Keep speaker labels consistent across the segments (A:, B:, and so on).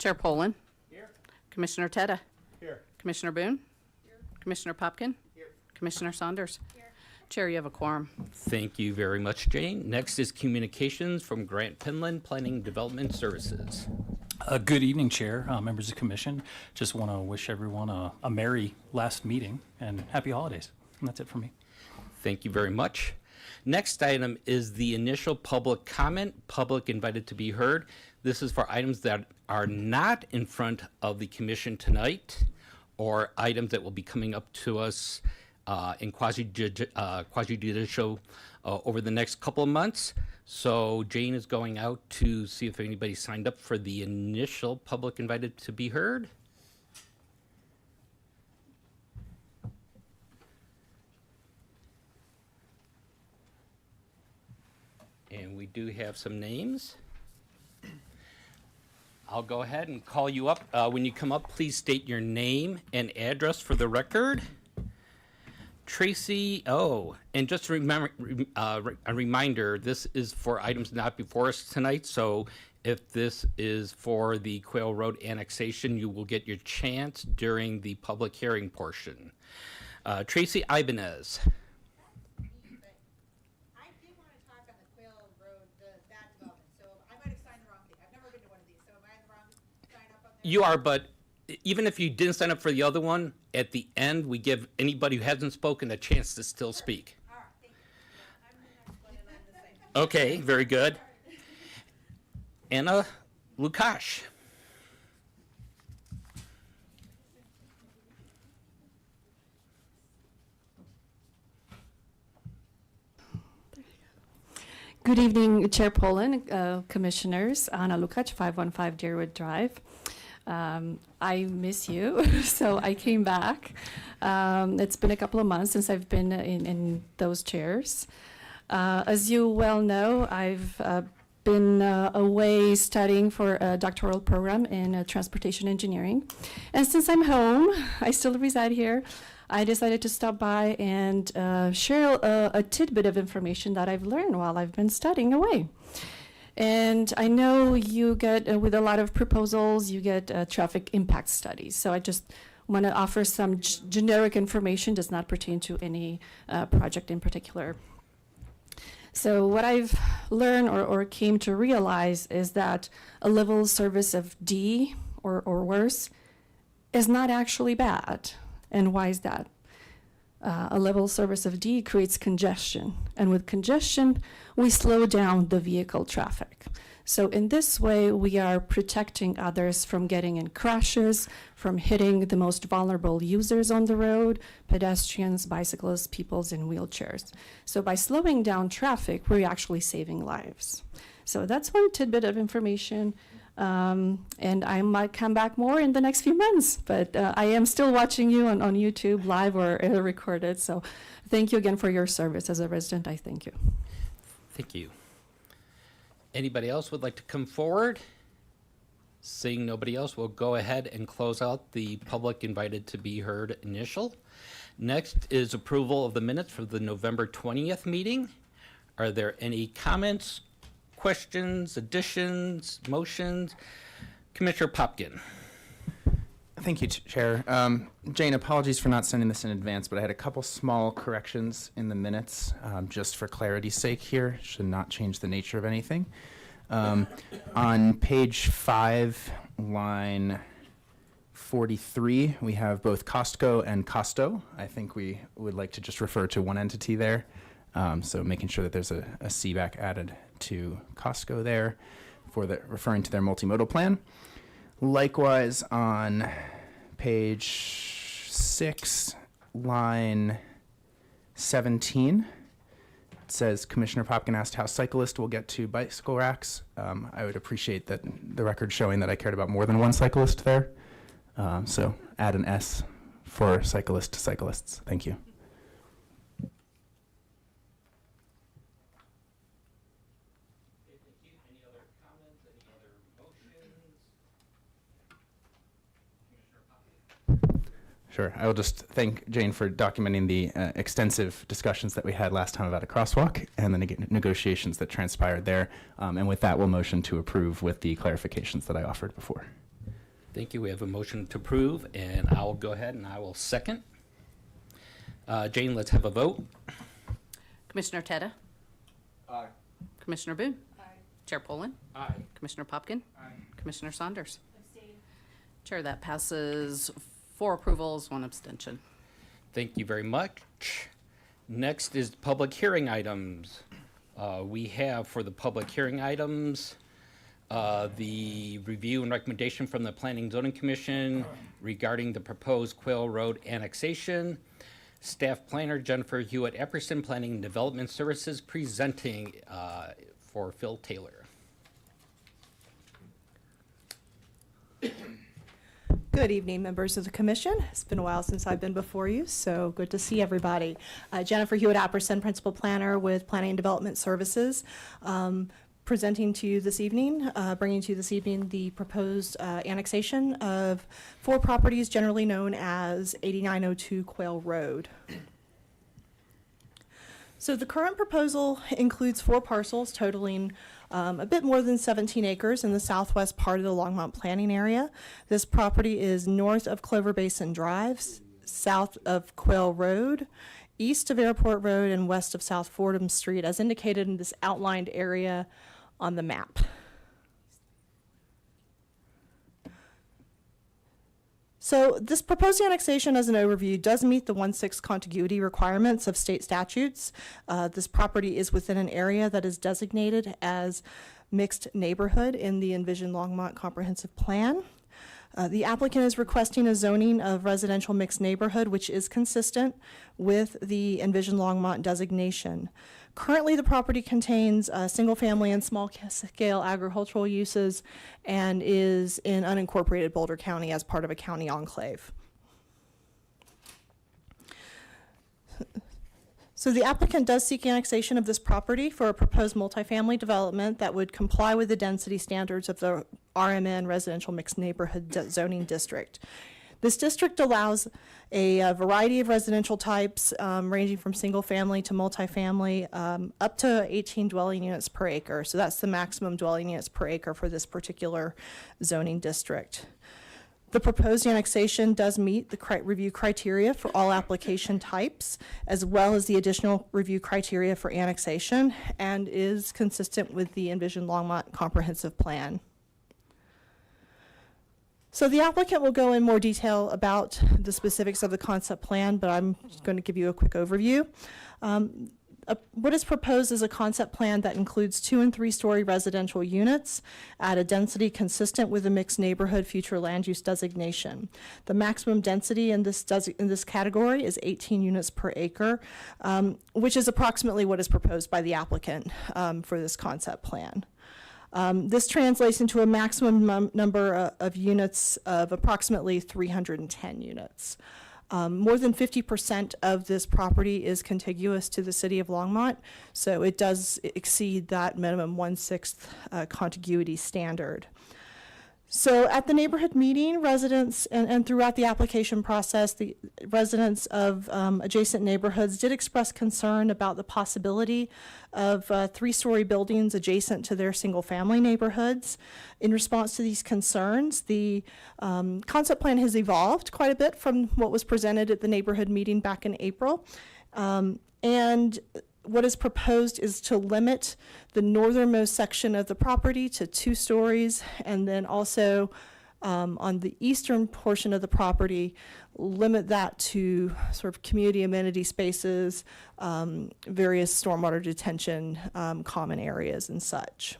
A: Chair Poland.
B: Here.
A: Commissioner Teta.
B: Here.
A: Commissioner Boone. Here. Commissioner Popkin.
B: Here.
A: Commissioner Saunders. Here. Chair, you have a quorum.
C: Thank you very much, Jane. Next is communications from Grant Penland, Planning and Development Services.
D: Good evening, Chair, members of the Commission. Just want to wish everyone a merry last meeting and happy holidays. And that's it for me.
C: Thank you very much. Next item is the initial public comment, public invited to be heard. This is for items that are not in front of the Commission tonight, or items that will be coming up to us in quasi-judicial over the next couple of months. So Jane is going out to see if anybody signed up for the initial public invited to be heard. And we do have some names. I'll go ahead and call you up. When you come up, please state your name and address for the record. Tracy, and just remember, a reminder, this is for items not before us tonight, so if this is for the Quail Road annexation, you will get your chance during the public hearing portion. Tracy Ibanez.
E: I did want to talk on the Quail Road, that development, so I might have signed the wrong thing. I've never been to one of these, so am I in the wrong sign up on there?
C: You are, but even if you didn't sign up for the other one, at the end, we give anybody who hasn't spoken a chance to still speak.
E: All right, thank you. I'm the next one and I'm the same.
C: Okay, very good. Anna Lukash.
F: Good evening, Chair Poland, Commissioners. Anna Lukacs, 515 Deerwood Drive. I miss you, so I came back. It's been a couple of months since I've been in those chairs. As you well know, I've been away studying for a doctoral program in transportation engineering. And since I'm home, I still reside here, I decided to stop by and share a tidbit of information that I've learned while I've been studying away. And I know you get, with a lot of proposals, you get traffic impact studies. So I just want to offer some generic information, does not pertain to any project in particular. So what I've learned or came to realize is that a level service of D or worse is not actually bad. And why is that? A level service of D creates congestion. And with congestion, we slow down the vehicle traffic. So in this way, we are protecting others from getting in crashes, from hitting the most vulnerable users on the road, pedestrians, bicyclists, people in wheelchairs. So by slowing down traffic, we're actually saving lives. So that's one tidbit of information. And I might come back more in the next few months, but I am still watching you on YouTube live or recorded. So thank you again for your service as a resident. I thank you.
C: Thank you. Anybody else would like to come forward? Seeing nobody else, we'll go ahead and close out the public invited to be heard initial. Next is approval of the minutes for the November 20th meeting. Are there any comments, questions, additions, motions? Commissioner Popkin.
B: Thank you, Chair. Jane, apologies for not sending this in advance, but I had a couple small corrections in the minutes, just for clarity's sake here. Should not change the nature of anything. On page 5, line 43, we have both Costco and Costo. I think we would like to just refer to one entity there. So making sure that there's a CBAC added to Costco there for referring to their multimodal plan. Likewise, on page 6, line 17, it says Commissioner Popkin asked how cyclists will get to bicycle racks. I would appreciate that the record showing that I cared about more than one cyclist there. So add an S for cyclists. Thank you. Sure. I will just thank Jane for documenting the extensive discussions that we had last time about a crosswalk and the negotiations that transpired there. And with that, we'll motion to approve with the clarifications that I offered before.
C: Thank you. We have a motion to approve, and I'll go ahead and I will second. Jane, let's have a vote.
A: Commissioner Tetta?
B: Aye.
A: Commissioner Boone? Chair Poland?
C: Aye.
A: Commissioner Popkin?
B: Aye.
A: Commissioner Saunders? Chair, that passes 4 approvals, 1 abstention.
C: Thank you very much. Next is public hearing items. We have for the public hearing items, the review and recommendation from the Planning and Zoning Commission regarding the proposed Quail Road annexation. Staff Planner Jennifer Hewitt-Epperson, Planning and Development Services, presenting for Phil Taylor.
G: Good evening, members of the commission. It's been a while since I've been before you, so good to see everybody. Jennifer Hewitt-Apperson, Principal Planner with Planning and Development Services, presenting to you this evening, bringing to you this evening the proposed annexation of 4 properties generally known as 8902 Quail Road. So the current proposal includes 4 parcels totaling a bit more than 17 acres in the southwest part of the Longmont planning area. This property is north of Clover Basin Drive, south of Quail Road, east of Airport Road, and west of South Fordham Street, as indicated in this outlined area on the map. So this proposed annexation, as an overview, does meet the 1/6 contiguity requirements of state statutes. This property is within an area that is designated as mixed neighborhood in the Envision Longmont Comprehensive Plan. The applicant is requesting a zoning of residential mixed neighborhood, which is consistent with the Envision Longmont designation. Currently, the property contains single-family and small-scale agricultural uses and is in unincorporated Boulder County as part of a county enclave. So the applicant does seek annexation of this property for a proposed multifamily development that would comply with the density standards of the RMN Residential Mixed Neighborhood Zoning District. This district allows a variety of residential types ranging from single family to multifamily up to 18 dwelling units per acre. So that's the maximum dwelling units per acre for this particular zoning district. The proposed annexation does meet the review criteria for all application types, as well as the additional review criteria for annexation, and is consistent with the Envision Longmont Comprehensive Plan. So the applicant will go in more detail about the specifics of the concept plan, but I'm going to give you a quick overview. What is proposed is a concept plan that includes 2- and 3-story residential units at a density consistent with the mixed neighborhood future land use designation. The maximum density in this category is 18 units per acre, which is approximately what is proposed by the applicant for this concept plan. This translates into a maximum number of units of approximately 310 units. More than 50% of this property is contiguous to the city of Longmont, so it does exceed that minimum 1/6 contiguity standard. So at the neighborhood meeting, residents and throughout the application process, the residents of adjacent neighborhoods did express concern about the possibility of 3-story buildings adjacent to their single-family neighborhoods. In response to these concerns, the concept plan has evolved quite a bit from what was presented at the neighborhood meeting back in April. And what is proposed is to limit the northernmost section of the property to 2 stories, and then also on the eastern portion of the property, limit that to sort of community amenity spaces, various stormwater detention, common areas and such.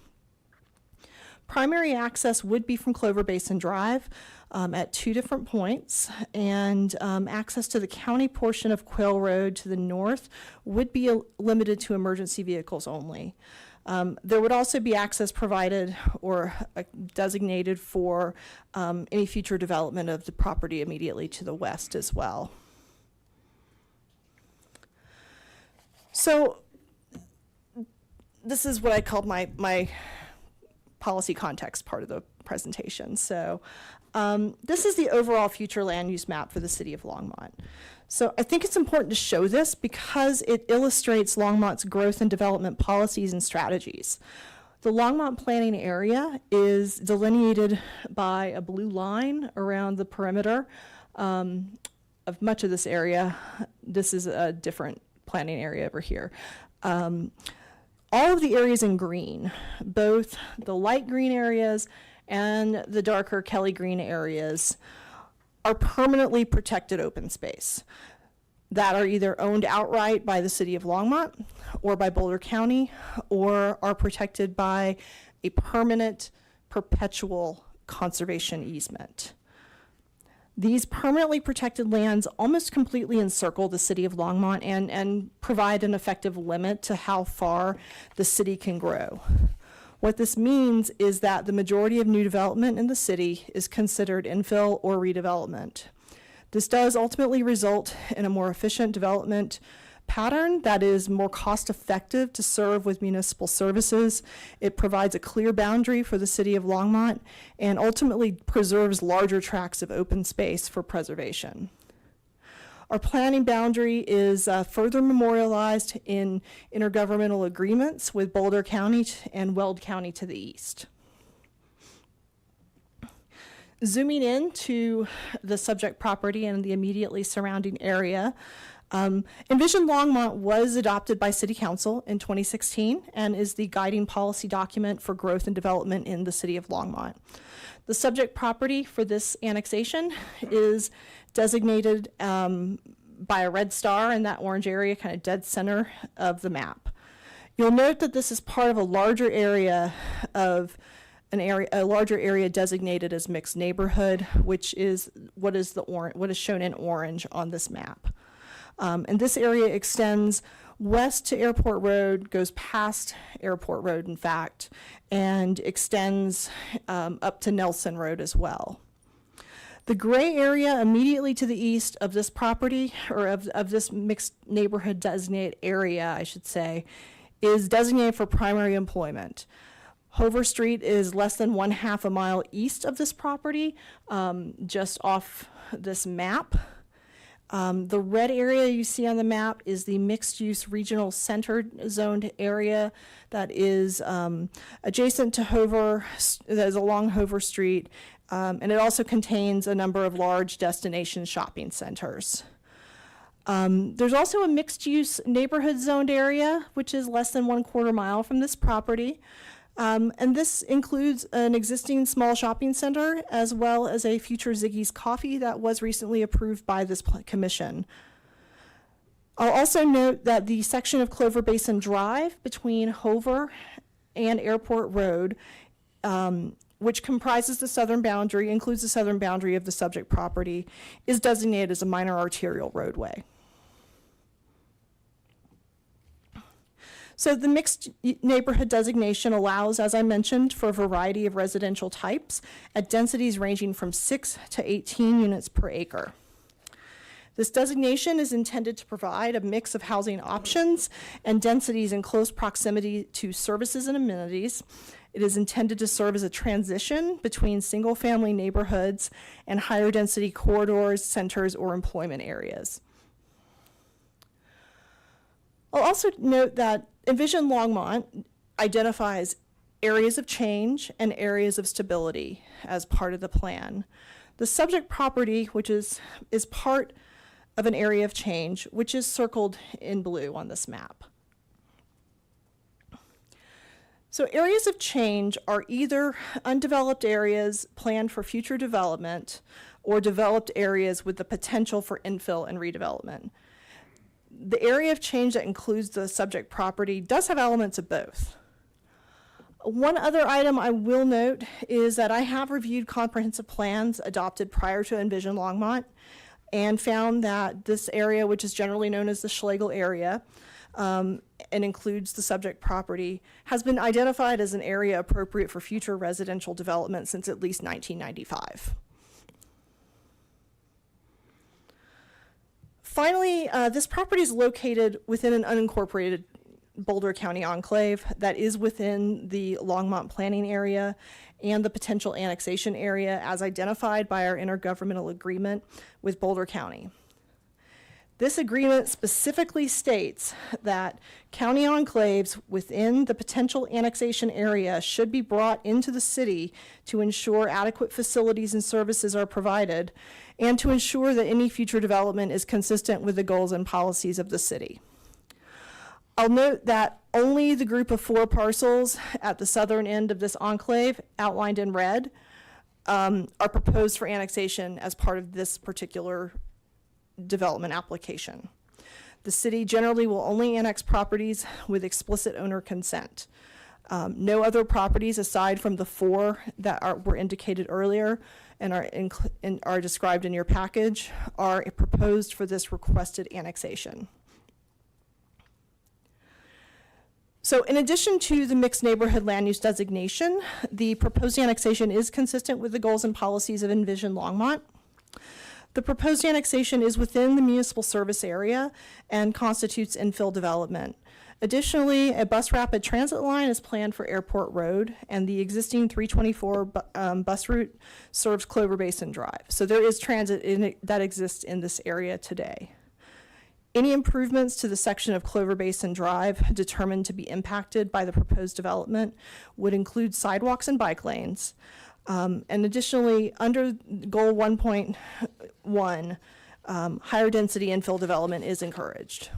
G: Primary access would be from Clover Basin Drive at 2 different points, and access to the county portion of Quail Road to the north would be limited to emergency vehicles only. There would also be access provided or designated for any future development of the property immediately to the west as well. So this is what I called my policy context part of the presentation. So this is the overall future land use map for the city of Longmont. So I think it's important to show this because it illustrates Longmont's growth and development policies and strategies. The Longmont planning area is delineated by a blue line around the perimeter of much of this area. This is a different planning area over here. All of the areas in green, both the light green areas and the darker Kelly green areas, are permanently protected open space that are either owned outright by the city of Longmont or by Boulder County, or are protected by a permanent, perpetual conservation easement. These permanently protected lands almost completely encircle the city of Longmont and provide an effective limit to how far the city can grow. What this means is that the majority of new development in the city is considered infill or redevelopment. This does ultimately result in a more efficient development pattern that is more cost-effective to serve with municipal services. It provides a clear boundary for the city of Longmont and ultimately preserves larger tracts of open space for preservation. Our planning boundary is further memorialized in intergovernmental agreements with Boulder County and Weld County to the east. Zooming in to the subject property and the immediately surrounding area, Envision Longmont was adopted by City Council in 2016 and is the guiding policy document for growth and development in the city of Longmont. The subject property for this annexation is designated by a red star in that orange area, kind of dead center of the map. You'll note that this is part of a larger area a larger area designated as mixed neighborhood, which is what is shown in orange on this map. And this area extends west to Airport Road, goes past Airport Road, in fact, and extends up to Nelson Road as well. The gray area immediately to the east of this property, or of this mixed neighborhood designated area, I should say, is designated for primary employment. Hover Street is less than 1/2 a mile east of this property, just off this map. The red area you see on the map is the mixed-use regional center zoned area that is adjacent to Hover, that is along Hover Street, and it also contains a number of large destination shopping centers. There's also a mixed-use neighborhood zoned area, which is less than 1/4 mile from this property. And this includes an existing small shopping center as well as a future Ziggy's Coffee that was recently approved by this commission. I'll also note that the section of Clover Basin Drive between Hover and Airport Road, which comprises the southern boundary, includes the southern boundary of the subject property, is designated as a minor arterial roadway. So the mixed neighborhood designation allows, as I mentioned, for a variety of residential types at densities ranging from 6 to 18 units per acre. This designation is intended to provide a mix of housing options and densities in close proximity to services and amenities. It is intended to serve as a transition between single-family neighborhoods and higher density corridors, centers, or employment areas. I'll also note that Envision Longmont identifies areas of change and areas of stability as part of the plan. The subject property, which is part of an area of change, which is circled in blue on this map. So areas of change are either undeveloped areas planned for future development or developed areas with the potential for infill and redevelopment. The area of change that includes the subject property does have elements of both. One other item I will note is that I have reviewed comprehensive plans adopted prior to Envision Longmont and found that this area, which is generally known as the Schlegel area, and includes the subject property, has been identified as an area appropriate for future residential development since at least 1995. Finally, this property is located within an unincorporated Boulder County enclave that is within the Longmont planning area and the potential annexation area as identified by our intergovernmental agreement with Boulder County. This agreement specifically states that county enclaves within the potential annexation area should be brought into the city to ensure adequate facilities and services are provided, and to ensure that any future development is consistent with the goals and policies of the city. I'll note that only the group of 4 parcels at the southern end of this enclave, outlined in red, are proposed for annexation as part of this particular development application. The city generally will only annex properties with explicit owner consent. No other properties aside from the 4 that were indicated earlier and are described in your package are proposed for this requested annexation. So in addition to the mixed neighborhood land use designation, the proposed annexation is consistent with the goals and policies of Envision Longmont. The proposed annexation is within the municipal service area and constitutes infill development. Additionally, a bus rapid transit line is planned for Airport Road, and the existing 324 bus route serves Clover Basin Drive. So there is transit that exists in this area today. Any improvements to the section of Clover Basin Drive determined to be impacted by the proposed development would include sidewalks and bike lanes. And additionally, under Goal 1.1, higher density infill development is encouraged.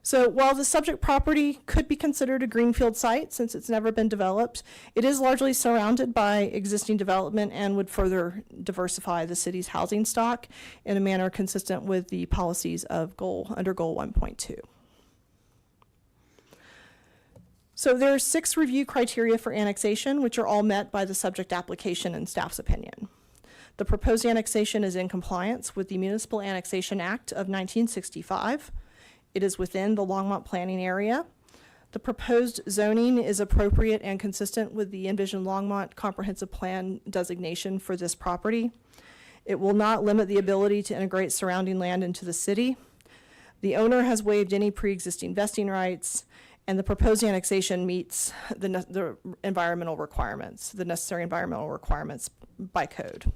G: So while the subject property could be considered a greenfield site since it's never been developed, it is largely surrounded by existing development and would further diversify the city's housing stock in a manner consistent with the policies of under Goal 1.2. So there are 6 review criteria for annexation, which are all met by the subject application and staff's opinion. The proposed annexation is in compliance with the Municipal Annexation Act of 1965. It is within the Longmont planning area. The proposed zoning is appropriate and consistent with the Envision Longmont comprehensive plan designation for this property. It will not limit the ability to integrate surrounding land into the city. The owner has waived any pre-existing vesting rights, and the proposed annexation meets the environmental requirements, the necessary environmental requirements by code.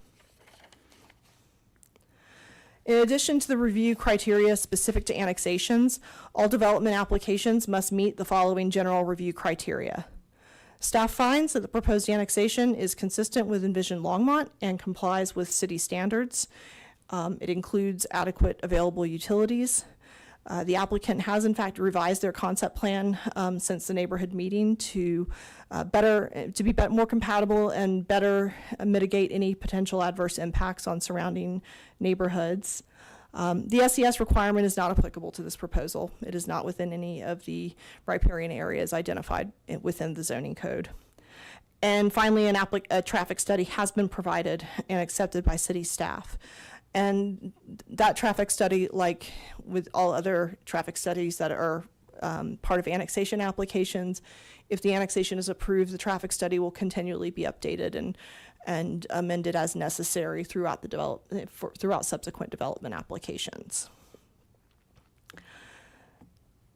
G: In addition to the review criteria specific to annexations, all development applications must meet the following general review criteria. Staff finds that the proposed annexation is consistent with Envision Longmont and complies with city standards. It includes adequate available utilities. The applicant has in fact revised their concept plan since the neighborhood meeting to be more compatible and better mitigate any potential adverse impacts on surrounding neighborhoods. The SES requirement is not applicable to this proposal. It is not within any of the riparian areas identified within the zoning code. And finally, a traffic study has been provided and accepted by city staff. And that traffic study, like with all other traffic studies that are part of annexation applications, if the annexation is approved, the traffic study will continually be updated and amended as necessary throughout throughout subsequent development applications.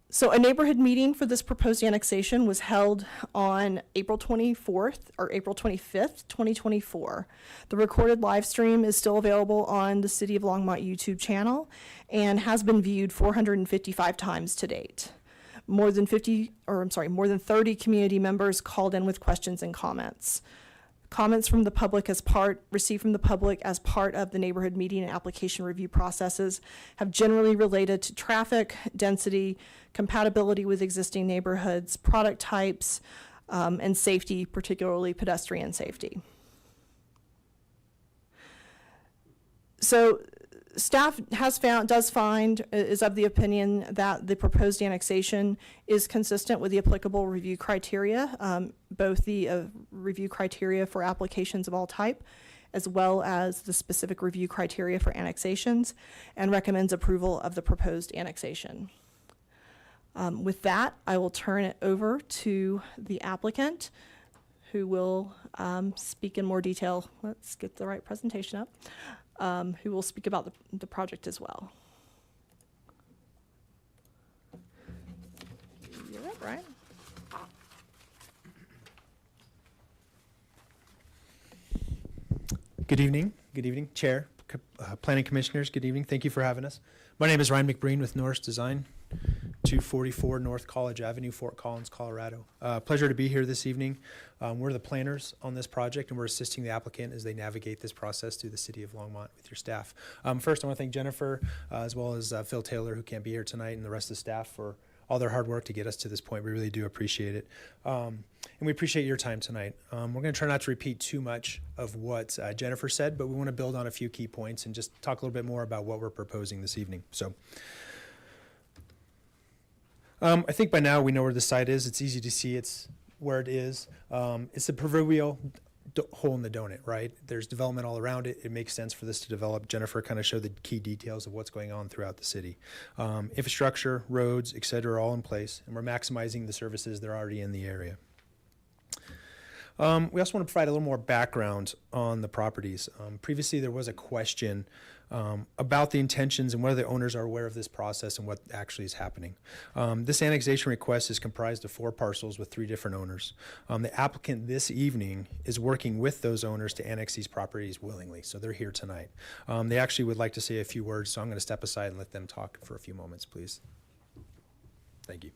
G: So a neighborhood meeting for this proposed annexation was held on April 24th or April 25th, 2024. The recorded live stream is still available on the City of Longmont YouTube channel and has been viewed 455 times to date. More than 30 community members called in with questions and comments. Comments from the public received from the public as part of the neighborhood meeting and application review processes have generally related to traffic, density, compatibility with existing neighborhoods, product types, and safety, particularly pedestrian safety. So staff is of the opinion that the proposed annexation is consistent with the applicable review criteria, both the review criteria for applications of all type, as well as the specific review criteria for annexations, and recommends approval of the proposed annexation. With that, I will turn it over to the applicant, who will speak in more detail. Let's get the right presentation up. Who will speak about the project as well. You're up, Ryan.
H: Good evening, Chair, Planning Commissioners, good evening. Thank you for having us. My name is Ryan McBreen with Norris Design, 244 North College Avenue, Fort Collins, Colorado. Pleasure to be here this evening. We're the planners on this project, and we're assisting the applicant as they navigate this process through the city of Longmont with your staff. First, I want to thank Jennifer, as well as Phil Taylor, who can't be here tonight, and the rest of the staff for all their hard work to get us to this point. We really do appreciate it. And we appreciate your time tonight. We're going to try not to repeat too much of what Jennifer said, but we want to build on a few key points and just talk a little bit more about what we're proposing this evening. So I think by now we know where the site is. It's easy to see it's where it is. It's the proverbial hole in the donut, right? There's development all around it. It makes sense for this to develop. Jennifer kind of showed the key details of what's going on throughout the city. Infrastructure, roads, et cetera, are all in place, and we're maximizing the services that are already in the area. We also want to provide a little more background on the properties. Previously, there was a question about the intentions and whether the owners are aware of this process and what actually is happening. This annexation request is comprised of 4 parcels with 3 different owners. The applicant this evening is working with those owners to annex these properties willingly, so they're here tonight. They actually would like to say a few words, so I'm going to step aside and let them talk for a few moments, please. Thank you.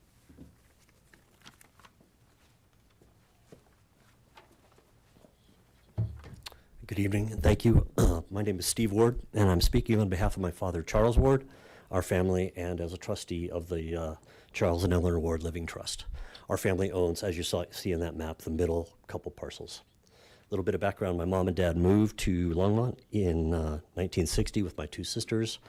I: Good evening, and thank you. My name is Steve Ward, and I'm speaking on behalf of my father, Charles Ward, our family, and as a trustee of the Charles and Eleanor Ward Living Trust. Our family owns, as you see in that map, the middle couple parcels. A little bit of background, my mom and dad moved to Longmont in 1960 with my 2 sisters.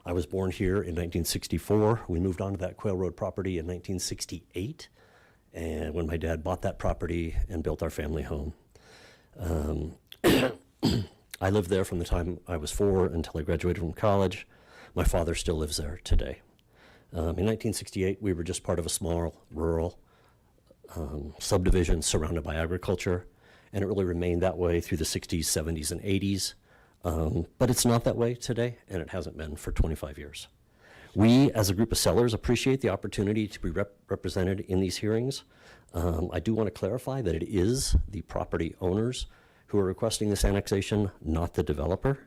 I: I was born here in 1964. We moved onto that Quail Road property in 1968, and when my dad bought that property and built our family home. I lived there from the time I was 4 until I graduated from college. My father still lives there today. In 1968, we were just part of a small rural subdivision surrounded by agriculture, and it really remained that way through the 60s, 70s, and 80s. But it's not that way today, and it hasn't been for 25 years. We, as a group of sellers, appreciate the opportunity to be represented in these hearings. I do want to clarify that it is the property owners who are requesting this annexation, not the developer.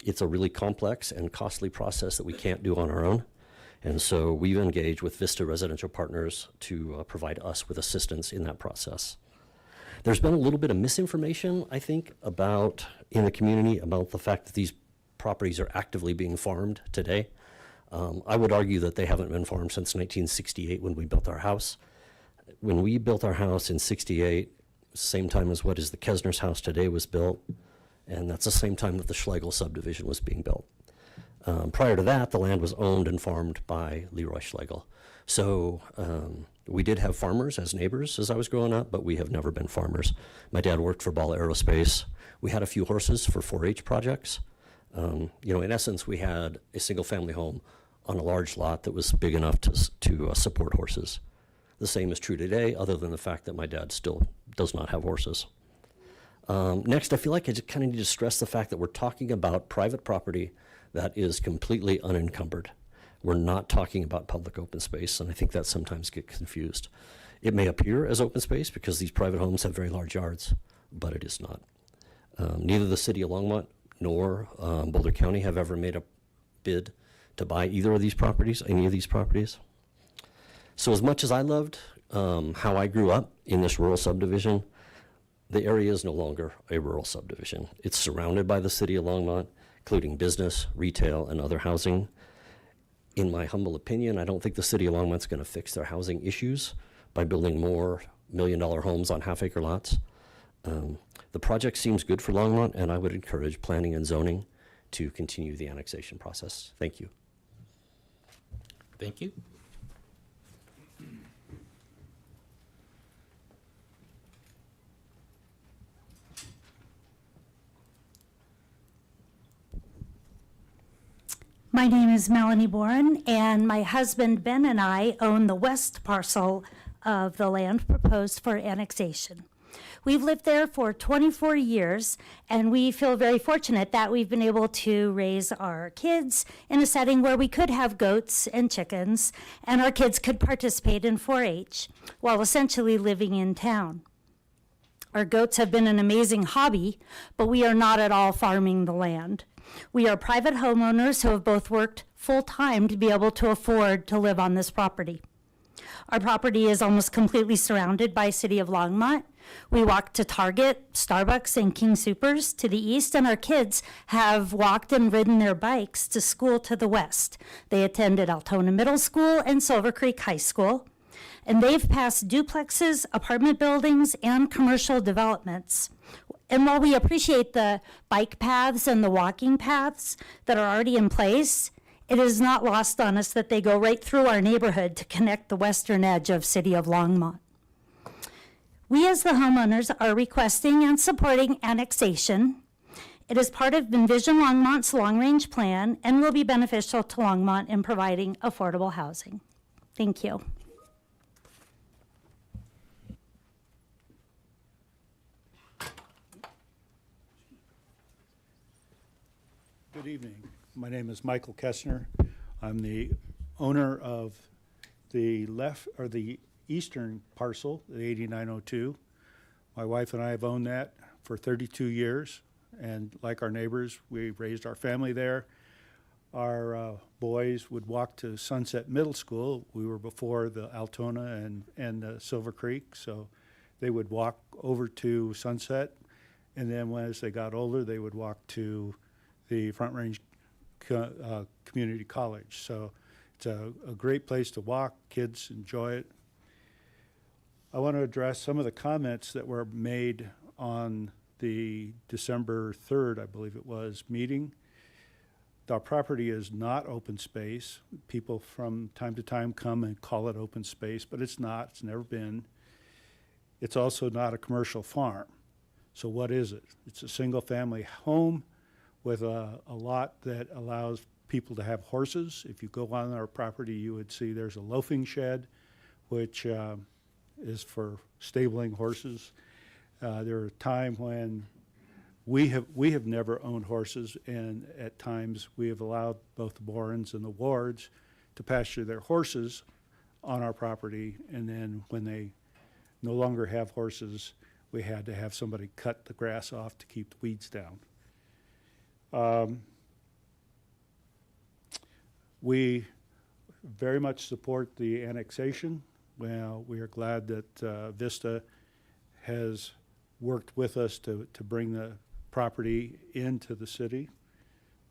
I: It's a really complex and costly process that we can't do on our own. And so we've engaged with Vista Residential Partners to provide us with assistance in that process. There's been a little bit of misinformation, I think, in the community about the fact that these properties are actively being farmed today. I would argue that they haven't been farmed since 1968 when we built our house. When we built our house in 68, same time as what is the Kesner's house today was built, and that's the same time that the Schlegel subdivision was being built. Prior to that, the land was owned and farmed by Leroy Schlegel. So we did have farmers as neighbors as I was growing up, but we have never been farmers. My dad worked for Ball Aerospace. We had a few horses for 4-H projects. In essence, we had a single-family home on a large lot that was big enough to support horses. The same is true today, other than the fact that my dad still does not have horses. Next, I feel like I just kind of need to stress the fact that we're talking about private property that is completely unencumbered. We're not talking about public open space, and I think that sometimes gets confused. It may appear as open space because these private homes have very large yards, but it is not. Neither the city of Longmont nor Boulder County have ever made a bid to buy either of these properties, any of these properties. So as much as I loved how I grew up in this rural subdivision, the area is no longer a rural subdivision. It's surrounded by the city of Longmont, including business, retail, and other housing. In my humble opinion, I don't think the city of Longmont's going to fix their housing issues by building more million-dollar homes on half-acre lots. The project seems good for Longmont, and I would encourage planning and zoning to continue the annexation process. Thank you.
C: Thank you.
J: My name is Melanie Boren, and my husband Ben and I own the west parcel of the land proposed for annexation. We've lived there for 24 years, and we feel very fortunate that we've been able to raise our kids in a setting where we could have goats and chickens, and our kids could participate in 4-H while essentially living in town. Our goats have been an amazing hobby, but we are not at all farming the land. We are private homeowners who have both worked full-time to be able to afford to live on this property. Our property is almost completely surrounded by City of Longmont. We walk to Target, Starbucks, and King Soopers to the east, and our kids have walked and ridden their bikes to school to the west. They attended Altona Middle School and Silver Creek High School, and they've passed duplexes, apartment buildings, and commercial developments. And while we appreciate the bike paths and the walking paths that are already in place, it is not lost on us that they go right through our neighborhood to connect the western edge of City of Longmont. We as the homeowners are requesting and supporting annexation. It is part of Envision Longmont's long-range plan and will be beneficial to Longmont in providing affordable housing. Thank you.
K: Good evening. My name is Michael Kessner. I'm the owner of the eastern parcel, the 8902. My wife and I have owned that for 32 years, and like our neighbors, we raised our family there. Our boys would walk to Sunset Middle School. We were before the Altona and Silver Creek, so they would walk over to Sunset, and then as they got older, they would walk to the Front Range Community College. So it's a great place to walk. Kids enjoy it. I want to address some of the comments that were made on the December 3rd, I believe it was, meeting. The property is not open space. People from time to time come and call it open space, but it's not. It's never been. It's also not a commercial farm. So what is it? It's a single-family home with a lot that allows people to have horses. If you go on our property, you would see there's a loafing shed, which is for stabling horses. There are times when we have never owned horses, and at times we have allowed both the Borans and the Wards to pasture their horses on our property, and then when they no longer have horses, we had to have somebody cut the grass off to keep the weeds down. We very much support the annexation. Well, we are glad that Vista has worked with us to bring the property into the city.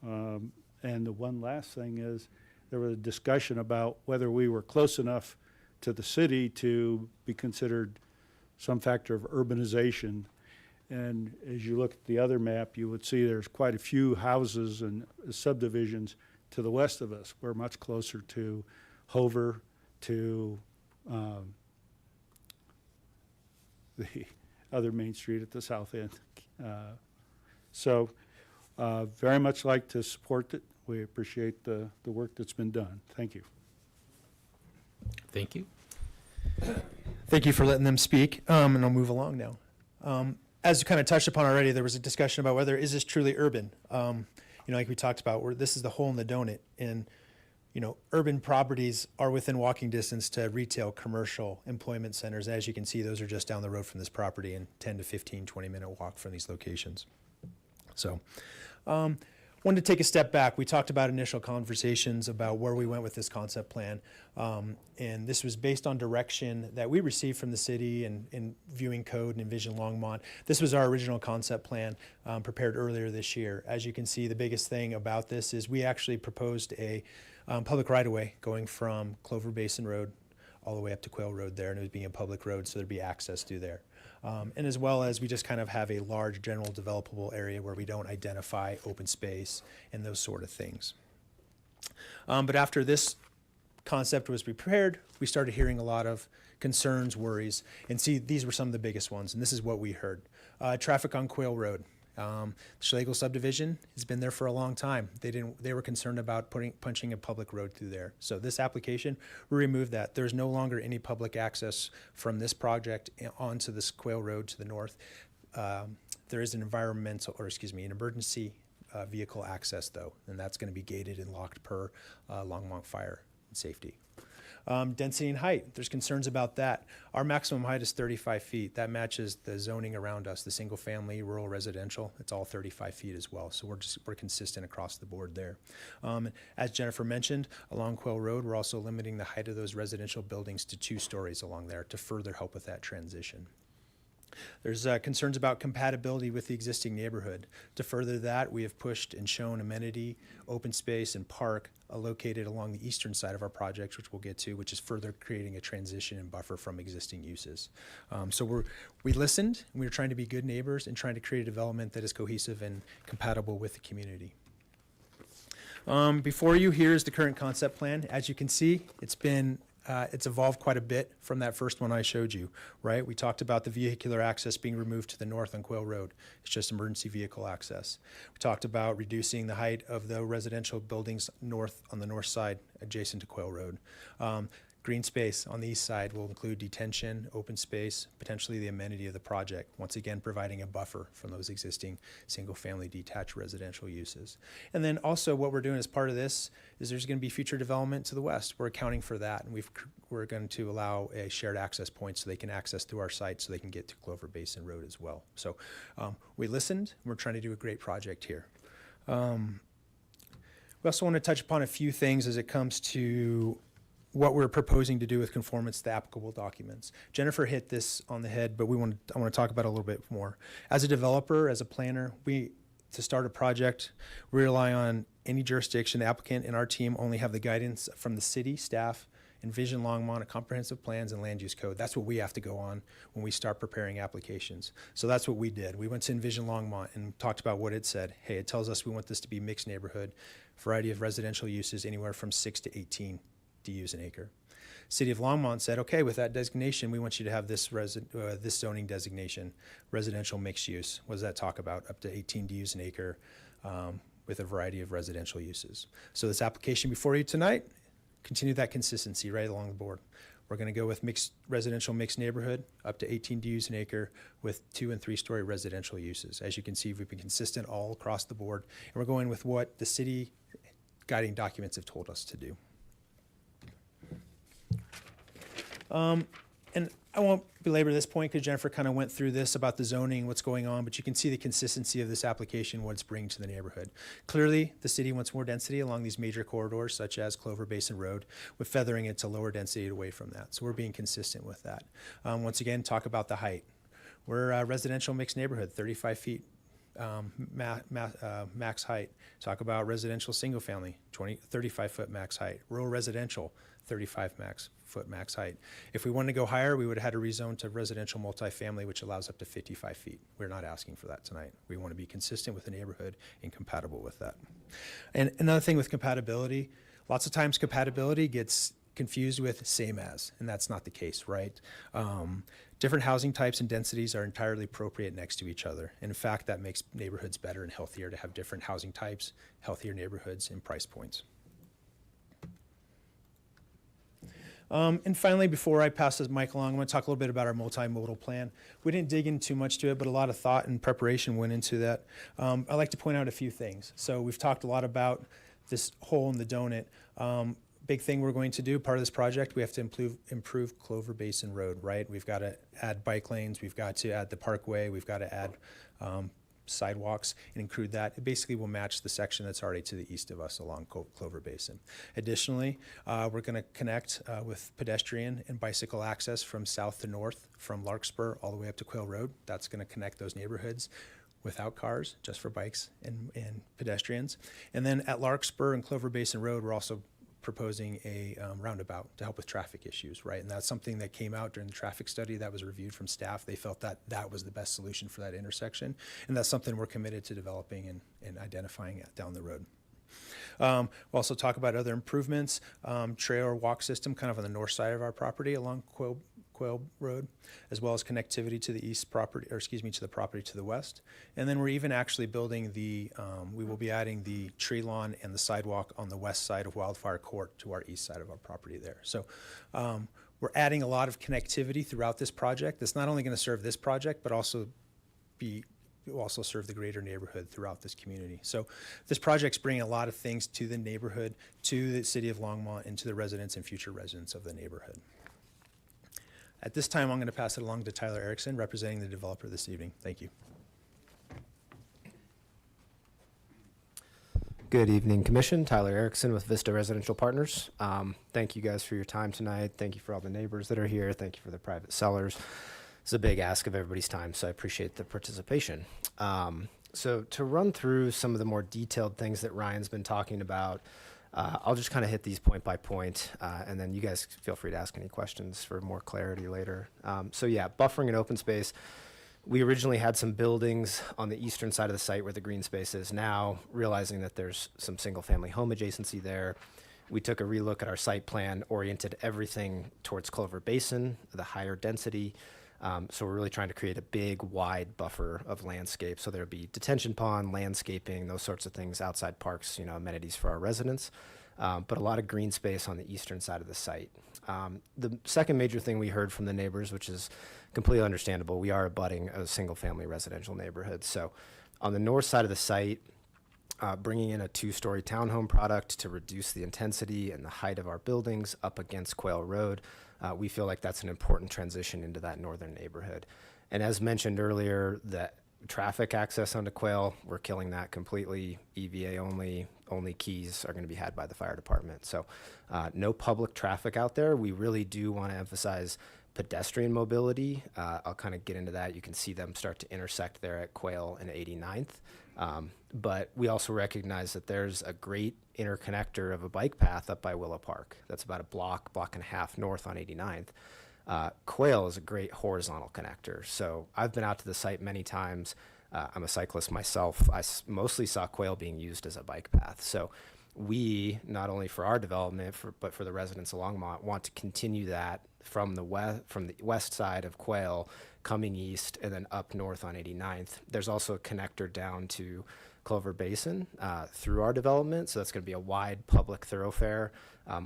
K: And the one last thing is there was a discussion about whether we were close enough to the city to be considered some factor of urbanization. And as you look at the other map, you would see there's quite a few houses and subdivisions to the west of us. We're much closer to Hover, to the other main street at the south end. So very much like to support it. We appreciate the work that's been done. Thank you.
C: Thank you.
H: Thank you for letting them speak, and I'll move along now. As you kind of touched upon already, there was a discussion about whether is this truly urban. Like we talked about, this is the hole in the donut, and urban properties are within walking distance to retail, commercial, employment centers. As you can see, those are just down the road from this property and 10 to 15, 20-minute walk from these locations. So, wanted to take a step back. We talked about initial conversations about where we went with this concept plan, and this was based on direction that we received from the city and viewing code and Envision Longmont. This was our original concept plan prepared earlier this year. As you can see, the biggest thing about this is we actually proposed a public right-of-way going from Clover Basin Road all the way up to Quail Road there, and it was being a public road, so there'd be access through there. And as well as we just kind of have a large general developable area where we don't identify open space and those sort of things. But after this concept was prepared, we started hearing a lot of concerns, worries, and see, these were some of the biggest ones, and this is what we heard. Traffic on Quail Road. Schlegel subdivision has been there for a long time. They were concerned about punching a public road through there. So this application, we removed that. There's no longer any public access from this project onto this Quail Road to the north. There is an emergency vehicle access though, and that's going to be gated and locked per Longmont Fire and Safety. Density and height, there's concerns about that. Our maximum height is 35 feet. That matches the zoning around us, the single family, rural residential. It's all 35 feet as well. So we're consistent across the board there. As Jennifer mentioned, along Quail Road, we're also limiting the height of those residential buildings to 2 stories along there to further help with that transition. There's concerns about compatibility with the existing neighborhood. To further that, we have pushed and shown amenity, open space, and park located along the eastern side of our project, which we'll get to, which is further creating a transition and buffer from existing uses. So we listened, and we were trying to be good neighbors and trying to create a development that is cohesive and compatible with the community. Before you, here is the current concept plan. As you can see, it's evolved quite a bit from that first one I showed you, right? We talked about the vehicular access being removed to the north on Quail Road. It's just emergency vehicle access. We talked about reducing the height of the residential buildings on the north side adjacent to Quail Road. Green space on the east side will include detention, open space, potentially the amenity of the project, once again providing a buffer from those existing single-family detached residential uses. And then also what we're doing as part of this is there's going to be future development to the west. We're accounting for that, and we're going to allow a shared access point so they can access through our site so they can get to Clover Basin Road as well. So we listened, and we're trying to do a great project here. We also want to touch upon a few things as it comes to what we're proposing to do with conformance to the applicable documents. Jennifer hit this on the head, but I want to talk about it a little bit more. As a developer, as a planner, to start a project, we rely on any jurisdiction. The applicant and our team only have the guidance from the city staff, Envision Longmont, comprehensive plans, and land use code. That's what we have to go on when we start preparing applications. So that's what we did. We went to Envision Longmont and talked about what it said. Hey, it tells us we want this to be mixed neighborhood, variety of residential uses, anywhere from 6 to 18 DUs an acre. City of Longmont said, okay, with that designation, we want you to have this zoning designation, residential mixed use. What does that talk about? Up to 18 DUs an acre with a variety of residential uses. So this application before you tonight, continue that consistency right along the board. We're going to go with residential mixed neighborhood, up to 18 DUs an acre with 2- and 3-story residential uses. As you can see, we've been consistent all across the board, and we're going with what the city guiding documents have told us to do. And I won't belabor this point because Jennifer kind of went through this about the zoning, what's going on, but you can see the consistency of this application, what it's bringing to the neighborhood. Clearly, the city wants more density along these major corridors, such as Clover Basin Road, with feathering it to lower density away from that. So we're being consistent with that. Once again, talk about the height. We're a residential mixed neighborhood, 35 feet max height. Talk about residential single family, 35-foot max height. Rural residential, 35-foot max height. If we wanted to go higher, we would have had to rezone to residential multifamily, which allows up to 55 feet. We're not asking for that tonight. We want to be consistent with the neighborhood and compatible with that. And another thing with compatibility, lots of times compatibility gets confused with same as, and that's not the case, right? Different housing types and densities are entirely appropriate next to each other. And in fact, that makes neighborhoods better and healthier to have different housing types, healthier neighborhoods, and price points. And finally, before I pass this mic along, I want to talk a little bit about our multimodal plan. We didn't dig in too much to it, but a lot of thought and preparation went into that. I'd like to point out a few things. So we've talked a lot about this hole in the donut. Big thing we're going to do, part of this project, we have to improve Clover Basin Road, right? We've got to add bike lanes, we've got to add the parkway, we've got to add sidewalks and include that. It basically will match the section that's already to the east of us along Clover Basin. Additionally, we're going to connect with pedestrian and bicycle access from south to north, from Larkspur all the way up to Quail Road. That's going to connect those neighborhoods without cars, just for bikes and pedestrians. And then at Larkspur and Clover Basin Road, we're also proposing a roundabout to help with traffic issues, right? And that's something that came out during the traffic study that was reviewed from staff. They felt that that was the best solution for that intersection. And that's something we're committed to developing and identifying down the road. We'll also talk about other improvements, trail or walk system kind of on the north side of our property along Quail Road, as well as connectivity to the east property, or excuse me, to the property to the west. And then we're even actually building we will be adding the tree lawn and the sidewalk on the west side of Wildfire Court to our east side of our property there. So we're adding a lot of connectivity throughout this project. That's not only going to serve this project, but also be will also serve the greater neighborhood throughout this community. So this project's bringing a lot of things to the neighborhood, to the city of Longmont, and to the residents and future residents of the neighborhood. At this time, I'm going to pass it along to Tyler Erickson, representing the developer this evening. Thank you.
L: Good evening, Commission. Tyler Erickson with Vista Residential Partners. Thank you guys for your time tonight. Thank you for all the neighbors that are here. Thank you for the private sellers. It's a big ask of everybody's time, so I appreciate the participation. So to run through some of the more detailed things that Ryan's been talking about, I'll just kind of hit these point by point, and then you guys feel free to ask any questions for more clarity later. So yeah, buffering and open space. We originally had some buildings on the eastern side of the site where the green space is now, realizing that there's some single-family home adjacency there. We took a relook at our site plan, oriented everything towards Clover Basin, the higher density. So we're really trying to create a big, wide buffer of landscape. So there'll be detention pond, landscaping, those sorts of things, outside parks, amenities for our residents, but a lot of green space on the eastern side of the site. The second major thing we heard from the neighbors, which is completely understandable, we are abutting a single-family residential neighborhood. So on the north side of the site, bringing in a 2-story townhome product to reduce the intensity and the height of our buildings up against Quail Road, we feel like that's an important transition into that northern neighborhood. And as mentioned earlier, the traffic access onto Quail, we're killing that completely. EVA only keys are going to be had by the fire department. So no public traffic out there. We really do want to emphasize pedestrian mobility. I'll kind of get into that. You can see them start to intersect there at Quail and 89th. But we also recognize that there's a great interconnector of a bike path up by Willow Park. That's about a block and a half north on 89th. Quail is a great horizontal connector. So I've been out to the site many times. I'm a cyclist myself. I mostly saw Quail being used as a bike path. So we, not only for our development, but for the residents of Longmont, want to continue that from the west side of Quail, coming east and then up north on 89th. There's also a connector down to Clover Basin through our development. So that's going to be a wide public thoroughfare,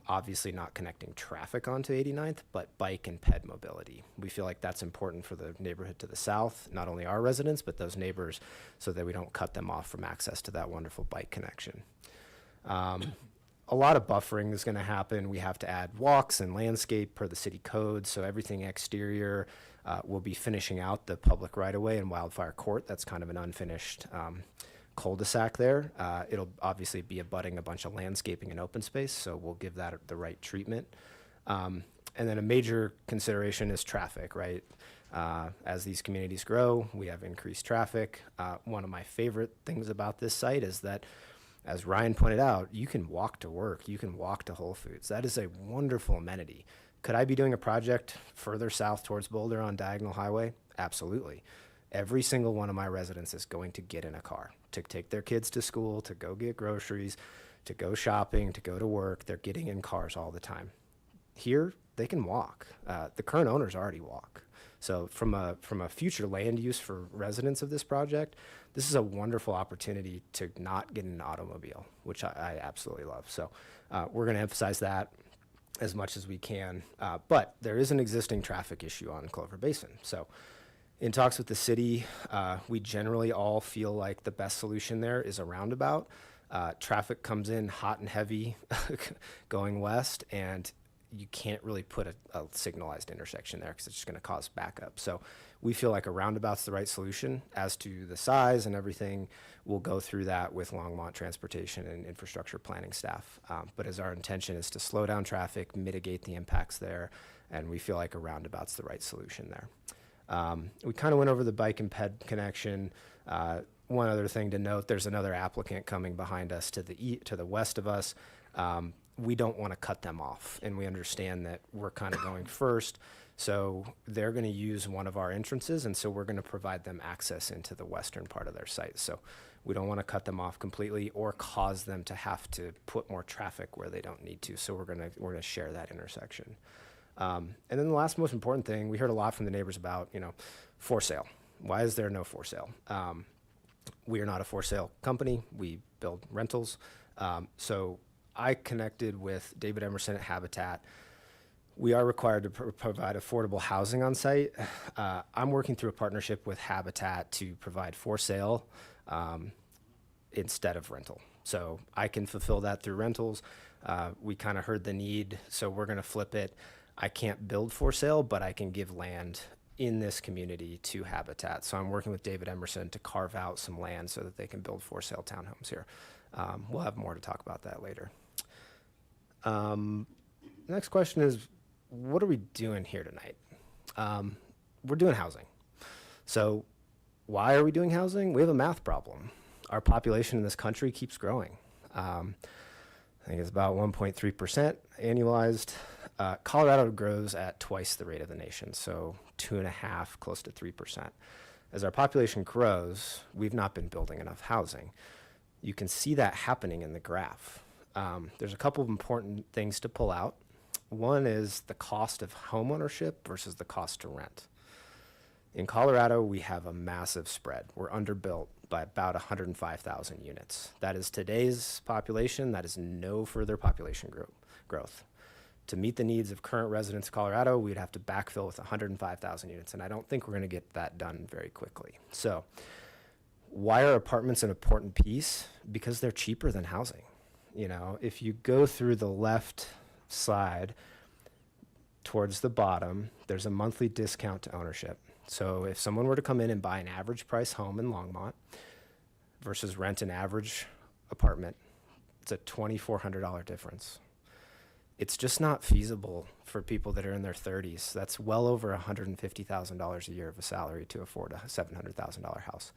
L: obviously not connecting traffic onto 89th, but bike and ped mobility. We feel like that's important for the neighborhood to the south, not only our residents, but those neighbors, so that we don't cut them off from access to that wonderful bike connection. A lot of buffering is going to happen. We have to add walks and landscape per the city code. So everything exterior will be finishing out the public right-of-way in Wildfire Court. That's kind of an unfinished cul-de-sac there. It'll obviously be abutting a bunch of landscaping and open space, so we'll give that the right treatment. And then a major consideration is traffic, right? As these communities grow, we have increased traffic. One of my favorite things about this site is that, as Ryan pointed out, you can walk to work, you can walk to Whole Foods. That is a wonderful amenity. Could I be doing a project further south towards Boulder on Diagonal Highway? Absolutely. Every single one of my residents is going to get in a car to take their kids to school, to go get groceries, to go shopping, to go to work. They're getting in cars all the time. Here, they can walk. The current owners already walk. So from a future land use for residents of this project, this is a wonderful opportunity to not get an automobile, which I absolutely love. So we're going to emphasize that as much as we can. But there is an existing traffic issue on Clover Basin. So in talks with the city, we generally all feel like the best solution there is a roundabout. Traffic comes in hot and heavy going west, and you can't really put a signalized intersection there because it's just going to cause backup. So we feel like a roundabout's the right solution. As to the size and everything, we'll go through that with Longmont Transportation and Infrastructure Planning staff. But as our intention is to slow down traffic, mitigate the impacts there, and we feel like a roundabout's the right solution there. We kind of went over the bike and ped connection. One other thing to note, there's another applicant coming behind us to the west of us. We don't want to cut them off, and we understand that we're kind of going first. So they're going to use one of our entrances, and so we're going to provide them access into the western part of their site. So we don't want to cut them off completely or cause them to have to put more traffic where they don't need to. So we're going to share that intersection. And then the last most important thing, we heard a lot from the neighbors about, for sale. Why is there no for sale? We are not a for sale company. We build rentals. So I connected with David Emerson at Habitat We are required to provide affordable housing on site. I'm working through a partnership with Habitat to provide for sale instead of rental. So I can fulfill that through rentals. We kind of heard the need, so we're going to flip it. I can't build for sale, but I can give land in this community to Habitat. So I'm working with David Emerson to carve out some land so that they can build for sale townhomes here. We'll have more to talk about that later. Next question is, what are we doing here tonight? We're doing housing. So why are we doing housing? We have a math problem. Our population in this country keeps growing. I think it's about 1.3% annualized. Colorado grows at twice the rate of the nation, so 2.5%, close to 3%. As our population grows, we've not been building enough housing. You can see that happening in the graph. There's a couple of important things to pull out. One is the cost of homeownership versus the cost to rent. In Colorado, we have a massive spread. We're underbuilt by about 105,000 units. That is today's population. That is no further population growth. To meet the needs of current residents of Colorado, we'd have to backfill with 105,000 units, and I don't think we're going to get that done very quickly. So why are apartments an important piece? Because they're cheaper than housing. You know, if you go through the left side towards the bottom, there's a monthly discount to ownership. So if someone were to come in and buy an average price home in Longmont versus rent an average apartment, it's a $2,400 difference. It's just not feasible for people that are in their 30s. That's well over $150,000 a year of a salary to afford a $700,000 house.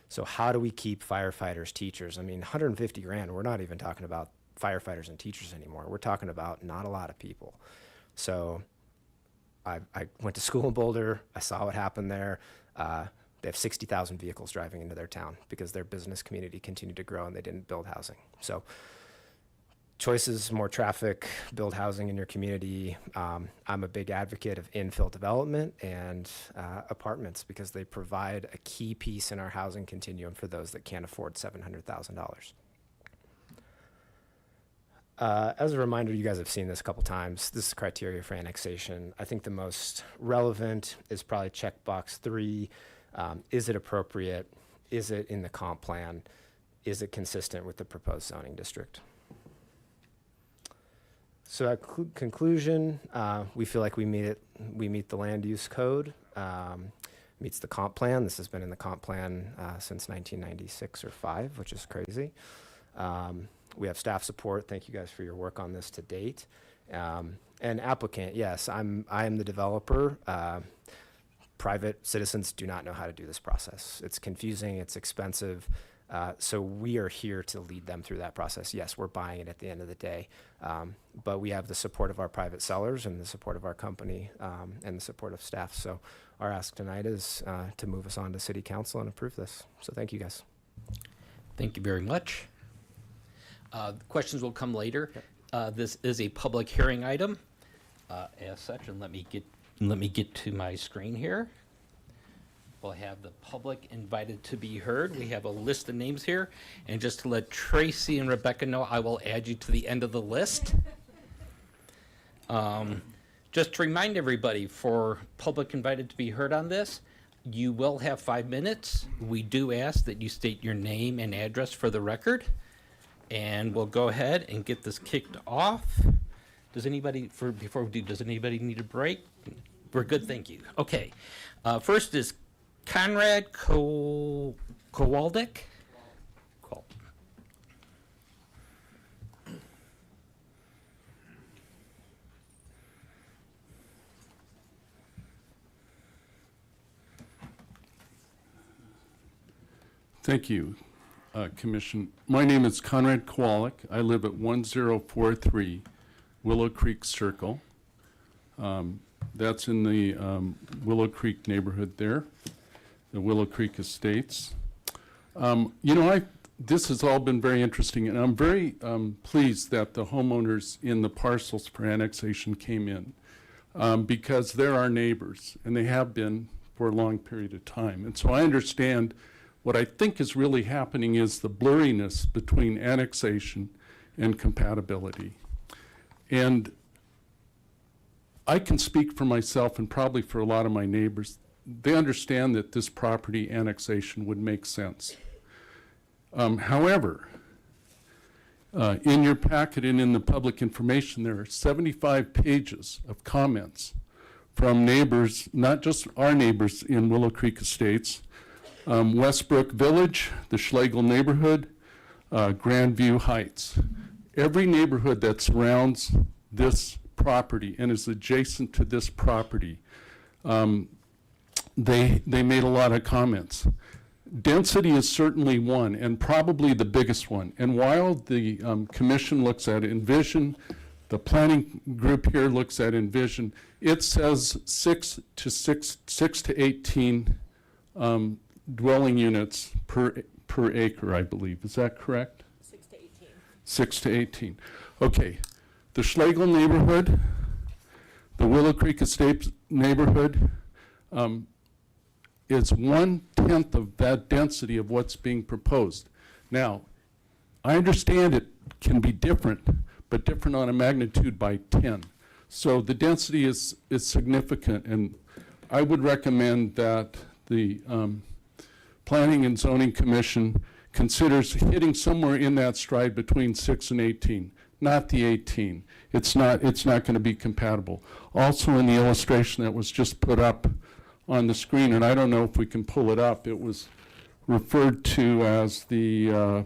L: So how do we keep firefighters, teachers? I mean, 150 grand, we're not even talking about firefighters and teachers anymore. We're talking about not a lot of people. So I went to school in Boulder. I saw what happened there. They have 60,000 vehicles driving into their town because their business community continued to grow and they didn't build housing. So choices, more traffic, build housing in your community. I'm a big advocate of infill development and apartments because they provide a key piece in our housing continuum for those that can't afford $700,000. As a reminder, you guys have seen this a couple times. This is criteria for annexation. I think the most relevant is probably checkbox 3. Is it appropriate? Is it in the comp plan? Is it consistent with the proposed zoning district? So at conclusion, we feel like we meet the land use code, meets the comp plan. This has been in the comp plan since 1996 or 5, which is crazy. We have staff support. Thank you guys for your work on this to date. And applicant, yes, I am the developer. Private citizens do not know how to do this process. It's confusing, it's expensive. So we are here to lead them through that process. Yes, we're buying it at the end of the day, but we have the support of our private sellers and the support of our company and the support of staff. So our ask tonight is to move us on to City Council and approve this. So thank you guys.
C: Thank you very much. Questions will come later. This is a public hearing item as such, and let me get to my screen here. We'll have the public invited to be heard. We have a list of names here. And just to let Tracy and Rebecca know, I will add you to the end of the list. Just to remind everybody, for public invited to be heard on this, you will have 5 minutes. We do ask that you state your name and address for the record. And we'll go ahead and get this kicked off. Does anybody, before we do, does anybody need a break? We're good, thank you. Okay, first is Conrad Kowalczyk. Cool.
M: Thank you, Commission. My name is Conrad Kowalczyk. I live at 1043 Willow Creek Circle. That's in the Willow Creek neighborhood there, the Willow Creek Estates. This has all been very interesting, and I'm very pleased that the homeowners in the parcels for annexation came in because they're our neighbors, and they have been for a long period of time. And so I understand what I think is really happening is the blurriness between annexation and compatibility. And I can speak for myself and probably for a lot of my neighbors. They understand that this property annexation would make sense. However, in your packet and in the public information, there are 75 pages of comments from neighbors, not just our neighbors in Willow Creek Estates, Westbrook Village, the Schlegel neighborhood, Grandview Heights. Every neighborhood that surrounds this property and is adjacent to this property, they made a lot of comments. Density is certainly one, and probably the biggest one. And while the commission looks at Envision, the planning group here looks at Envision, it says 6 to 18 dwelling units per acre, I believe. Is that correct?
E: 6 to 18.
M: 6 to 18. Okay. The Schlegel neighborhood, the Willow Creek Estates neighborhood, is 1/10 of that density of what's being proposed. Now, I understand it can be different, but different on a magnitude by 10. So the density is significant, and I would recommend that the Planning and Zoning Commission considers hitting somewhere in that stride between 6 and 18, not the 18. It's not going to be compatible. Also, in the illustration that was just put up on the screen, and I don't know if we can pull it up, it was referred to as was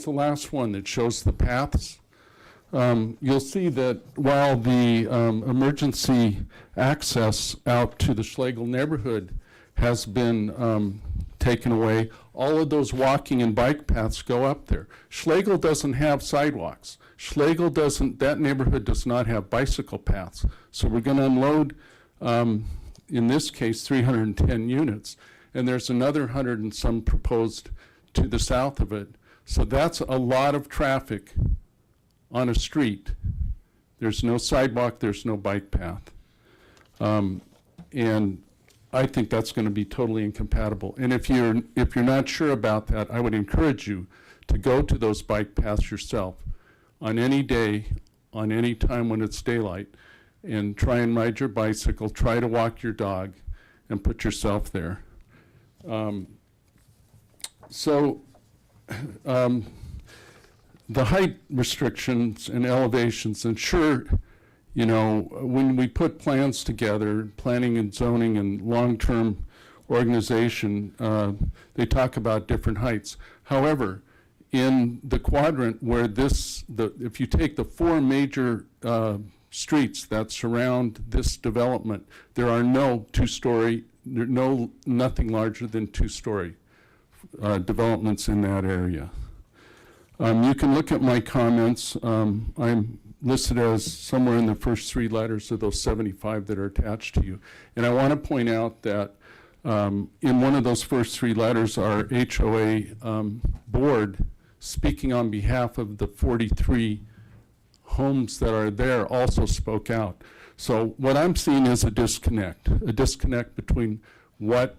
M: the last one that shows the paths. You'll see that while the emergency access out to the Schlegel neighborhood has been taken away, all of those walking and bike paths go up there. Schlegel doesn't have sidewalks. Schlegel doesn't, that neighborhood does not have bicycle paths. So we're going to unload, in this case, 310 units, and there's another 100 and some proposed to the south of it. So that's a lot of traffic on a street. There's no sidewalk, there's no bike path. And I think that's going to be totally incompatible. And if you're not sure about that, I would encourage you to go to those bike paths yourself on any day, on any time when it's daylight, and try and ride your bicycle, try to walk your dog, and put yourself there. The height restrictions and elevations, and sure, you know, when we put plans together, planning and zoning and long-term organization, they talk about different heights. However, in the quadrant where if you take the 4 major streets that surround this development, there are no nothing larger than 2-story developments in that area. You can look at my comments. I'm listed as somewhere in the first 3 letters of those 75 that are attached to you. And I want to point out that in one of those first 3 letters, our HOA board, speaking on behalf of the 43 homes that are there, also spoke out. So what I'm seeing is a disconnect between what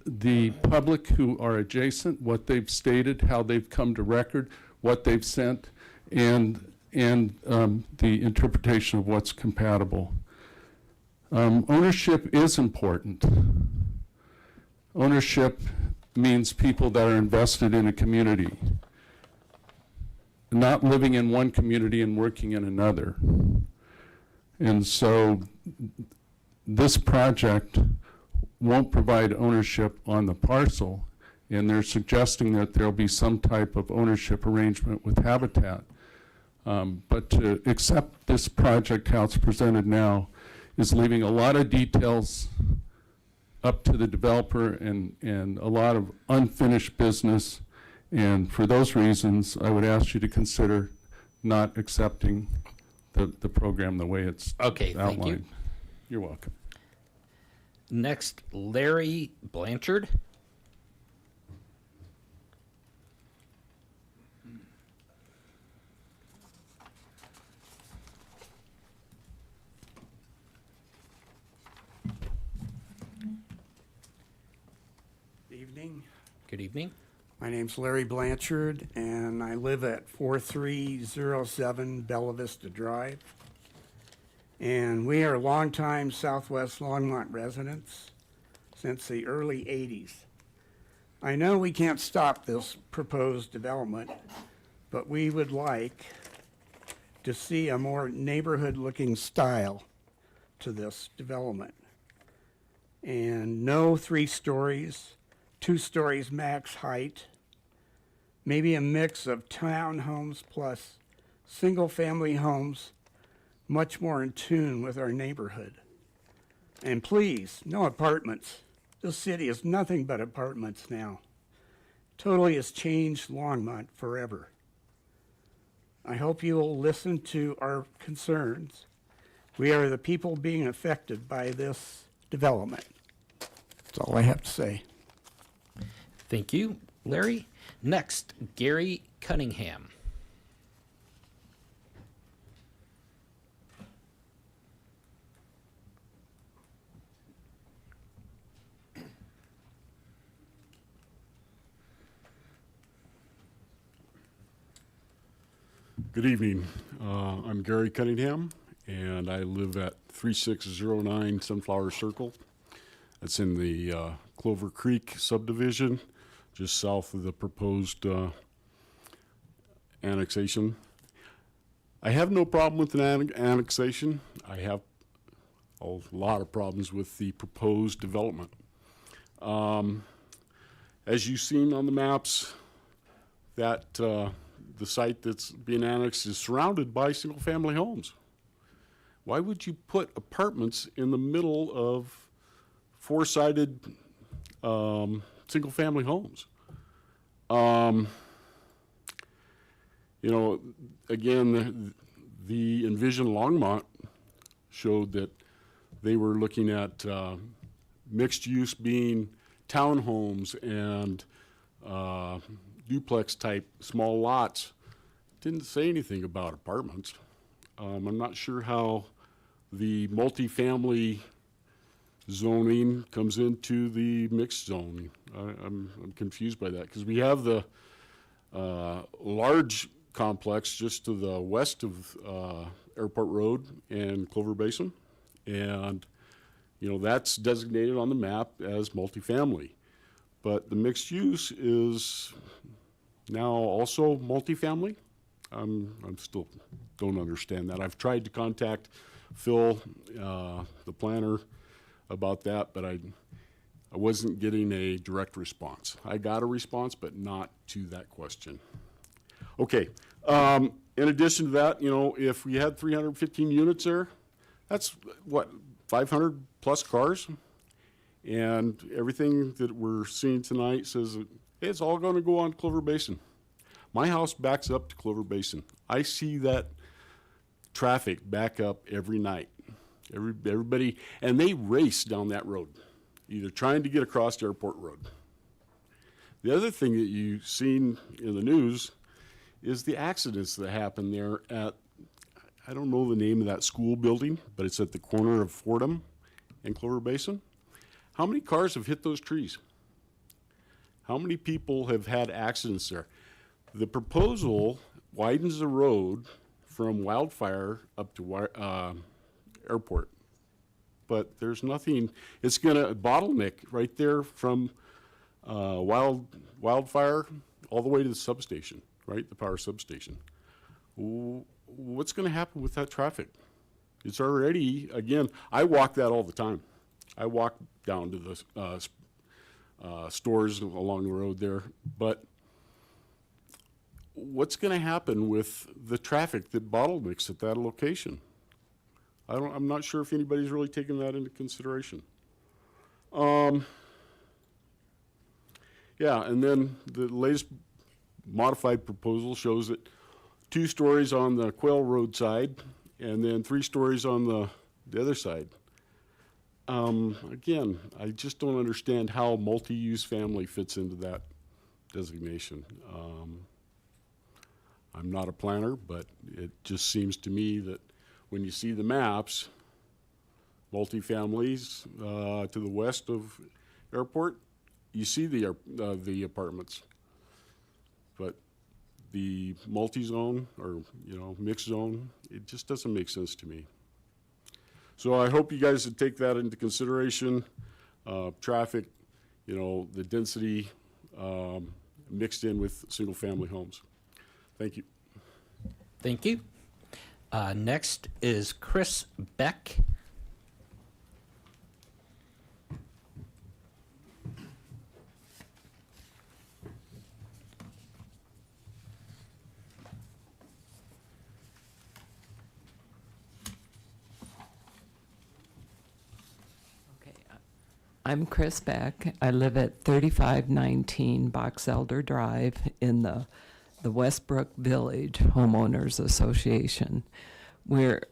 M: the public who are adjacent, what they've stated, how they've come to record, what they've sent, and the interpretation of what's compatible. Ownership is important. Ownership means people that are invested in a community, not living in one community and working in another. And so this project won't provide ownership on the parcel, and they're suggesting that there'll be some type of ownership arrangement with Habitat. But to accept this project how it's presented now is leaving a lot of details up to the developer and a lot of unfinished business. And for those reasons, I would ask you to consider not accepting the program the way it's
C: Okay,
M: outlined.
C: thank you.
M: You're welcome.
C: Next, Larry Blanchard.
N: Evening.
C: Good evening.
N: My name's Larry Blanchard, and I live at 4307 Bella Vista Drive. And we are longtime Southwest Longmont residents since the early 80s. I know we can't stop this proposed development, but we would like to see a more neighborhood-looking style to this development. And no 3 stories, 2 stories max height, maybe a mix of townhomes plus single-family homes, much more in tune with our neighborhood. And please, no apartments. This city is nothing but apartments now. Totally has changed Longmont forever. I hope you will listen to our concerns. We are the people being affected by this development. That's all I have to say.
C: Thank you, Larry. Next, Gary Cunningham.
M: Good evening. I'm Gary Cunningham, and I live at 3609 Sunflower Circle. That's in the Clover Creek subdivision, just south of the proposed annexation. I have no problem with an annexation. I have a lot of problems with the proposed development. As you've seen on the maps, that the site that's being annexed is surrounded by single-family homes. Why would you put apartments in the middle of 4-sided single-family homes? You know, again, the Envision Longmont showed that they were looking at mixed use being townhomes and duplex type small lots. Didn't say anything about apartments. I'm not sure how the multifamily zoning comes into the mixed zoning. I'm confused by that because we have the large complex just to the west of Airport Road and Clover Basin, and you know that's designated on the map as multifamily. But the mixed use is now also multifamily. I'm still don't understand that. I've tried to contact Phil, the planner, about that, but I wasn't getting a direct response. I got a response, but not to that question. Okay. In addition to that, you know, if we had 315 units there, that's what, 500 plus cars? And everything that we're seeing tonight says that it's all going to go on Clover Basin. My house backs up to Clover Basin. I see that traffic back up every night. Everybody, and they race down that road, either trying to get across Airport Road. The other thing that you've seen in the news is the accidents that happen there at, I don't know the name of that school building, but it's at the corner of Fordham and Clover Basin. How many cars have hit those trees? How many people have had accidents there? The proposal widens the road from Wildfire up to Airport, but there's nothing. It's going to bottleneck right there from Wildfire all the way to the substation, right, the power substation. What's going to happen with that traffic? It's already, again, I walk that all the time. I walk down to the stores along the road there, but what's going to happen with the traffic that bottlenecks at that location? I'm not sure if anybody's really taken that into consideration. Yeah, and then the latest modified proposal shows that 2 stories on the Quail Road side and then 3 stories on the other side. Again, I just don't understand how multi-use family fits into that designation. I'm not a planner, but it just seems to me that when you see the maps, multifamilies to the west of Airport, you see the apartments, but the multi-zone or mixed zone, it just doesn't make sense to me.
O: So I hope you guys would take that into consideration. Traffic, the density mixed in with single-family homes. Thank you.
C: Thank you. Next is Chris Beck.
P: I'm Chris Beck. I live at 3519 Box Elder Drive in the Westbrook Village Homeowners Association. We're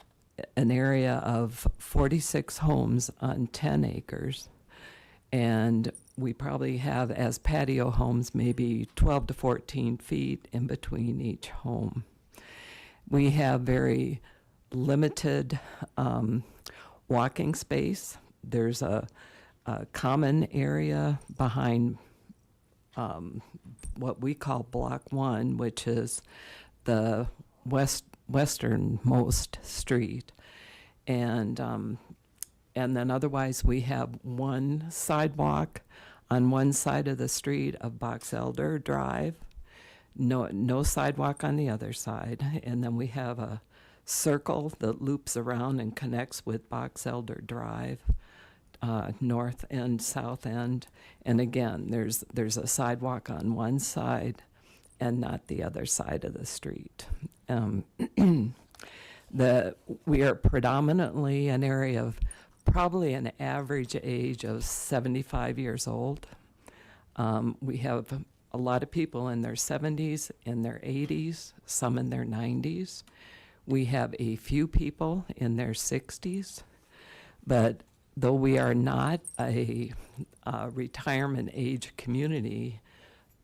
P: an area of 46 homes on 10 acres, and we probably have as patio homes maybe 12 to 14 feet in between each home. We have very limited walking space. There's a common area behind what we call Block 1, which is the westernmost street. And then otherwise we have one sidewalk on one side of the street of Box Elder Drive, no sidewalk on the other side. And then we have a circle that loops around and connects with Box Elder Drive. North end, south end, and again, there's a sidewalk on one side and not the other side of the street. We are predominantly an area of probably an average age of 75 years old. We have a lot of people in their 70s, in their 80s, some in their 90s. We have a few people in their 60s, but though we are not a retirement age community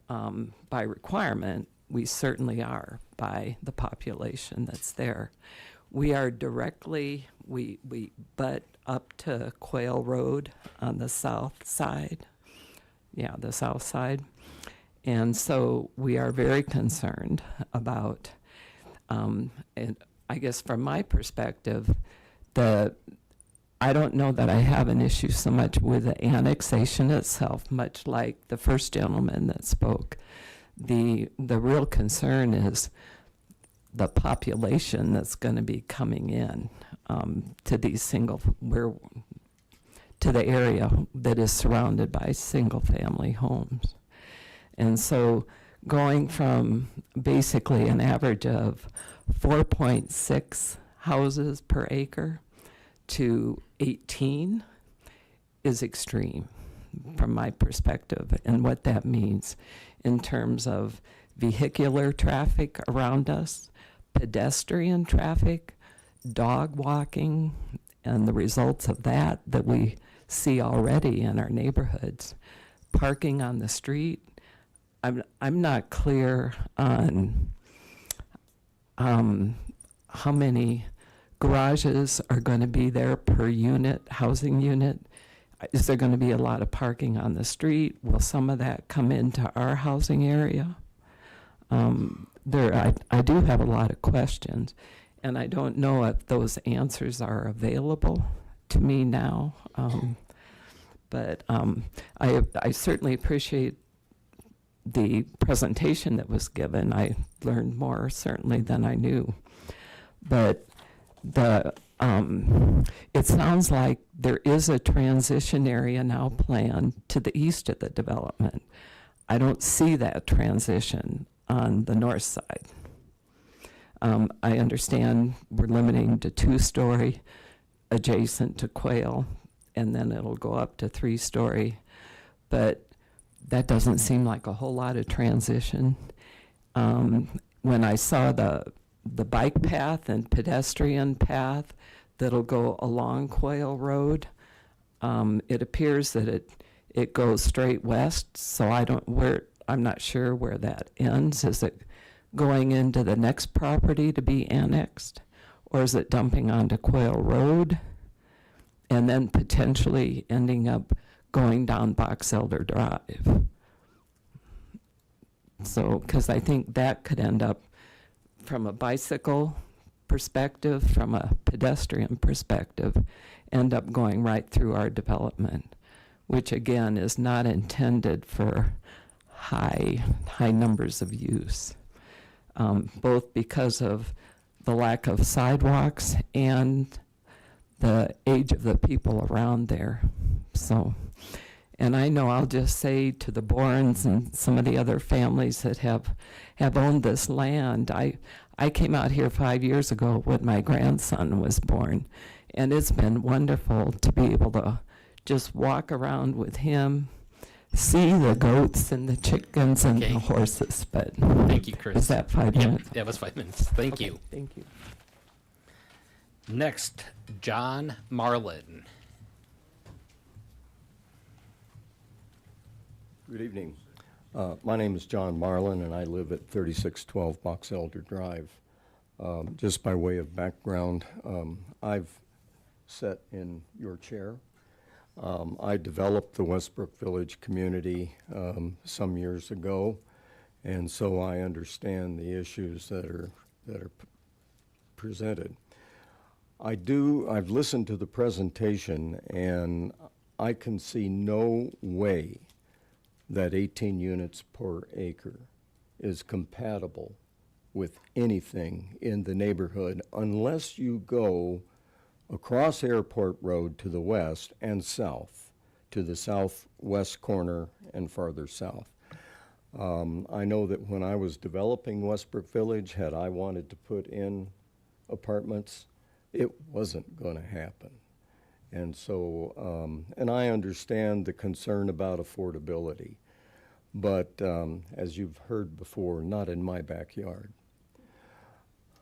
P: by requirement, we certainly are by the population that's there. We are directly, we butt up to Quail Road on the south side. Yeah, the south side. And so we are very concerned about, and I guess from my perspective, I don't know that I have an issue so much with the annexation itself, much like the first gentleman that spoke. The real concern is the population that's going to be coming in to these to the area that is surrounded by single-family homes. And so going from basically an average of 4.6 houses per acre to 18 is extreme from my perspective, and what that means in terms of vehicular traffic around us, pedestrian traffic, dog walking, and the results of that we see already in our neighborhoods. Parking on the street, I'm not clear on how many garages are going to be there per unit, housing unit. Is there going to be a lot of parking on the street? Will some of that come into our housing area? I do have a lot of questions, and I don't know if those answers are available to me now. But I certainly appreciate the presentation that was given. I learned more certainly than I knew. But it sounds like there is a transition area now planned to the east of the development. I don't see that transition on the north side. I understand we're limiting to 2-story adjacent to Quail, and then it'll go up to 3-story, but that doesn't seem like a whole lot of transition. When I saw the bike path and pedestrian path that'll go along Quail Road, it appears that it goes straight west, so I'm not sure where that ends. Is it going into the next property to be annexed, or is it dumping onto Quail Road and then potentially ending up going down Box Elder Drive? So, because I think that could end up from a bicycle perspective, from a pedestrian perspective, end up going right through our development, which again is not intended for high numbers of use, both because of the lack of sidewalks and the age of the people around there. So, and I know I'll just say to the Borns and some of the other families that have owned this land, I came out here 5 years ago when my grandson was born, and it's been wonderful to be able to just walk around with him, see the goats and the chickens and
C: Okay.
P: the horses. But
C: Thank you, Chris.
P: is that 5 minutes?
C: Yep, that was 5 minutes. Thank
P: Okay,
C: you.
P: Thank you.
C: Next, John Marlin.
Q: Good evening. My name is John Marlin, and I live at 3612 Box Elder Drive. Just by way of background, I've sat in your chair. I developed the Westbrook Village community some years ago, and so I understand the issues that are presented. I've listened to the presentation, and I can see no way that 18 units per acre is compatible with anything in the neighborhood unless you go across Airport Road to the west and south, to the southwest corner and farther south. I know that when I was developing Westbrook Village, had I wanted to put in apartments, it wasn't going to happen. And so, and I understand the concern about affordability, but as you've heard before, not in my backyard.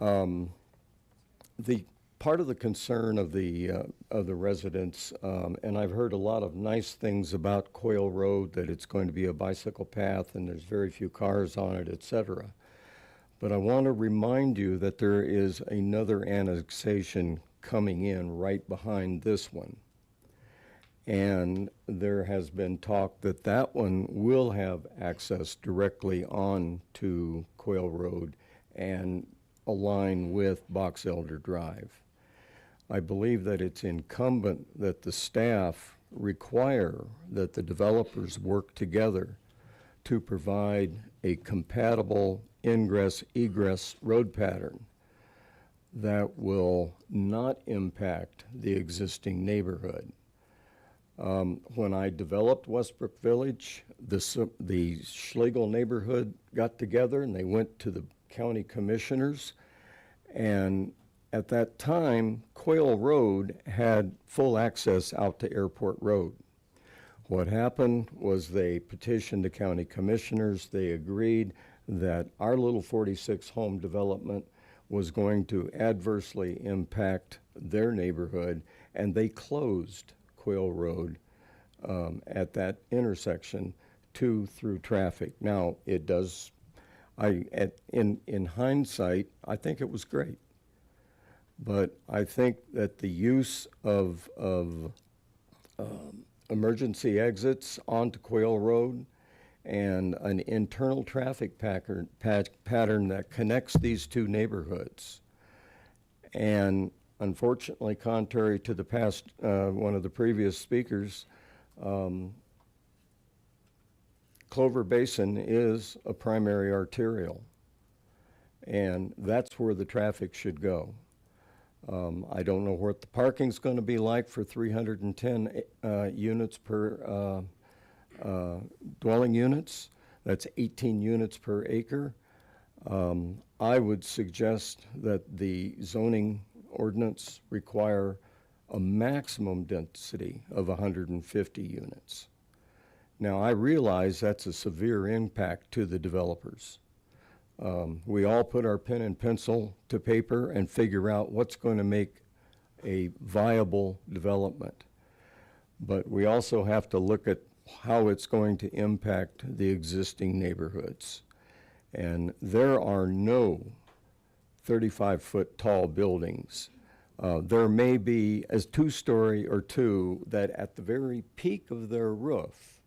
Q: The part of the concern of the residents, and I've heard a lot of nice things about Coyle Road, that it's going to be a bicycle path and there's very few cars on it, et cetera. But I want to remind you that there is another annexation coming in right behind this one. And there has been talk that that one will have access directly on to Coyle Road and align with Box Elder Drive. I believe that it's incumbent that the staff require that the developers work together to provide a compatible ingress-egress road pattern that will not impact the existing neighborhood. When I developed Westbrook Village, the Schlegel neighborhood got together and they went to the county commissioners, and at that time, Coyle Road had full access out to Airport Road. What happened was they petitioned the county commissioners. They agreed that our little 46 home development was going to adversely impact their neighborhood, and they closed Coyle Road at that intersection through traffic. Now, it does, in hindsight, I think it was great. But I think that the use of emergency exits onto Coyle Road and an internal traffic pattern that connects these two neighborhoods, and unfortunately, contrary to the past, one of the previous speakers, Clover Basin is a primary arterial, and that's where the traffic should go. I don't know what the parking's going to be like for 310 units per dwelling units. That's 18 units per acre. I would suggest that the zoning ordinance require a maximum density of 150 units. Now, I realize that's a severe impact to the developers. We all put our pen and pencil to paper and figure out what's going to make a viable development. But we also have to look at how it's going to impact the existing neighborhoods. And there are no 35-foot tall buildings. There may be a two-story or two that at the very peak of their roof,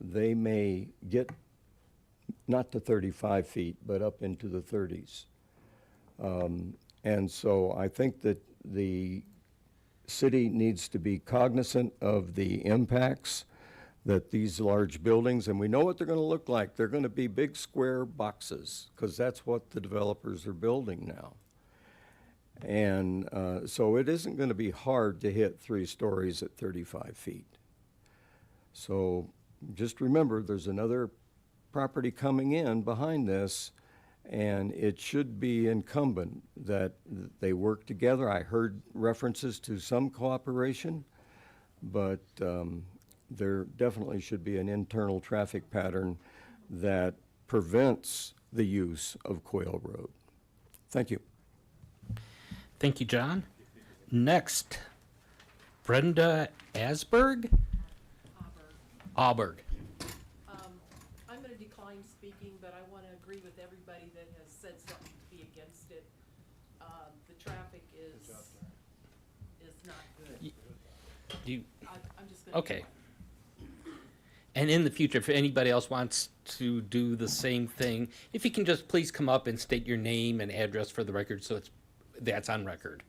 Q: they may get not to 35 feet, but up into the 30s. And so I think that the city needs to be cognizant of the impacts that these large buildings, and we know what they're going to look like. They're going to be big square boxes, because that's what the developers are building now. And so it isn't going to be hard to hit 3 stories at 35 feet. So just remember, there's another property coming in behind this, and it should be incumbent that they work together. I heard references to some cooperation, but there definitely should be an internal traffic pattern that prevents the use of Quail Road. Thank you.
C: Thank you, John. Next, Brenda Asberg? Auberg.
R: I'm going to decline speaking, but I want to agree with everybody that has said something to be against it. The traffic is not good. I'm just going to.
C: Okay. And in the future, if anybody else wants to do the same thing, if you can just please come up and state your name and address for the record, so that's on record.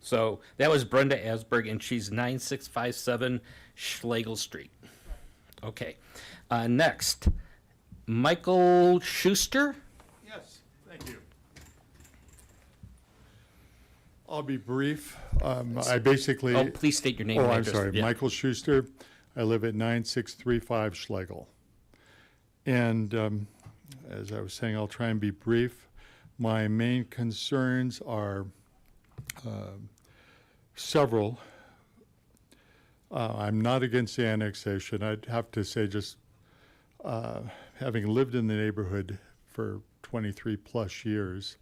C: So that was Brenda Asberg, and she's 9657 Schlegel Street. Okay. Next, Michael Schuster.
K: Yes, thank you. I'll be brief. I basically.
C: Oh, please state your name.
K: Oh,
C: and
K: I'm
C: address.
K: sorry.
C: Yeah.
K: Michael Schuster. I live at 9635 Schlegel. And as I was saying, I'll try and be brief. My main concerns are several. I'm not against the annexation. I'd have to say, just having lived in the neighborhood for 23 plus years,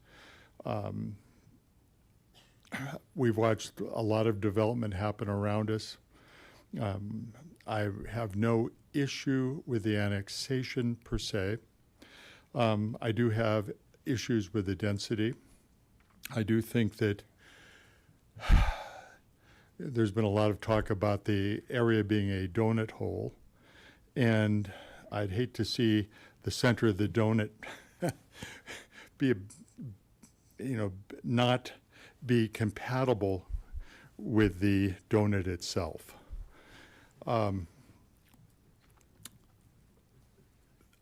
K: we've watched a lot of development happen around us. I have no issue with the annexation per se. I do have issues with the density. I do think that there's been a lot of talk about the area being a donut hole, and I'd hate to see the center of the donut be, not be compatible with the donut itself.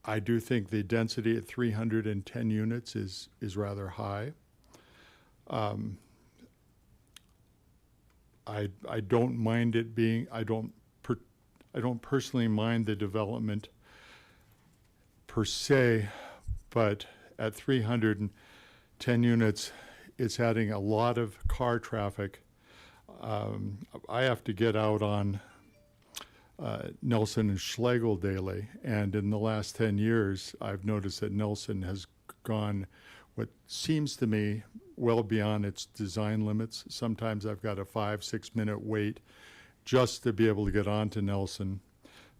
K: I do think the density at 310 units is rather high. I don't mind it being, I don't personally mind the development per se, but at 310 units, it's adding a lot of car traffic. I have to get out on Nelson and Schlegel daily, and in the last 10 years, I've noticed that Nelson has gone what seems to me well beyond its design limits. Sometimes I've got a 5-6 minute wait just to be able to get onto Nelson.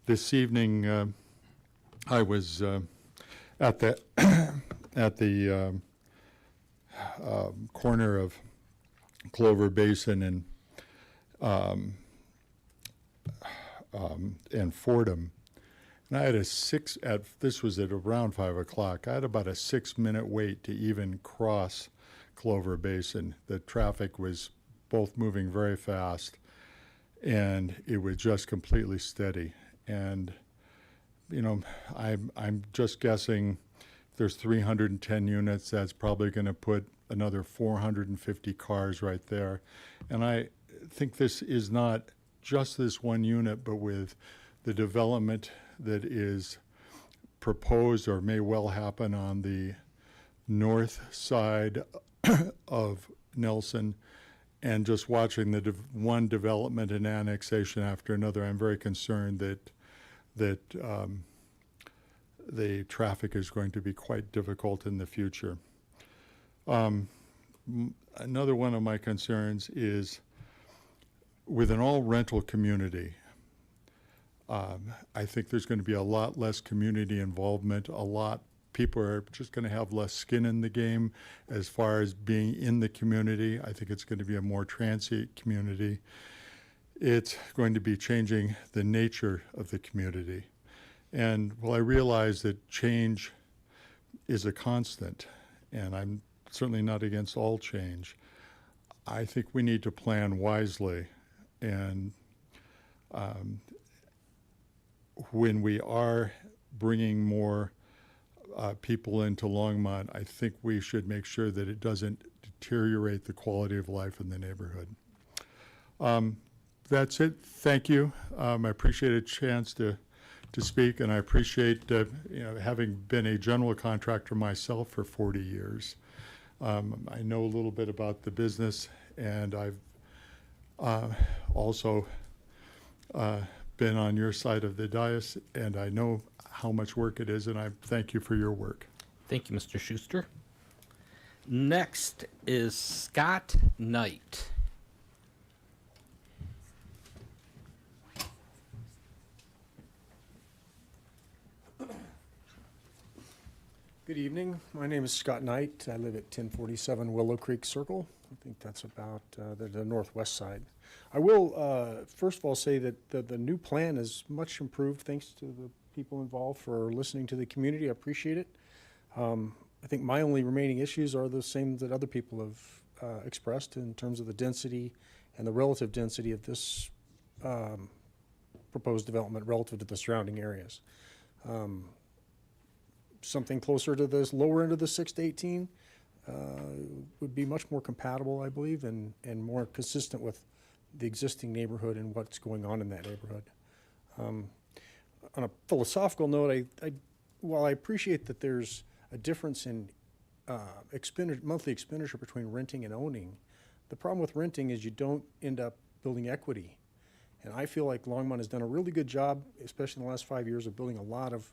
K: This evening, I was at the corner of Clover Basin and Fordham, and I had this was at around 5 o'clock. I had about a 6-minute wait to even cross Clover Basin. The traffic was both moving very fast, and it was just completely steady. And I'm just guessing if there's 310 units, that's probably going to put another 450 cars right there. And I think this is not just this one unit, but with the development that is proposed or may well happen on the north side of Nelson, and just watching the one development and annexation after another, I'm very concerned that the traffic is going to be quite difficult in the future. Another one of my concerns is with an all-rental community, I think there's going to be a lot less community involvement. People are just going to have less skin in the game as far as being in the community. I think it's going to be a more transient community. It's going to be changing the nature of the community. And while I realize that change is a constant, and I'm
S: certainly not against all change. I think we need to plan wisely, and when we are bringing more people into Longmont, I think we should make sure that it doesn't deteriorate the quality of life in the neighborhood. That's it. Thank you. I appreciate a chance to speak, and I appreciate having been a general contractor myself for 40 years. I know a little bit about the business, and I've also been on your side of the dais, and I know how much work it is, and I thank you for your work.
C: Thank you, Mr. Schuster. Next is Scott Knight.
T: Good evening. My name is Scott Knight. I live at 1047 Willow Creek Circle. I think that's about the northwest side. I will first of all say that the new plan is much improved thanks to the people involved for listening to the community. I appreciate it. I think my only remaining issues are the same that other people have expressed in terms of the density and the relative density of this proposed development relative to the surrounding areas. Something closer to this lower end of the 6 to 18 would be much more compatible, I believe, and more consistent with the existing neighborhood and what's going on in that neighborhood. On a philosophical note, while I appreciate that there's a difference in monthly expenditure between renting and owning, the problem with renting is you don't end up building equity. And I feel like Longmont has done a really good job, especially in the last 5 years, of building a lot of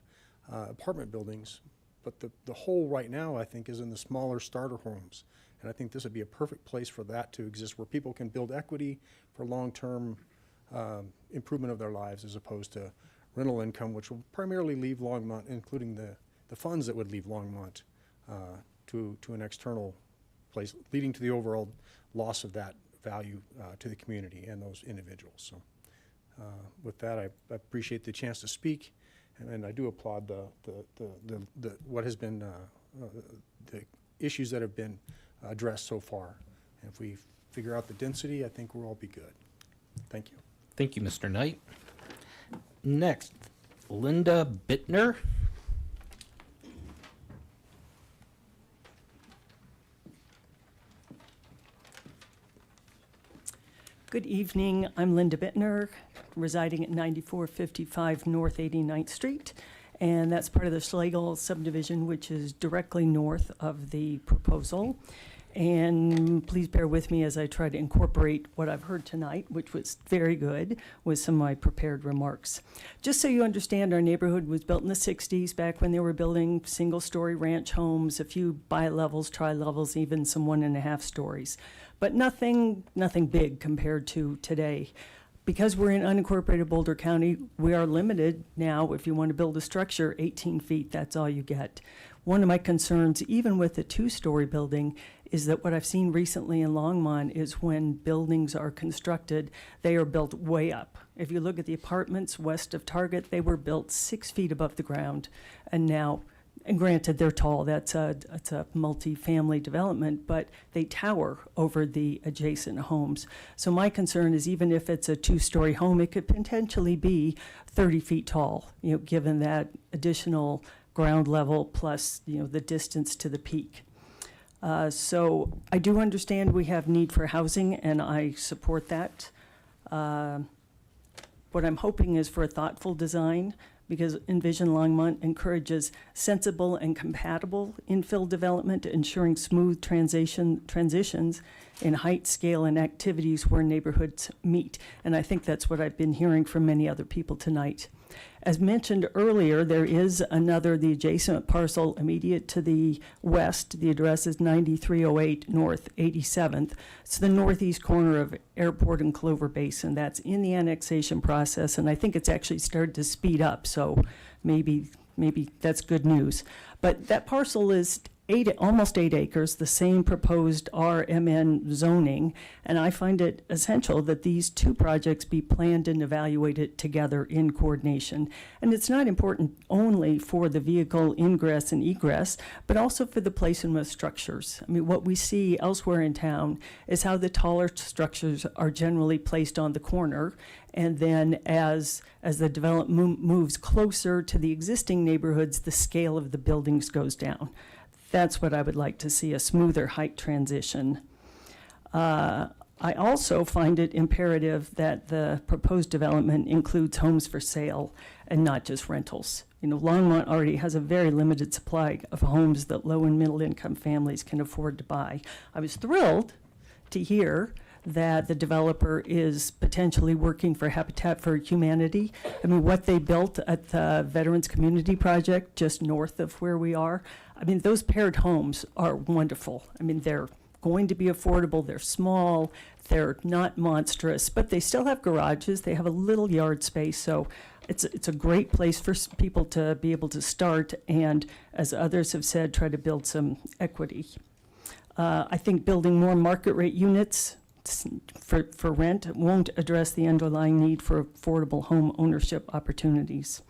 T: apartment buildings, but the hole right now, I think, is in the smaller starter homes. And I think this would be a perfect place for that to exist, where people can build equity for long-term improvement of their lives, as opposed to rental income, which will primarily leave Longmont, including the funds that would leave Longmont to an external place, leading to the overall loss of that value to the community and those individuals. So with that, I appreciate the chance to speak. And I do applaud what has been the issues that have been addressed so far. And if we figure out the density, I think we'll all be good. Thank you.
C: Thank you, Mr. Knight. Next, Linda Bittner.
U: Good evening. I'm Linda Bittner, residing at 9455 North 89th Street, and that's part of the Schlegel subdivision, which is directly north of the proposal. And please bear with me as I try to incorporate what I've heard tonight, which was very good, with some of my prepared remarks. Just so you understand, our neighborhood was built in the 60s, back when they were building single-story ranch homes, a few bi-levels, tri-levels, even some 1.5 stories. But nothing big compared to today. Because we're in unincorporated Boulder County, we are limited now. If you want to build a structure, 18 feet, that's all you get. One of my concerns, even with a 2-story building, is that what I've seen recently in Longmont is when buildings are constructed, they are built way up. If you look at the apartments west of Target, they were built 6 feet above the ground. And now, and granted, they're tall, it's a multi-family development, but they tower over the adjacent homes. So my concern is, even if it's a 2-story home, it could potentially be 30 feet tall, given that additional ground level plus, the distance to the peak. So I do understand we have need for housing, and I support that. What I'm hoping is for a thoughtful design, because Envision Longmont encourages sensible and compatible infill development, ensuring smooth transitions in height, scale, and activities where neighborhoods meet. And I think that's what I've been hearing from many other people tonight. As mentioned earlier, there is the adjacent parcel immediate to the west. The address is 9308 North 87th. It's the northeast corner of Airport and Clover Basin. That's in the annexation process, and I think it's actually started to speed up, so maybe that's good news. But that parcel is almost 8 acres, the same proposed RMN zoning, and I find it essential that these two projects be planned and evaluated together in coordination. And it's not important only for the vehicle ingress and egress, but also for the placement of structures. I mean, what we see elsewhere in town is how the taller structures are generally placed on the corner, and then as the development moves closer to the existing neighborhoods, the scale of the buildings goes down. That's what I would like to see, a smoother height transition. I also find it imperative that the proposed development includes homes for sale and not just rentals. You know, Longmont already has a very limited supply of homes that low and middle income families can afford to buy. I was thrilled to hear that the developer is potentially working for Habitat for Humanity. I mean, what they built at the Veterans Community Project just north of where we are, I mean, those paired homes are wonderful. I mean, they're going to be affordable, they're small, they're not monstrous, but they still have garages, they have a little yard space, so it's a great place for people to be able to start and, as others have said, try to build some equity. I think building more market rate units for rent won't address the underlying need for affordable home ownership opportunities.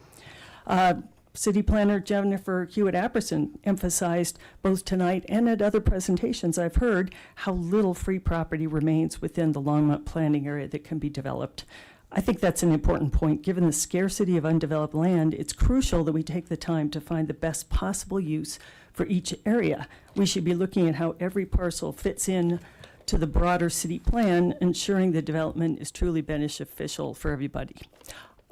U: City Planner Jennifer Hewitt-Apperson emphasized both tonight and at other presentations I've heard how little free property remains within the Longmont planning area that can be developed. I think that's an important point. Given the scarcity of undeveloped land, it's crucial that we take the time to find the best possible use for each area. We should be looking at how every parcel fits in to the broader city plan, ensuring the development is truly beneficial for everybody.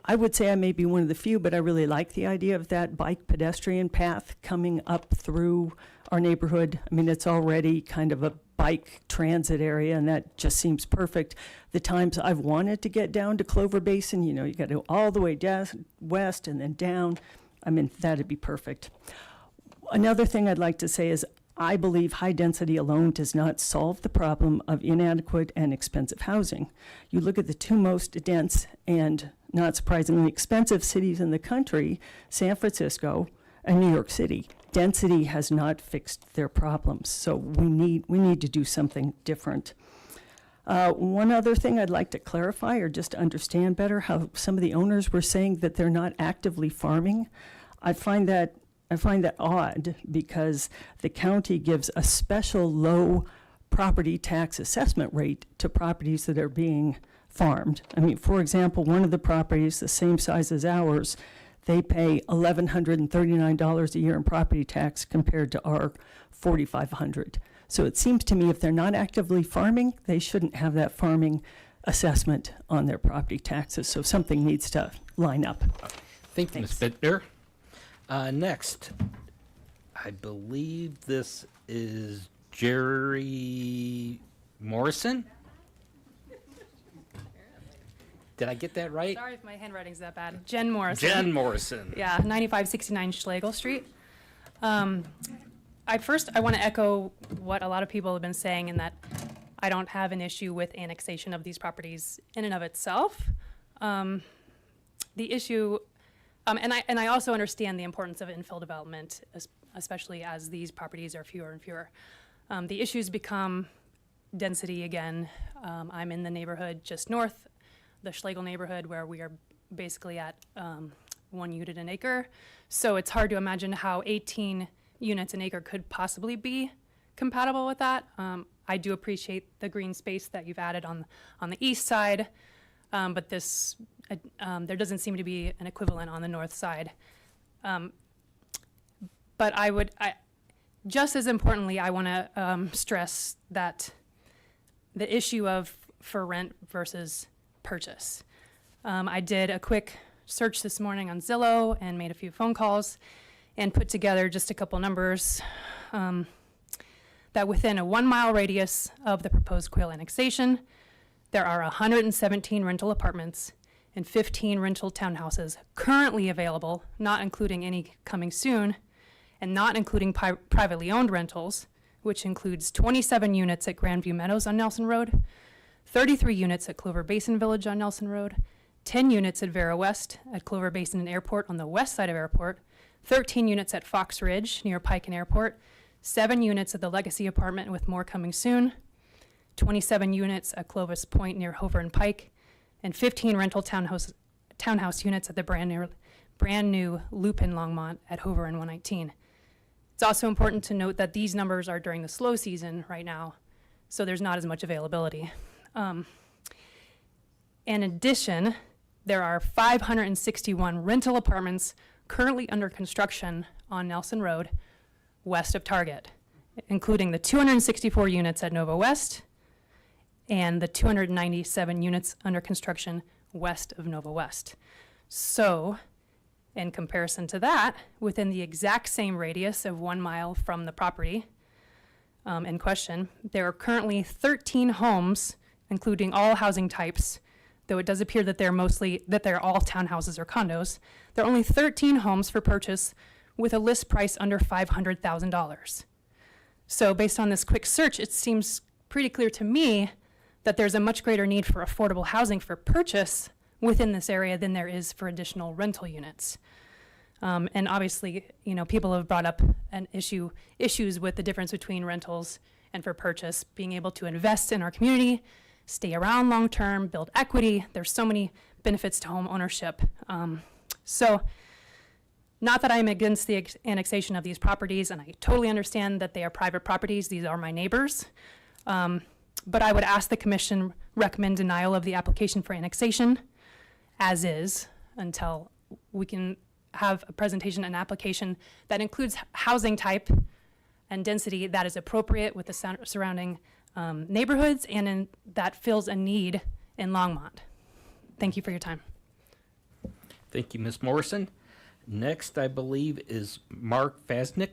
U: I would say I may be one of the few, but I really like the idea of that bike pedestrian path coming up through our neighborhood. I mean, it's already kind of a bike transit area, and that just seems perfect. The times I've wanted to get down to Clover Basin, you know, you got to go all the way down west and then down. I mean, that'd be perfect. Another thing I'd like to say is I believe high density alone does not solve the problem of inadequate and expensive housing. You look at the two most dense and, not surprisingly, expensive cities in the country, San Francisco and New York City. Density has not fixed their problems, so we need to do something different. One other thing I'd like to clarify or just understand better, how some of the owners were saying that they're not actively farming. I find that odd because the county gives a special low property tax assessment rate to properties that are being farmed. I mean, for example, one of the properties, the same size as ours, they pay $1,139 a year in property tax compared to our $4,500. So it seems to me if they're not actively farming, they shouldn't have that farming assessment on their property taxes. So something needs to line up.
C: Thank you, Ms. Bittner. Next, I believe this is Jerry Morrison. Did I get that right?
D: Sorry if my handwriting's that bad. Jen Morrison.
C: Jen Morrison.
D: Yeah, 9569 Schlegel Street. I want to echo what a lot of people have been saying in that I don't have an issue with annexation of these properties in and of itself. The issue, and I also understand the importance of infill development, especially as these properties are fewer and fewer. The issues become density again. I'm in the neighborhood just north, the Schlegel neighborhood, where we are basically at 1 unit an acre. So it's hard to imagine how 18 units an acre could possibly be compatible with that. I do appreciate the green space that you've added on the east side, but this there doesn't seem to be an equivalent on the north side. But just as importantly, I want to stress that the issue of for rent versus purchase. I did a quick search this morning on Zillow and made a few phone calls and put together just a couple numbers that within a 1 mile radius of the proposed Quail annexation, there are 117 rental apartments and 15 rental townhouses currently available, not including any coming soon, and not including privately owned rentals, which includes 27 units at Grandview Meadows on Nelson Road, 33 units at Clover Basin Village on Nelson Road, 10 units at Vera West at Clover Basin and Airport on the west side of Airport, 13 units at Fox Ridge near Pike and Airport, 7 units at the Legacy Apartment with more coming soon, 27 units at Clovis Point near Hover and Pike, and 15 rental townhouse units at the brand new Loop in Longmont at Hover and 119. It's also important to note that these numbers are during the slow season right now, so there's not as much availability. In addition, there are 561 rental apartments currently under construction on Nelson Road, west of Target, including the 264 units at Nova West and the 297 units under construction west of Nova West. So, in comparison to that, within the exact same radius of 1 mile from the property in question, there are currently 13 homes, including all housing types, though it does appear that they're all townhouses or condos. There are only 13 homes for purchase with a list price under $500,000. So based on this quick search, it seems pretty clear to me that there's a much greater need for affordable housing for purchase within this area than there is for additional rental units. And obviously, people have brought up issues with the difference between rentals and for purchase, being able to invest in our community, stay around long-term, build equity. There's so many benefits to home ownership. So not that I'm against the annexation of these properties, and I totally understand that they are private properties. These are my neighbors. But I would ask the commission recommend denial of the application for annexation as is until we can have a presentation and application that includes housing type and density that is appropriate with the surrounding neighborhoods and that fills a need in Longmont. Thank you for your time.
C: Thank you, Ms. Morrison. Next, I believe, is Mark Fasnick.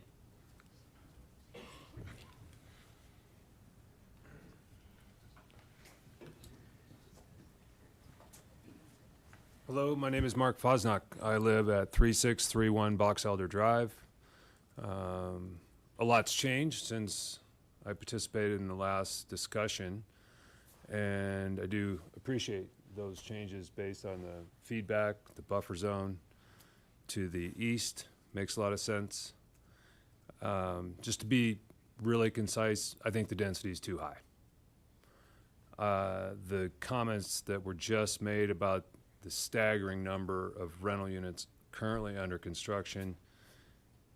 F: Hello, my name is Mark Fosnock. I live at 3631 Box Elder Drive. A lot's changed since I participated in the last discussion, and I do appreciate those changes based on the feedback. The buffer zone to the east makes a lot of sense. Just to be really concise, I think the density is too high. The comments that were just made about the staggering number of rental units currently under construction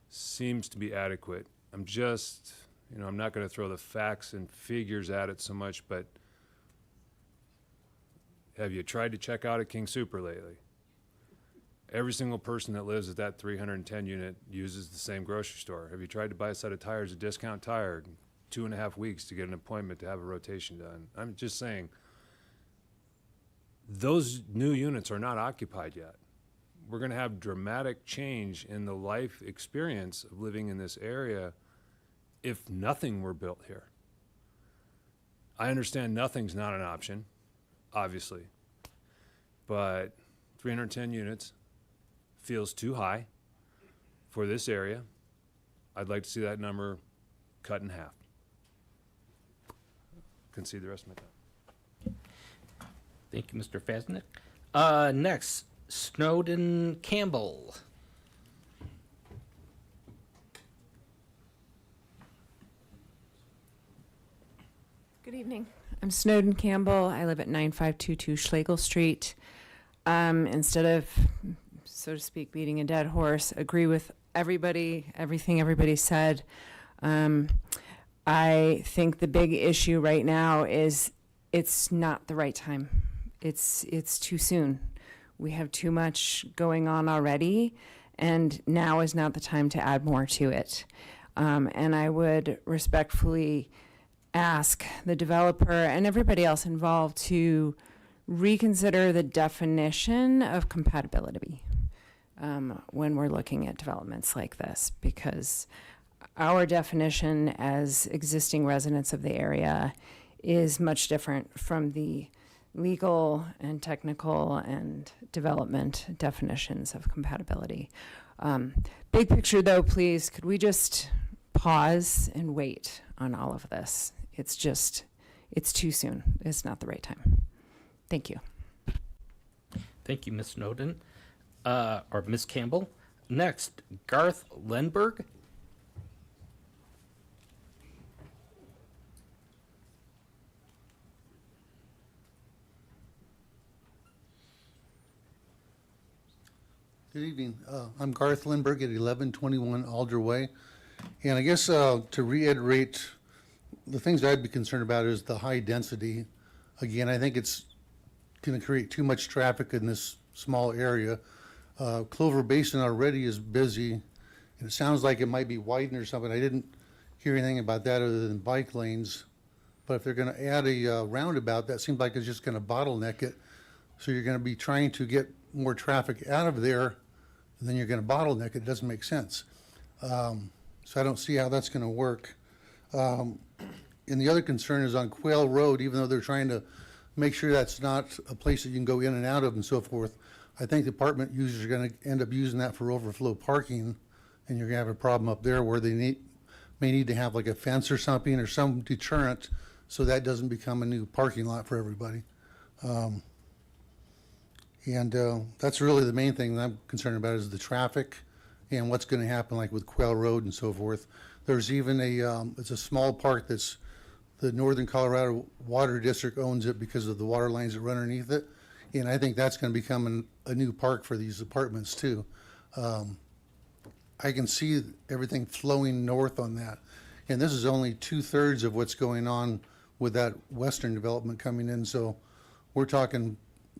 F: seems to be adequate. I'm just, I'm not going to throw the facts and figures at it so much, but have you tried to check out at King Super lately? Every single person that lives at that 310 unit uses the same grocery store. Have you tried to buy a set of tires at Discount Tire? 2.5 weeks to get an appointment to have a rotation done. I'm just saying, those new units are not occupied yet. We're going to have dramatic change in the life experience of living in this area if nothing were built here. I understand nothing's not an option, obviously, but 310 units feels too high for this area. I'd like to see that number cut in half. Concede the rest of my time.
C: Thank you, Mr. Fasnick. Next, Snowden Campbell.
V: Good evening. I'm Snowden Campbell. I live at 9522 Schlegel Street. Instead of, so to speak, beating a dead horse, agree with everything everybody said. I think the big issue right now is it's not the right time. It's too soon. We have too much going on already, and now is not the time to add more to it. And I would respectfully ask the developer and everybody else involved to reconsider the definition of compatibility when we're looking at developments like this, because our definition as existing residents of the area is much different from the legal and technical and development definitions of compatibility. Big picture though, please, could we just pause and wait on all of this? It's too soon. It's not the right time. Thank you.
C: Thank you, Ms. Snowden, or Ms. Campbell. Next, Garth Lenberg.
A: Good evening. I'm Garth Lindbergh at 1121 Alder Way. And I guess to reiterate, the things I'd be concerned about is the high density. Again, I think it's going to create too much traffic in this small area. Clover Basin already is busy, and it sounds like it might be widened or something. I didn't hear anything about that other than bike lanes. But if they're going to add a roundabout, that seems like it's just going to bottleneck it. So you're going to be trying to get more traffic out of there, and then you're going to bottleneck it. It doesn't make sense. So I don't see how that's going to work. And the other concern is on Quail Road, even though they're trying to make sure that's not a place that you can go in and out of and so forth. I think the apartment users are going to end up using that for overflow parking, and you're going to have a problem up there where they may need to have like a fence or something or some deterrent so that doesn't become a new parking lot for everybody. That's really the main thing that I'm concerned about is the traffic and what's going to happen like with Quail Road and so forth. There's even it's a small park that's the Northern Colorado Water District owns it because of the water lines that run underneath it. And I think that's going to become a new park for these apartments too. I can see everything flowing north on that. And this is only 2/3 of what's going on with that western development coming in. So we're talking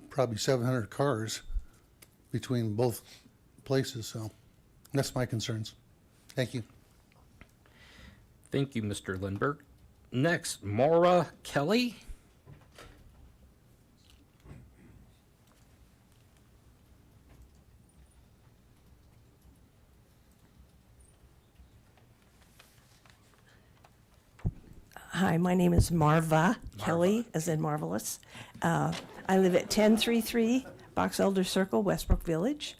A: probably 700 cars between both places. So that's my concerns. Thank you.
C: Thank you, Mr. Lindbergh. Next, Maura Kelly.
B: Hi, my name is Marva Kelly, as in marvelous. I live at 1033 Box Elder Circle, Westbrook Village.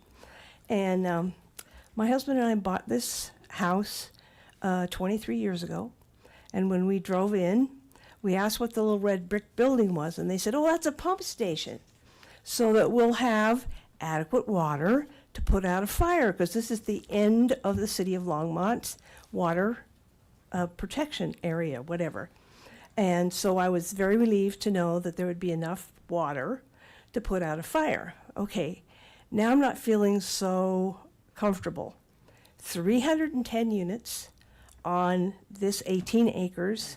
B: And my husband and I bought this house 23 years ago. And when we drove in, we asked what the little red brick building was. And they said, oh, that's a pump station. So that we'll have adequate water to put out a fire, because this is the end of the city of Longmont's water protection area, whatever. And so I was very relieved to know that there would be enough water to put out a fire. Okay, now I'm not feeling so comfortable. 310 units on this 18 acres.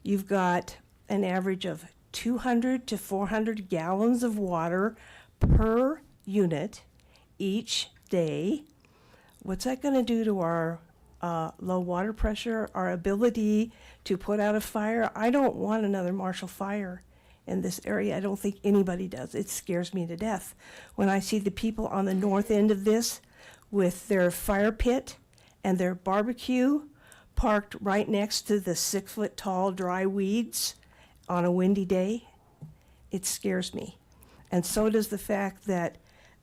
B: You've got an average of 200 to 400 gallons of water per unit each day. What's that going to do to our low water pressure, our ability to put out a fire? I don't want another Marshall fire in this area. I don't think anybody does. It scares me to death when I see the people on the north end of this with their fire pit and their barbecue parked right next to the 6-foot-tall dry weeds on a windy day. It scares me. And so does the fact that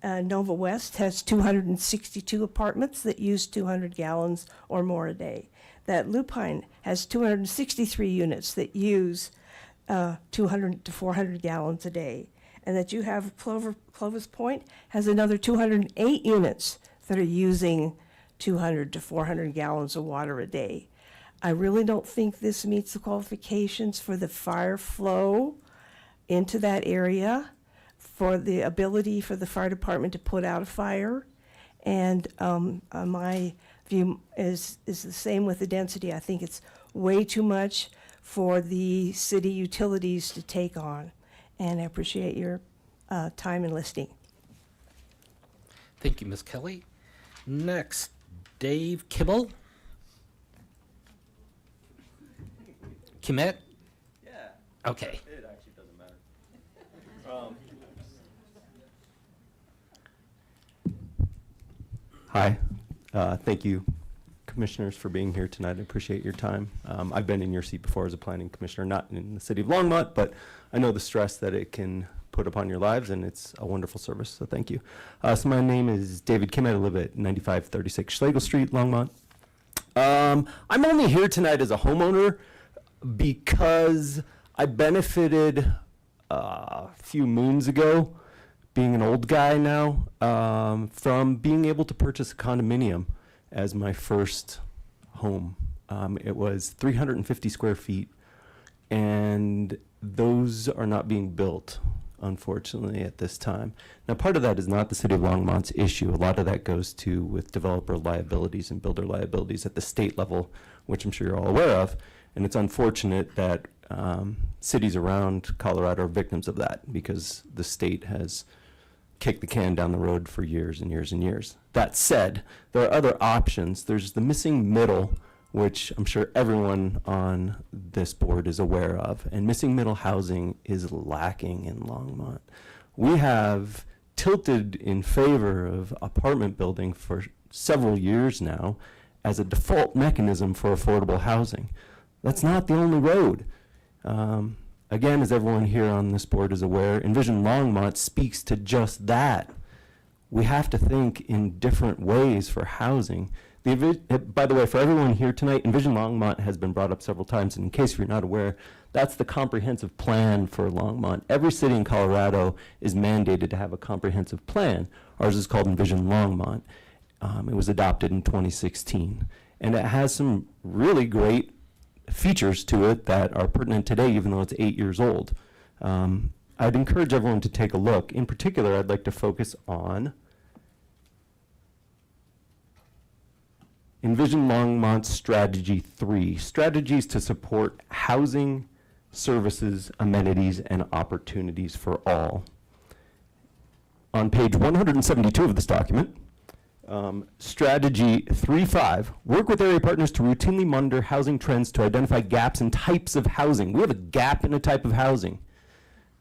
B: Nova West has 262 apartments that use 200 gallons or more a day. That Lupine has 263 units that use 200 to 400 gallons a day. And that you have Clovis Point has another 208 units that are using 200 to 400 gallons of water a day. I really don't think this meets the qualifications for the fire flow into that area, for the ability for the fire department to put out a fire. And my view is the same with the density. I think it's way too much for the city utilities to take on. And I appreciate your time and listening.
C: Thank you, Ms. Kelly. Next, Dave Kibble. Kimet?
W: Yeah.
C: Okay.
W: It actually doesn't matter. Hi. Thank you, commissioners, for being here tonight. I appreciate your time. I've been in your seat before as a planning commissioner, not in the city of Longmont, but I know the stress that it can put upon your lives, and it's a wonderful service, so thank you. So my name is David Kim. I live at 9536 Schlegel Street, Longmont. I'm only here tonight as a homeowner because I benefited a few moons ago, being an old guy now, from being able to purchase a condominium as my first home. It was 350 square feet, and those are not being built unfortunately, at this time. Now, part of that is not the city of Longmont's issue. A lot of that goes to with developer liabilities and builder liabilities at the state level, which I'm sure you're all aware of. And it's unfortunate that cities around Colorado are victims of that because the state has kicked the can down the road for years and years and years. That said, there are other options. There's the missing middle, which I'm sure everyone on this board is aware of. And missing middle housing is lacking in Longmont. We have tilted in favor of apartment building for several years now as a default mechanism for affordable housing. That's not the only road. Again, as everyone here on this board is aware, Envision Longmont speaks to just that. We have to think in different ways for housing. By the way, for everyone here tonight, Envision Longmont has been brought up several times, and in case you're not aware, that's the comprehensive plan for Longmont. Every city in Colorado is mandated to have a comprehensive plan. Ours is called Envision Longmont. It was adopted in 2016, and it has some really great features to it that are pertinent today, even though it's 8 years old. I'd encourage everyone to take a look. In particular, I'd like to focus on Envision Longmont Strategy 3, strategies to support housing, services, amenities, and opportunities for all. On page 172 of this document, Strategy 3.5, work with area partners to routinely monitor housing trends to identify gaps in types of housing. We have a gap in a type of housing.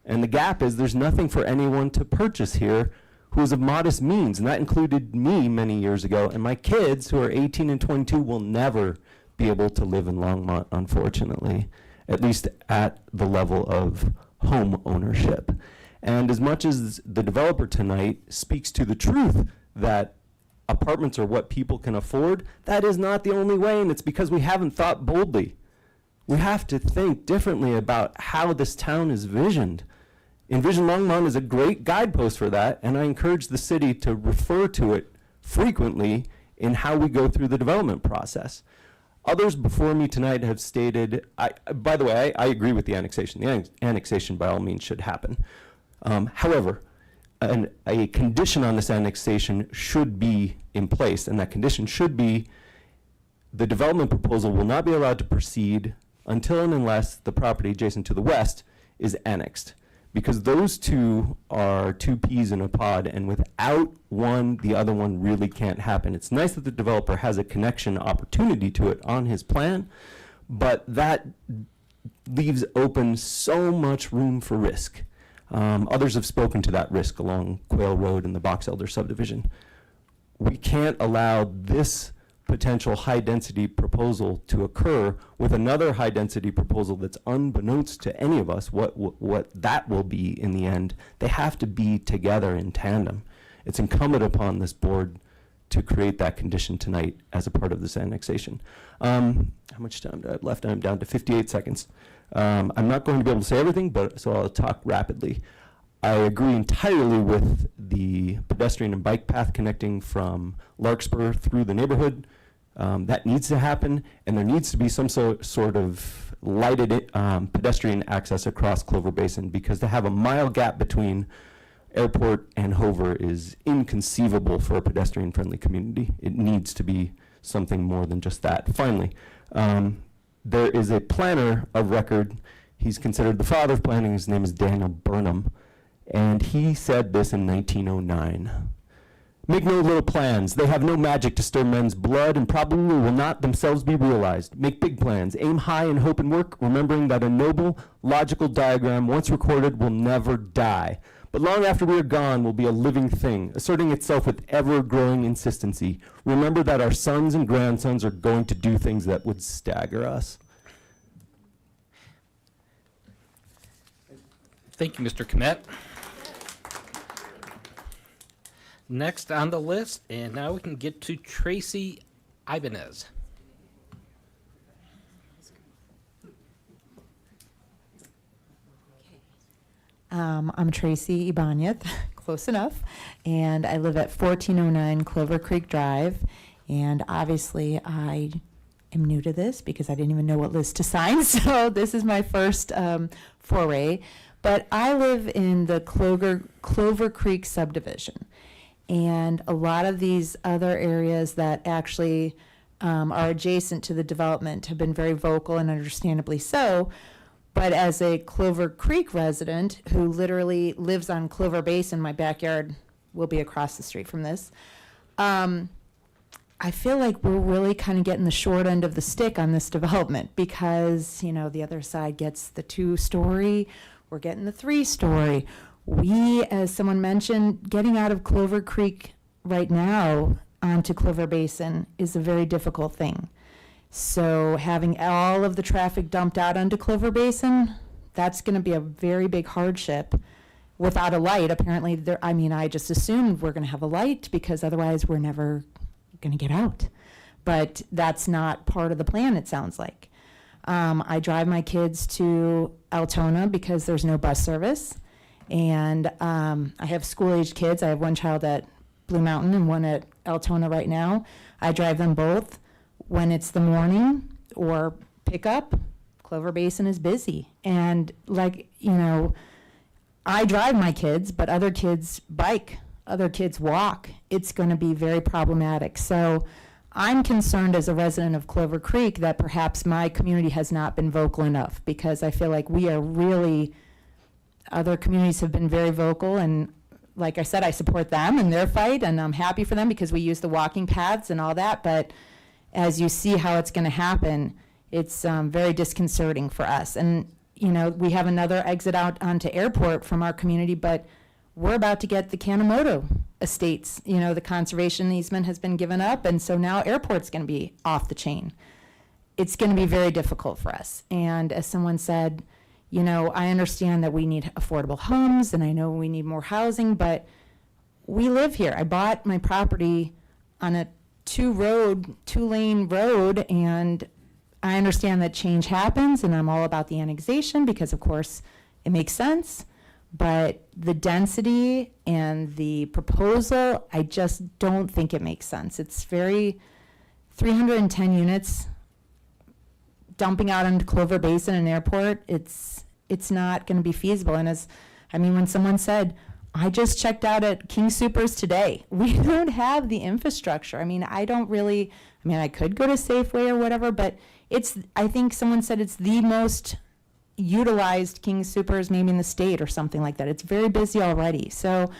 W: And the gap is there's nothing for anyone to purchase here who is of modest means, and that included me many years ago, and my kids who are 18 and 22 will never be able to live in Longmont, unfortunately, at least at the level of home ownership. And as much as the developer tonight speaks to the truth that apartments are what people can afford, that is not the only way, and it's because we haven't thought boldly. We have to think differently about how this town is visioned. Envision Longmont is a great guidepost for that, and I encourage the city to refer to it frequently in how we go through the development process. Others before me tonight have stated, by the way, I agree with the annexation. The annexation by all means should happen. However, a condition on this annexation should be in place, and that condition should be the development proposal will not be allowed to proceed until and unless the property adjacent to the west is annexed. Because those two are two peas in a pod, and without one, the other one really can't happen. It's nice that the developer has a connection opportunity to it on his plan, but that leaves open so much room for risk. Others have spoken to that risk along Quail Road and the Box Elder subdivision. We can't allow this potential high-density proposal to occur with another high-density proposal that's unbeknownst to any of us what that will be in the end. They have to be together in tandem. It's incumbent upon this board to create that condition tonight as a part of this annexation. How much time do I have left? I'm down to 58 seconds. I'm not going to be able to say everything, so I'll talk rapidly. I agree entirely with the pedestrian and bike path connecting from Larkspur through the neighborhood. That needs to happen, and there needs to be some sort of lighted pedestrian access across Clover Basin, because to have a mile gap between Airport and Hover is inconceivable for a pedestrian-friendly community. It needs to be something more than just that. Finally, there is a planner of record. He's considered the father of planning. His name is Daniel Burnham. And he said this in 1909. Make no little plans. They have no magic to stir men's blood and probably will not themselves be realized. Make big plans. Aim high in hope and work, remembering that a noble, logical diagram once recorded will never die. But long after we are gone will be a living thing, asserting itself with ever-growing insistency. Remember that our sons and grandsons are going to do things that would stagger us.
C: Thank you, Mr. Kmet. Next on the list, and now we can get to Tracy Ibanez.
G: I'm Tracy Ibanez, close enough, and I live at 1409 Clover Creek Drive, and obviously I am new to this because I didn't even know what list to sign, so this is my first foray. But I live in the Clover Creek subdivision. And a lot of these other areas that actually are adjacent to the development have been very vocal, and understandably so. But as a Clover Creek resident who literally lives on Clover Basin, my backyard will be across the street from this, I feel like we're really kind of getting the short end of the stick on this development because, you know, the other side gets the 2-story, we're getting the 3-story. We, as someone mentioned, getting out of Clover Creek right now onto Clover Basin is a very difficult thing. So having all of the traffic dumped out onto Clover Basin, that's going to be a very big hardship. Without a light, apparently, I just assumed we're going to have a light because otherwise we're never going to get out. But that's not part of the plan, it sounds like. I drive my kids to Altona because there's no bus service. And I have school-aged kids. I have one child at Blue Mountain and one at Altona right now. I drive them both. When it's the morning or pickup, Clover Basin is busy. And I drive my kids, but other kids bike, other kids walk. It's going to be very problematic. So I'm concerned as a resident of Clover Creek that perhaps my community has not been vocal enough because I feel like we are really, other communities have been very vocal, and like I said, I support them in their fight, and I'm happy for them because we use the walking paths and all that, but as you see how it's going to happen, it's very disconcerting for us. And, we have another exit out onto Airport from our community, but we're about to get the Kanemoto estates. The conservation easement has been given up, and so now Airport's going to be off the chain. It's going to be very difficult for us. And as someone said, I understand that we need affordable homes, and I know we need more housing, but we live here. I bought my property on a 2-lane road, and I understand that change happens, and I'm all about the annexation because, of course, it makes sense. But the density and the proposal, I just don't think it makes sense. It's 310 units dumping out into Clover Basin and Airport. It's not going to be feasible. And when someone said, I just checked out at King Soopers today. We don't have the infrastructure. I could go to Safeway or whatever, but I think someone said it's the most utilized King Soopers maybe in the state or something like that. It's very busy already. So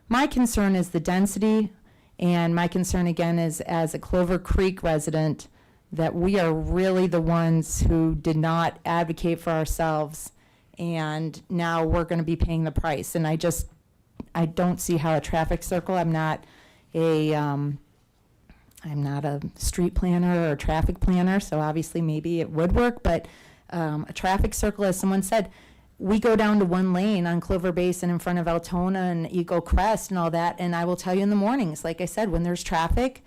G: my concern is the density, and my concern again is as a Clover Creek resident that we are really the ones who did not advocate for ourselves, and now we're going to be paying the price. And I don't see how a traffic circle, I'm not a street planner or a traffic planner, so obviously maybe it would work, but a traffic circle, as someone said, we go down to 1 lane on Clover Basin in front of Altona and Eagle Crest and all that, and I will tell you in the mornings, like I said, when there's traffic,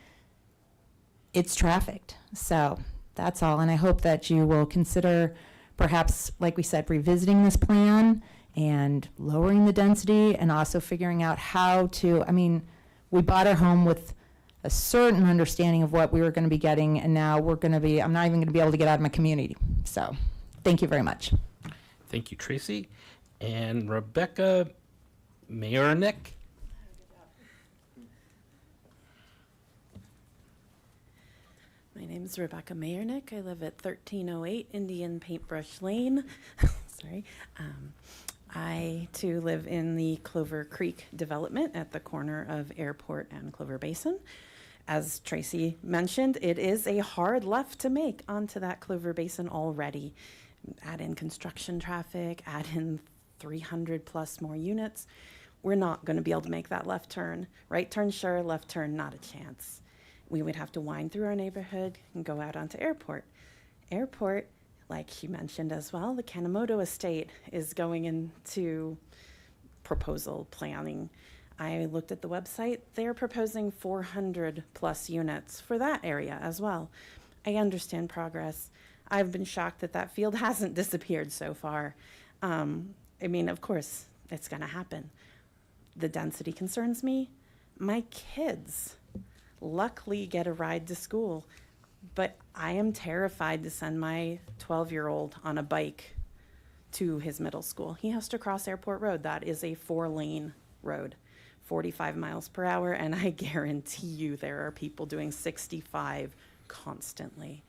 G: it's trafficked. So that's all, and I hope that you will consider perhaps, like we said, revisiting this plan and lowering the density and also figuring out how to, we bought our home with a certain understanding of what we were going to be getting, and now I'm not even going to be able to get out of my community. So thank you very much.
C: Thank you, Tracy. And Rebecca Mayernick.
H: My name is Rebecca Mayernick. I live at 1308 Indian Paintbrush Lane. Sorry. I, too, live in the Clover Creek development at the corner of Airport and Clover Basin. As Tracy mentioned, it is a hard left to make onto that Clover Basin already. Add in construction traffic, add in 300 plus more units. We're not going to be able to make that left turn. Right turn, sure. Left turn, not a chance. We would have to wind through our neighborhood and go out onto Airport. Airport, like she mentioned as well, the Kanemoto estate is going into proposal planning. I looked at the website. They're proposing 400 plus units for that area as well. I understand progress. I've been shocked that that field hasn't disappeared so far. Of course, it's going to happen. The density concerns me. My kids luckily get a ride to school, but I am terrified to send my 12-year-old on a bike to his middle school. He has to cross Airport Road. That is a 4-lane road, 45 miles per hour, and I guarantee you there are people doing 65 constantly.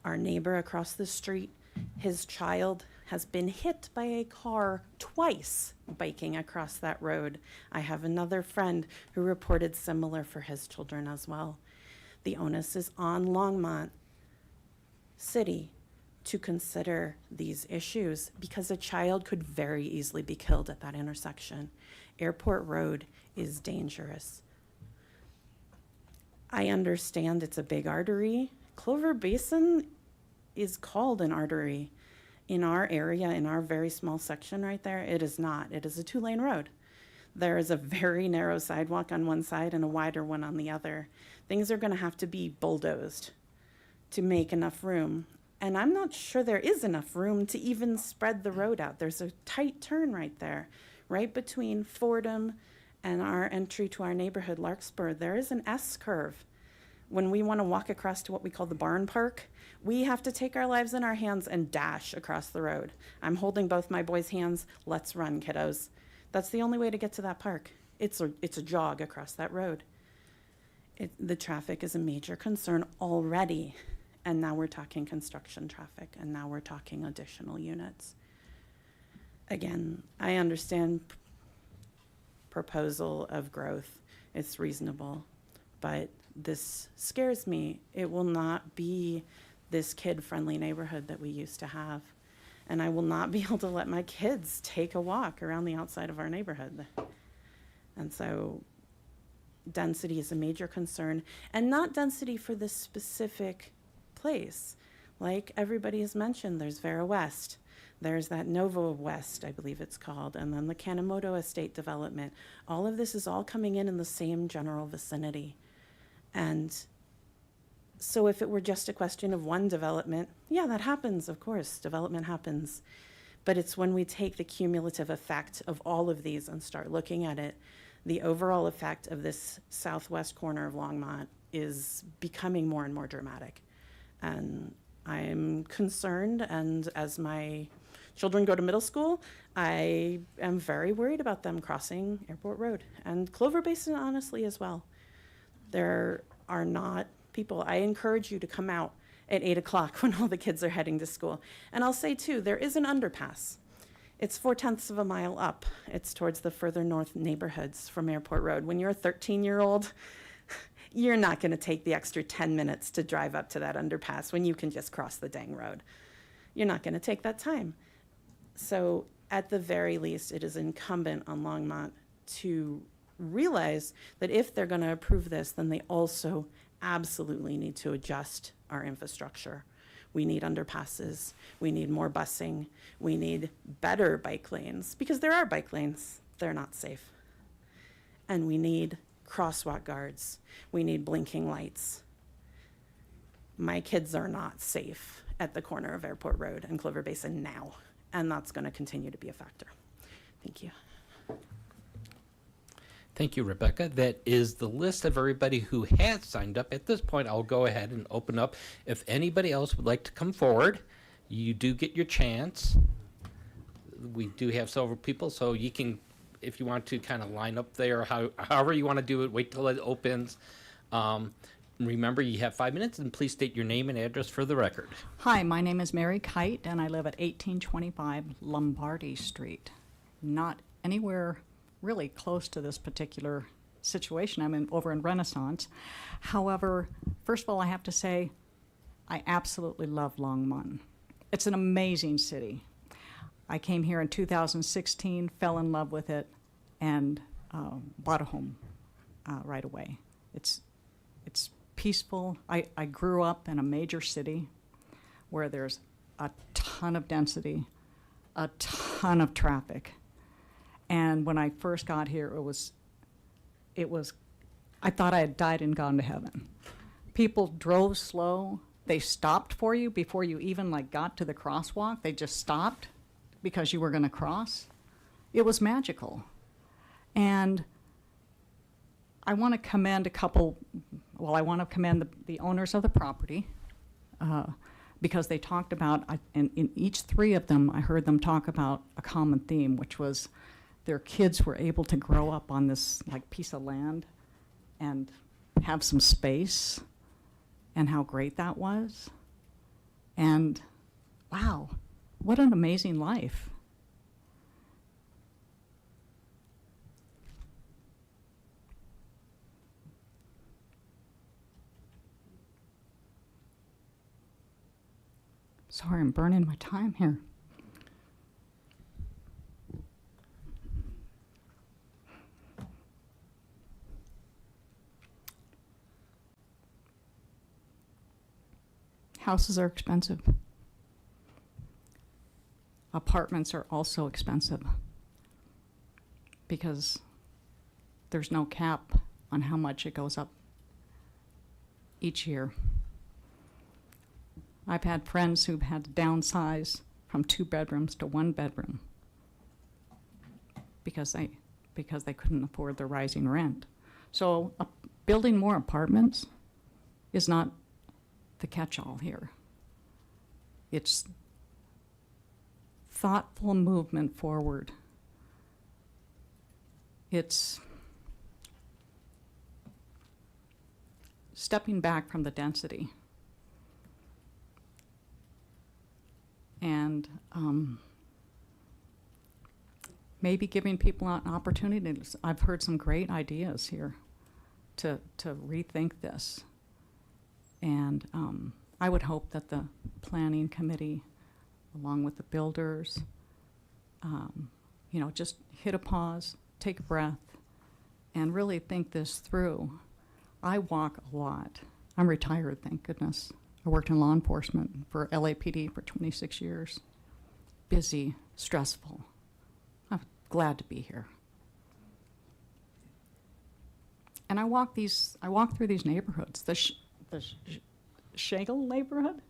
H: Our neighbor across the street, his child has been hit by a car twice biking across that road. I have another friend who reported similar for his children as well. The onus is on Longmont City to consider these issues because a child could very easily be killed at that intersection. Airport Road is dangerous. I understand it's a big artery. Clover Basin is called an artery. In our area, in our very small section right there, it is not. It is a 2-lane road. There is a very narrow sidewalk on one side and a wider one on the other. Things are going to have to be bulldozed to make enough room. And I'm not sure there is enough room to even spread the road out. There's a tight turn right there, right between Fordham and our entry to our neighborhood, Larkspur. There is an S-curve. When we want to walk across to what we call the barn park, we have to take our lives in our hands and dash across the road. I'm holding both my boys' hands. Let's run, kiddos. That's the only way to get to that park. It's a jog across that road. The traffic is a major concern already. And now we're talking construction traffic, and now we're talking additional units. Again, I understand proposal of growth. It's reasonable, but this scares me. It will not be this kid-friendly neighborhood that we used to have. And I will not be able to let my kids take a walk around the outside of our neighborhood. And so density is a major concern, and not density for this specific place. Like everybody has mentioned, there's Vera West. There's that Novo West, I believe it's called, and then the Kanemoto Estate development. All of this is all coming in the same general vicinity. And so if it were just a question of one development, yeah, that happens, of course, development happens. But it's when we take the cumulative effect of all of these and start looking at it, the overall effect of this southwest corner of Longmont is becoming more and more dramatic. And I'm concerned, and as my children go to middle school, I am very worried about them crossing Airport Road, and Clover Basin honestly as well. There are not people. I encourage you to come out at 8 o'clock when all the kids are heading to school. And I'll say too, there is an underpass. It's 0.4 of a mile up. It's towards the further north neighborhoods from Airport Road. When you're a 13-year-old, you're not going to take the extra 10 minutes to drive up to that underpass when you can just cross the dang road. You're not going to take that time. So at the very least, it is incumbent on Longmont to realize that if they're going to approve this, then they also absolutely need to adjust our infrastructure. We need underpasses. We need more busing. We need better bike lanes, because there are bike lanes. They're not safe. And we need crosswalk guards. We need blinking lights. My kids are not safe at the corner of Airport Road and Clover Basin now, and that's going to continue to be a factor. Thank you.
C: Thank you, Rebecca. That is the list of everybody who has signed up. At this point, I'll go ahead and open up. If anybody else would like to come forward, you do get your chance. We do have several people, so you can, if you want to kind of line up there, however you want to do it, wait till it opens. Remember, you have 5 minutes, and please state your name and address for the record.
I: Hi, my name is Mary Kite, and I live at 1825 Lombardy Street. Not anywhere really close to this particular situation. I'm over in Renaissance. However, first of all, I have to say, I absolutely love Longmont. It's an amazing city. I came here in 2016, fell in love with it, and bought a home right away. It's peaceful. I grew up in a major city where there's a ton of density, a ton of traffic. And when I first got here, it was, I thought I had died and gone to heaven. People drove slow. They stopped for you before you even got to the crosswalk. They just stopped because you were going to cross. It was magical. And I want to commend the owners of the property, because they talked about, and in each three of them, I heard them talk about a common theme, which was their kids were able to grow up on this like piece of land and have some space, and how great that was. And wow, what an amazing life. Sorry, I'm burning my time here. Houses are expensive. Apartments are also expensive because there's no cap on how much it goes up each year. I've had friends who've had to downsize from 2 bedrooms to 1 bedroom because they couldn't afford the rising rent. So building more apartments is not the catch-all here. It's thoughtful movement forward. It's stepping back from the density. And maybe giving people an opportunity. I've heard some great ideas here to rethink this. And I would hope that the planning committee, along with the builders, just hit a pause, take a breath, and really think this through. I walk a lot. I'm retired, thank goodness. I worked in law enforcement for LAPD for 26 years. Busy, stressful. I'm glad to be here. And I walk through these neighborhoods. The Schlegel neighborhood,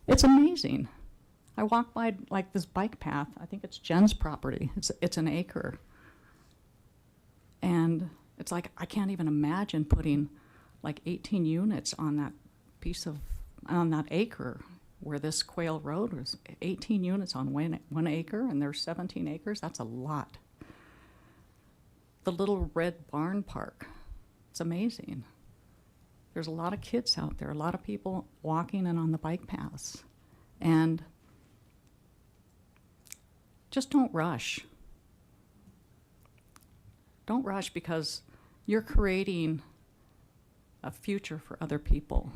I: it's amazing. I walk by like this bike path. I think it's Jen's property. It's an acre. And it's like, I can't even imagine putting like 18 units on that on that acre where this Quail Road was. 18 units on 1 acre, and there's 17 acres. That's a lot. The little red barn park, it's amazing. There's a lot of kids out there, a lot of people walking and on the bike paths. And just don't rush. Don't rush, because you're creating a future for other people.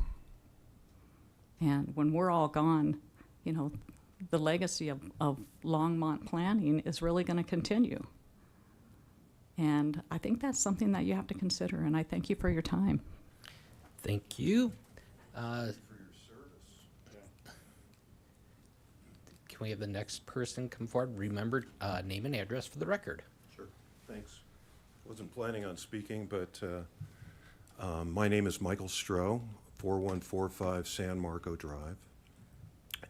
I: And when we're all gone, the legacy of Longmont planning is really going to continue. And I think that's something that you have to consider, and I thank you for your time.
C: Thank you. Can we have the next person come forward? Remember, name and address for the record.
E: Sure, thanks. Wasn't planning on speaking, but my name is Michael Stroh, 4145 San Marco Drive.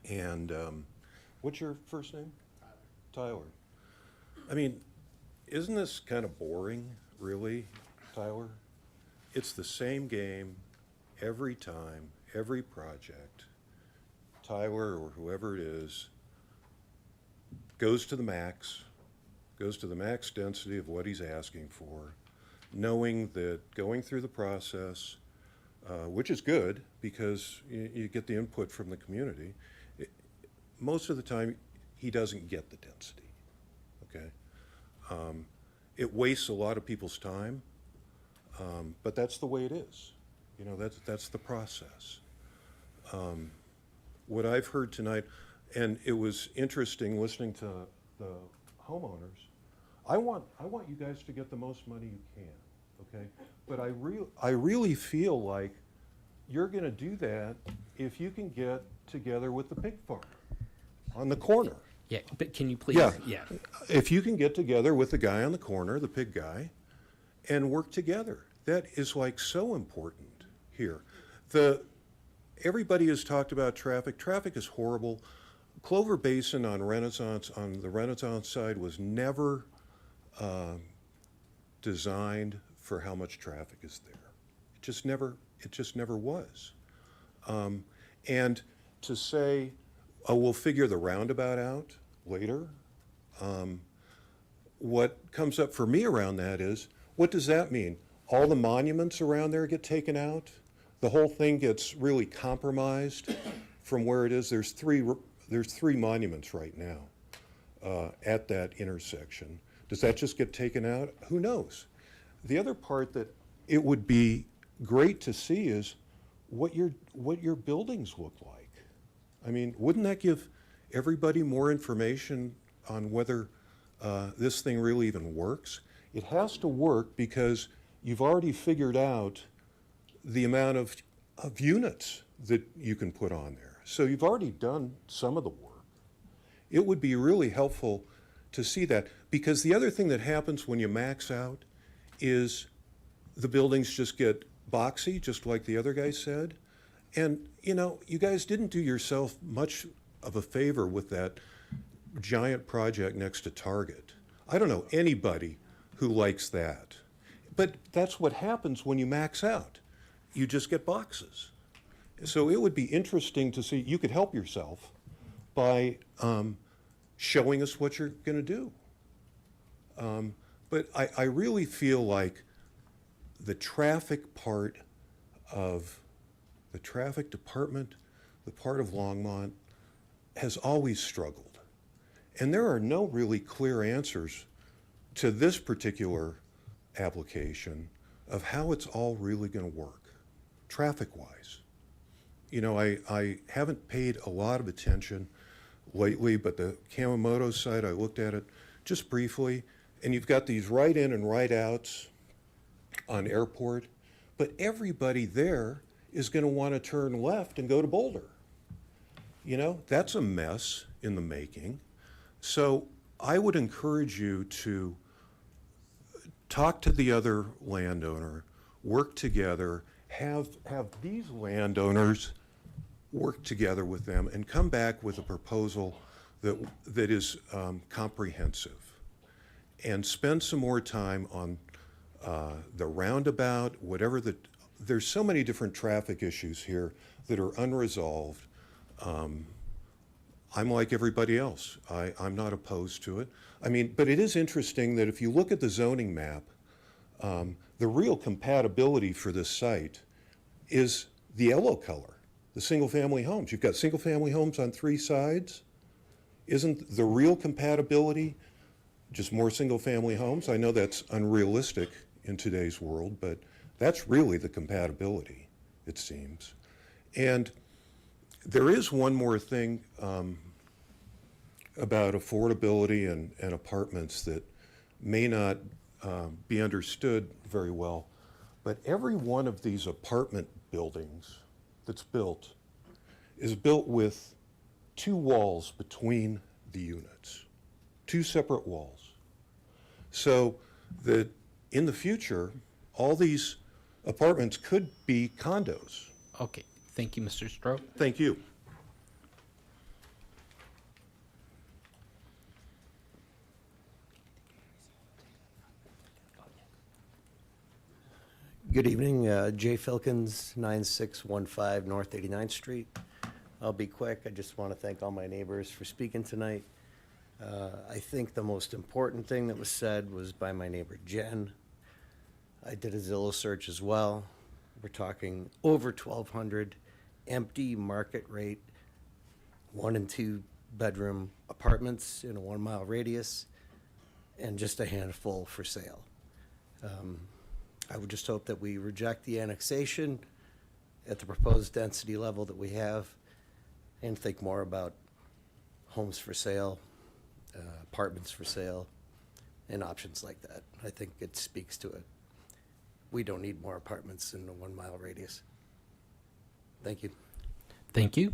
E: And what's your first name? Tyler. I mean, isn't this kind of boring, really, Tyler? It's the same game every time, every project. Tyler or whoever it is goes to the max density of what he's asking for, knowing that going through the process, which is good because you get the input from the community, most of the time he doesn't get the density, okay? It wastes a lot of people's time, but that's the way it is. That's the process. What I've heard tonight, and it was interesting listening to the homeowners, I want you guys to get the most money you can, okay? But I really feel like you're gonna do that if you can get together with the pig farmer on the corner.
C: Yeah, but can you please?
E: Yeah. If you can get together with the guy on the corner, the pig guy, and work together. That is like so important here. Everybody has talked about traffic. Traffic is horrible. Clover Basin on the Renaissance side was never designed for how much traffic is there. It just never was. And to say, oh, we'll figure the roundabout out later, what comes up for me around that is, what does that mean? All the monuments around there get taken out? The whole thing gets really compromised from where it is? There's three monuments right now at that intersection. Does that just get taken out? Who knows? The other part that it would be great to see is what your buildings look like. I mean, wouldn't that give everybody more information on whether this thing really even works? It has to work because you've already figured out the amount of units that you can put on there. So you've already done some of the work. It would be really helpful to see that, because the other thing that happens when you max out is the buildings just get boxy, just like the other guy said. And, you know, you guys didn't do yourself much of a favor with that giant project next to Target. I don't know anybody who likes that. But that's what happens when you max out. You just get boxes. So it would be interesting to see, you could help yourself by showing us what you're going to do. But I really feel like the traffic part of the traffic department, the part of Longmont, has always struggled. And there are no really clear answers to this particular application of how it's all really going to work, traffic-wise. You know, I haven't paid a lot of attention lately, but the Kamamoto site, I looked at it just briefly, and you've got these right-in and right-outs on Airport, but everybody there is going to want to turn left and go to Boulder. You know, that's a mess in the making. So I would encourage you to talk to the other landowner, work together, have these landowners work together with them and come back with a proposal that is comprehensive. And spend some more time on the roundabout, whatever there's so many different traffic issues here that are unresolved. I'm like everybody else. I'm not opposed to it. I mean, but it is interesting that if you look at the zoning map, the real compatibility for this site is the yellow color, the single-family homes. You've got single-family homes on three sides. Isn't the real compatibility just more single-family homes? I know that's unrealistic in today's world, but that's really the compatibility, it seems. And there is one more thing about affordability and apartments that may not be understood very well, but every one of these apartment buildings that's built is built with two walls between the units, two separate walls. So that in the future, all these apartments could be condos.
C: Okay, thank you, Mr. Stroh.
E: Thank you.
J: Good evening, Jay Filkins, 9615 North 89th Street. I'll be quick. I just want to thank all my neighbors for speaking tonight. I think the most important thing that was said was by my neighbor Jen. I did a Zillow search as well. We're talking over 1,200 empty market rate 1 and 2 bedroom apartments in a 1 mile radius, and just a handful for sale. I would just hope that we reject the annexation at the proposed density level that we have and think more about homes for sale, apartments for sale, and options like that. I think it speaks to it. We don't need more apartments in a 1 mile radius. Thank you.
C: Thank you.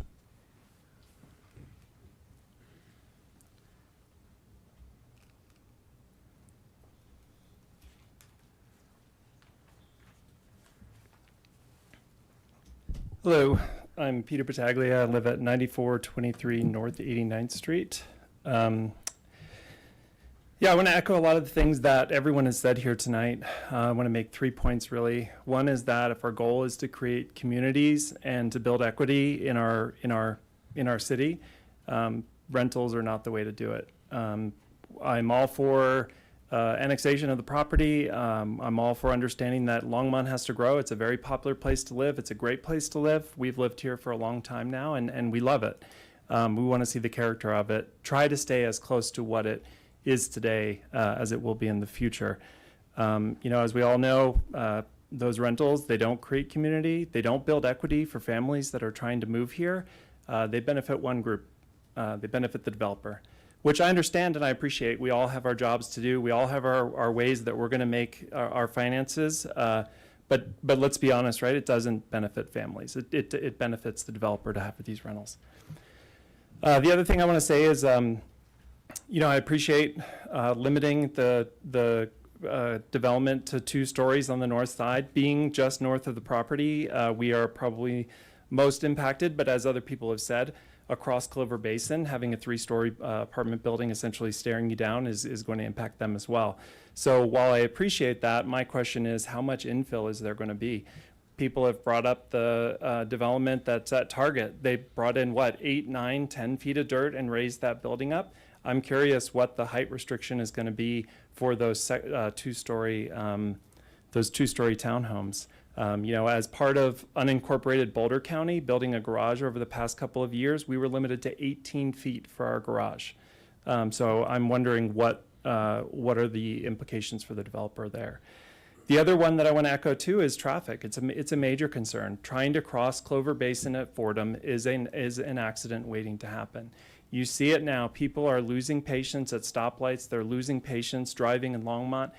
L: Hello, I'm Peter Battaglia. I live at 9423 North 89th Street. Yeah, I want to echo a lot of the things that everyone has said here tonight. I want to make 3 points really. One is that if our goal is to create communities and to build equity in our in our city, rentals are not the way to do it. I'm all for annexation of the property. I'm all for understanding that Longmont has to grow. It's a very popular place to live. It's a great place to live. We've lived here for a long time now, and we love it. We want to see the character of it. Try to stay as close to what it is today as it will be in the future. As we all know, those rentals, they don't create community. They don't build equity for families that are trying to move here. They benefit one group. They benefit the developer, which I understand and I appreciate. We all have our jobs to do. We all have our ways that we're going to make our finances. But let's be honest, right? It doesn't benefit families. It benefits the developer to have these rentals. The other thing I want to say is, I appreciate limiting the development to 2 stories on the north side. Being just north of the property, we are probably most impacted, but as other people have said, across Clover Basin, having a 3-story apartment building essentially staring you down is going to impact them as well. So while I appreciate that, my question is, how much infill is there going to be? People have brought up the development that's at Target. They brought in, 8, 9, 10 feet of dirt and raised that building up. I'm curious what the height restriction is going to be for those 2-story townhomes. As part of unincorporated Boulder County, building a garage over the past couple of years, we were limited to 18 feet for our garage. So I'm wondering what are the implications for the developer there. The other one that I want to echo too is traffic. It's a major concern. Trying to cross Clover Basin at Fordham is an accident waiting to happen. You see it now. People are losing patience at stoplights. They're losing patience driving in Longmont.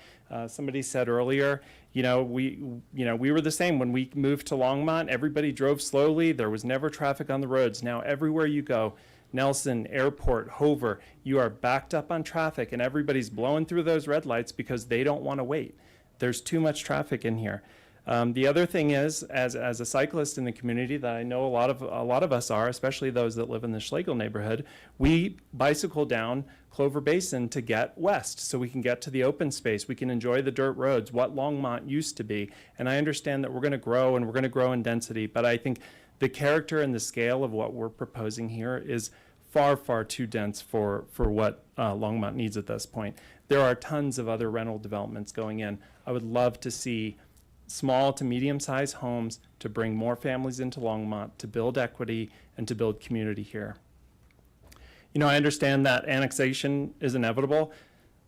L: Somebody said earlier, we were the same when we moved to Longmont. Everybody drove slowly. There was never traffic on the roads. Now everywhere you go, Nelson, Airport, Hover, you are backed up on traffic, and everybody's blowing through those red lights because they don't want to wait. There's too much traffic in here. The other thing is, as a cyclist in the community that I know a lot of us are, especially those that live in the Schlegel neighborhood, we bicycle down Clover Basin to get west so we can get to the open space. We can enjoy the dirt roads, what Longmont used to be. And I understand that we're going to grow and we're going to grow in density, but I think the character and the scale of what we're proposing here is far, far too dense for what Longmont needs at this point. There are tons of other rental developments going in. I would love to see small to medium-sized homes to bring more families into Longmont, to build equity and to build community here. I understand that annexation is inevitable.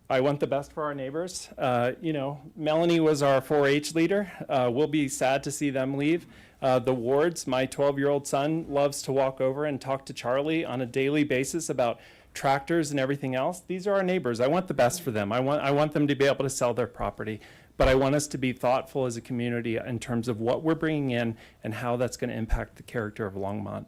L: I want the best for our neighbors. Melanie was our 4-H leader. We'll be sad to see them leave. The Wards, my 12-year-old son loves to walk over and talk to Charlie on a daily basis about tractors and everything else. These are our neighbors. I want the best for them. I want them to be able to sell their property. But I want us to be thoughtful as a community in terms of what we're bringing in and how that's going to impact the character of Longmont.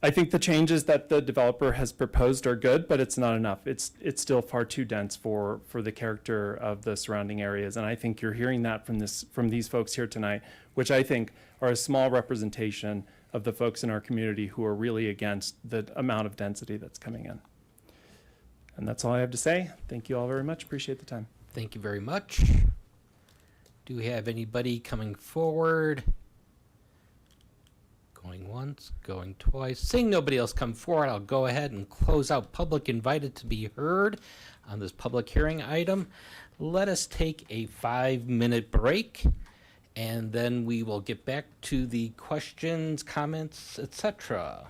L: I think the changes that the developer has proposed are good, but it's not enough. It's still far too dense for the character of the surrounding areas. And I think you're hearing that from these folks here tonight, which I think are a small representation of the folks in our community who are really against the amount of density that's coming in. And that's all I have to say. Thank you all very much. Appreciate the time.
C: Thank you very much. Do we have anybody coming forward? Going once, going twice. Seeing nobody else come forward, I'll go ahead and close out public invited to be heard on this public hearing item. Let us take a 5-minute break, and then we will get back to the questions, comments, etc.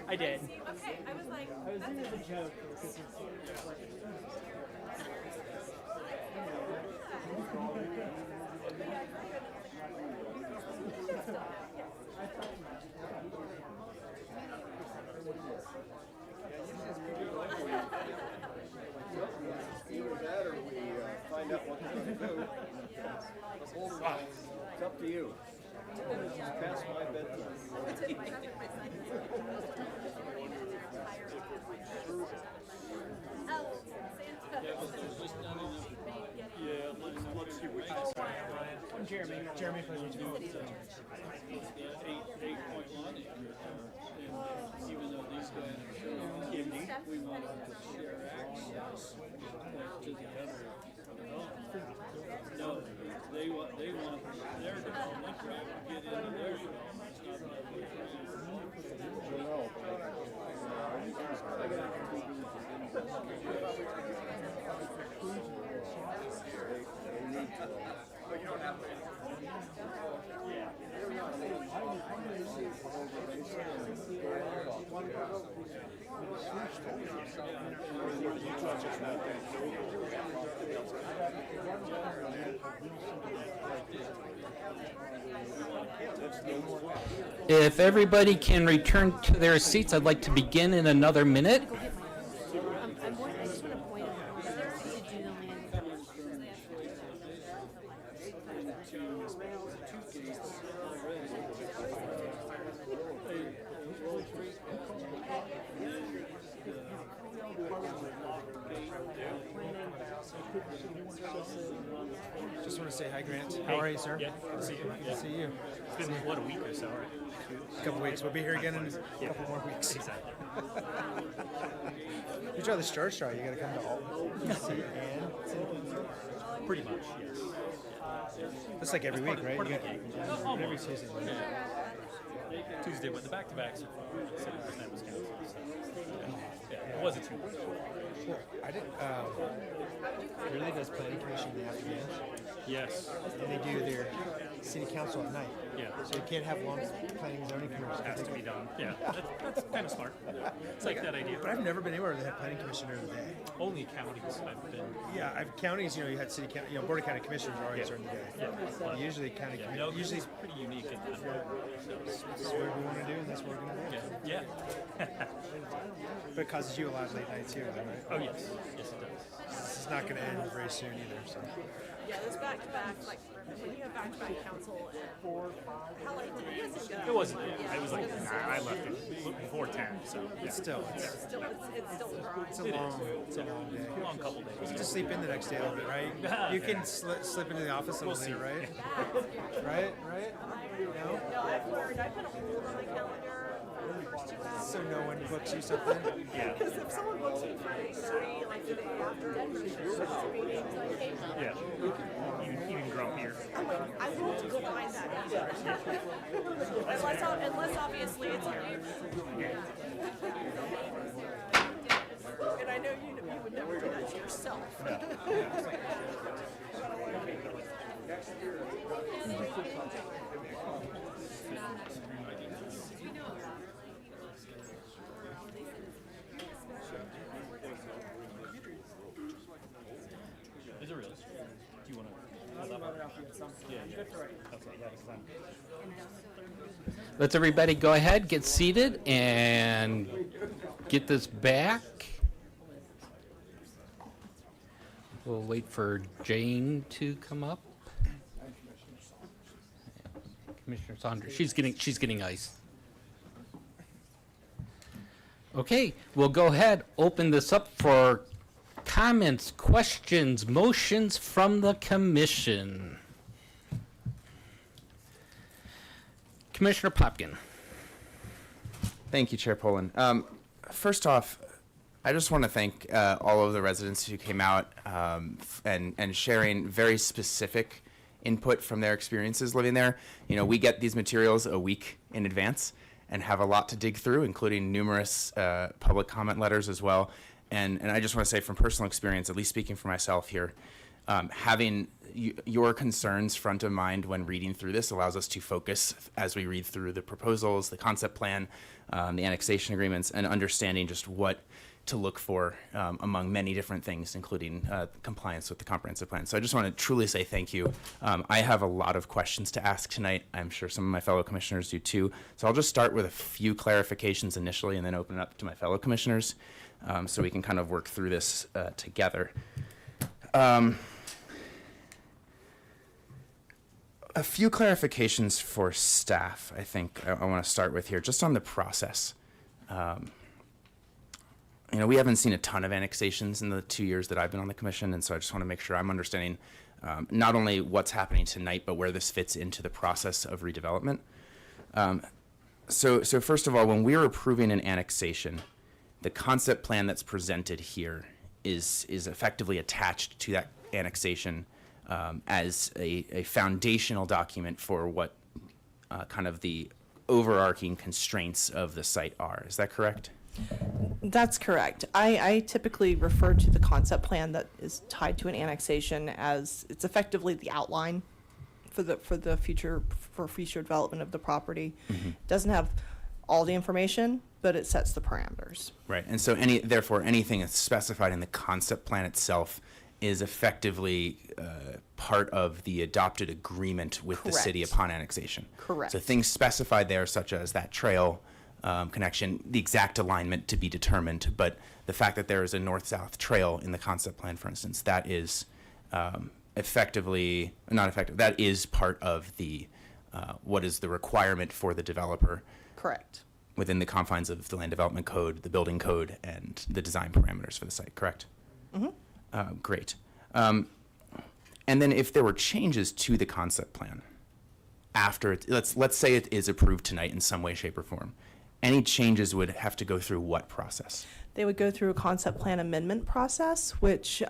M: I did.
H: Okay, I was like,
M: I was in as a joke.
J: Either that or we find out what they're gonna do. It's up to you. It's past my bedtime.
M: I'm Jeremy. Jeremy Pleasant.
N: Even though these guys are we want to share access to the other development. No, they want their development to get into their development. It's not that we're
C: If everybody can return to their seats, I'd like to begin in another minute.
H: I just want to point out to do the land.
M: Just want to say hi, Grant. How are you, sir?
N: Yeah, good to see you.
M: Good to see you.
N: It's been, what, a week or so, right?
M: A couple weeks. We'll be here again in a couple more weeks.
N: Exactly.
M: You try the Star Star, you got to come to all.
N: Pretty much, yes.
M: That's like every week, right?
N: Part of
M: You
N: the game.
M: got every season.
N: Tuesday, but the back-to-backs are fun. So that was kind of fun. So, yeah, it wasn't too much.
M: I didn't. Really does planning commission in the afternoon?
N: Yes.
M: And they do their city council at night.
N: Yeah.
M: So you can't have long planning and zoning commission.
N: Has to be done. Yeah, that's kind of smart. It's like that idea.
M: But I've never been anywhere where they have planning commission during the day.
N: Only counties I've been.
M: Yeah, I've counties. You know, you had city, board of county commissioners are always during the day.
N: Yeah.
M: But usually county.
N: Yeah, no,
M: usually
N: it's pretty unique in that.
M: this is what we want to do, and that's what we're going to do.
N: Yeah.
M: But it causes you a lot of late nights here, though, right?
N: Oh yes, yes it does.
M: This is not going to end very soon either. So.
R: Yeah, those back-to-back, like, when you have back-to-back council, how late did you guys go?
N: It wasn't. Yeah, it was like I left it before 10. So yeah.
M: Still,
R: It's still dry.
M: it's a long day.
N: Long couple days.
M: You can just sleep in the next day a little bit, right? You can slip into the office a little later, right? Right? No?
R: No, I've learned, I put a hold on my calendar for the first 2 hours.
M: So no one books you something?
N: Yeah.
R: Because if someone books me for 8:30, like the day after Denver, there's meetings, I can't.
N: Yeah. Even grumpier.
R: I'm like, I won't go find that either. Unless obviously it's your neighbor. And I know you would never do that to yourself.
N: Is it really? Do you want to? Yeah. Okay.
C: Let's everybody go ahead, get seated, and get this back. We'll wait for Jane to come up. Commissioner Saunders, she's getting ice. Okay, we'll go ahead, open this up for comments, questions, motions from the commission. Commissioner Popkin.
O: Thank you, Chair Poland. First off, I just want to thank all of the residents who came out and sharing very specific input from their experiences living there. You know, we get these materials a week in advance and have a lot to dig through, including numerous public comment letters as well. And I just want to say from personal experience, at least speaking for myself here, having your concerns front of mind when reading through this allows us to focus as we read through the proposals, the concept plan, the annexation agreements, and understanding just what to look for among many different things, including compliance with the comprehensive plan. So I just want to truly say thank you. I have a lot of questions to ask tonight. I'm sure some of my fellow commissioners do too. So I'll just start with a few clarifications initially and then open it up to my fellow commissioners so we can kind of work through this together. A few clarifications for staff, I think I want to start with here, just on the process. You know, we haven't seen a ton of annexations in the 2 years that I've been on the commission, and so I just want to make sure I'm understanding not only what's happening tonight, but where this fits into the process of redevelopment. So first of all, when we're approving an annexation, the concept plan that's presented here is effectively attached to that annexation as a foundational document for what kind of the overarching constraints of the site are. Is that correct?
B: That's correct. I typically refer to the concept plan that is tied to an annexation as it's effectively the outline for the future development of the property.
O: Mm-hmm.
B: Doesn't have all the information, but it sets the parameters.
O: Right, and so therefore anything that's specified in the concept plan itself is effectively part of the adopted agreement with the city
B: Correct.
O: upon annexation.
B: Correct.
O: So things specified there, such as that trail connection, the exact alignment to be determined, but the fact that there is a north-south trail in the concept plan, for instance, that is that is part of the what is the requirement for the developer.
B: Correct.
O: Within the confines of the land development code, the building code, and the design parameters for the site, correct?
B: Mm-hmm.
O: Great. And then if there were changes to the concept plan after it, let's say it is approved tonight in some way, shape, or form, any changes would have to go through what process?
B: They would go through a concept plan amendment process, which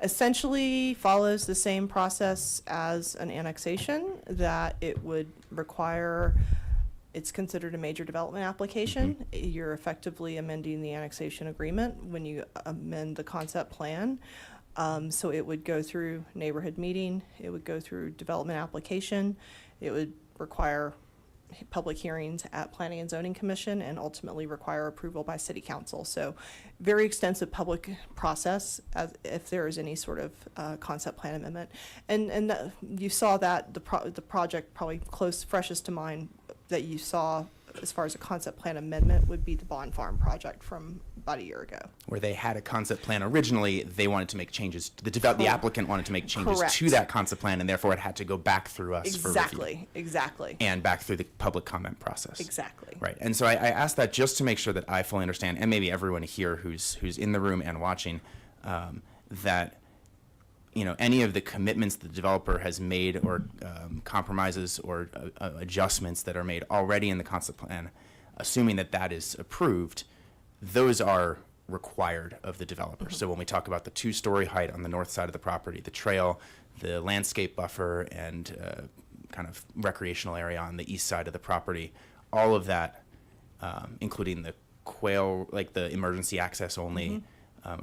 B: essentially follows the same process as an annexation, that it would require, it's considered a major development application.
O: Mm-hmm.
B: You're effectively amending the annexation agreement when you amend the concept plan. So it would go through neighborhood meeting, it would go through development application, it would require public hearings at Planning and Zoning Commission, and ultimately require approval by City Council. So very extensive public process as if there is any sort of concept plan amendment. And you saw that the project probably freshest to mind that you saw as far as a concept plan amendment would be the Bond Farm project from about a year ago.
O: Where they had a concept plan originally, they wanted to make changes, the applicant wanted to make changes
B: Correct.
O: to that concept plan, and therefore it had to go back through us for review.
B: Exactly.
O: And back through the public comment process.
B: Exactly.
O: Right, and so I asked that just to make sure that I fully understand, and maybe everyone here who's in the room and watching, that any of the commitments the developer has made, or compromises or adjustments that are made already in the concept plan, assuming that is approved, those are required of the developer.
B: Mm-hmm.
O: So when we talk about the 2-story height on the north side of the property, the trail, the landscape buffer, and kind of recreational area on the east side of the property, all of that, including the quail, like the emergency access only,
B: Mm-hmm.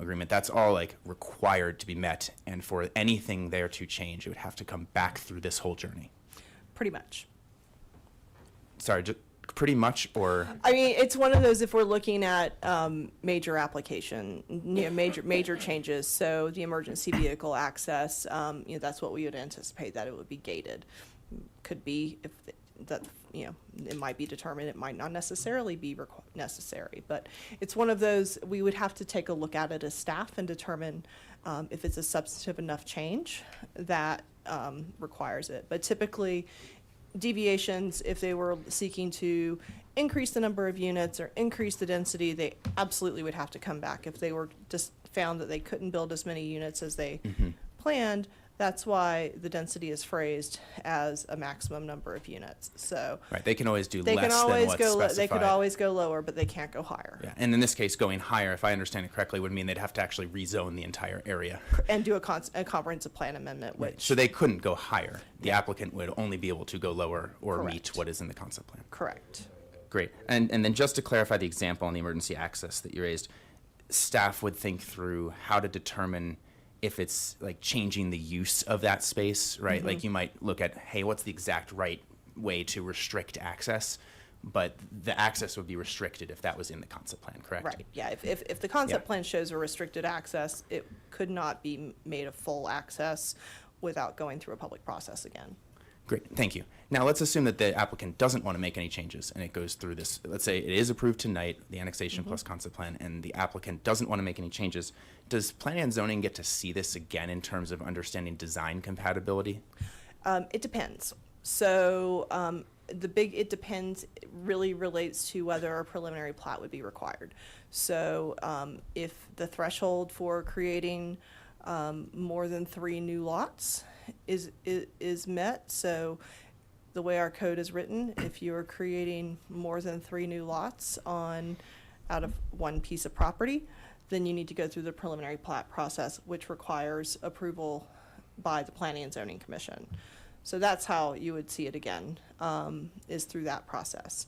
O: Agreement, that's all required to be met, and for anything there to change, it would have to come back through this whole journey.
B: Pretty much.
O: Sorry, just pretty much, or?
B: I mean, it's one of those, if we're looking at major application, major changes, so the emergency vehicle access, that's what we would anticipate, that it would be gated. Could be, if that, it might be determined, it might not necessarily be necessary, but it's one of those, we would have to take a look at it as staff and determine if it's a substantive enough change that requires it. But typically, deviations, if they were seeking to increase the number of units or increase the density, they absolutely would have to come back. If they were just found that they couldn't build as many units as they planned,
K: That's why the density is phrased as a maximum number of units. So
O: Right, they can always do
K: they
O: less
K: can
O: than
K: always
O: what's
K: go,
O: specified.
K: they could always go lower, but they can't go higher.
O: Yeah, and in this case, going higher, if I understand it correctly, would mean they'd have to actually rezone the entire area.
K: And do a comprehensive plan amendment, which.
O: So they couldn't go higher. The applicant would only be able to go lower or meet
K: Correct.
O: what is in the concept plan.
K: Correct.
O: Great. And then just to clarify the example on the emergency access that you raised, staff would think through how to determine if it's like changing the use of that space, right? Like you might look at, hey, what's the exact right way to restrict access? But the access would be restricted if that was in the concept plan, correct?
K: Right, yeah, if the concept
O: Yeah.
K: plan shows a restricted access, it could not be made a full access without going through a public process again.
O: Great, thank you. Now let's assume that the applicant doesn't want to make any changes and it goes through this. Let's say it is approved tonight, the annexation plus concept plan, and the applicant doesn't want to make any changes. Does planning and zoning get to see this again in terms of understanding design compatibility?
K: It depends. So the big it depends really relates to whether a preliminary plat would be required. So if the threshold for creating more than 3 new lots is met, so the way our code is written, if you are creating more than 3 new lots out of one piece of property, then you need to go through the preliminary plat process, which requires approval by the Planning and Zoning Commission. So that's how you would see it again, is through that process.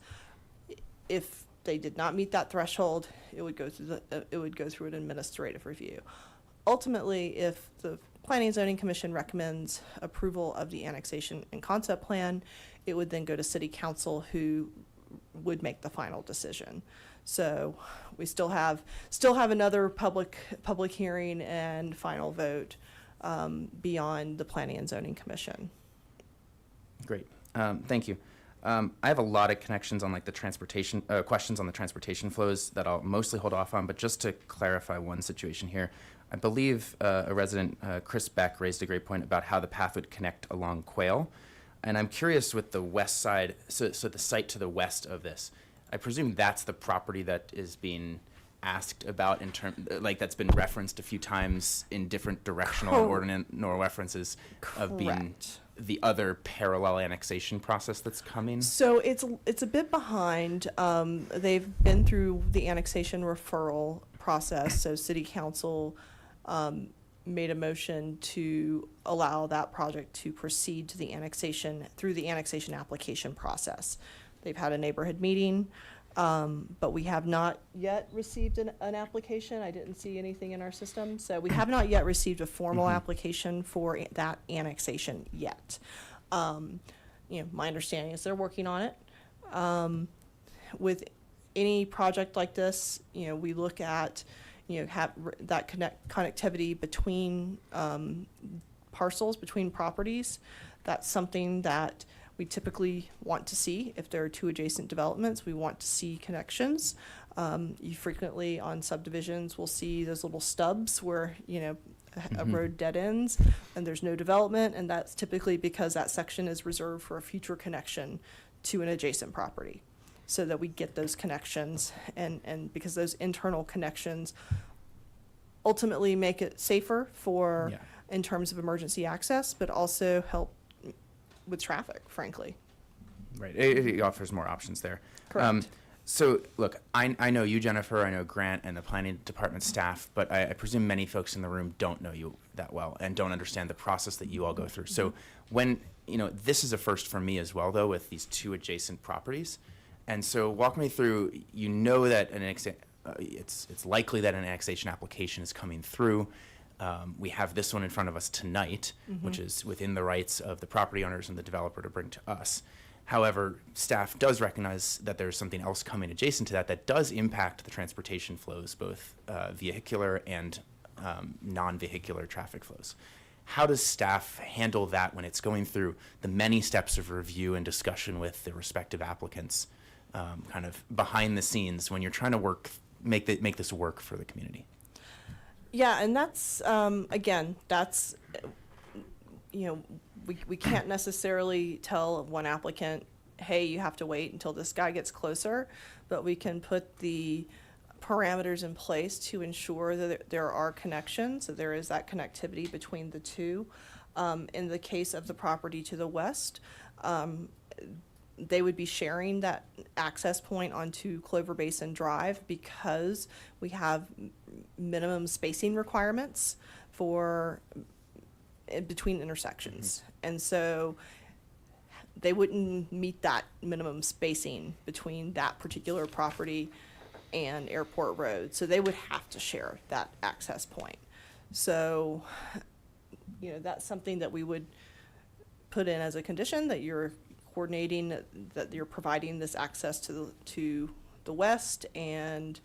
K: If they did not meet that threshold, it would go through an administrative review. Ultimately, if the Planning and Zoning Commission recommends approval of the annexation and concept plan, it would then go to City Council, who would make the final decision. So we still have another public hearing and final vote beyond the Planning and Zoning Commission.
O: Great, thank you. I have a lot of connections on like the transportation, questions on the transportation flows that I'll mostly hold off on, but just to clarify one situation here, I believe a resident, Chris Beck, raised a great point about how the path would connect along Quail. And I'm curious with the west side, so the site to the west of this, I presume that's the property that is being asked about in term, like that's been referenced a few times in different directional ordinance nor references of being
K: Correct.
O: the other parallel annexation process that's coming?
K: So it's a bit behind. They've been through the annexation referral process, so City Council made a motion to allow that project to proceed to the annexation through the annexation application process. They've had a neighborhood meeting, but we have not yet received an application. I didn't see anything in our system, so we have not yet received a formal application for that annexation yet. My understanding is they're working on it. With any project like this, we look at, have that connectivity between parcels, between properties. That's something that we typically want to see. If there are 2 adjacent developments, we want to see connections. You frequently on subdivisions will see those little stubs where, a road dead ends and there's no development, and that's typically because that section is reserved for a future connection to an adjacent property, so that we get those connections, and because those internal connections ultimately make it safer for in terms of emergency access, but also help with traffic, frankly.
O: Right, it offers more options there.
K: Correct.
O: So, look, I know you, Jennifer, I know Grant and the planning department staff, but I presume many folks in the room don't know you that well and don't understand the process that you all go through. So when, this is a first for me as well, though, with these 2 adjacent properties. And so walk me through, that it's likely that an annexation application is coming through. We have this one in front of us tonight, which is within the rights of the property owners and the developer to bring to us. However, staff does recognize that there's something else coming adjacent to that does impact the transportation flows, both vehicular and non-vehicular traffic flows. How does staff handle that when it's going through the many steps of review and discussion with the respective applicants, kind of behind the scenes when you're trying to make this work for the community?
K: Yeah, and that's, again, that's, we can't necessarily tell one applicant, hey, you have to wait until this guy gets closer, but we can put the parameters in place to ensure that there are connections, that there is that connectivity between the 2. In the case of the property to the west, they would be sharing that access point onto Clover Basin Drive because we have minimum spacing requirements for in between intersections. And so they wouldn't meet that minimum spacing between that particular property and Airport Road. So they would have to share that access point. So, you know, that's something that we would put in as a condition, that you're coordinating, that you're providing this access to the west, and,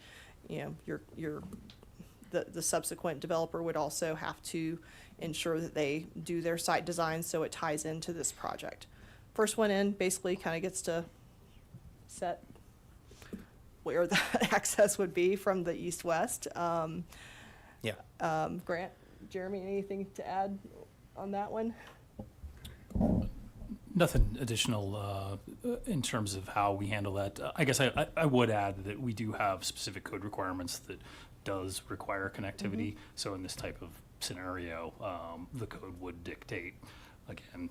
K: you know, the subsequent developer would also have to ensure that they do their site design so it ties into this project. First one in basically kind of gets to set where the access would be from the east-west. Grant, Jeremy, anything to add on that one?
P: Nothing additional in terms of how we handle that. I guess I would add that we do have specific code requirements that does require connectivity. So in this type of scenario, the code would dictate, again,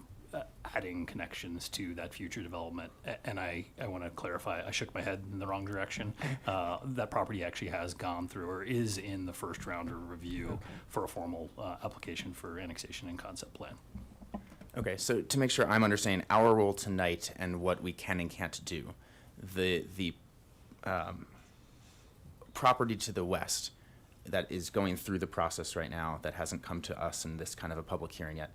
P: adding connections to that future development. And I want to clarify, I shook my head in the wrong direction. That property actually has gone through or is in the first round of review for a formal application for annexation and concept plan.
O: Okay, so to make sure I'm understanding our role tonight and what we can and can't do, the property to the west that is going through the process right now that hasn't come to us in this kind of a public hearing yet,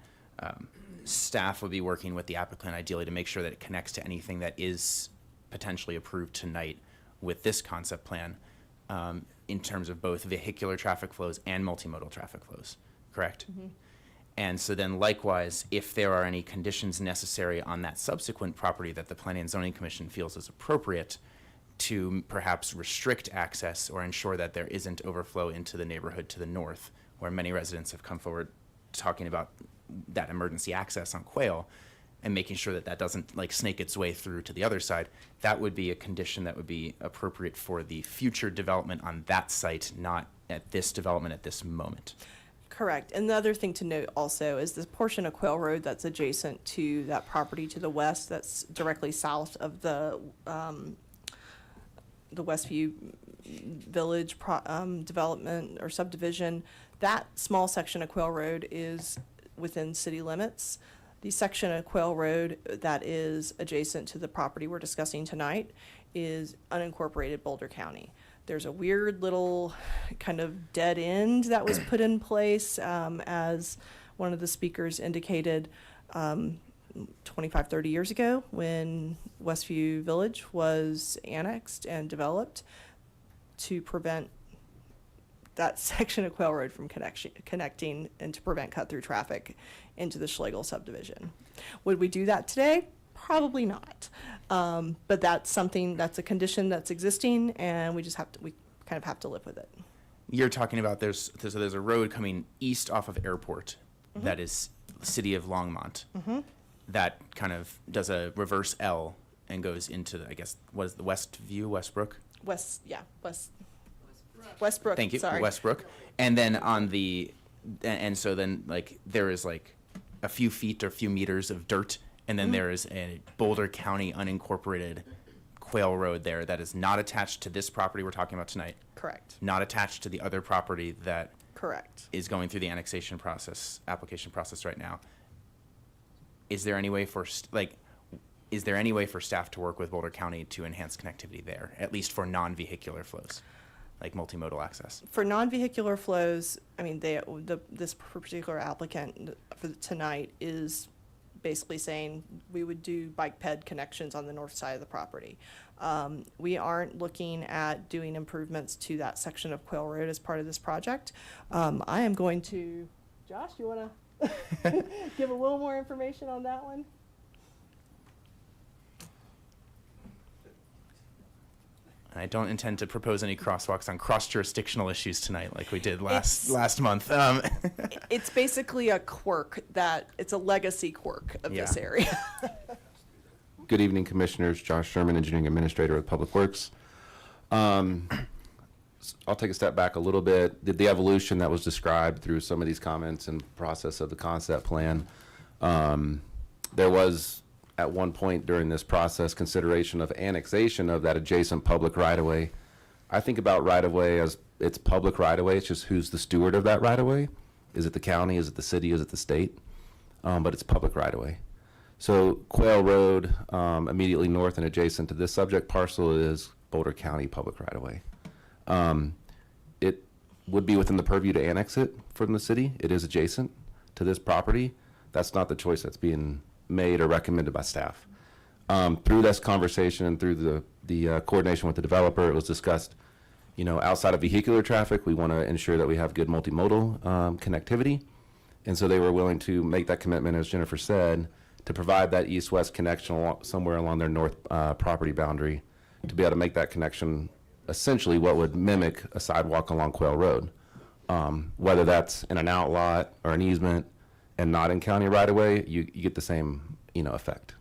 O: staff would be working with the applicant ideally to make sure that it connects to anything that is potentially approved tonight with this concept plan, in terms of both vehicular traffic flows and multimodal traffic flows, correct? And so then likewise, if there are any conditions necessary on that subsequent property that the Planning and Zoning Commission feels is appropriate to perhaps restrict access or ensure that there isn't overflow into the neighborhood to the north, where many residents have come forward talking about that emergency access on Quail, and making sure that that doesn't like snake its way through to the other side, that would be a condition that would be appropriate for the future development on that site, not at this development at this moment.
K: Correct. And the other thing to note also is this portion of Quail Road that's adjacent to that property to the west, that's directly south of the Westview Village development or subdivision. That small section of Quail Road is within city limits. The section of Quail Road that is adjacent to the property we're discussing tonight is unincorporated Boulder County. There's a weird little kind of dead end that was put in place, as one of the speakers indicated, 25, 30 years ago when Westview Village was annexed and developed to prevent that section of Quail Road from connecting and to prevent cut-through traffic into the Schlegel subdivision. Would we do that today? Probably not. But that's something, that's a condition that's existing, and we kind of have to live with it.
O: You're talking about there's a road coming east off of Airport that is city of Longmont that kind of does a reverse L and goes into the, I guess, what is the Westview, Westbrook?
K: Westbrook.
O: Thank you,
K: Sorry.
O: Westbrook. And then on the, and so then like there is like a few feet or a few meters of dirt, and then there is a Boulder County unincorporated Quail Road there that is not attached to this property we're talking about tonight.
K: Correct.
O: Not attached to the other property that
K: Correct.
O: is going through the annexation process, application process right now. Is there any way for is there any way for staff to work with Boulder County to enhance connectivity there, at least for non-vehicular flows, like multimodal access?
K: For non-vehicular flows, I mean, this particular applicant for tonight is basically saying we would do bike ped connections on the north side of the property. We aren't looking at doing improvements to that section of Quail Road as part of this project. I am going to, Josh, you want to give a little more information on that one?
O: I don't intend to propose any crosswalks on cross-jurisdictional issues tonight like we did last month.
K: It's basically a quirk it's a legacy quirk of this area.
Q: Good evening, Commissioners. Josh Sherman, Engineering Administrator with Public Works.
S: I'll take a step back a little bit. The evolution that was described through some of these comments and process of the concept plan, there was at one point during this process consideration of annexation of that adjacent public right-of-way. I think about right-of-way as it's public right-of-way. It's just who's the steward of that right-of-way. Is it the county? Is it the city? Is it the state? But it's public right-of-way. So Quail Road, immediately north and adjacent to this subject parcel, is Boulder County public right-of-way. It would be within the purview to annex it from the city. It is adjacent to this property. That's not the choice that's being made or recommended by staff. Through this conversation and through the coordination with the developer, it was discussed, you know, outside of vehicular traffic, we want to ensure that we have good multimodal connectivity. And so they were willing to make that commitment, as Jennifer said, to provide that east-west connection somewhere along their north property boundary to be able to make that connection essentially what would mimic a sidewalk along Quail Road. Whether that's in an outlot or an easement and not in county right-of-way, you get the same, you know, effect.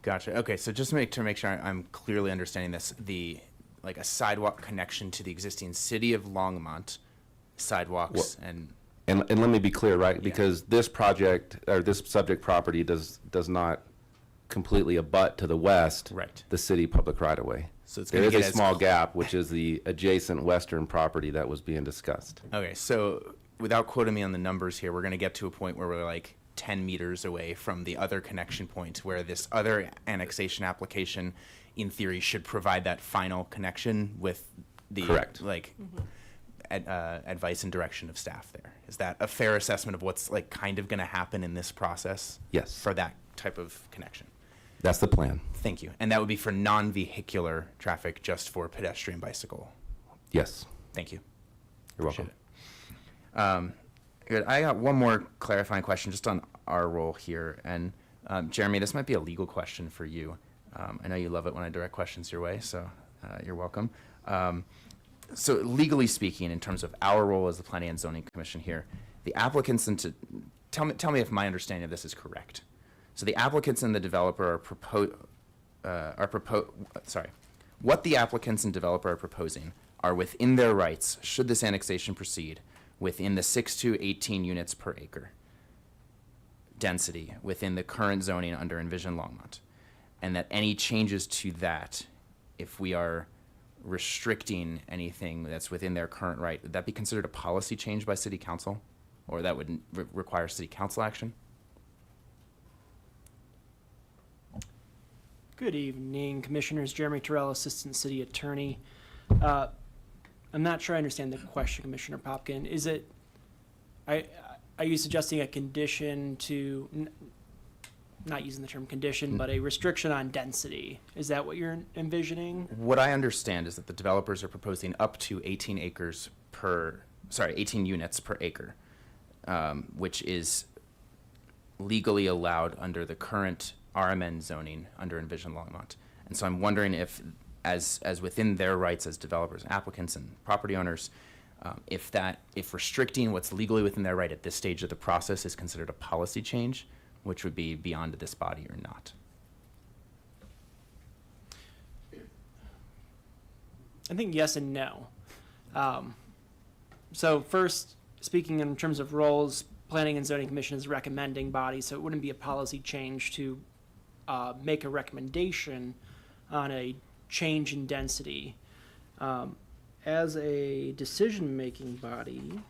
O: Gotcha. Okay, so just to make sure I'm clearly understanding this, like a sidewalk connection to the existing city of Longmont sidewalks and
S: let me be clear, right? Because this project or this subject property does not completely abut to the west,
O: right,
S: the city public right of way.
O: So it's
S: there
O: gonna
S: is
O: get
S: a small gap, which is the adjacent western property that was being discussed.
O: Okay, so without quoting me on the numbers here, we're going to get to a point where we're like 10 meters away from the other connection point where this other annexation application, in theory, should provide that final connection with the
S: Correct.
O: Like advice and direction of staff there. Is that a fair assessment of what's like kind of going to happen in this process?
S: Yes.
O: For that type of connection.
S: That's the plan.
O: Thank you. And that would be for non-vehicular traffic, just for pedestrian bicycle.
S: Yes.
O: Thank you.
S: You're welcome.
O: Good. I got one more clarifying question just on our role here. And Jeremy, this might be a legal question for you. I know you love it when I direct questions your way, so you're welcome. So legally speaking, in terms of our role as the Planning and Zoning Commission here, the applicants tell me if my understanding of this is correct. So the applicants and the developer what the applicants and developer are proposing are within their rights, should this annexation proceed, within the 6 to 18 units per acre density within the current zoning under Envision Longmont. And that any changes to that, if we are restricting anything that's within their current right, would that be considered a policy change by city council? Or that would require city council action?
T: Good evening, Commissioners. Jeremy Terrell, Assistant City Attorney. I'm not sure I understand the question, Commissioner Popkin. Is it, are you suggesting a condition to, not using the term condition, but a restriction on density? Is that what you're envisioning?
O: What I understand is that the developers are proposing up to 18 units per acre, which is legally allowed under the current RMN zoning under Envision Longmont. And so I'm wondering if, as within their rights as developers, applicants, and property owners, if restricting what's legally within their right at this stage of the process is considered a policy change, which would be beyond this body or not.
T: I think yes and no. So first, speaking in terms of roles, Planning and Zoning Commission is a recommending body, so it wouldn't be a policy change to make a recommendation on a change in density. As a decision-making body,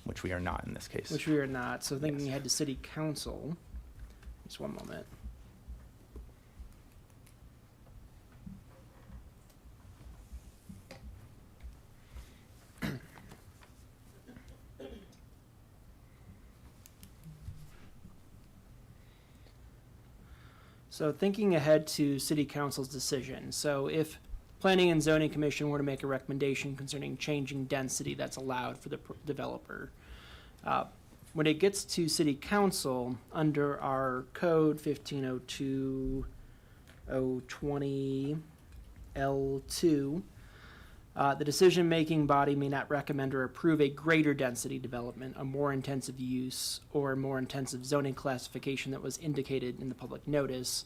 O: which we are not in this case.
T: Which we are not. So thinking ahead to City Council, just one moment. So thinking ahead to City Council's decision. So if Planning and Zoning Commission were to make a recommendation concerning changing density that's allowed for the developer, when it gets to City Council, under our code 1502-020L2, the decision-making body may not recommend or approve a greater density development, a more intensive use, or a more intensive zoning classification that was indicated in the public notice.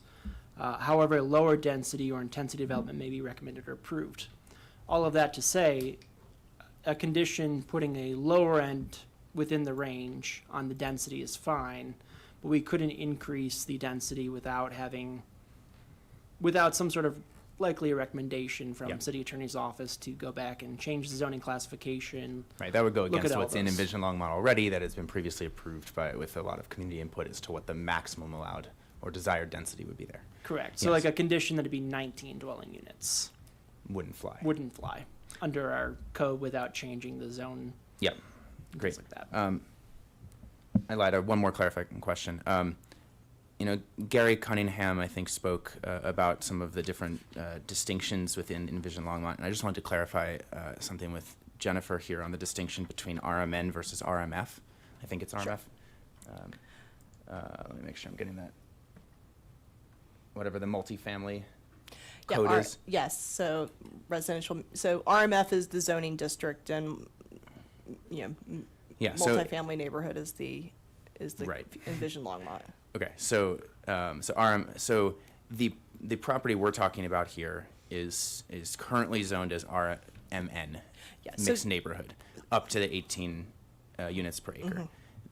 T: However, a lower density or intensity development may be recommended or approved. all of that to say, a condition putting a lower end within the range on the density is fine, but we couldn't increase the density without some sort of likely a recommendation from
O: Yep.
T: city attorney's office to go back and change the zoning classification.
O: Right, that would go
T: Look
O: against
T: at all
O: what's in
T: those.
O: Envision Longmont already, that has been previously approved with a lot of community input as to what the maximum allowed or desired density would be there.
T: Correct. So
O: Yes.
T: like a condition that'd be 19 dwelling units
O: Wouldn't fly.
T: wouldn't fly under our code without changing the zone.
O: Yep,
T: and
O: great.
T: things like that.
O: I lied, I have one more clarifying question. Gary Cunningham, I think, spoke about some of the different distinctions within Envision Longmont, and I just wanted to clarify something with Jennifer here on the distinction between RMN versus RMF. I think it's RMF. Let me make sure I'm getting that. Whatever the multifamily code is.
K: Yes, so so RMF is the zoning district, and,
O: Yeah, so-
K: multifamily neighborhood is the
O: Right.
K: Envision Longmont.
O: Okay, so so the property we're talking about here is currently zoned as RMN,
K: Yeah, so-
O: mixed neighborhood, up to the 18 units per acre.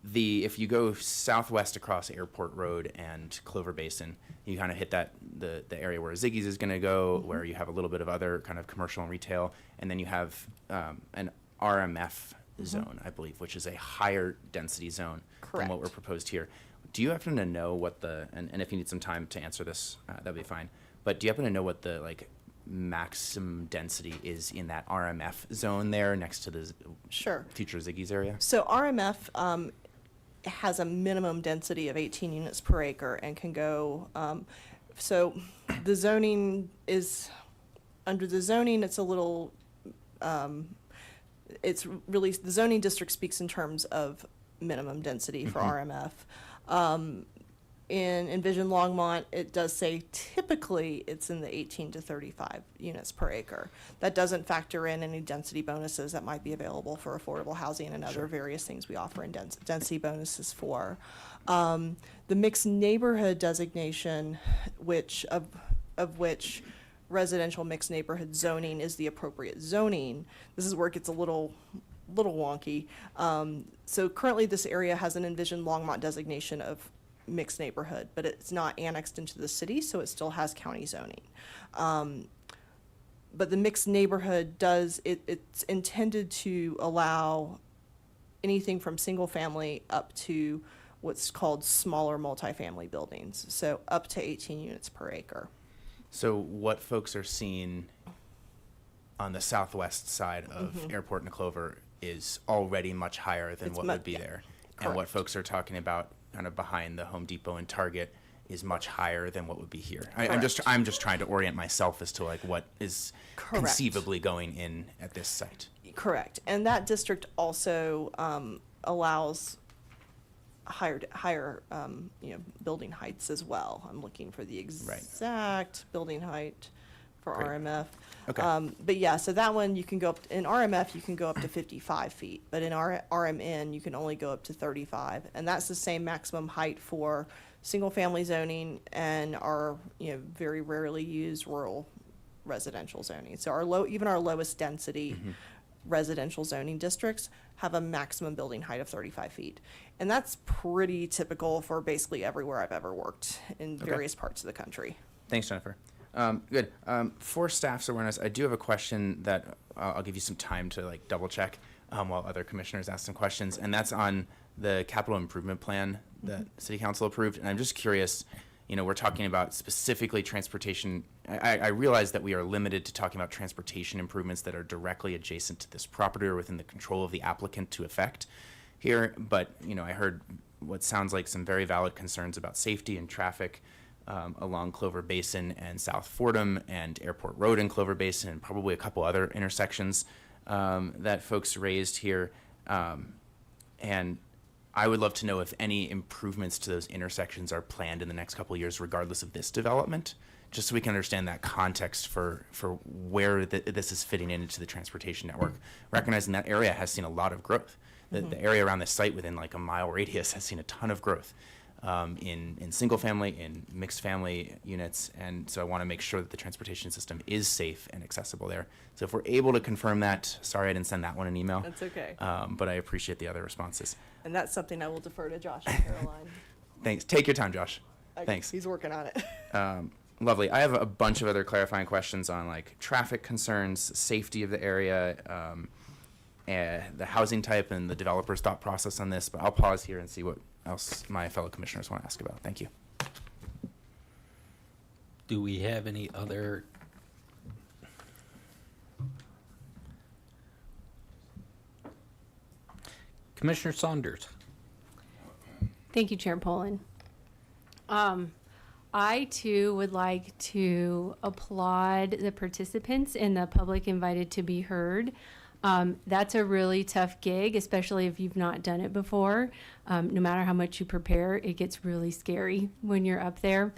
K: Mhm.
O: If you go southwest across Airport Road and Clover Basin, you kind of hit the area where Ziggy's is going to go, where you have a little bit of other kind of commercial and retail, and then you have an RMF zone, I believe, which is a higher density zone than what we're proposed here. Do you happen to know what and if you need some time to answer this, that'd be fine. But do you happen to know what the maximum density is in that RMF zone there next to the
K: Sure.
O: future Ziggy's area?
K: So RMF has a minimum density of 18 units per acre and can go, so the zoning is, under the zoning, it's a little, it's really, the zoning district speaks in terms of minimum density for RMF. In Envision Longmont, it does say typically it's in the 18 to 35 units per acre. That doesn't factor in any density bonuses that might be available for affordable housing and other various things we offer in density bonuses for. The mixed neighborhood designation, which residential mixed neighborhood zoning is the appropriate zoning. This is where it gets a little wonky. So currently this area has an Envision Longmont designation of mixed neighborhood, but it's not annexed into the city, so it still has county zoning. But the mixed neighborhood it's intended to allow anything from single family up to what's called smaller multifamily buildings, so up to 18 units per acre.
O: So what folks are seeing on the southwest side of Airport and Clover is already much higher than what would be there. And what
K: correct.
O: folks are talking about kind of behind the Home Depot and Target is much higher than what would be here. I'm just trying to orient myself as to what is
K: Correct.
O: conceivably going in at this site.
K: Correct, and that district also allows higher building heights as well. I'm looking for the exact building height for
O: Great.
K: RMF.
O: Okay.
K: But yeah, so that one you can go up, in RMF you can go up to 55 feet, but in RMN you can only go up to 35. And that's the same maximum height for single family zoning and our, very rarely used rural residential zoning. So even our lowest density residential zoning districts have a maximum building height of 35 feet. And that's pretty typical for basically everywhere I've ever worked in various parts of the country.
O: Thanks, Jennifer. Good. For staff's awareness, I do have a question that I'll give you some time to double check while other commissioners ask some questions, and that's on the capital improvement plan that City Council approved. And I'm just curious, we're talking about specifically transportation. I realize that we are limited to talking about transportation improvements that are directly adjacent to this property or within the control of the applicant to effect here, but I heard what sounds like some very valid concerns about safety and traffic along Clover Basin and South Fordham and Airport Road in Clover Basin, and probably a couple other intersections that folks raised here. And I would love to know if any improvements to those intersections are planned in the next couple of years, regardless of this development, just so we can understand that context for where this is fitting into the transportation network, recognizing that area has seen a lot of growth. The area around the site within a mile radius has seen a ton of growth. in single family, in mixed family units, and so I want to make sure that the transportation system is safe and accessible there. So if we're able to confirm that, sorry I didn't send that one an email.
K: That's okay.
O: But I appreciate the other responses.
K: And that's something I will defer to Josh and Caroline.
O: Thanks. Take your time, Josh.
K: Okay,
O: Thanks.
K: He's working on it.
O: Lovely. I have a bunch of other clarifying questions on like traffic concerns, safety of the area, the housing type, and the developer's thought process on this. But I'll pause here and see what else my fellow commissioners want to ask about. Thank you.
C: Do we have any other? Commissioner Saunders.
D: Thank you, Chair Pollan. I too would like to applaud the participants and the public invited to be heard. That's a really tough gig, especially if you've not done it before. No matter how much you prepare, it gets really scary when you're up there.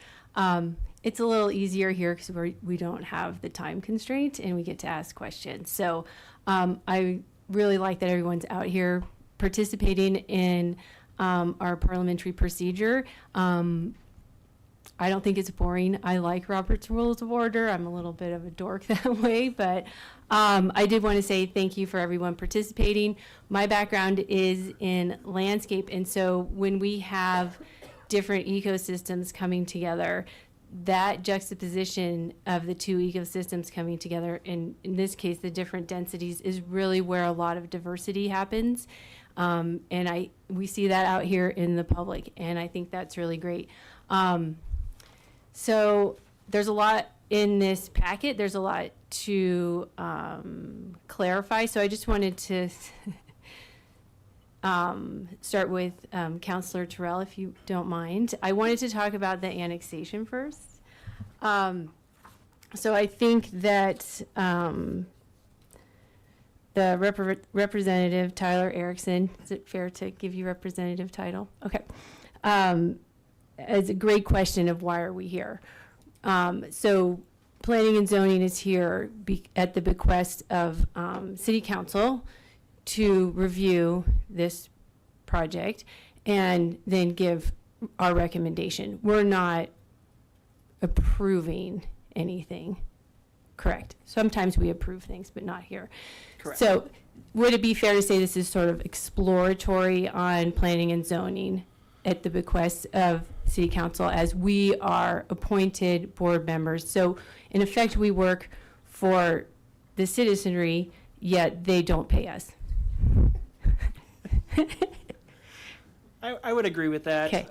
D: It's a little easier here because we don't have the time constraint and we get to ask questions. So I really like that everyone's out here participating in our parliamentary procedure. I don't think it's boring. I like Robert's Rules of Order. I'm a little bit of a dork that way, but I did want to say thank you for everyone participating. My background is in landscape, and so when we have different ecosystems coming together, that juxtaposition of the two ecosystems coming together, and in this case, the different densities, is really where a lot of diversity happens. And we see that out here in the public, and I think that's really great. So there's a lot in this packet. There's a lot to clarify. So I just wanted to start with Councilor Terrell, if you don't mind. I wanted to talk about the annexation first. So I think that the Representative Tyler Erickson, is it fair to give you representative title? Okay. It's a great question of why are we here? So planning and zoning is here at the bequest of City Council to review this project and then give our recommendation. We're not approving anything, correct? Sometimes we approve things, but not here.
T: Correct.
D: So would it be fair to say this is sort of exploratory on planning and zoning at the bequest of City Council, as we are appointed board members? So in effect, we work for the citizenry, yet they don't pay us.
T: I would agree with that.
D: Okay.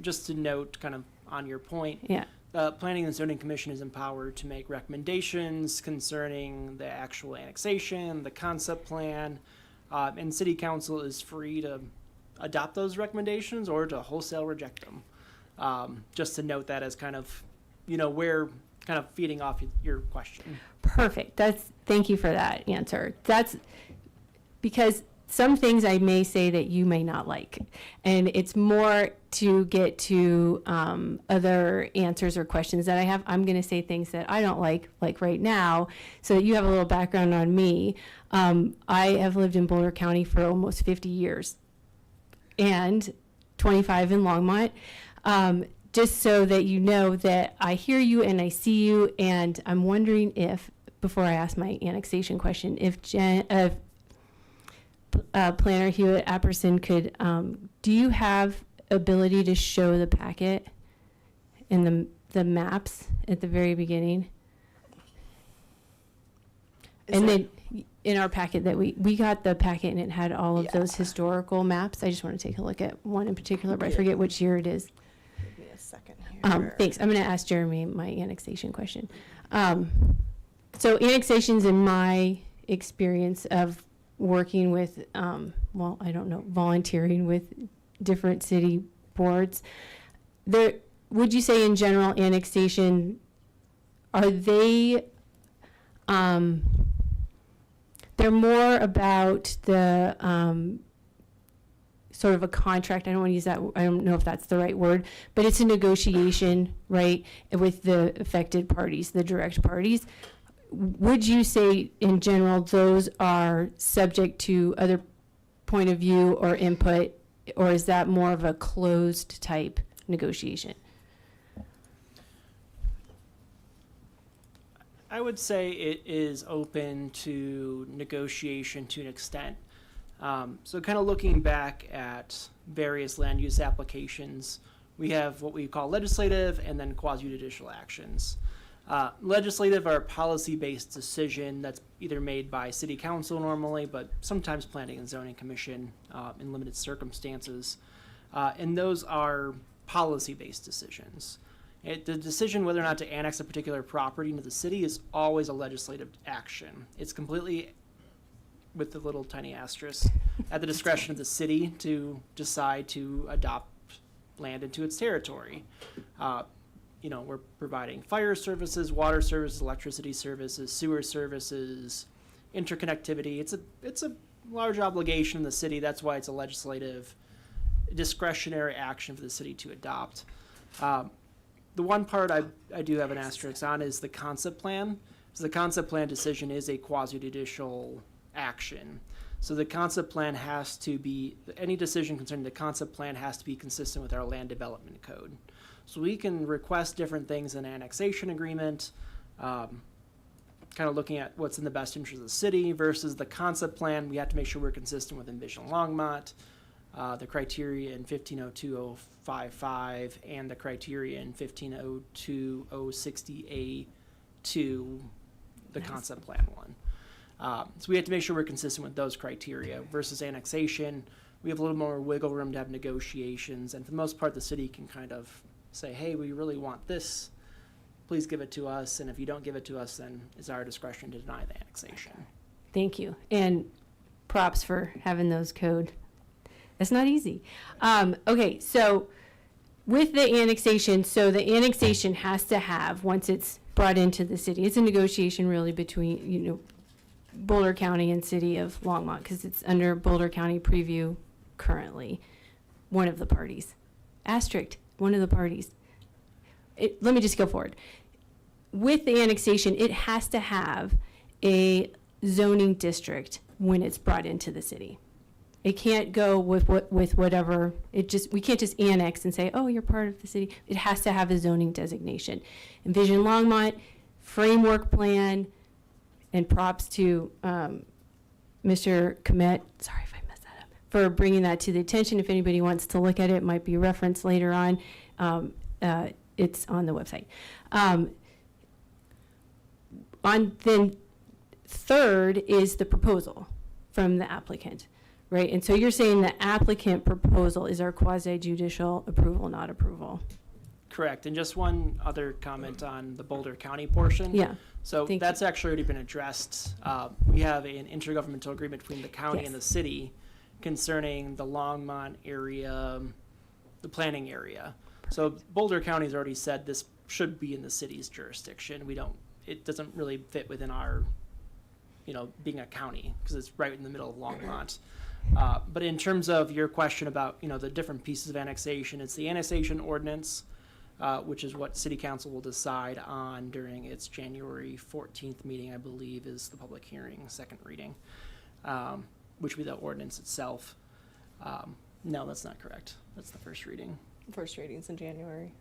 T: Just to note, kind of on your point,
D: Yeah.
T: the Planning and Zoning Commission is empowered to make recommendations concerning the actual annexation, the concept plan, and City Council is free to adopt those recommendations or to wholesale reject them. Just to note that as kind of, we're kind of feeding off your question.
D: Perfect. Thank you for that answer. That's because some things I may say that you may not like, and it's more to get to other answers or questions that I have. I'm going to say things that I don't like right now, so that you have a little background on me. I have lived in Boulder County for almost 50 years and 25 in Longmont. Just so that you know that I hear you and I see you, and I'm wondering if, before I ask my annexation question, if Planner Hewitt Apperson could, do you have ability to show the packet and the maps at the very beginning? And then in our packet that we got the packet and it had all of those historical maps. I just want to take a look at one in particular, but I forget which year it is.
K: Give me a second here.
D: Thanks. I'm going to ask Jeremy my annexation question. So annexations, in my experience of working with, volunteering with different city boards, would you say in general annexation, are they, they're more about the sort of a contract. I don't want to use that. I don't know if that's the right word, but it's a negotiation, right, with the affected parties, the direct parties. Would you say in general those are subject to other point of view or input or is that more of a closed type negotiation?
T: I would say it is open to negotiation to an extent. So kind of looking back at various land use applications, we have what we call legislative and then quasi-judicial actions. Legislative are a policy-based decision that's either made by city council normally, but sometimes planning and zoning commission in limited circumstances. And those are policy-based decisions. The decision whether or not to annex a particular property into the city is always a legislative action. It's completely, with the little tiny asterisk, at the discretion of the city to decide to adopt land into its territory. We're providing fire services, water services, electricity services, sewer services, interconnectivity. It's a large obligation in the city. That's why it's a legislative discretionary action for the city to adopt. The one part I do have an asterisk on is the concept plan. So the concept plan decision is a quasi-judicial action. So the concept plan has to be, any decision concerning the concept plan has to be consistent with our land development code. So we can request different things in an annexation agreement, kind of looking at what's in the best interest of the city versus the concept plan. We have to make sure we're consistent with Envision Longmont, the criteria in 1502-055 and the criteria in 1502-060A2, the concept plan one. So we have to make sure we're consistent with those criteria versus annexation. We have a little more wiggle room to have negotiations, and for the most part, the city can kind of say, hey, we really want this, please give it to us, and if you don't give it to us, then it's our discretion to deny the annexation.
D: Thank you. And props for having those code. It's not easy. Okay, so with the annexation, so the annexation has to have, once it's brought into the city, it's a negotiation really between, Boulder County and City of Longmont, because it's under Boulder County preview currently, one of the parties. Asterisk, one of the parties. Let me just go forward. With the annexation, it has to have a zoning district when it's brought into the city. It can't go with whatever, we can't just annex and say, oh, you're part of the city. It has to have a zoning designation. Envision Longmont, framework plan, and props to Mr. Komet, sorry if I messed that up, for bringing that to the attention. If anybody wants to look at it, it might be referenced later on. It's on the website. Then third is the proposal from the applicant, right? And so you're saying the applicant proposal is our quasi-judicial approval, not approval.
T: Correct. And just one other comment on the Boulder County portion.
D: Yeah.
T: So that's actually already been addressed. We have an intergovernmental agreement between the county and the city concerning the Longmont area, the planning area. So Boulder County's already said this should be in the city's jurisdiction. It doesn't really fit within our, being a county, because it's right in the middle of Longmont. But in terms of your question about, the different pieces of annexation, it's the annexation ordinance, which is what City Council will decide on during its January 14th meeting, I believe, is the public hearing, second reading, which will be the ordinance itself. No, that's not correct. That's the first reading.
K: First reading's in January.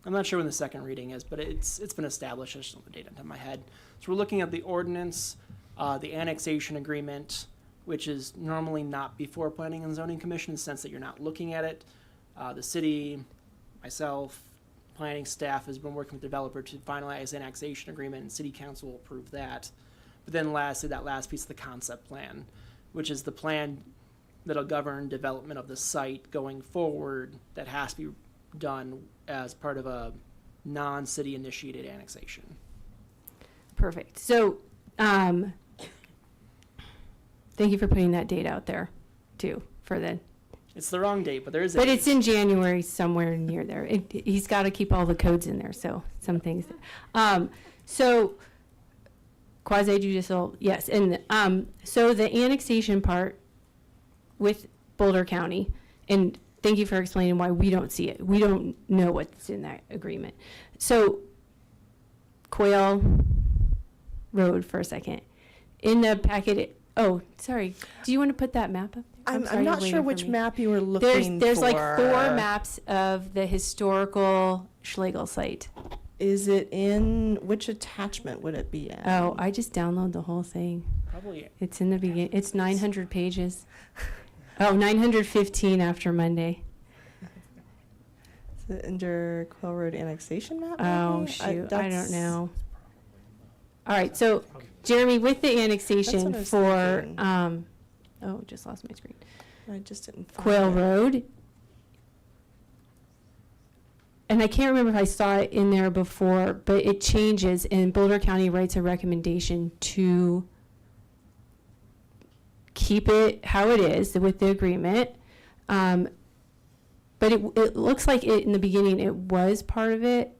T: I'm not sure when the second reading is, but it's been established. I just don't have the date on top of my head. So we're looking at the ordinance, the annexation agreement, which is normally not before Planning and Zoning Commission in the sense that you're not looking at it. The city, myself, planning staff has been working with the developer to finalize annexation agreement, and City Council will approve that. But then lastly, that last piece of the concept plan, which is the plan that'll govern development of the site going forward, that has to be done as part of a non-city initiated annexation.
D: Perfect. So, thank you for putting that date out there, too, for the.
T: It's the wrong date, but there is a
D: But
T: date.
D: it's in January, somewhere near there. He's got to keep all the codes in there, so some things. So, quasi-judicial, yes. And so the annexation part with Boulder County, and thank you for explaining why we don't see it. We don't know what's in that agreement. So, Quail Road for a second. In the packet, Oh, sorry. Do you want to put that map up there?
K: I'm
D: sorry,
K: not
D: you're
K: sure
D: waiting for
K: which
D: me.
K: map you were looking
D: There's like
K: for.
D: 4 maps of the historical Schlegel site.
K: Is it in, which attachment would it be in?
D: Oh, I just download the whole thing.
T: Probably.
D: It's in the beginning. It's 900 pages. Oh, 915 after Monday.
K: Is it under Quill Road annexation map?
D: Oh,
K: maybe?
D: shoot. I don't
K: that's-
D: know. All right. So, Jeremy, with the annexation
K: That's
D: for,
K: what I was thinking.
D: oh, just lost my screen.
K: I just didn't find
D: Quail
K: it.
D: Road. And I can't remember if I saw it in there before, but it changes, and Boulder County writes a recommendation to keep it how it is with the agreement. But it looks like it, in the beginning, it was part of it,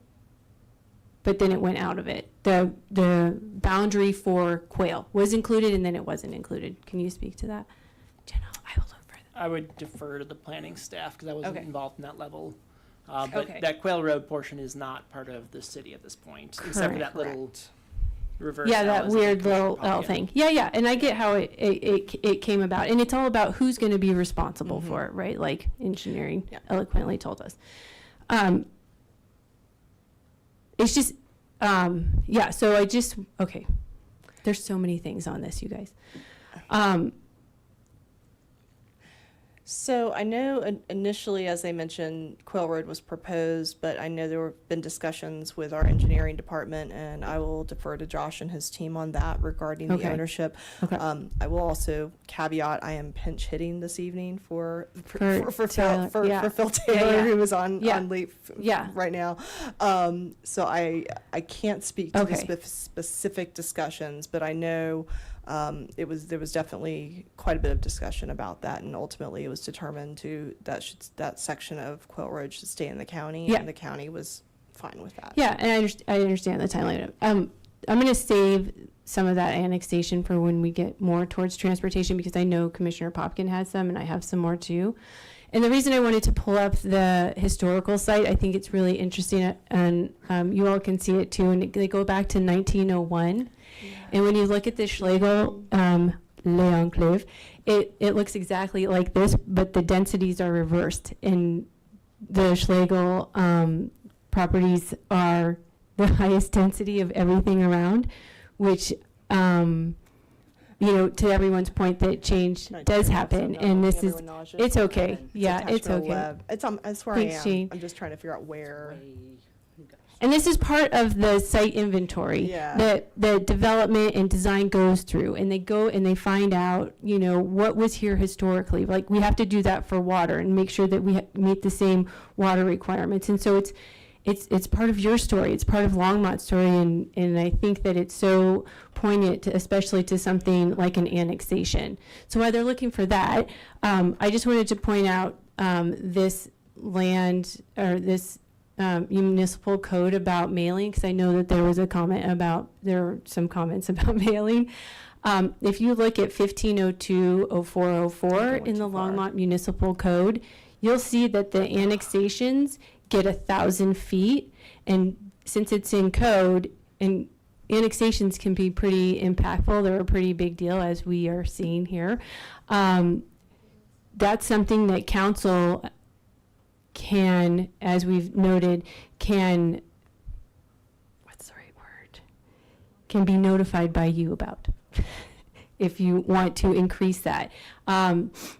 D: but then it went out of it. The boundary for quail was included, and then it wasn't included. Can you speak to that? Jenna, I will look for that.
T: I would defer to the planning staff because I wasn't
D: Okay.
T: involved in that level. But
D: Okay.
T: that Quail Road portion is not part of the city at this point, except for that little reverse.
D: Yeah,
T: L,
D: that
T: as I think
D: weird
T: Commissioner
D: little L
T: Popkin.
D: thing. Yeah, and I get how it came about, and it's all about who's going to be responsible for it, right? Like engineering eloquently told us. It's just, yeah. So okay. There's so many things on this, you guys.
K: So I know initially, as they mentioned, Quail Road was proposed, but I know there have been discussions with our engineering department, and I will defer to Josh and his team on that regarding the
D: Okay.
K: ownership.
D: Okay.
K: I will also caveat, I am pinch hitting this evening for
D: For
K: Phil,
D: Taylor, yeah.
K: for Phil
D: Yeah,
K: Taylor,
D: yeah.
K: who is on
D: Yeah.
K: leave
D: Yeah.
K: right now. So I can't speak to the
D: Okay.
K: specific discussions, but I know there was definitely quite a bit of discussion about that, and ultimately it was determined that section of Quail Road should stay in the county,
D: Yeah.
K: and the county was fine with that.
D: Yeah, and I understand the timeline. I'm going to save some of that annexation for when we get more towards transportation, because I know Commissioner Popkin has some, and I have some more too. And the reason I wanted to pull up the historical site, I think it's really interesting, and you all can see it too, and they go back to 1901. And when you look at the Schlegel L'Enclave, it looks exactly like this, but the densities are reversed. And the Schlegel properties are the highest density of everything around, which, to everyone's point, that change does happen. And this is, it's okay. Yeah, it's
K: attachment
D: okay.
K: 11. That's where
D: Thanks,
K: I am.
D: Jane.
K: I'm just trying to figure out where.
D: And this is part of the site inventory
K: Yeah.
D: that the development and design goes through, and they go and they find out, what was here historically. Like, we have to do that for water and make sure that we meet the same water requirements. And so it's part of your story. It's part of Longmont's story, and I think that it's so poignant, especially to something like an annexation. So while they're looking for that, I just wanted to point out this land, or this municipal code about mailing, because I know that there were some comments about mailing. If you look at 1502-0404 in the Longmont Municipal Code, you'll see that the annexations get 1,000 feet, and since it's in code, and annexations can be pretty impactful, they're a pretty big deal, as we are seeing here. That's something that council can, as we've noted, can be notified by you about if you want to increase that.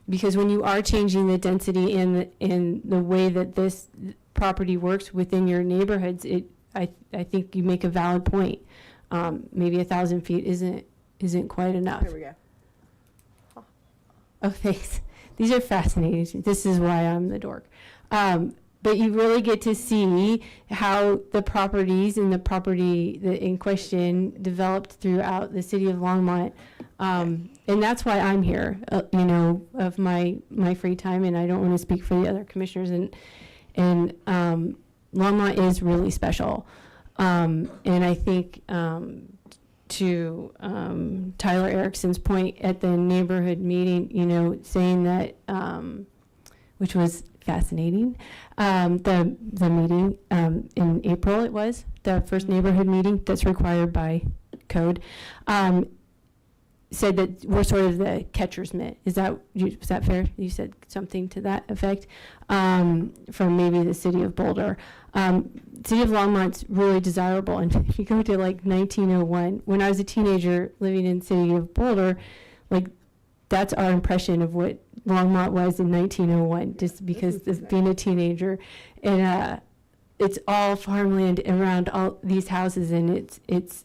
D: Because when you are changing the density in the way that this property works within your neighborhoods, I think you make a valid point. Maybe 1,000 feet isn't quite enough.
K: Here we go.
D: Oh, thanks. These are fascinating. This is why I'm the dork. But you really get to see how the properties and the property in question developed throughout the city of Longmont. And that's why I'm here, of my free time, and I don't want to speak for the other commissioners. And Longmont is really special. And I think to Tyler Erickson's point at the neighborhood meeting, saying that, which was fascinating, the meeting in April, it was the first neighborhood meeting that's required by code, said that we're sort of the catcher's mitt. Is that fair? You said something to that effect from maybe the city of Boulder. City of Longmont's really desirable. And if you go to like 1901, when I was a teenager living in city of Boulder, like that's our impression of what Longmont was in 1901, just because of being a teenager. And it's all farmland around all these houses, and it's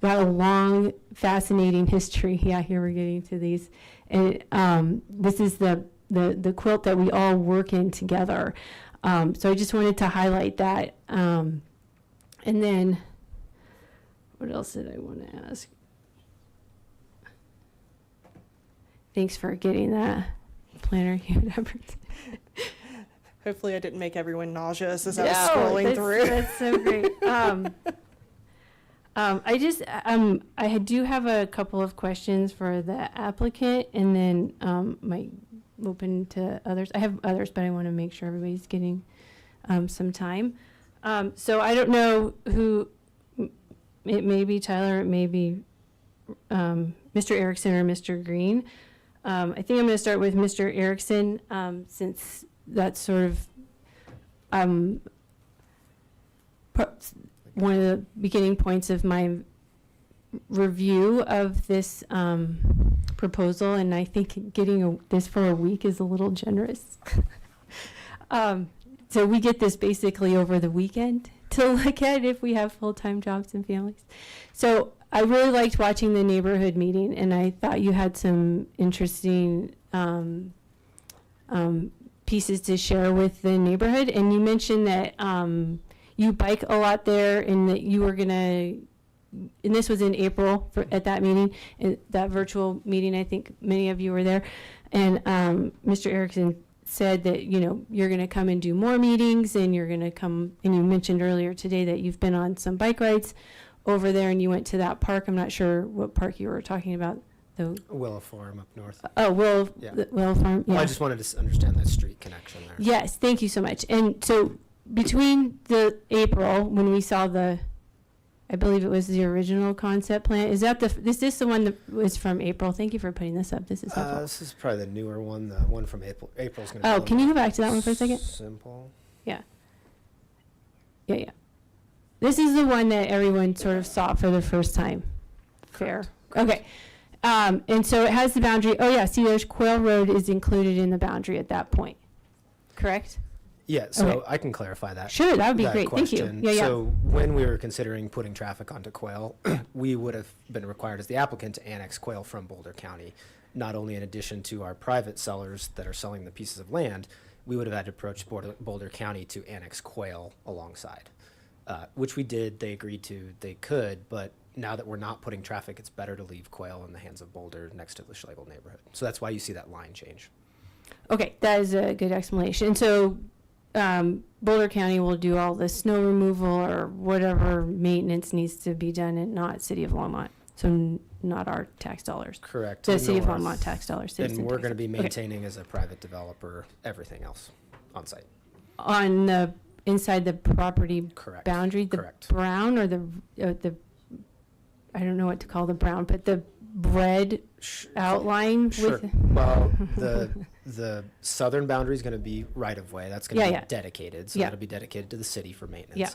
D: got a long, fascinating history. Yeah, here we're getting to these. And this is the quilt that we all work in together. So I just wanted to highlight that. And then, what else did I want to ask? Thanks for getting that planner.
K: Hopefully I didn't make everyone nauseous as I was scrolling through.
D: That's so great. I do have a couple of questions for the applicant, and then might open to others. I have others, but I want to make sure everybody's getting some time. So I don't know who, it may be Tyler, it may be Mr. Erickson or Mr. Green. I think I'm going to start with Mr. Erickson, since that's sort of one of the beginning points of my review of this proposal, and I think getting this for a week is a little generous. So we get this basically over the weekend to look at if we have full-time jobs and families. So I really liked watching the neighborhood meeting, and I thought you had some interesting pieces to share with the neighborhood. And you mentioned that you bike a lot there, and that you were gonna, and this was in April at that meeting, that virtual meeting. I think many of you were there, and Mr. Erickson said that you're going to come and do more meetings, and you're going to come, and you mentioned earlier today that you've been on some bike rides over there, and you went to that park. I'm not sure what park you were talking about.
F: Willow Farm up north.
D: Willow Farm. Yeah.
F: Well, I just wanted to understand that street connection there.
D: Yes, thank you so much. And so between the April, when we saw I believe it was the original concept plan. Is this the one that was from April? Thank you for putting this up. This is helpful.
F: This is probably the newer one. The one from April. April's going to.
D: Oh, can you go back to that one for a second?
F: Simple.
D: Yeah. Yeah. This is the one that everyone sort of saw for the first time. Fair. Okay. And so it has the boundary. Oh yeah. See, there's Quail Road is included in the boundary at that point. Correct?
F: Yeah, so
D: Okay.
F: I can clarify that.
D: Sure, that would be great. Thank you.
F: question.
D: Yeah, yeah.
F: So when we were considering putting traffic onto Quail, we would have been required as the applicant to annex Quail from Boulder County. Not only in addition to our private sellers that are selling the pieces of land, we would have had to approach Boulder County to annex Quail alongside, which we did. They agreed to. They could, but now that we're not putting traffic, it's better to leave Quail in the hands of Boulder next to the Schlegel neighborhood. So that's why you see that line change.
D: Okay, that is a good explanation. So Boulder County will do all the snow removal or whatever maintenance needs to be done, and not City of Longmont. So not our tax dollars.
F: Correct.
D: The City of
F: North.
D: Longmont tax dollars.
F: And
D: citizen
F: we're
D: tax
F: going to be
D: dollars.
F: maintaining as a private developer everything else on site.
D: On the inside the property
F: Correct.
D: boundary, the
F: Correct.
D: brown or the I don't know what to call the brown, but the red outline
F: Sure.
D: with.
F: Well, the southern boundary is going to be right of way. That's going to
D: Yeah,
F: be
D: yeah.
F: dedicated. So
D: Yeah.
F: that'll be dedicated to the city for maintenance.
D: Yeah.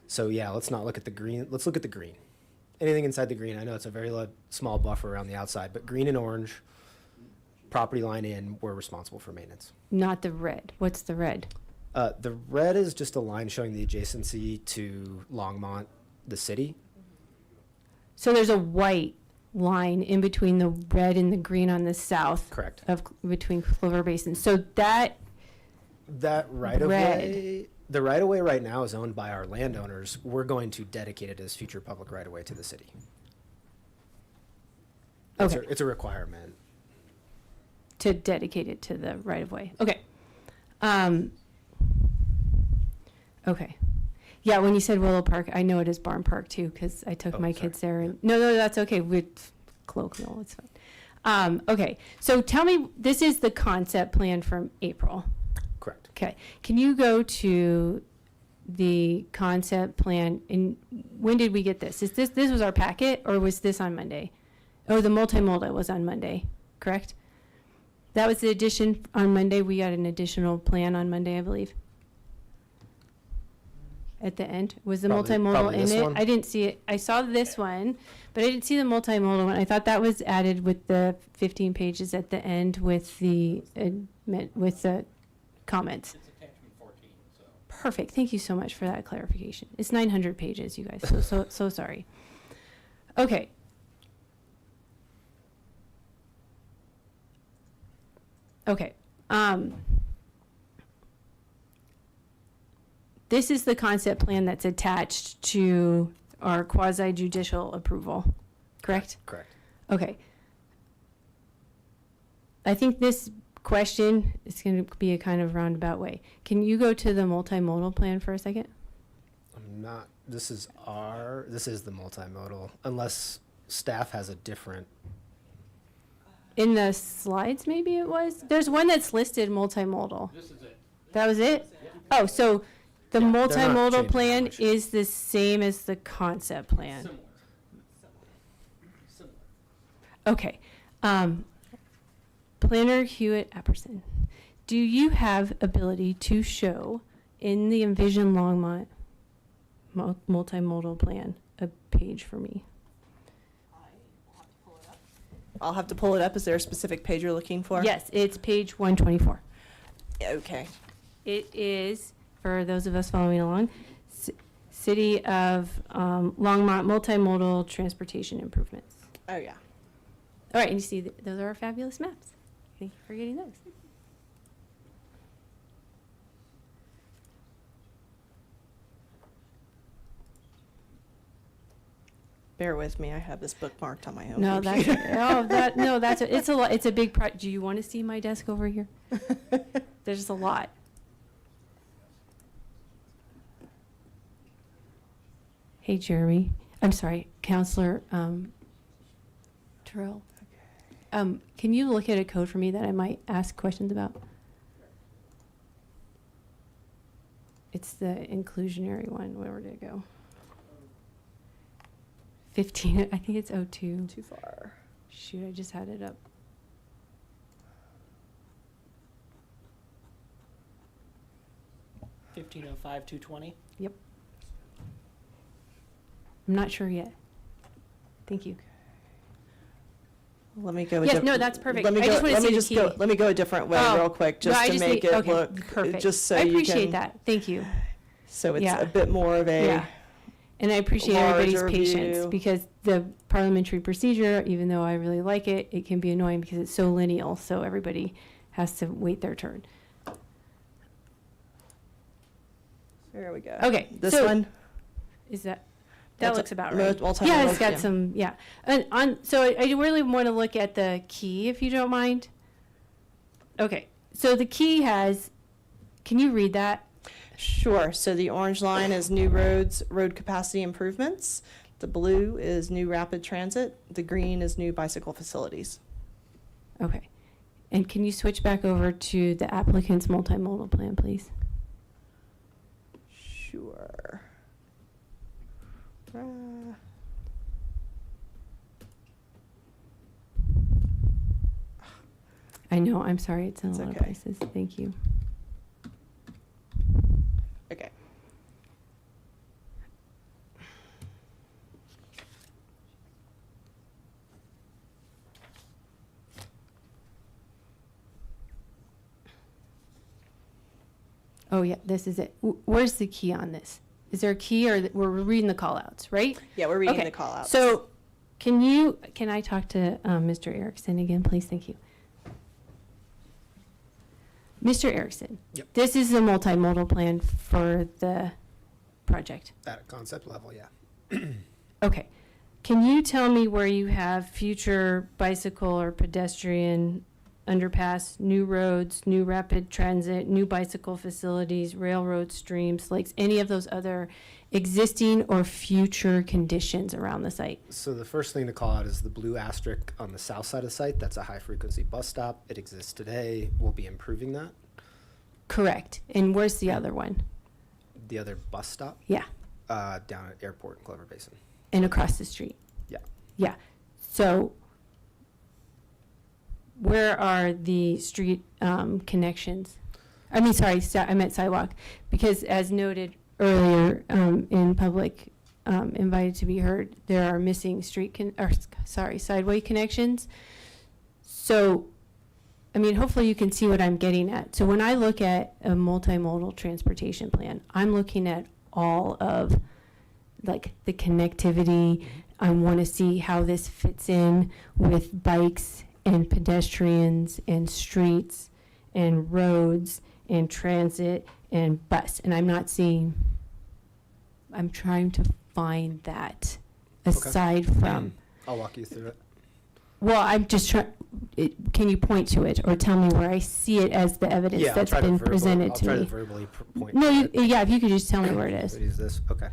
F: So yeah, let's not look at the green. Let's look at the green. Anything inside the green. I know it's a very small buffer around the outside, but green and orange, property line in, we're responsible for maintenance.
D: Not the red. What's the red?
F: The red is just a line showing the adjacency to Longmont, the city.
D: So there's a white line in between the red and the green on the south.
F: Correct.
D: Between Clover Basin. So that
F: right of
D: red.
F: way, the right of way right now is owned by our landowners. We're going to dedicate it as future public right of way to the city.
D: Okay.
F: It's a requirement.
D: to dedicate it to the right of way. Okay. Okay. Yeah, when you said Willow Park, I know it is Barn Park too, because I took my kids there. And no, that's okay. We're colloquial. It's fine. Okay. So tell me, this is the concept plan from April.
F: Correct.
D: Okay. Can you go to the concept plan, and when did we get this? This was our packet, or was this on Monday? Oh, the multimodal was on Monday, correct? That was the addition on Monday. We got an additional plan on Monday, I believe. At the end, was the multimodal
F: Probably
D: in
F: this
D: it?
F: one.
D: I didn't see it. I saw this one, but I didn't see the multimodal one. I thought that was added with the 15 pages at the end with the with the comments.
C: It's attachment 14, so.
D: Perfect. Thank you so much for that clarification. It's 900 pages, you guys. So sorry. Okay. Okay. This is the concept plan that's attached to our quasi judicial approval, correct?
F: Correct.
D: Okay. I think this question is going to be a kind of roundabout way. Can you go to the multimodal plan for a second?
F: I'm not, this is the multimodal, unless staff has a different.
D: In the slides, maybe it was? There's one that's listed multimodal.
C: This is it.
D: That was it? Oh, so the
F: Yeah, they're not changing
D: multimodal
F: that
D: plan
F: much.
D: is the same as the concept plan?
C: Similar.
D: Okay. Planner Hewitt Apperson, do you have ability to show in the Envision Longmont multimodal plan a page for me?
K: I'll have to pull it up. Is there a specific page you're looking for?
D: Yes, it's page 124.
K: Okay.
D: It is, for those of us following along, City of Longmont multimodal transportation improvements.
K: Oh, yeah.
D: All right, and you see, those are our fabulous maps. Thank you for getting those.
K: Bear with me. I have this bookmarked on my own
D: No, that's,
K: computer.
D: it's a lot, it's a big do you want to see my desk over here? There's a lot. Hey, Jeremy, I'm sorry, Counselor, Terrell. Can you look at a code for me that I might ask questions about? It's the inclusionary one. Where did it go? 15, I think it's 02.
K: Too far.
D: Shoot, I just had it up.
T: $1505-220.
D: Yep. I'm not sure yet. Thank you.
K: Let me go.
D: Yes, no, that's perfect.
K: Let me
D: I
K: go.
D: just wanna
K: Let me
D: see the
K: just go.
D: key.
K: Let me go a different way,
D: Oh,
K: real quick,
D: no,
K: just
D: I
K: to make it
D: okay,
K: look.
D: perfect.
K: Just so
D: I
K: you
D: appreciate
K: can.
D: that. Thank you.
K: So it's
D: Yeah.
K: a bit more of a.
D: Yeah. And I appreciate everybody's
K: larger
D: patience
K: view.
D: because the parliamentary procedure, even though I really like it, it can be annoying because it's so lineal. So everybody has to wait their turn.
K: There we go.
D: Okay,
K: This
D: so-
K: one.
D: Is that
K: Multi-
D: looks about
K: mo-
D: right?
K: multimodal,
D: Yeah, it's got
K: yeah.
D: some. Yeah, and so I really want to look at the key if you don't mind. Okay, so the key has. Can you read that?
K: Sure. So the orange line is new roads, road capacity improvements. The blue is new rapid transit. The green is new bicycle facilities.
D: Okay, and can you switch back over to the applicant's multimodal plan, please?
K: Sure.
D: I know. I'm sorry. It's in
K: It's
D: a lot
K: okay.
D: of places. Thank you.
K: Okay.
D: Oh yeah, this is it. Where's the key on this? Is there a key, or we're reading the callouts, right?
K: Yeah, we're reading
D: Okay,
K: the call outs.
D: So, can I talk to Mr. Erickson again, please? Thank you. Mr. Erickson.
F: Yep.
D: This is the multimodal plan for the project.
F: At a concept level, yeah.
D: Okay. Can you tell me where you have future bicycle or pedestrian underpass, new roads, new rapid transit, new bicycle facilities, railroad streams, lakes, any of those other existing or future conditions around the site?
F: So the first thing to call out is the blue asterisk on the south side of the site. That's a high-frequency bus stop. It exists today. We'll be improving that.
D: Correct. And where's the other one?
F: The other bus stop?
D: Yeah.
F: Down at Airport in Clover Basin.
D: And across the street?
F: Yeah.
D: Yeah. So where are the street connections? I mean, sorry, I meant sidewalk, because as noted earlier, in public, invited to be heard, there are missing sideway connections. So, I mean, hopefully you can see what I'm getting at. So when I look at a multimodal transportation plan, I'm looking at all of like the connectivity. I want to see how this fits in with bikes and pedestrians and streets and roads and transit and bus. And I'm trying to find that aside from.
F: I'll walk you through it.
D: Well, I'm just trying, can you point to it or tell me where I see it as the evidence
F: Yeah,
D: that's been presented to me?
F: I'll try to verbally point
D: No,
F: to it.
D: yeah, if you could just tell me where it is.
F: Use this, okay.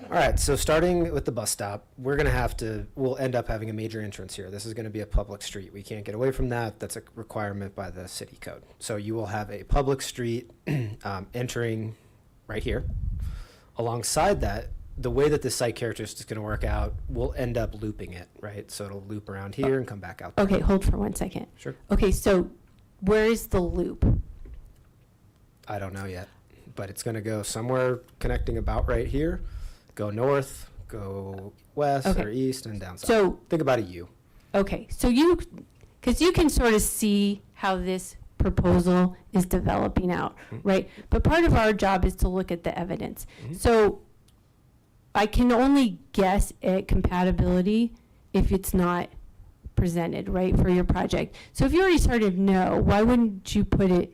F: All right, so starting with the bus stop, we'll end up having a major entrance here. This is gonna be a public street. We can't get away from that. That's a requirement by the city code. So you will have a public street entering right here. Alongside that, the way that this site characteristic is gonna work out, we'll end up looping it, right? So it'll loop around here and come back out there.
D: Okay, hold for 1 second.
F: Sure.
D: Okay, so where is the loop?
F: I don't know yet, but it's gonna go somewhere connecting about right here, go north, go west
D: Okay.
F: or east and down south.
D: So-
F: think about a U.
D: Okay, so because you can sort of see how this proposal is developing out, right? But part of our job is to look at the evidence. So I can only guess at compatibility if it's not presented, right, for your project. So if you already sort of know, why wouldn't you put it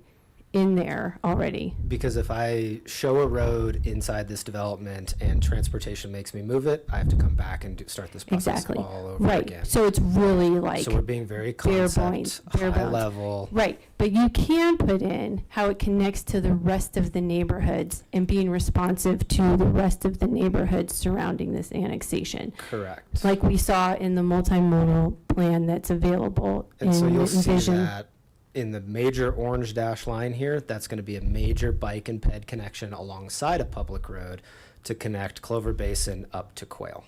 D: in there already?
F: Because if I show a road inside this development and transportation makes me move it, I have to come back and start this process
D: Exactly.
F: all over
D: Right.
F: again.
D: So it's really like
F: So we're being very
D: bare
F: concept,
D: bones, bare
F: high
D: bones.
F: level.
D: Right, but you can put in how it connects to the rest of the neighborhoods and being responsive to the rest of the neighborhoods surrounding this annexation.
F: Correct.
D: Like we saw in the multimodal plan that's available in
F: And so you'll
D: Envision.
F: see that in the major orange dash line here, that's going to be a major bike and ped connection alongside a public road to connect Clover Basin up to Quail.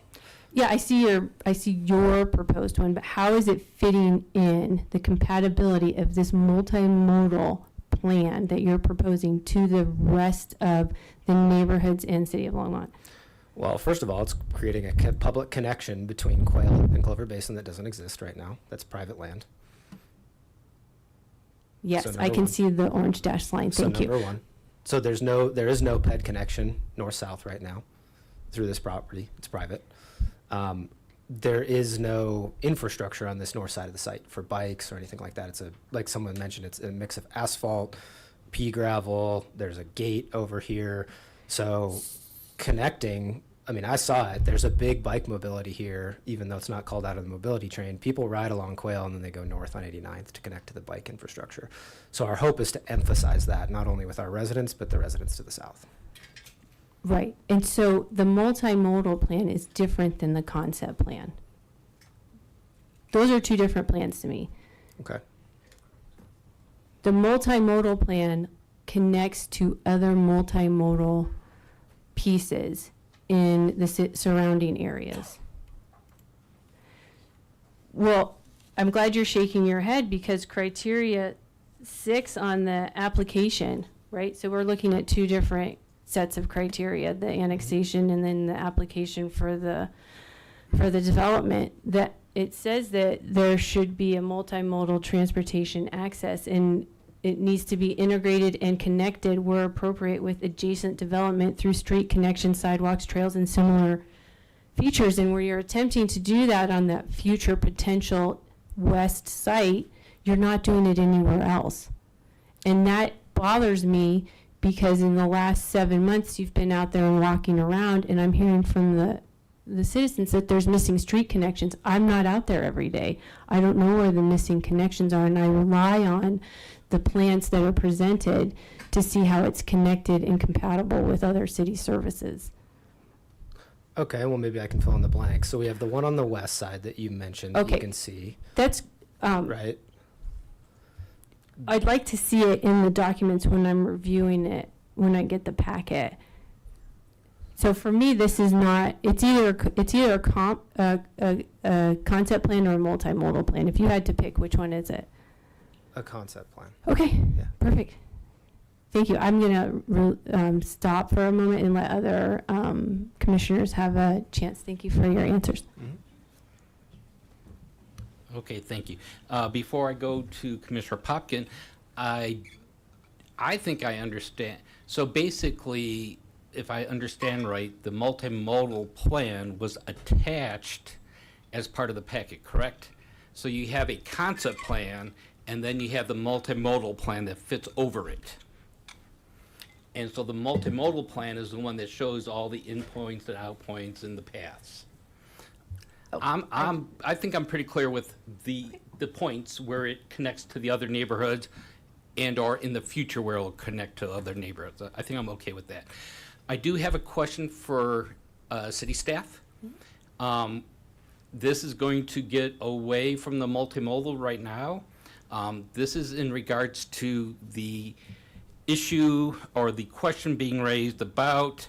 D: Yeah, I see your proposed one, but how is it fitting in the compatibility of this multimodal plan that you're proposing to the rest of the neighborhoods in City of Longmont?
F: Well, first of all, it's creating a public connection between Quail and Clover Basin that doesn't exist right now. That's private land.
D: Yes,
F: So
D: I
F: number
D: can
F: one.
D: see the orange dash line. Thank
F: So
D: you.
F: number one. So there is no ped connection north-south right now through this property. It's private. There is no infrastructure on this north side of the site for bikes or anything like that. It's like someone mentioned, it's a mix of asphalt, pea gravel. There's a gate over here. So connecting, I mean, I saw it. There's a big bike mobility here, even though it's not called out of the mobility train. People ride along Quail and then they go north on 89th to connect to the bike infrastructure. So our hope is to emphasize that, not only with our residents, but the residents to the south.
D: Right, and so the multimodal plan is different than the concept plan. Those are two different plans to me.
F: Okay.
D: The multimodal plan connects to other multimodal pieces in the surrounding areas. Well, I'm glad you're shaking your head because criteria 6 on the application, right? So we're looking at two different sets of criteria, the annexation and then the application for the development, that it says that there should be a multimodal transportation access and it needs to be integrated and connected where appropriate with adjacent development through street connections, sidewalks, trails, and similar features. And where you're attempting to do that on that future potential west site, you're not doing it anywhere else. And that bothers me because in the last 7 months, you've been out there and walking around, and I'm hearing from the citizens that there's missing street connections. I'm not out there every day. I don't know where the missing connections are, and I rely on the plans that are presented to see how it's connected and compatible with other city services.
F: Okay, well, maybe I can fill in the blanks. So we have the one on the west side that you mentioned that
D: Okay.
F: you can see,
D: That's,
F: right?
D: I'd like to see it in the documents when I'm reviewing it, when I get the packet. So for me, this is not, it's either a concept plan or a multimodal plan. If you had to pick, which one is it?
F: A concept plan.
D: Okay,
F: Yeah.
D: perfect. Thank you. I'm going to stop for a moment and let other commissioners have a chance. Thank you for your answers.
C: Okay, thank you. Before I go to Commissioner Popkin, I think I understand. So basically, if I understand right, the multimodal plan was attached as part of the packet, correct? So you have a concept plan, and then you have the multimodal plan that fits over it. And so the multimodal plan is the one that shows all the in points and out points and the paths. I think I'm pretty clear with the points where it connects to the other neighborhoods and or in the future where it'll connect to other neighborhoods. I think I'm okay with that. I do have a question for city staff. This is going to get away from the multimodal right now. This is in regards to the issue or the question being raised about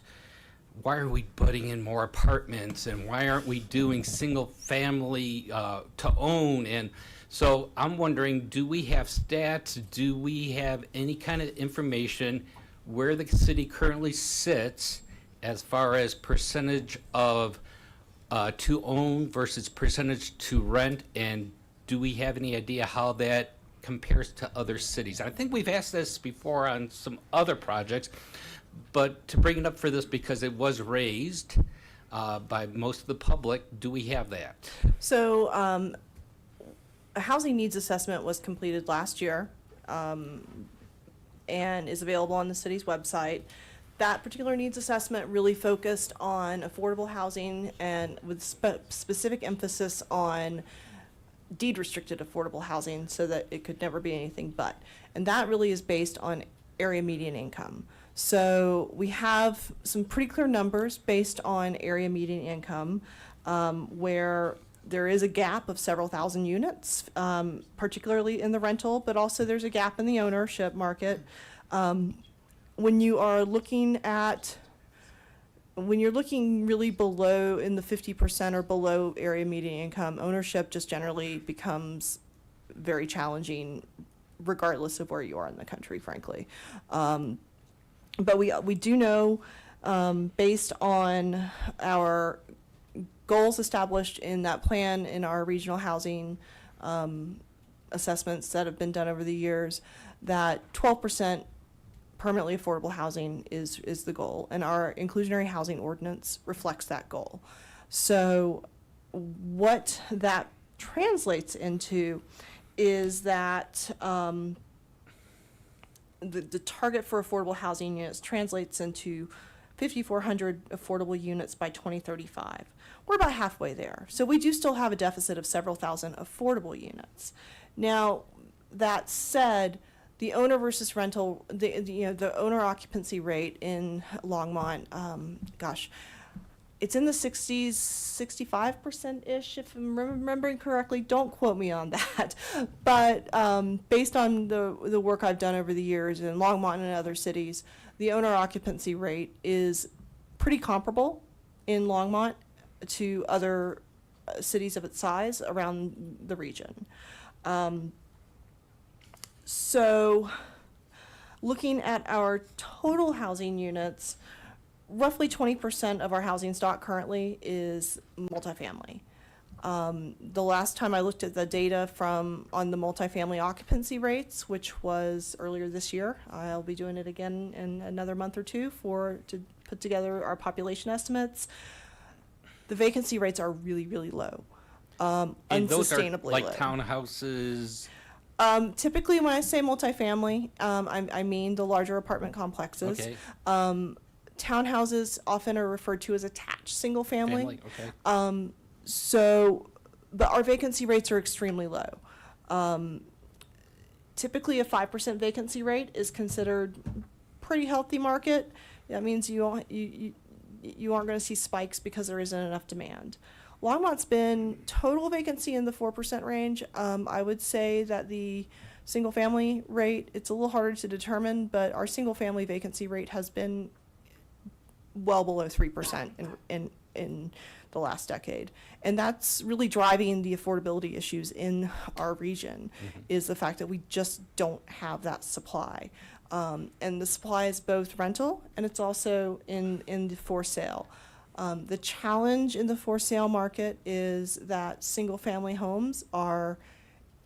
C: why are we putting in more apartments and why aren't we doing single family to own? And so I'm wondering, do we have stats? Do we have any kind of information where the city currently sits as far as percentage of to own versus percentage to rent? And do we have any idea how that compares to other cities? I think we've asked this before on some other projects, but to bring it up for this because it was raised by most of the public, do we have that?
K: So a housing needs assessment was completed last year and is available on the city's website. That particular needs assessment really focused on affordable housing and with specific emphasis on deed restricted affordable housing so that it could never be anything but. And that really is based on area median income. So we have some pretty clear numbers based on area median income where there is a gap of several thousand units, particularly in the rental, but also there's a gap in the ownership market. When you are looking at, when you're looking really below in the 50% or below area median income, ownership just generally becomes very challenging regardless of where you are in the country, frankly. But we do know, based on our goals established in that plan in our regional housing assessments that have been done over the years, that 12% permanently affordable housing is the goal, and our inclusionary housing ordinance reflects that goal. So what that translates into is that the target for affordable housing units translates into 5,400 affordable units by 2035. We're about halfway there. So we do still have a deficit of several thousand affordable units. Now, that said, the owner versus rental, the owner occupancy rate in Longmont, it's in the 60s, 65%-ish, if I'm remembering correctly. Don't quote me on that. But based on the work I've done over the years in Longmont and other cities, the owner occupancy rate is pretty comparable in Longmont to other cities of its size around the region. So looking at our total housing units, roughly 20% of our housing stock currently is multifamily. The last time I looked at the data on the multifamily occupancy rates, which was earlier this year, I'll be doing it again in another month or two to put together our population estimates. The vacancy rates are really, really low,
C: And those are
K: unsustainably
C: like
K: low.
C: townhouses?
K: Typically, when I say multifamily, I mean the larger apartment complexes.
C: Okay.
K: Townhouses often are referred to as attached single family.
C: Okay.
K: So our vacancy rates are extremely low. Typically, a 5% vacancy rate is considered pretty healthy market. That means you aren't going to see spikes because there isn't enough demand. Longmont's been total vacancy in the 4% range. I would say that the single family rate, it's a little harder to determine, but our single family vacancy rate has been well below 3% in the last decade. And that's really driving the affordability issues in our region, is the fact that we just don't have that supply. And the supply is both rental and it's also in the for sale. The challenge in the for sale market is that single family homes are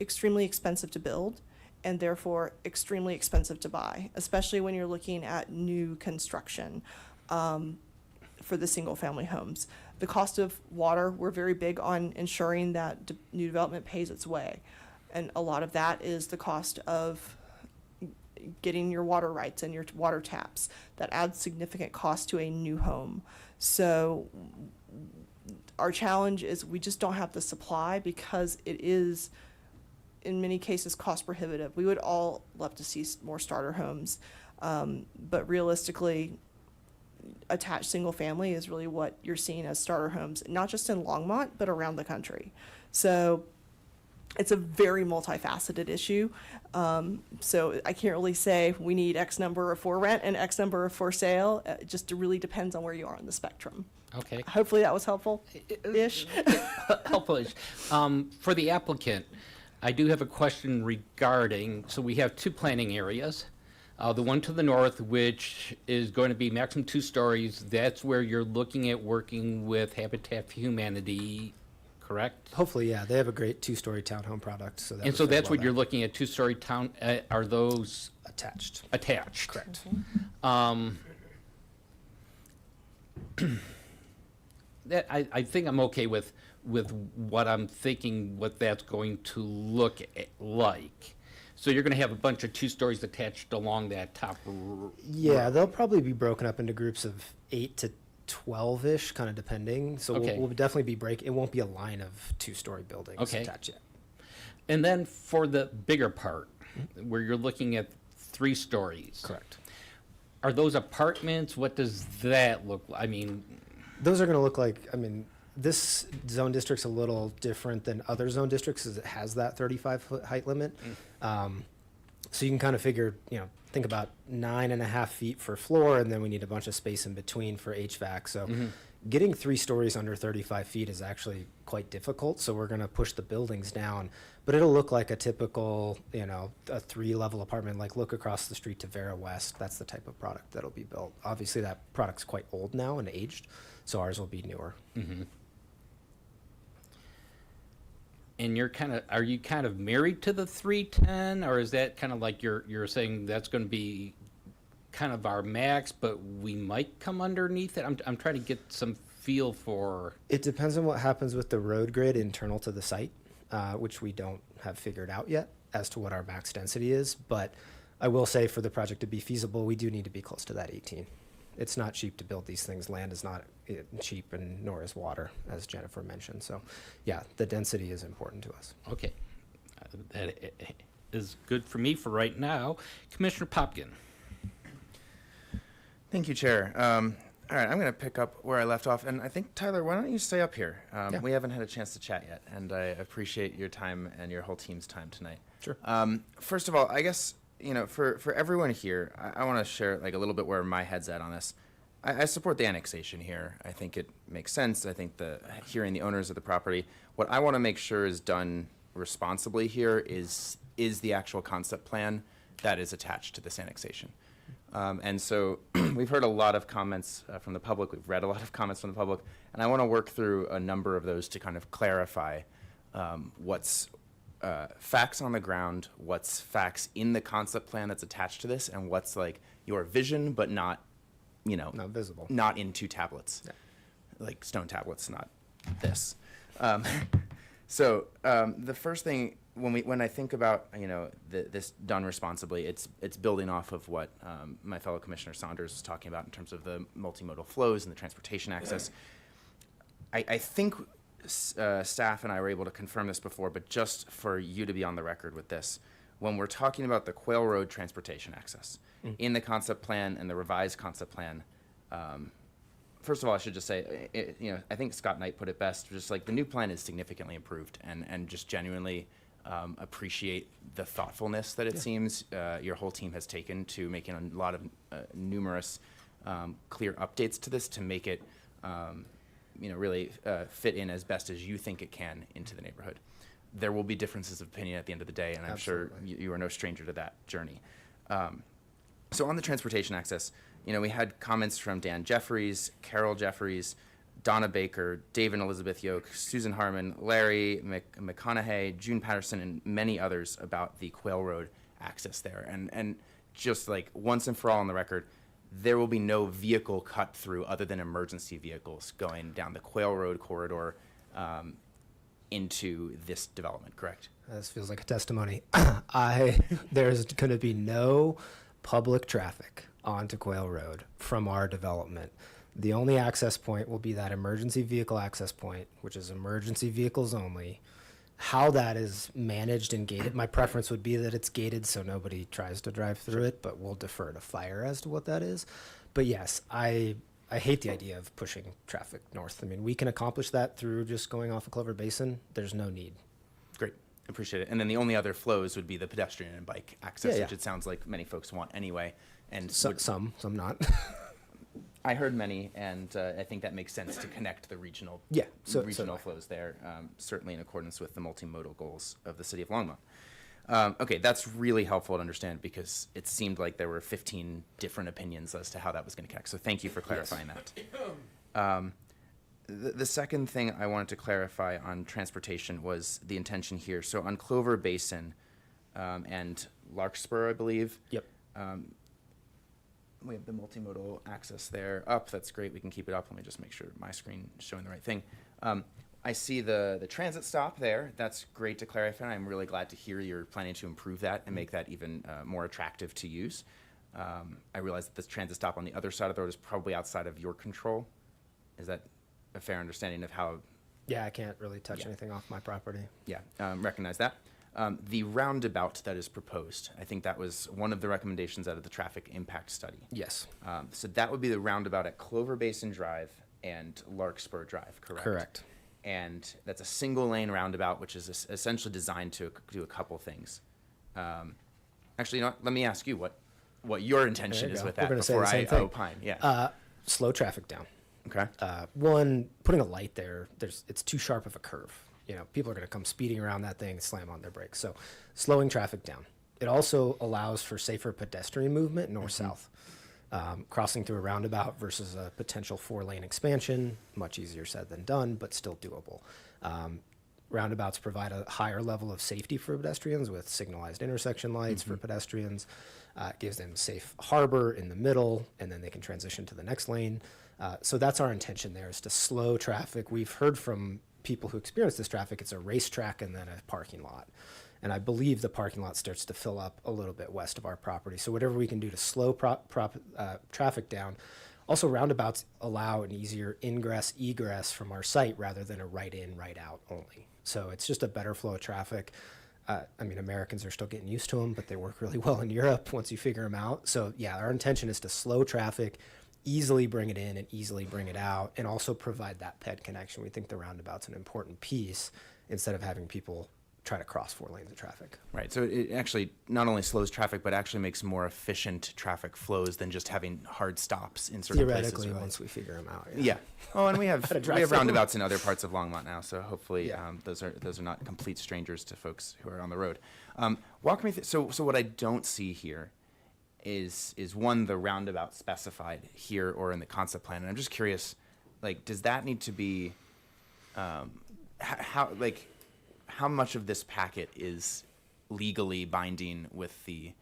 K: extremely expensive to build and therefore extremely expensive to buy, especially when you're looking at new construction for the single family homes. The cost of water, we're very big on ensuring that new development pays its way. And a lot of that is the cost of getting your water rights and your water taps. That adds significant cost to a new home. So our challenge is we just don't have the supply because it is, in many cases, cost prohibitive. We would all love to see more starter homes, but realistically, attached single family is really what you're seeing as starter homes, not just in Longmont, but around the country. So it's a very multifaceted issue. So I can't really say we need X number of for rent and X number of for sale. It just really depends on where you are on the spectrum.
C: Okay.
K: Hopefully that was helpful-ish.
C: Helpful-ish. For the applicant, I do have a question regarding, so we have two planning areas. The one to the north, which is going to be maximum 2 stories, that's where you're looking at working with Habitat for Humanity, correct?
F: Hopefully, yeah. They have a great 2-story townhome product. So that
C: And
F: would
C: so
F: fit
C: that's
F: well
C: what you're
F: there.
C: looking at, 2-story town, are those?
F: Attached.
C: Attached.
F: Correct.
C: That, I think I'm okay with what I'm thinking, what that's going to look like. So you're going to have a bunch of 2 stories attached along that top.
F: Yeah, they'll probably be broken up into groups of 8 to 12-ish, kind of depending. So
C: Okay.
F: we'll definitely be it won't be a line of 2-story buildings
C: Okay.
F: attached yet.
C: And then for the bigger part, where you're looking at 3 stories.
F: Correct.
C: Are those apartments? What does that look like? I mean,
F: Those are going to look like, this zone district's a little different than other zone districts as it has that 35-foot height limit. So you can kind of figure, think about 9.5 feet for floor, and then we need a bunch of space in between for HVAC. So getting 3 stories under 35 feet is actually quite difficult. So we're going to push the buildings down, but it'll look like a typical, a 3-level apartment. Like look across the street to Vera West. That's the type of product that'll be built. Obviously that product's quite old now and aged, so ours will be newer.
C: and are you kind of married to the 310, or is that kind of like you're saying that's going to be kind of our max, but we might come underneath it? I'm trying to get some feel for.
F: It depends on what happens with the road grid internal to the site, which we don't have figured out yet as to what our max density is. But I will say for the project to be feasible, we do need to be close to that 18. It's not cheap to build these things. Land is not cheap, and nor is water, as Jennifer mentioned. So, yeah, the density is important to us.
C: Okay. That is good for me for right now. Commissioner Popkin.
O: Thank you, Chair. All right, I'm going to pick up where I left off. And I think, Tyler, why don't you stay up here? We haven't had a chance to chat yet, and I appreciate your time and your whole team's time tonight.
F: Sure.
O: First of all, I guess, for everyone here, I want to share like a little bit where my head's at on this. I support the annexation here. I think it makes sense. I think hearing the owners of the property, what I want to make sure is done responsibly here is the actual concept plan that is attached to this annexation. And so we've heard a lot of comments from the public. We've read a lot of comments from the public, and I want to work through a number of those to kind of clarify what's facts on the ground, what's facts in the concept plan that's attached to this, and what's like your vision but not
F: visible,
O: not in 2 tablets, like stone tablets, not this. So the first thing when I think about this done responsibly, it's building off of what my fellow Commissioner Saunders was talking about in terms of the multimodal flows and the transportation access. I think staff and I were able to confirm this before, but just for you to be on the record with this, when we're talking about the Quail Road transportation access in the concept plan and the revised concept plan, first of all, I should just say, I think Scott Knight put it best, just like the new plan is significantly improved, and just genuinely appreciate the thoughtfulness that it seems your whole team has taken to making a lot of numerous clear updates to this to make it, really fit in as best as you think it can into the neighborhood. There will be differences of opinion at the end of the day, and I'm sure you are no stranger to that journey. So on the transportation access, we had comments from Dan Jeffries, Carol Jeffries, Donna Baker, Dave and Elizabeth Yoke, Susan Harmon, Larry McConaughey, June Patterson, and many others about the Quail Road access there. And just like once and for all on the record, there will be no vehicle cut through other than emergency vehicles going down the Quail Road corridor into this development, correct?
F: This feels like a testimony. There's going to be no public traffic onto Quail Road from our development. The only access point will be that emergency vehicle access point, which is emergency vehicles only. How that is managed and gated, my preference would be that it's gated so nobody tries to drive through it, but we'll defer to fire as to what that is. But yes, I hate the idea of pushing traffic north. I mean, we can accomplish that through just going off of Clover Basin. There's no need.
O: Great, appreciate it. And then the only other flows would be the pedestrian and bike access,
F: Yeah,
O: which
F: yeah.
O: it sounds like many folks want anyway. And
F: Some not.
O: I heard many, and I think that makes sense to connect the regional
F: so
O: flows there, certainly in accordance with the multimodal goals of the city of Longmont. Okay, that's really helpful to understand because it seemed like there were 15 different opinions as to how that was going to connect. So thank you for clarifying that. The second thing I wanted to clarify on transportation was the intention here. So on Clover Basin and Larkspur, I believe.
F: Yep.
O: We have the multimodal access there up. That's great. We can keep it up. Let me just make sure my screen is showing the right thing. I see the transit stop there. That's great to clarify. I'm really glad to hear you're planning to improve that and make that even more attractive to use. I realize that this transit stop on the other side of the road is probably outside of your control. Is that a fair understanding of how?
F: Yeah, I can't really touch anything off my property.
O: Yeah, recognize that. The roundabout that is proposed, I think that was one of the recommendations out of the traffic impact study.
F: Yes.
O: So that would be the roundabout at Clover Basin Drive and Larkspur Drive, correct?
F: Correct.
O: And that's a single lane roundabout, which is essentially designed to do a couple things. Actually, you know what? Let me ask you what your intention is with that before I opine. Yeah.
F: Slow traffic down.
O: Okay.
F: One, putting a light there, it's too sharp of a curve. People are going to come speeding around that thing and slam on their brakes. So slowing traffic down. It also allows for safer pedestrian movement north-south. Crossing through a roundabout versus a potential 4-lane expansion, much easier said than done, but still doable. Roundabouts provide a higher level of safety for pedestrians with signalized intersection lights for pedestrians. It gives them safe harbor in the middle, and then they can transition to the next lane. So that's our intention there, is to slow traffic. We've heard from people who experience this traffic, it's a racetrack and then a parking lot. And I believe the parking lot starts to fill up a little bit west of our property. So whatever we can do to slow traffic down. Also, roundabouts allow an easier ingress, egress from our site rather than a right in, right out only. So it's just a better flow of traffic. Americans are still getting used to them, but they work really well in Europe once you figure them out. So yeah, our intention is to slow traffic, easily bring it in and easily bring it out, and also provide that ped connection. We think the roundabout's an important piece instead of having people try to cross 4 lanes of traffic.
O: Right. So it actually not only slows traffic, but actually makes more efficient traffic flows than just having hard stops in certain places.
F: Theoretically, once we figure them out.
O: Yeah. Oh, and we have
F: through.
O: roundabouts in other parts of Longmont now, so hopefully those are not complete strangers to folks who are on the road. Walk me through. So what I don't see here is one, the roundabout specified here or in the concept plan, and I'm just curious, does that need to be how much of this packet is legally binding with the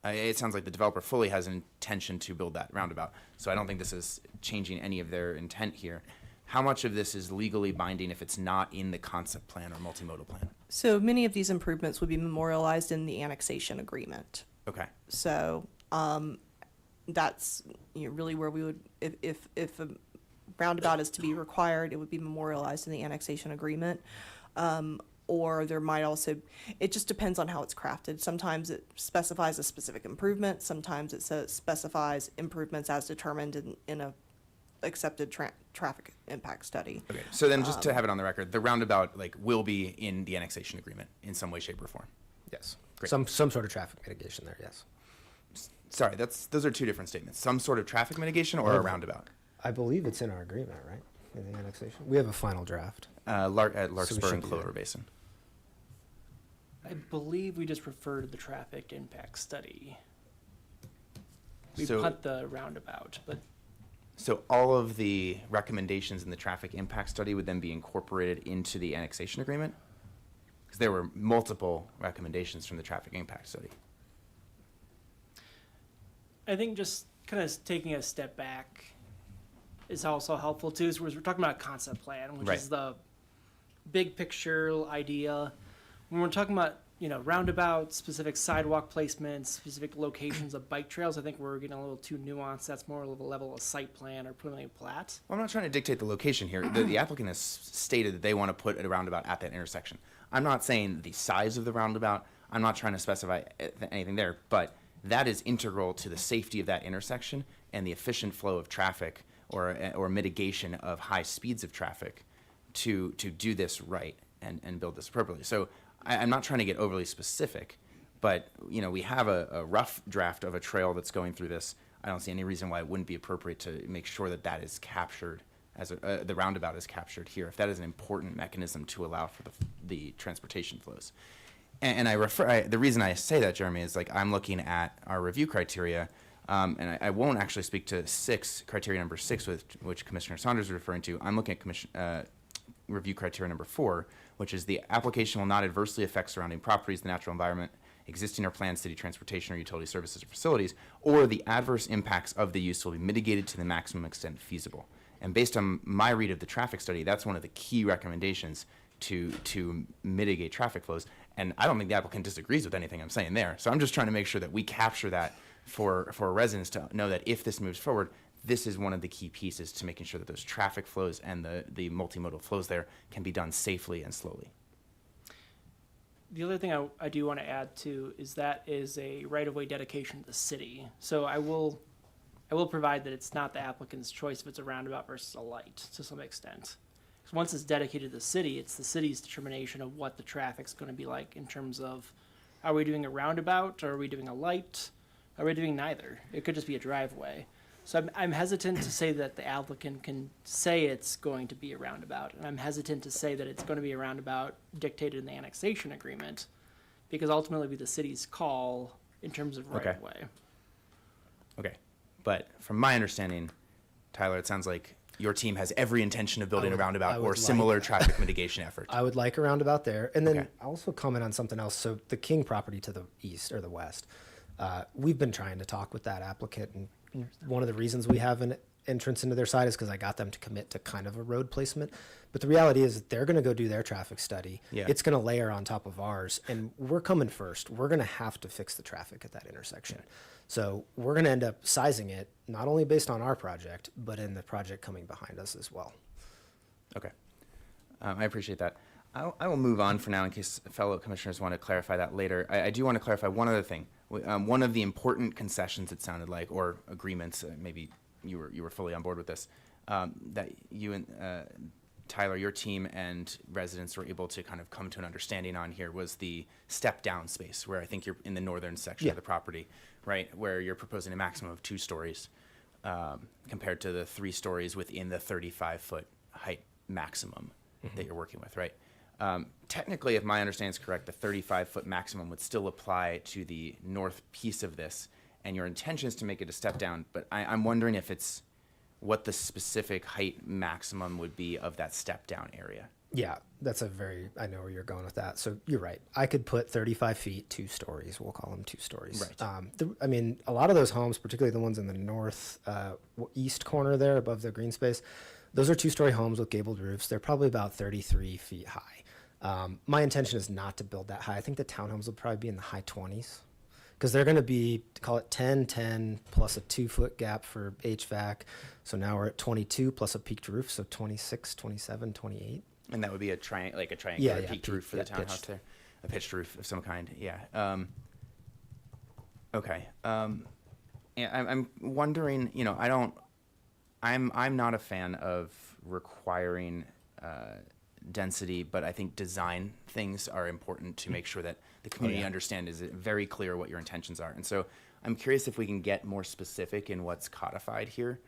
O: it sounds like the developer fully has an intention to build that roundabout, so I don't think this is changing any of their intent here. How much of this is legally binding if it's not in the concept plan or multimodal plan?
K: So many of these improvements would be memorialized in the annexation agreement.
O: Okay.
K: So that's really where we would, if a roundabout is to be required, it would be memorialized in the annexation agreement. Or there might also, it just depends on how it's crafted. Sometimes it specifies a specific improvement. Sometimes it specifies improvements as determined in a accepted traffic impact study.
O: Okay. So then just to have it on the record, the roundabout will be in the annexation agreement in some way, shape, or form.
F: Yes.
O: Great.
F: Some sort of traffic mitigation there, yes.
O: Sorry, those are two different statements. Some sort of traffic mitigation or a roundabout.
F: I believe it's in our agreement, right? In the annexation. We have a final draft.
O: At
F: So we
O: Larkspur
F: should
O: and
F: do
O: Clover
F: that.
O: Basin.
T: I believe we just refer to the traffic impact study. We
O: So-
T: punt the roundabout, but
O: So all of the recommendations in the traffic impact study would then be incorporated into the annexation agreement? Because there were multiple recommendations from the traffic impact study.
T: I think just kind of taking a step back is also helpful too. Is we're talking about a concept plan, which
O: Right.
T: is the big picture idea. When we're talking about roundabouts, specific sidewalk placements, specific locations of bike trails, I think we're getting a little too nuanced. That's more of a level of site plan or preliminary plat.
O: Well, I'm not trying to dictate the location here. The applicant has stated that they want to put a roundabout at that intersection. I'm not saying the size of the roundabout. I'm not trying to specify anything there, but that is integral to the safety of that intersection and the efficient flow of traffic or mitigation of high speeds of traffic to do this right and build this appropriately. So I'm not trying to get overly specific, but we have a rough draft of a trail that's going through this. I don't see any reason why it wouldn't be appropriate to make sure that that is captured as the roundabout is captured here, if that is an important mechanism to allow for the transportation flows. And the reason I say that, Jeremy, is like I'm looking at our review criteria, and I won't actually speak to criteria number 6, which Commissioner Saunders is referring to. I'm looking at review criteria number 4, which is the application will not adversely affect surrounding properties, the natural environment, existing or planned city transportation or utility services or facilities, or the adverse impacts of the use will be mitigated to the maximum extent feasible. And based on my read of the traffic study, that's one of the key recommendations to mitigate traffic flows. And I don't think the applicant disagrees with anything I'm saying there. So I'm just trying to make sure that we capture that for residents to know that if this moves forward, this is one of the key pieces to making sure that those traffic flows and the multimodal flows there can be done safely and slowly.
T: The other thing I do want to add to is that is a right-of-way dedication to the city. So I will provide that it's not the applicant's choice if it's a roundabout versus a light to some extent. Because once it's dedicated to the city, it's the city's determination of what the traffic's going to be like in terms of, are we doing a roundabout, or are we doing a light, are we doing neither? It could just be a driveway. So I'm hesitant to say that the applicant can say it's going to be a roundabout, and I'm hesitant to say that it's going to be a roundabout dictated in the annexation agreement, because ultimately it'll be the city's call in terms of right of way.
O: Okay. But from my understanding, Tyler, it sounds like your team has every intention of building a roundabout or similar traffic mitigation effort.
F: I would like a roundabout there. And then
O: Okay.
F: I'll also comment on something else. So the King property to the east or the west, we've been trying to talk with that applicant. And one of the reasons we have an entrance into their side is because I got them to commit to kind of a road placement. But the reality is that they're going to go do their traffic study.
O: Yeah.
F: It's going to layer on top of ours. And we're coming first. We're going to have to fix the traffic at that intersection. So we're going to end up sizing it, not only based on our project, but in the project coming behind us as well.
O: Okay. I appreciate that. I will move on for now in case fellow commissioners want to clarify that later. I do want to clarify one other thing. One of the important concessions, it sounded like, or agreements, maybe you were fully on board with this, that you and Tyler, your team and residents were able to kind of come to an understanding on here was the step-down space, where I think you're in the northern section of the property, right, where you're proposing a maximum of 2 stories compared to the 3 stories within the 35-foot height maximum that you're working with, right? Technically, if my understanding is correct, the 35-foot maximum would still apply to the north piece of this, and your intention is to make it a step down, but I'm wondering if it's what the specific height maximum would be of that step down area.
F: Yeah, I know where you're going with that. So you're right. I could put 35 feet, 2 stories. We'll call them 2 stories.
O: Right.
F: I mean, a lot of those homes, particularly the ones in the north east corner there above the green space, those are 2-story homes with gabled roofs. They're probably about 33 feet high. My intention is not to build that high. I think the townhomes will probably be in the high 20s because they're going to be, call it 10, 10 plus a 2-foot gap for HVAC. So now we're at 22 plus a peaked roof. So 26, 27, 28.
O: And that would be a triangular peaked roof for the townhouse there, a pitched roof of some kind. Yeah. Okay. And I'm wondering. I'm not a fan of requiring density, but I think design things are important to make sure that the community understand is very clear what your intentions are. And so I'm curious if we can get more specific in what's codified here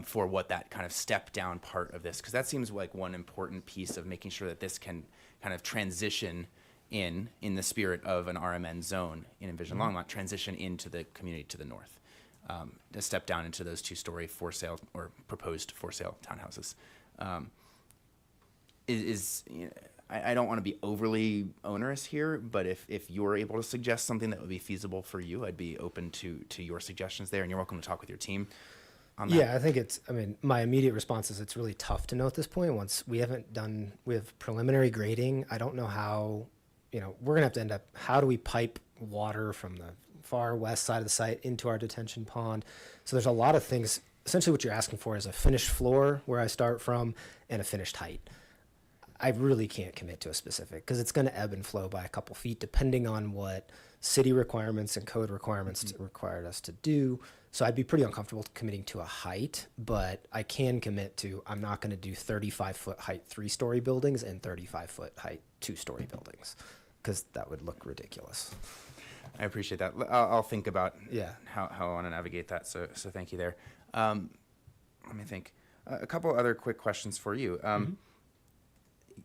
O: for what that kind of step down part of this, because that seems like one important piece of making sure that this can kind of transition in the spirit of an RMN zone in Envision Longmont, transition into the community to the north, to step down into those 2-story for sale or proposed for sale townhouses. I don't want to be overly onerous here, but if you're able to suggest something that would be feasible for you, I'd be open to your suggestions there, and you're welcome to talk with your team on that.
F: Yeah, I think my immediate response is it's really tough to know at this point. Once we have preliminary grading, I don't know how, we're gonna have to end up, how do we pipe water from the far west side of the site into our detention pond? So there's a lot of things. Essentially what you're asking for is a finished floor where I start from and a finished height. I really can't commit to a specific because it's going to ebb and flow by a couple feet depending on what city requirements and code requirements required us to do. So I'd be pretty uncomfortable committing to a height, but I can commit to I'm not going to do 35-foot height 3-story buildings and 35-foot height 2-story buildings because that would look ridiculous.
O: I appreciate that. I'll think about how I want to navigate that. So thank you there. Let me think. A couple other quick questions for you.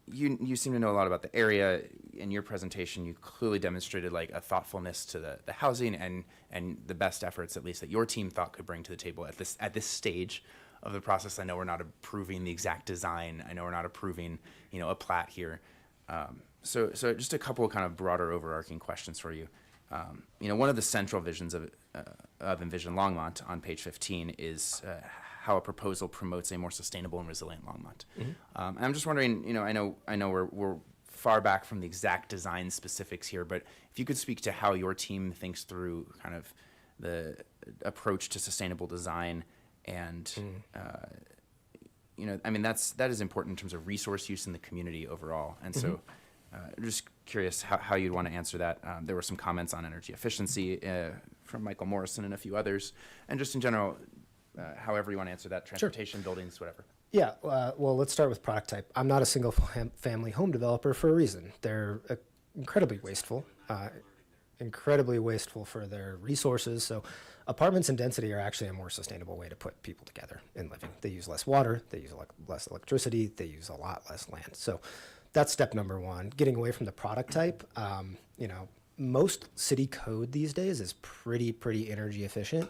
O: You seem to know a lot about the area. In your presentation, you clearly demonstrated like a thoughtfulness to the housing and the best efforts, at least that your team thought could bring to the table at this stage of the process. I know we're not approving the exact design. I know we're not approving a plat here. So just a couple of kind of broader overarching questions for you. One of the central visions of Envision Longmont on page 15 is how a proposal promotes a more sustainable and resilient Longmont. And I'm just wondering, I know we're far back from the exact design specifics here, but if you could speak to how your team thinks through kind of the approach to sustainable design and, that is important in terms of resource use in the community overall. And so just curious how you'd want to answer that. There were some comments on energy efficiency from Michael Morrison and a few others, and just in general, however you want to answer that, transportation, buildings, whatever.
F: Yeah, well, let's start with product type. I'm not a single family home developer for a reason. They're incredibly wasteful for their resources. So apartments and density are actually a more sustainable way to put people together in living. They use less water, they use less electricity, they use a lot less land. So that's step number one, getting away from the product type. Most city code these days is pretty energy efficient.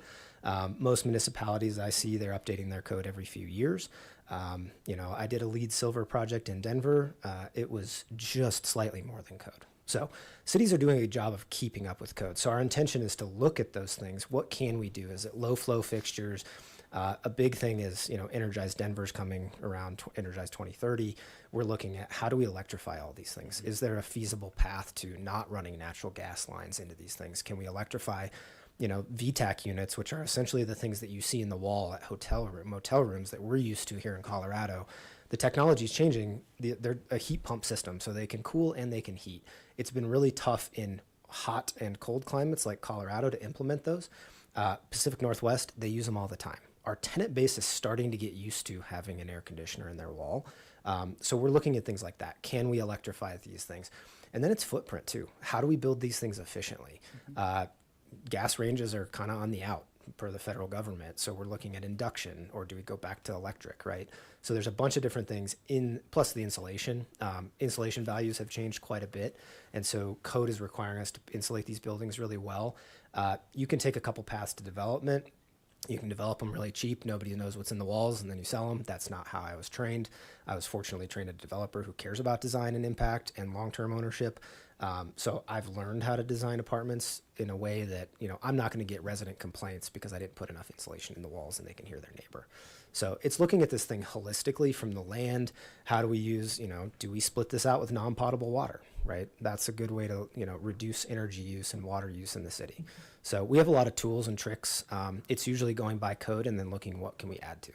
F: Most municipalities I see, they're updating their code every few years. I did a LEED Silver project in Denver. It was just slightly more than code. So cities are doing a job of keeping up with code. So our intention is to look at those things. What can we do? Is it low flow fixtures? A big thing is, Energize Denver's coming around, Energize 2030. We're looking at how do we electrify all these things? Is there a feasible path to not running natural gas lines into these things? Can we electrify, VTAC units, which are essentially the things that you see in the wall at motel rooms that we're used to here in Colorado? The technology is changing. They're a heat pump system, so they can cool and they can heat. It's been really tough in hot and cold climates like Colorado to implement those. Pacific Northwest, they use them all the time. Our tenant base is starting to get used to having an air conditioner in their wall. So we're looking at things like that. Can we electrify these things? And then it's footprint too. How do we build these things efficiently? Gas ranges are kind of on the out per the federal government. So we're looking at induction, or do we go back to electric, right? So there's a bunch of different things plus the insulation. Insulation values have changed quite a bit. And so code is requiring us to insulate these buildings really well. You can take a couple paths to development. You can develop them really cheap. Nobody knows what's in the walls, and then you sell them. That's not how I was trained. I was fortunately trained a developer who cares about design and impact and long-term ownership. So I've learned how to design apartments in a way that, I'm not going to get resident complaints because I didn't put enough insulation in the walls and they can hear their neighbor. So it's looking at this thing holistically from the land. How do we use, do we split this out with non-potable water, right? That's a good way to, reduce energy use and water use in the city. So we have a lot of tools and tricks. It's usually going by code and then looking what can we add to.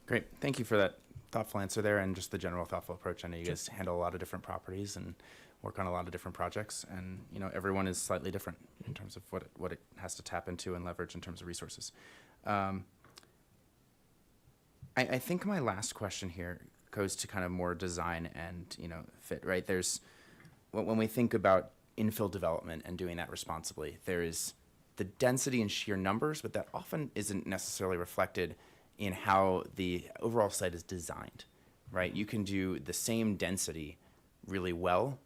O: Great. Thank you for that thoughtful answer there and just the general thoughtful approach. I know you guys handle a lot of different properties and work on a lot of different projects, and everyone is slightly different in terms of what it has to tap into and leverage in terms of resources. I think my last question here goes to kind of more design and fit, right? There's when we think about infill development and doing that responsibly, there is the density and sheer numbers, but that often isn't necessarily reflected in how the overall site is designed, right? You can do the same density really well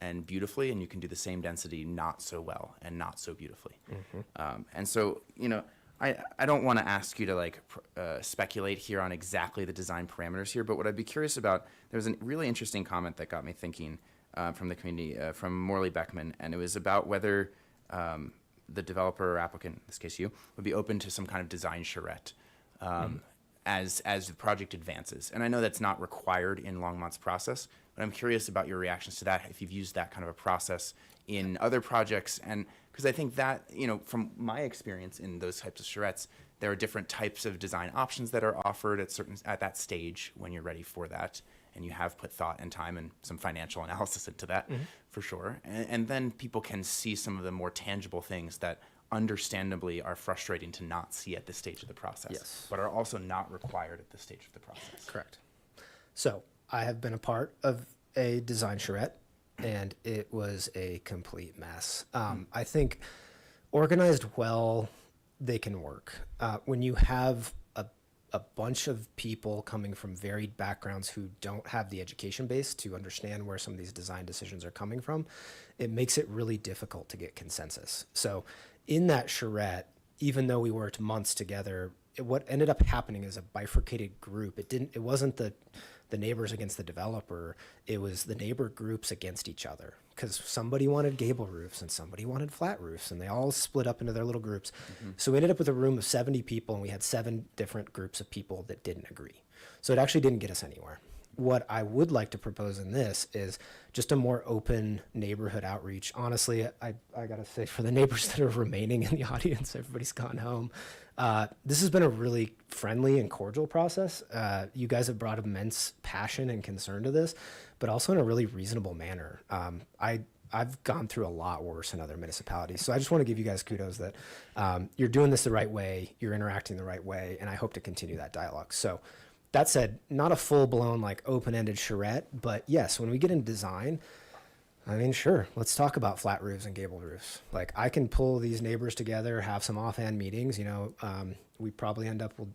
O: and beautifully, and you can do the same density not so well and not so beautifully. And so, you know, I don't want to ask you to like speculate here on exactly the design parameters here, but what I'd be curious about, there was a really interesting comment that got me thinking from the community, from Morley Beckman, and it was about whether the developer or applicant, in this case you, would be open to some kind of design charrette as the project advances. And I know that's not required in Longmont's process, but I'm curious about your reactions to that, if you've used that kind of a process in other projects. And because I think that, you know, from my experience in those types of charrettes, there are different types of design options that are offered at that stage when you're ready for that. And you have put thought and time and some financial analysis into that, for sure. And then people can see some of the more tangible things that understandably are frustrating to not see at this stage of the process, but are also not required at this stage of the process.
F: Correct. So I have been a part of a design charrette, and it was a complete mess. I think organized well, they can work. When you have a bunch of people coming from varied backgrounds who don't have the education base to understand where some of these design decisions are coming from, it makes it really difficult to get consensus. So in that charrette, even though we worked months together, what ended up happening is a bifurcated group. It wasn't the neighbors against the developer, it was the neighbor groups against each other, because somebody wanted gable roofs and somebody wanted flat roofs, and they all split up into their little groups. So we ended up with a room of 70 people, and we had 7 different groups of people that didn't agree. So it actually didn't get us anywhere. What I would like to propose in this is just a more open neighborhood outreach. Honestly, I gotta say, for the neighbors that are remaining in the audience, everybody's gone home. This has been a really friendly and cordial process. You guys have brought immense passion and concern to this, but also in a really reasonable manner. I've gone through a lot worse in other municipalities. So I just want to give you guys kudos that you're doing this the right way, you're interacting the right way, and I hope to continue that dialogue. So that said, not a full-blown like open-ended charrette, but yes, when we get into design, I mean, sure, let's talk about flat roofs and gable roofs. Like, I can pull these neighbors together, have some offhand meetings. You know, we probably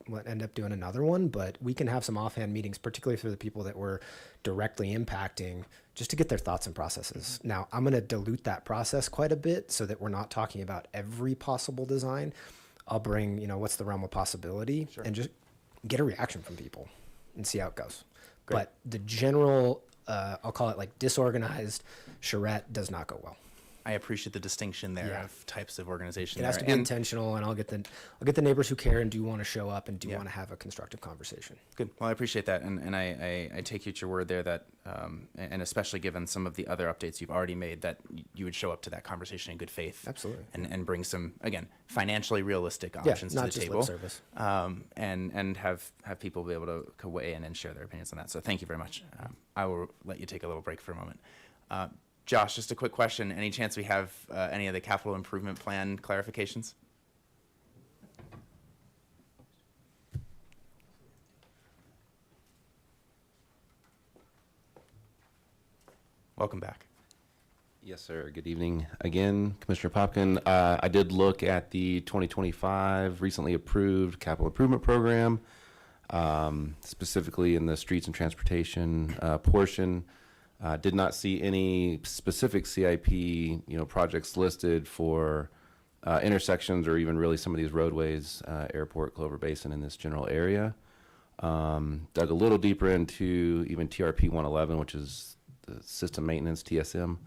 F: we'll end up doing another one, but we can have some offhand meetings, particularly for the people that we're directly impacting, just to get their thoughts and processes. Now, I'm going to dilute that process quite a bit so that we're not talking about every possible design. I'll bring, you know, what's the realm of possibility, and just get a reaction from people and see how it goes.
O: Great.
F: But the general, I'll call it like disorganized charrette, does not go well.
O: I appreciate the distinction there of types of organization.
F: It has to be intentional, and I'll get the neighbors who care and do want to show up and do want to have a constructive conversation.
O: Good. Well, I appreciate that, and I take you at your word there that, and especially given some of the other updates you've already made, that you would show up to that conversation in good faith.
F: Absolutely.
O: And bring some, again, financially realistic options to the table.
F: Not just lip service.
O: And have people be able to weigh in and share their opinions on that. So thank you very much. I will let you take a little break for a moment. Josh, just a quick question. Any chance we have any of the capital improvement plan clarifications? Welcome back.
S: Yes, sir. Good evening again, Commissioner Popkin. I did look at the 2025 recently approved capital improvement program, specifically in the streets and transportation portion. Did not see any specific CIP, projects listed for intersections or even really some of these roadways, Airport, Clover Basin in this general area. Dug a little deeper into even TRP 111, which is the system maintenance, TSM,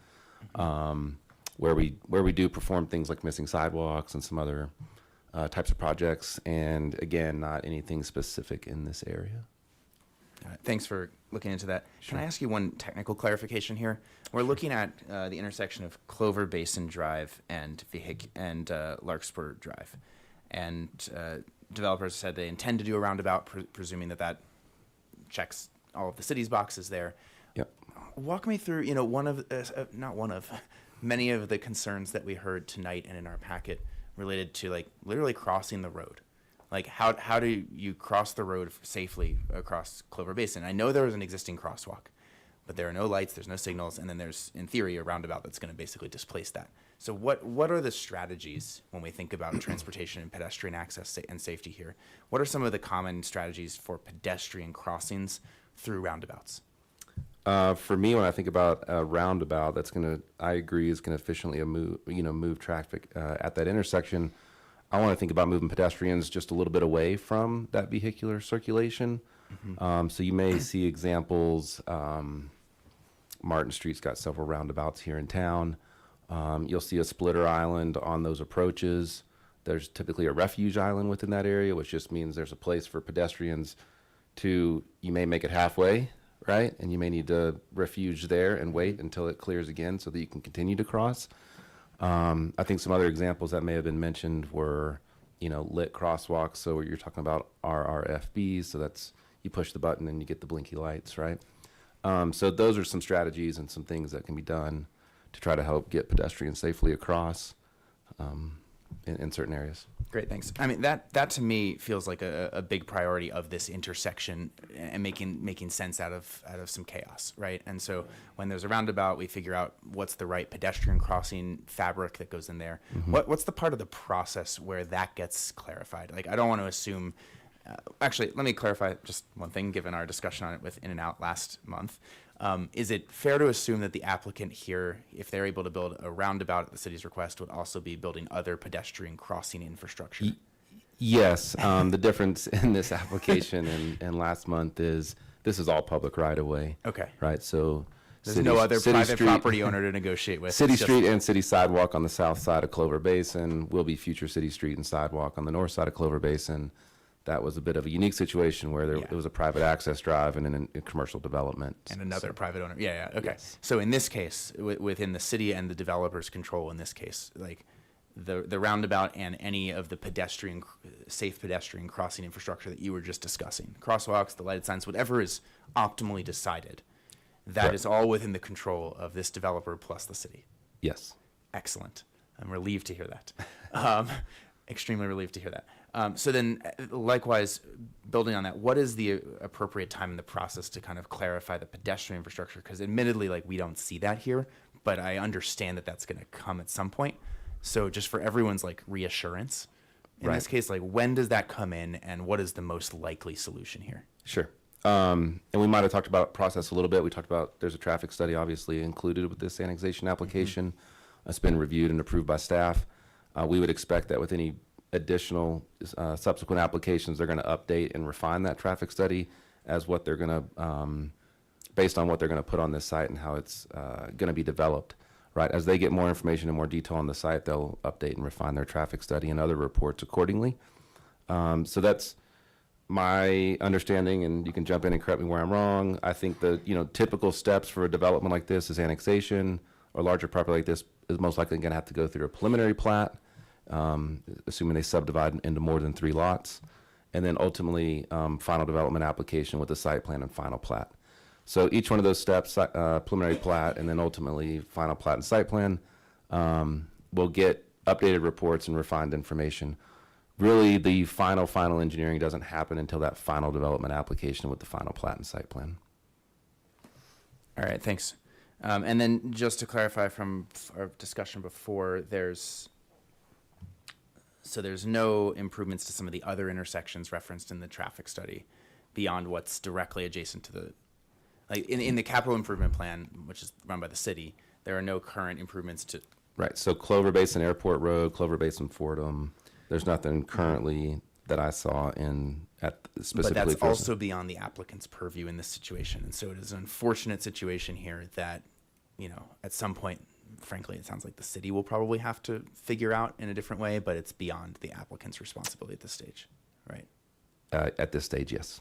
S: where we do perform things like missing sidewalks and some other types of projects. And again, not anything specific in this area.
O: Thanks for looking into that.
S: Sure.
O: Can I ask you one technical clarification here? We're looking at the intersection of Clover Basin Drive and Larkspur Drive. And developers said they intend to do a roundabout, presuming that checks all of the city's boxes there.
S: Yep.
O: Walk me through, many of the concerns that we heard tonight and in our packet related to like literally crossing the road. Like how do you cross the road safely across Clover Basin? I know there was an existing crosswalk, but there are no lights, there's no signals, and then there's, in theory, a roundabout that's going to basically displace that. So what are the strategies when we think about transportation and pedestrian access and safety here? What are some of the common strategies for pedestrian crossings through roundabouts?
S: For me, when I think about a roundabout, I agree, is going to efficiently move traffic at that intersection. I want to think about moving pedestrians just a little bit away from that vehicular circulation. So you may see examples. Martin Street's got several roundabouts here in town. You'll see a splitter island on those approaches. There's typically a refuge island within that area, which just means there's a place for pedestrians you may make it halfway, right? And you may need to refuge there and wait until it clears again so that you can continue to cross. I think some other examples that may have been mentioned were, lit crosswalks. So you're talking about RRFBs. So that's, you push the button and you get the blinky lights, right? So those are some strategies and some things that can be done to try to help get pedestrians safely across in certain areas.
O: Great, thanks. I mean, that to me feels like a big priority of this intersection and making sense out of some chaos, right? And so when there's a roundabout, we figure out what's the right pedestrian crossing fabric that goes in there. What's the part of the process where that gets clarified? Like, I don't want to assume. Actually, let me clarify just one thing, given our discussion on it with In-N-Out last month. Is it fair to assume that the applicant here, if they're able to build a roundabout at the city's request, would also be building other pedestrian crossing infrastructure?
S: Yes. The difference in this application and last month is this is all public right of way.
O: Okay.
S: Right. So
O: there's no other private property owner to negotiate with.
S: City Street and city sidewalk on the south side of Clover Basin will be future City Street and sidewalk on the north side of Clover Basin. That was a bit of a unique situation where it was a private access drive and then a commercial development.
O: And another private owner. Yeah, okay.
S: Yes.
O: So in this case, within the city and the developer's control in this case, like the roundabout and any of the safe pedestrian crossing infrastructure that you were just discussing, crosswalks, the lighted signs, whatever is optimally decided, that is all within the control of this developer plus the city.
S: Yes.
O: Excellent. I'm relieved to hear that. Extremely relieved to hear that. So then, likewise, building on that, what is the appropriate time in the process to kind of clarify the pedestrian infrastructure? Because admittedly, like, we don't see that here, but I understand that that's going to come at some point. So just for everyone's like reassurance, in this case, like, when does that come in, and what is the most likely solution here?
S: Sure. And we might have talked about process a little bit. We talked about there's a traffic study obviously included with this annexation application. It's been reviewed and approved by staff. We would expect that with any additional subsequent applications, they're going to update and refine that traffic study as what they're going to, based on what they're going to put on this site and how it's going to be developed, right? As they get more information and more detail on the site, they'll update and refine their traffic study and other reports accordingly. So that's my understanding, and you can jump in and correct me where I'm wrong. I think the typical steps for a development like this is annexation, or larger property like this is most likely going to have to go through a preliminary plat, assuming they subdivide into more than 3 lots, and then ultimately final development application with the site plan and final plat. So each one of those steps, preliminary plat, and then ultimately final plat and site plan, will get updated reports and refined information. Really, the final engineering doesn't happen until that final development application with the final plat and site plan.
O: All right, thanks. And then just to clarify from our discussion before, there's no improvements to some of the other intersections referenced in the traffic study beyond what's directly adjacent to the, like in the capital improvement plan, which is run by the city, there are no current improvements to.
S: Right, so Clover Basin Airport Road, Clover Basin Fordham, there's nothing currently that I saw specifically.
O: But that's also beyond the applicant's purview in this situation. And so it is an unfortunate situation here that, at some point, frankly, it sounds like the city will probably have to figure out in a different way, but it's beyond the applicant's responsibility at this stage, right?
S: At this stage, yes.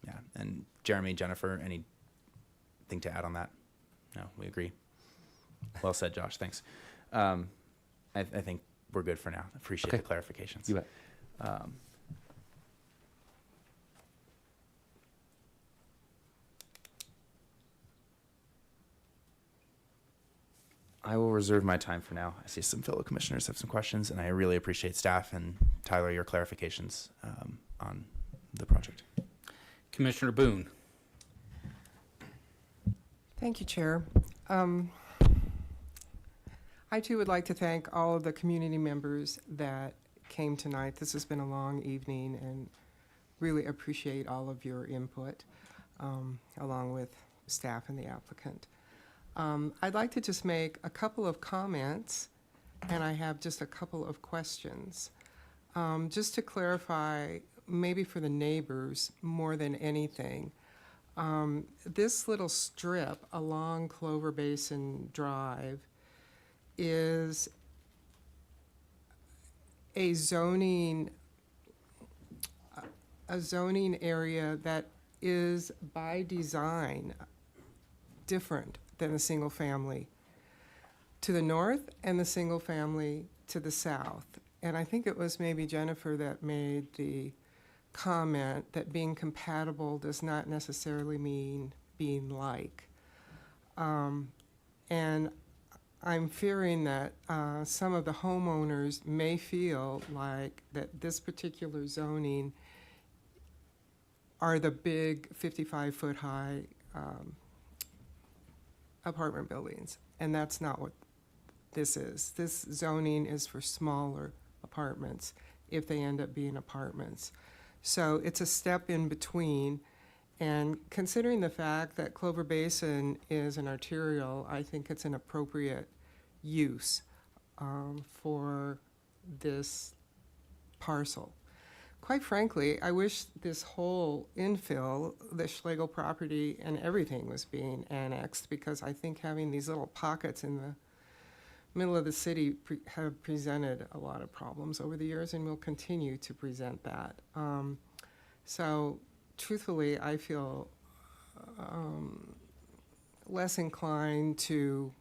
O: Yeah. And Jeremy, Jennifer, anything to add on that? No, we agree. Well said, Josh. Thanks. I think we're good for now. Appreciate the clarifications.
S: You bet.
O: I will reserve my time for now. I see some fellow commissioners have some questions, and I really appreciate staff and Tyler, your clarifications on the project.
C: Commissioner Boone.
A: Thank you, Chair. I too would like to thank all of the community members that came tonight. This has been a long evening and really appreciate all of your input, along with staff and the applicant. I'd like to just make a couple of comments, and I have just a couple of questions. Just to clarify, maybe for the neighbors more than anything, this little strip along Clover Basin Drive is a zoning area that is by design different than the single family to the north and the single family to the south. And I think it was maybe Jennifer that made the comment that being compatible does not necessarily mean being like. And I'm fearing that some of the homeowners may feel like that this particular zoning are the big 55-foot high apartment buildings. And that's not what this is. This zoning is for smaller apartments if they end up being apartments. So it's a step in between. And considering the fact that Clover Basin is an arterial, I think it's an appropriate use for this parcel. Quite frankly, I wish this whole infill, the Schlegel property and everything was being annexed, because I think having these little pockets in the middle of the city have presented a lot of problems over the years and will continue to present that. So truthfully, I feel less inclined to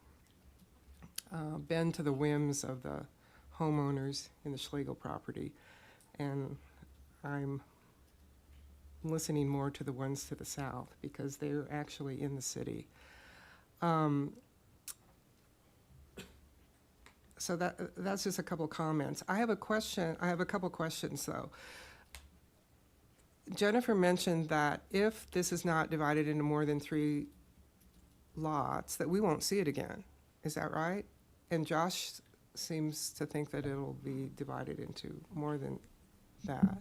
A: bend to the whims of the homeowners in the Schlegel property. And I'm listening more to the ones to the south because they're actually in the city. So that's just a couple comments. I have a question. I have a couple questions though. Jennifer mentioned that if this is not divided into more than 3 lots, that we won't see it again. Is that right? And Josh seems to think that it'll be divided into more than that.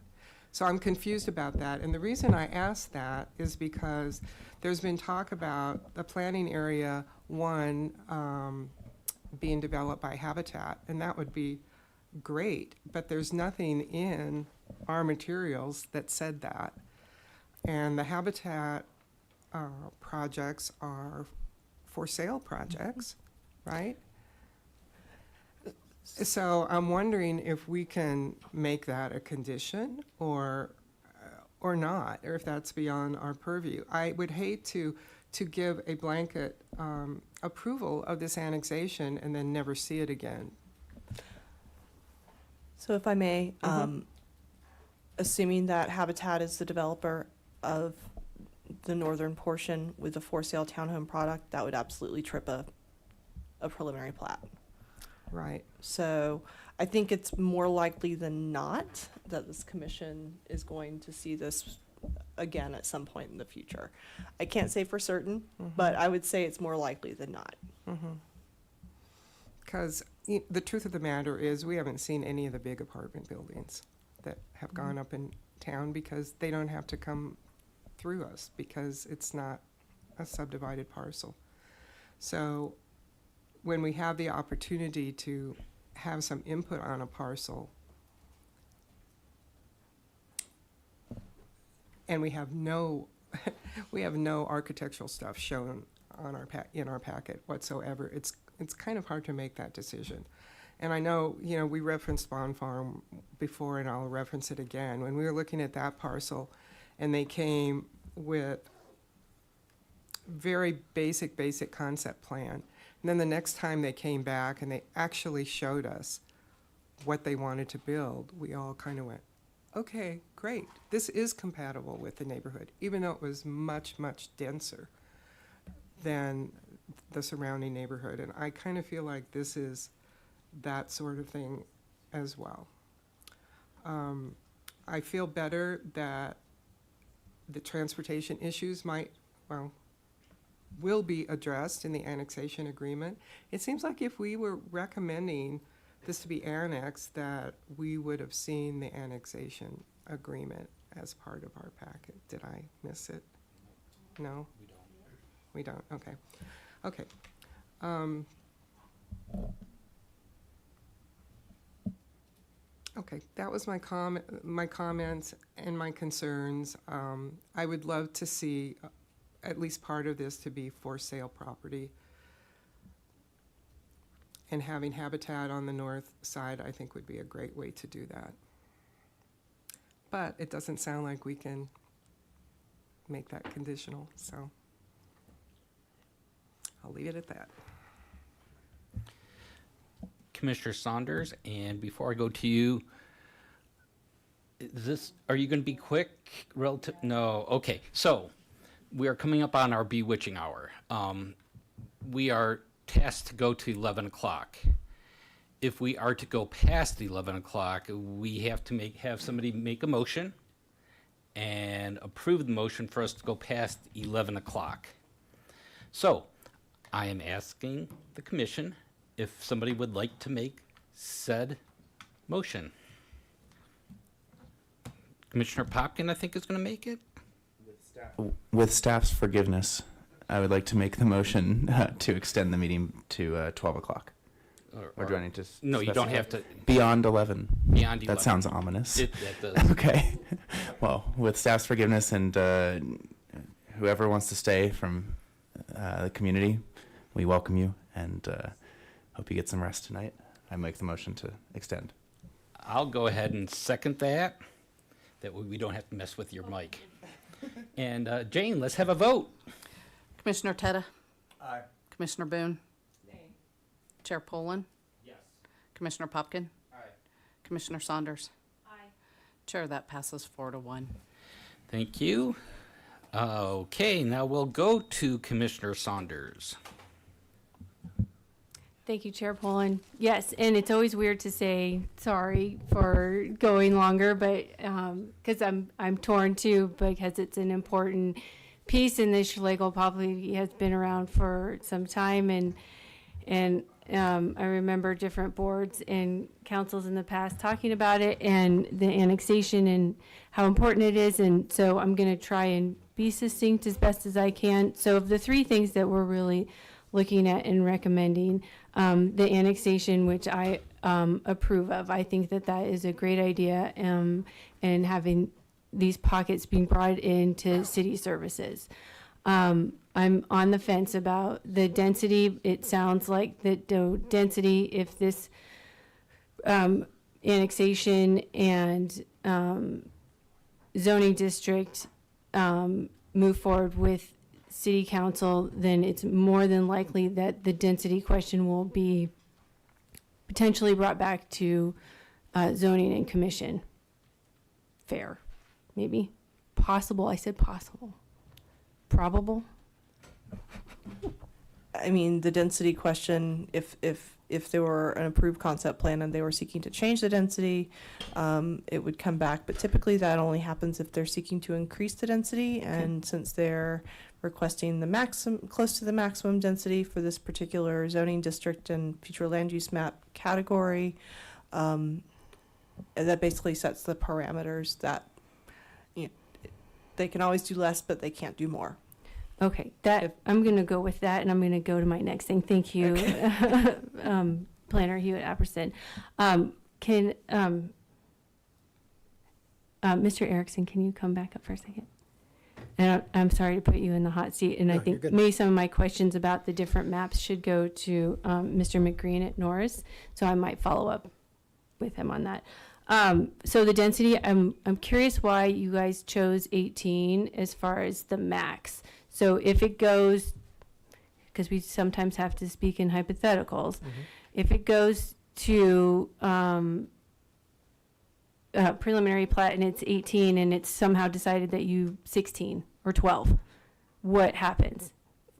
A: So I'm confused about that. And the reason I ask that is because there's been talk about the planning area 1 being developed by Habitat, and that would be great, but there's nothing in our materials that said that. And the Habitat projects are for sale projects, right? So I'm wondering if we can make that a condition or not, or if that's beyond our purview. I would hate to give a blanket approval of this annexation and then never see it again.
K: So if I may, assuming that Habitat is the developer of the northern portion with the for sale townhome product, that would absolutely trip a preliminary plat.
A: Right.
K: So I think it's more likely than not that this commission is going to see this again at some point in the future. I can't say for certain, but I would say it's more likely than not.
A: Because the truth of the matter is we haven't seen any of the big apartment buildings that have gone up in town because they don't have to come through us because it's not a subdivided parcel. So when we have the opportunity to have some input on a parcel and we have no architectural stuff shown on in our packet whatsoever, it's kind of hard to make that decision. And I know, we referenced Bond Farm before, and I'll reference it again. When we were looking at that parcel, and they came with very basic concept plan. And then the next time they came back and they actually showed us what they wanted to build, we all kind of went, okay, great. This is compatible with the neighborhood, even though it was much, much denser than the surrounding neighborhood. And I kind of feel like this is that sort of thing as well. I feel better that the transportation issues might, well, will be addressed in the annexation agreement. It seems like if we were recommending this to be annexed, that we would have seen the annexation agreement as part of our packet. Did I miss it? No? We don't, okay. Okay. Okay, that was my comments and my concerns. I would love to see at least part of this to be for sale property. And having habitat on the north side, I think would be a great way to do that. But it doesn't sound like we can make that conditional, so I'll leave it at that.
C: Commissioner Saunders, and before I go to you, are you going to be quick? Relative? No. Okay. So we are coming up on our bewitching hour. We are tasked to go to 11 o'clock. If we are to go past 11 o'clock, we have to have somebody make a motion and approve the motion for us to go past 11 o'clock. So I am asking the commission if somebody would like to make said motion. Commissioner Popkin, I think, is going to make it.
O: With staff's forgiveness, I would like to make the motion to extend the meeting to 12 o'clock. Or do I need to
C: No, you don't
O: specify?
C: have to.
O: Beyond 11.
C: Beyond 11.
O: That sounds ominous.
C: That does.
O: Okay. Well, with staff's forgiveness and whoever wants to stay from the community, we welcome you and hope you get some rest tonight. I make the motion to extend.
C: I'll go ahead and second that. That way we don't have to mess with your mic. And Jane, let's have a vote.
U: Commissioner Tetta?
M: Aye.
U: Commissioner Boone? Chair Poland?
C: Yes.
U: Commissioner Popkin?
C: Aye.
U: Commissioner Saunders?
D: Aye.
U: Chair, that passes 4-1.
C: Thank you. Okay, now we'll go to Commissioner Saunders.
D: Thank you, Chair Poland. Yes, and it's always weird to say sorry for going longer, but because I'm torn too, because it's an important piece, and this Schlegel probably has been around for some time, and I remember different boards and councils in the past talking about it and the annexation and how important it is, and so I'm going to try and be succinct as best as I can. So of the three things that we're really looking at and recommending, the annexation, which I approve of. I think that that is a great idea, and having these pockets being brought into city services. I'm on the fence about the density. It sounds like the density, if this annexation and zoning district move forward with city council, then it's more than likely that the density question will be potentially brought back to zoning and commission. Fair, maybe. Possible, I said possible. Probable?
K: I mean, the density question, if there were an approved concept plan and they were seeking to change the density, it would come back. But typically that only happens if they're seeking to increase the density. And since they're requesting the maximum, close to the maximum density for this particular zoning district and future land use map category, that basically sets the parameters that, you know, they can always do less, but they can't do more.
D: Okay, I'm going to go with that, and I'm going to go to my next thing. Thank you, Planner Hewitt Apperson. Mr. Erickson, can you come back up for a second? And I'm sorry to put you in the hot seat, and I
F: No, you're
D: think
F: good.
D: maybe some of my questions about the different maps should go to Mr. McGreen at Norris, so I might follow up with him on that. So the density, I'm curious why you guys chose 18 as far as the max. So if it goes, because we sometimes have to speak in hypotheticals, if it goes to preliminary plat and it's 18 and it's somehow decided that you 16 or 12, what happens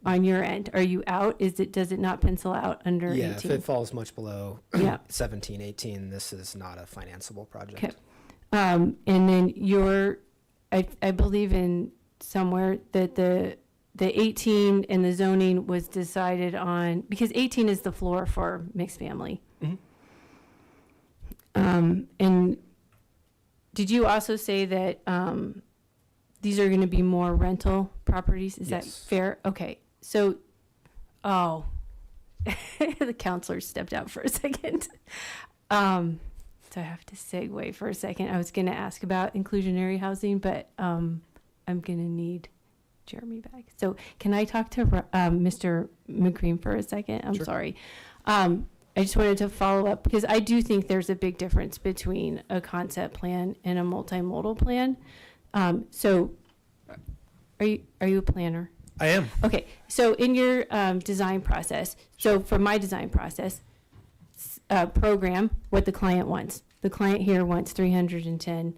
D: on your end? Are you out? Does it not pencil out under 18?
F: Yeah, if it falls much below
D: Yeah.
F: 17, 18, this is not a financeable project.
D: Okay. And then I believe in somewhere that the the 18 and the zoning was decided on, because 18 is the floor for mixed family. And did you also say that these are going to be more rental properties? Is that
F: Yes.
D: fair? Okay. So, the counselor stepped out for a second. So I have to segue for a second. I was going to ask about inclusionary housing, but I'm going to need Jeremy back. So can I talk to Mr. McGreen for a second? I'm sorry. I just wanted to follow up because I do think there's a big difference between a concept plan and a multimodal plan. So are you a planner?
M: I am.
D: Okay, so in your design process, so for my design process, program what the client wants. The client here wants 310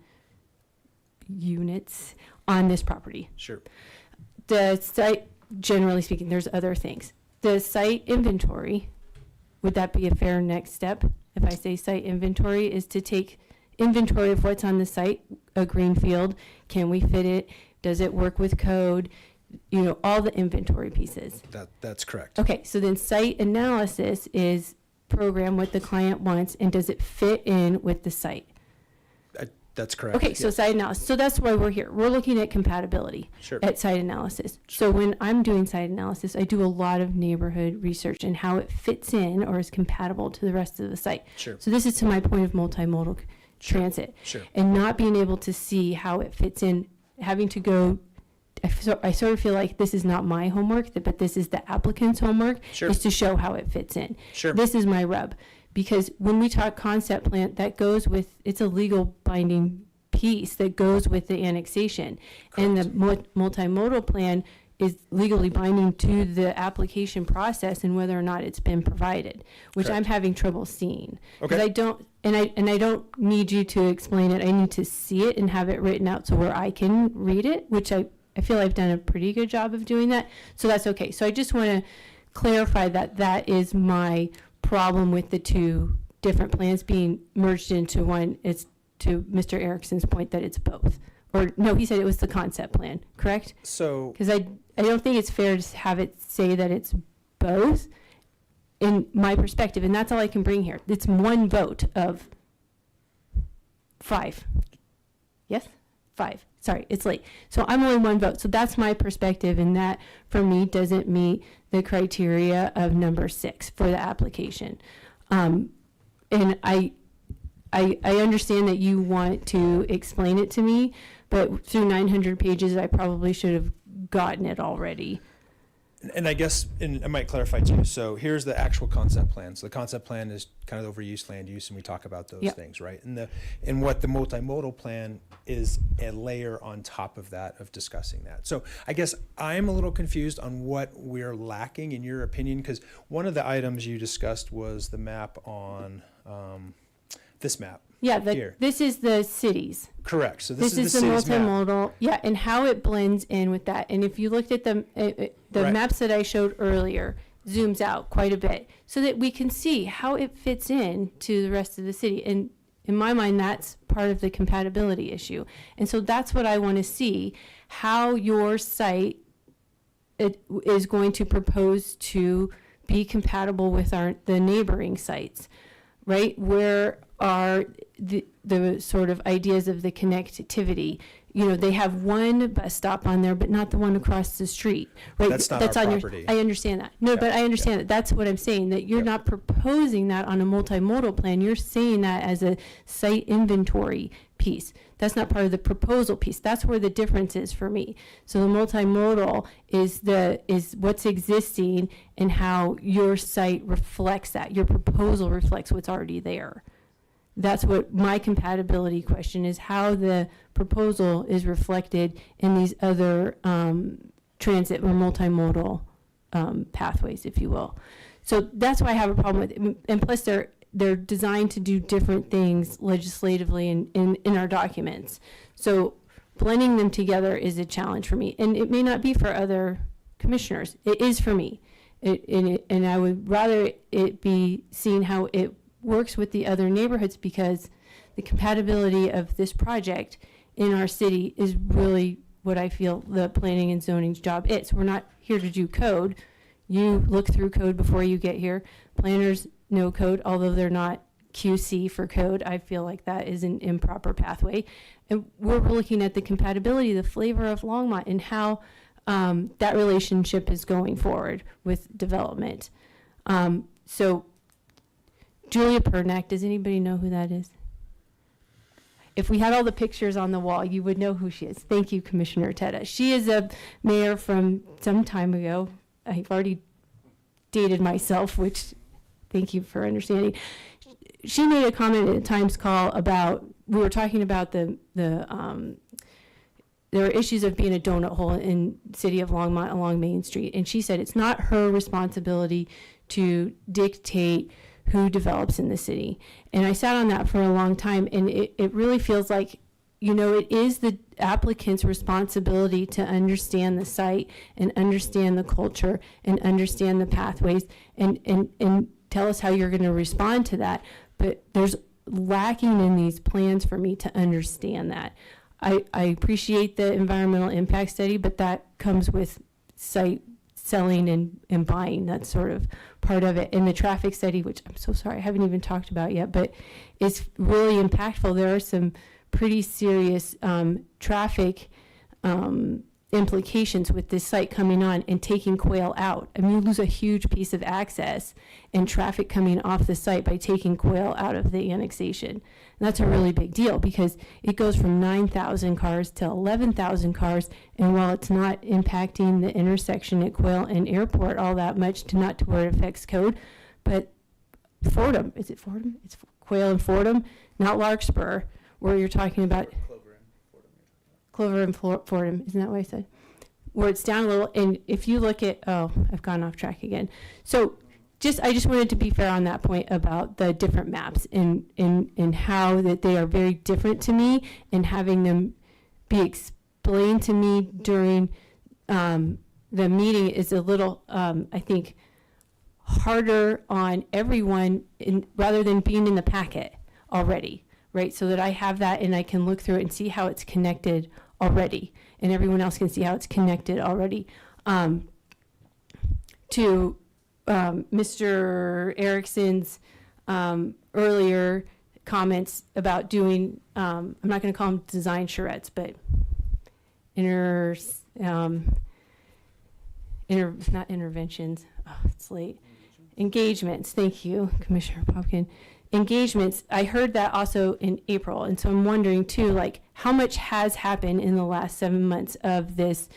D: units on this property.
M: Sure.
D: The site, generally speaking, there's other things. The site inventory, would that be a fair next step? If I say site inventory is to take inventory of what's on the site, a green field, can we fit it? Does it work with code? You know, all the inventory pieces.
M: That's correct.
D: Okay, so then site analysis is program what the client wants and does it fit in with the site?
M: That's correct.
D: Okay, so site analysis. So that's why we're here. We're looking at compatibility
M: Sure.
D: at site analysis. So when I'm doing site analysis, I do a lot of neighborhood research and how it fits in or is compatible to the rest of the site.
M: Sure.
D: So this is to my point of multimodal transit.
M: Sure.
D: And not being able to see how it fits in, having to go, I sort of feel like this is not my homework, but this is the applicant's homework,
M: Sure.
D: is to show how it fits in.
M: Sure.
D: This is my rub. Because when we talk concept plan, that goes with, it's a legal binding piece that goes with the annexation. And the multimodal plan is legally binding to the application process and whether or not it's been provided, which I'm having trouble seeing. Because
M: Okay.
D: I don't, and I don't need you to explain it. I need to see it and have it written out so where I can read it, which I feel I've done a pretty good job of doing that. So that's okay. So I just want to clarify that that is my problem with the two different plans being merged into one. It's to Mr. Erickson's point that it's both. Or no, he said it was the concept plan, correct?
M: So
D: Because I don't think it's fair to have it say that it's both in my perspective, and that's all I can bring here. It's one vote of 5. Yes? 5. Sorry, it's late. So I'm only one vote. So that's my perspective, and that for me doesn't meet the criteria of number 6 for the application. And I understand that you want to explain it to me, but through 900 pages, I probably should have gotten it already.
M: And I guess, and I might clarify too, so here's the actual concept plan. So the concept plan is kind of overuse, land use, and we talk about those
D: Yep.
M: things, right? And what the multimodal plan is a layer on top of that of discussing that. So I guess I'm a little confused on what we're lacking in your opinion, because one of the items you discussed was the map on this map.
D: Yeah,
M: Here.
D: this is the cities.
M: Correct. So this
D: This
M: is
D: is
M: the
D: the
M: city's map.
D: multimodal, yeah, and how it blends in with that. And if you looked at the
M: Right.
D: maps that I showed earlier, zooms out quite a bit so that we can see how it fits in to the rest of the city. And in my mind, that's part of the compatibility issue. And so that's what I want to see, how your site is going to propose to be compatible with the neighboring sites, right? Where are the sort of ideas of the connectivity? You know, they have one bus stop on there, but not the one across the street, right?
M: That's not our
D: on
M: property.
D: I understand that. No,
M: Yeah,
D: but I understand that. That's what I'm saying, that you're not proposing that on a multimodal plan. You're saying that as a site inventory piece. That's not part of the proposal piece. That's where the difference is for me. So the multimodal is what's existing and how your site reflects that. Your proposal reflects what's already there. That's what my compatibility question is, how the proposal is reflected in these other transit or multimodal pathways, if you will. So that's why I have a problem with it. And plus they're designed to do different things legislatively in our documents. So blending them together is a challenge for me. And it may not be for other commissioners. It is for me. And I would rather it be seen how it works with the other neighborhoods, because the compatibility of this project in our city is really what I feel the planning and zoning's job is. We're not here to do code. You look through code before you get here. Planners know code, although they're not QC for code. I feel like that is an improper pathway. And we're looking at the compatibility, the flavor of Longmont, and how that relationship is going forward with development. So Julia Pernack, does anybody know who that is? If we had all the pictures on the wall, you would know who she is. Thank you, Commissioner Teta. She is a mayor from some time ago. I've already dated myself, which thank you for understanding. She made a comment at a Times call about, we were talking about there are issues of being a donut hole in city of Longmont along Main Street. And she said it's not her responsibility to dictate who develops in the city. And I sat on that for a long time, and it really feels like, you know, it is the applicant's responsibility to understand the site and understand the culture and understand the pathways and tell us how you're going to respond to that. But there's lacking in these plans for me to understand that. I appreciate the environmental impact study, but that comes with site selling and buying. That's sort of part of it. And the traffic study, which I'm so sorry I haven't even talked about yet, but it's really impactful. There are some pretty serious traffic implications with this site coming on and taking quail out. I mean, you lose a huge piece of access and traffic coming off the site by taking quail out of the annexation. And that's a really big deal because it goes from 9,000 cars to 11,000 cars. And while it's not impacting the intersection at Quail and Airport all that much, to where it affects code, but Fordham, is it Fordham? It's Quail and Fordham, not Larkspur, where you're talking about Clover and Fordham, isn't that what I said? Where it's down a little, and if you look at, oh, I've gone off track again. So I just wanted to be fair on that point about the different maps and how that they are very different to me, and having them be explained to me during the meeting is a little, I think, harder on everyone rather than being in the packet already. Right, so that I have that and I can look through it and see how it's connected already, and everyone else can see how it's connected already. To Mr. Erickson's earlier comments about doing, I'm not going to call them design charrettes, but not interventions. Oh, it's late. Engagements. Thank you, Commissioner Popkin. Engagements, I heard that also in April. And so I'm wondering too, like, how much has happened in the last 7 months of this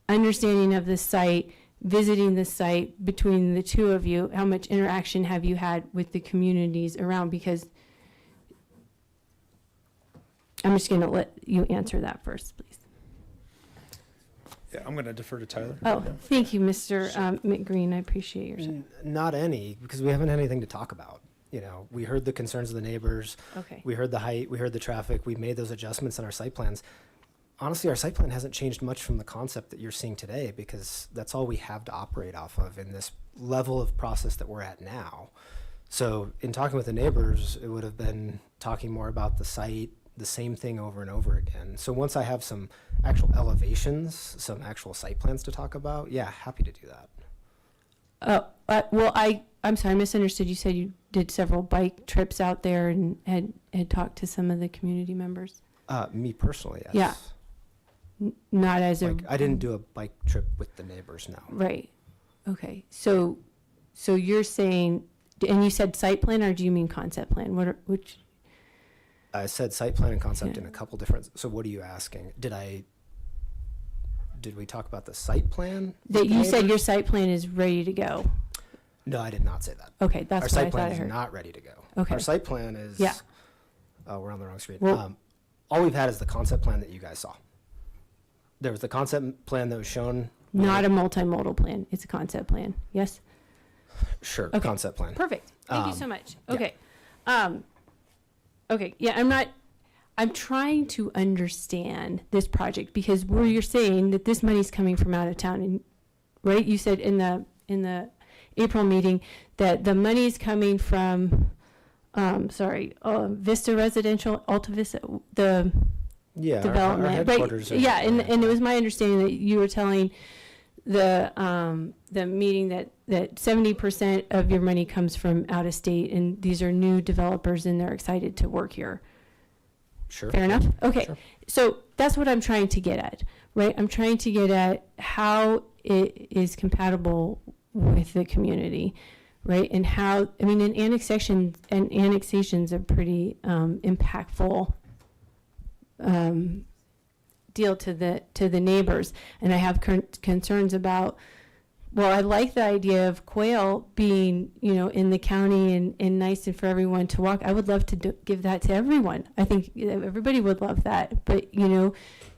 D: understanding of the site, visiting the site between the two of you? How much interaction have you had with the communities around? Because I'm just going to let you answer that first, please.
M: Yeah, I'm going to defer to Tyler.
D: Oh, thank you, Mr. McGreen. I appreciate your time.
F: Not any, because we haven't had anything to talk about. You know, we heard the concerns of the neighbors.
D: Okay.
F: We heard the height, we heard the traffic, we made those adjustments in our site plans. Honestly, our site plan hasn't changed much from the concept that you're seeing today, because that's all we have to operate off of in this level of process that we're at now. So in talking with the neighbors, it would have been talking more about the site, the same thing over and over again. So once I have some actual elevations, some actual site plans to talk about, yeah, happy to do that.
D: Well, I'm sorry, I misunderstood. You said you did several bike trips out there and had talked to some of the community members?
F: Me personally, yes.
D: Yeah. Not as
F: I didn't do a bike trip with the neighbors, no.
D: Right. Okay. So you're saying, and you said site plan, or do you mean concept plan? Which?
F: I said site plan and concept in a couple different, so what are you asking? Did we talk about the site plan?
D: That you said your site plan is ready to go.
F: No, I did not say that.
D: Okay, that's
F: our
D: what
F: site
D: I thought I
F: plan
D: heard.
F: is not ready to go.
D: Okay.
F: Our site plan is,
D: Yeah.
F: We're on the wrong screen.
D: Well-
F: All we've had is the concept plan that you guys saw. There was the concept plan that was shown.
D: Not a multimodal plan. It's a concept plan. Yes?
F: Sure,
D: Okay.
F: concept plan.
D: Perfect. Thank you so
F: Um,
D: much.
F: yeah.
D: Okay. Okay. Yeah, I'm trying to understand this project, because where you're saying that this money's coming from out of town, and right? You said in the April meeting that the money's coming from, Vista Residential, Alta Vista,
F: Yeah, our
B: development,
F: headquarters
B: right?
F: are-
B: Yeah, and it was my understanding that you were telling the meeting that 70% of your money comes from out of state, and these are new developers and they're excited to work here.
F: Sure.
B: Fair enough? Okay.
F: Sure.
B: So that's what I'm trying to get at, right? I'm trying to get at how it is compatible with the community, right? And how, I mean, an annexation's a pretty impactful deal to the neighbors. And I have concerns about, well, I like the idea of quail being, in the county and nice and for everyone to walk. I would love to give that to everyone. I think everybody would love that. But,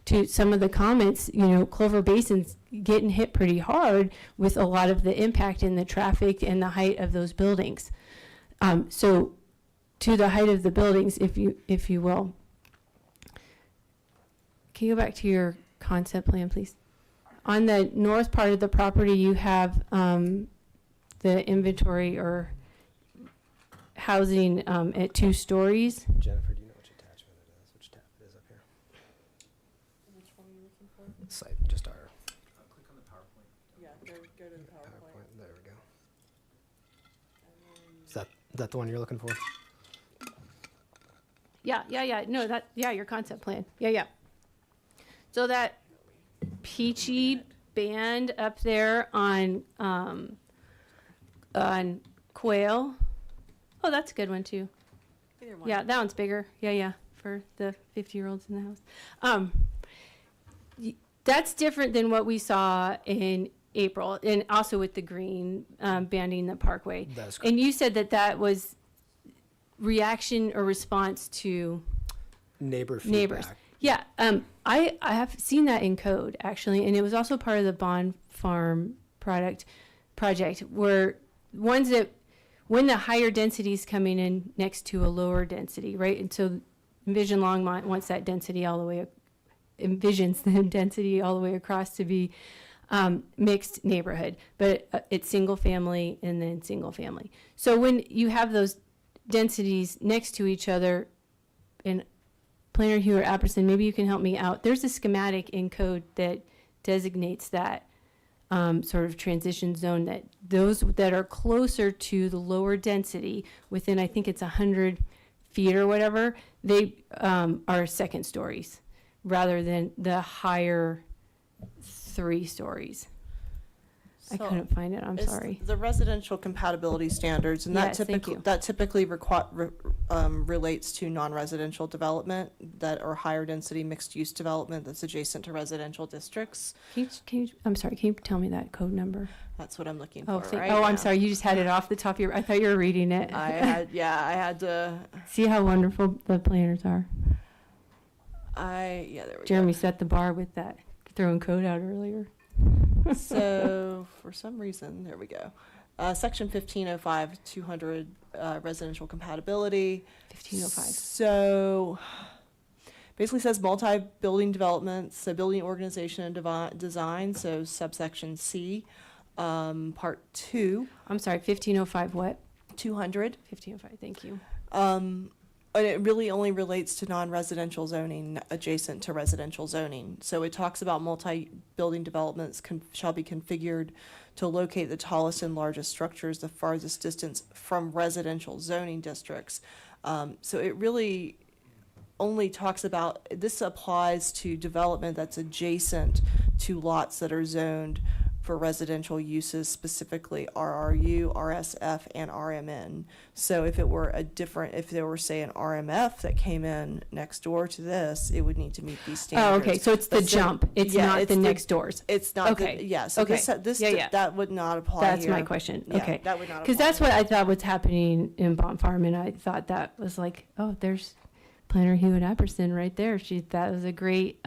B: to some of the comments, Clover Basin's getting hit pretty hard with a lot of the impact in the traffic and the height of those buildings. So to the height of the buildings, if you will. Can you go back to your concept plan, please? On the north part of the property, you have the inventory or housing at 2 stories.
F: Jennifer, do you know which attachment it is? Which tab it is up here?
K: Which one are you looking for?
F: Site, just our
K: Click on the PowerPoint. Yeah, go to the PowerPoint.
F: PowerPoint. There we go. Is that the one you're looking for?
B: Yeah. No, your concept plan. Yeah. So that peachy band up there on Quail. Oh, that's a good one too.
K: Either one.
B: Yeah, that one's bigger. Yeah, for the 50-year-olds in the house. That's different than what we saw in April, and also with the green banding the parkway.
F: That's correct.
B: And you said that was reaction or response to
F: Neighbors.
B: Yeah, I have seen that in code actually, and it was also part of the Bond Farm project where ones that when the higher density is coming in next to a lower density, right? And so Envision Longmont wants that density all the way, envisions the density all the way across to be mixed neighborhood, but it's single family and then single family. So when you have those densities next to each other, and Planner Hewitt Apperson, maybe you can help me out. There's a schematic in code that designates that sort of transition zone, that those that are closer to the lower density, within I think it's 100 feet or whatever, they are second stories rather than the higher 3 stories. I
K: So
B: couldn't find it. I'm
K: it's
B: sorry.
K: The residential compatibility standards, and
B: Yes, thank you.
K: that typically relates to non-residential development that are higher density mixed use development that's adjacent to residential districts.
B: Can you, I'm sorry. Can you tell me that code number?
K: That's what I'm looking
B: Oh,
K: for right
B: I'm
K: now.
B: sorry. You just had it off the top of your. I thought you were reading it.
K: I had to.
B: See how wonderful the planners are.
K: There we go.
B: Jeremy set the bar with that, throwing code out earlier.
K: So for some reason, there we go. Section 1505, 200 residential compatibility.
B: 1505.
K: So basically says multi-building developments, so building organization and design, so subsection C, part 2.
B: I'm sorry, 1505 what?
K: 200.
B: 1505, thank you.
K: And it really only relates to non-residential zoning adjacent to residential zoning. So it talks about multi-building developments shall be configured to locate the tallest and largest structures the farthest distance from residential zoning districts. So it really only talks about, this applies to development that's adjacent to lots that are zoned for residential uses, specifically RRU, RSF, and RMN. So if there were, say, an RMF that came in next door to this, it would need to meet these standards.
B: Oh, okay, so it's the
K: But
B: jump. It's not
K: it's
B: the next doors.
K: It's not,
B: Okay.
K: yeah, so
B: Okay.
K: this that would not apply
B: That's
K: here.
B: my question.
K: Yeah,
B: Okay.
K: that would not apply.
B: Because that's what I thought was happening in Bond Farm, and I thought that was like, oh, there's Planner Hewitt Apperson right there. That was a great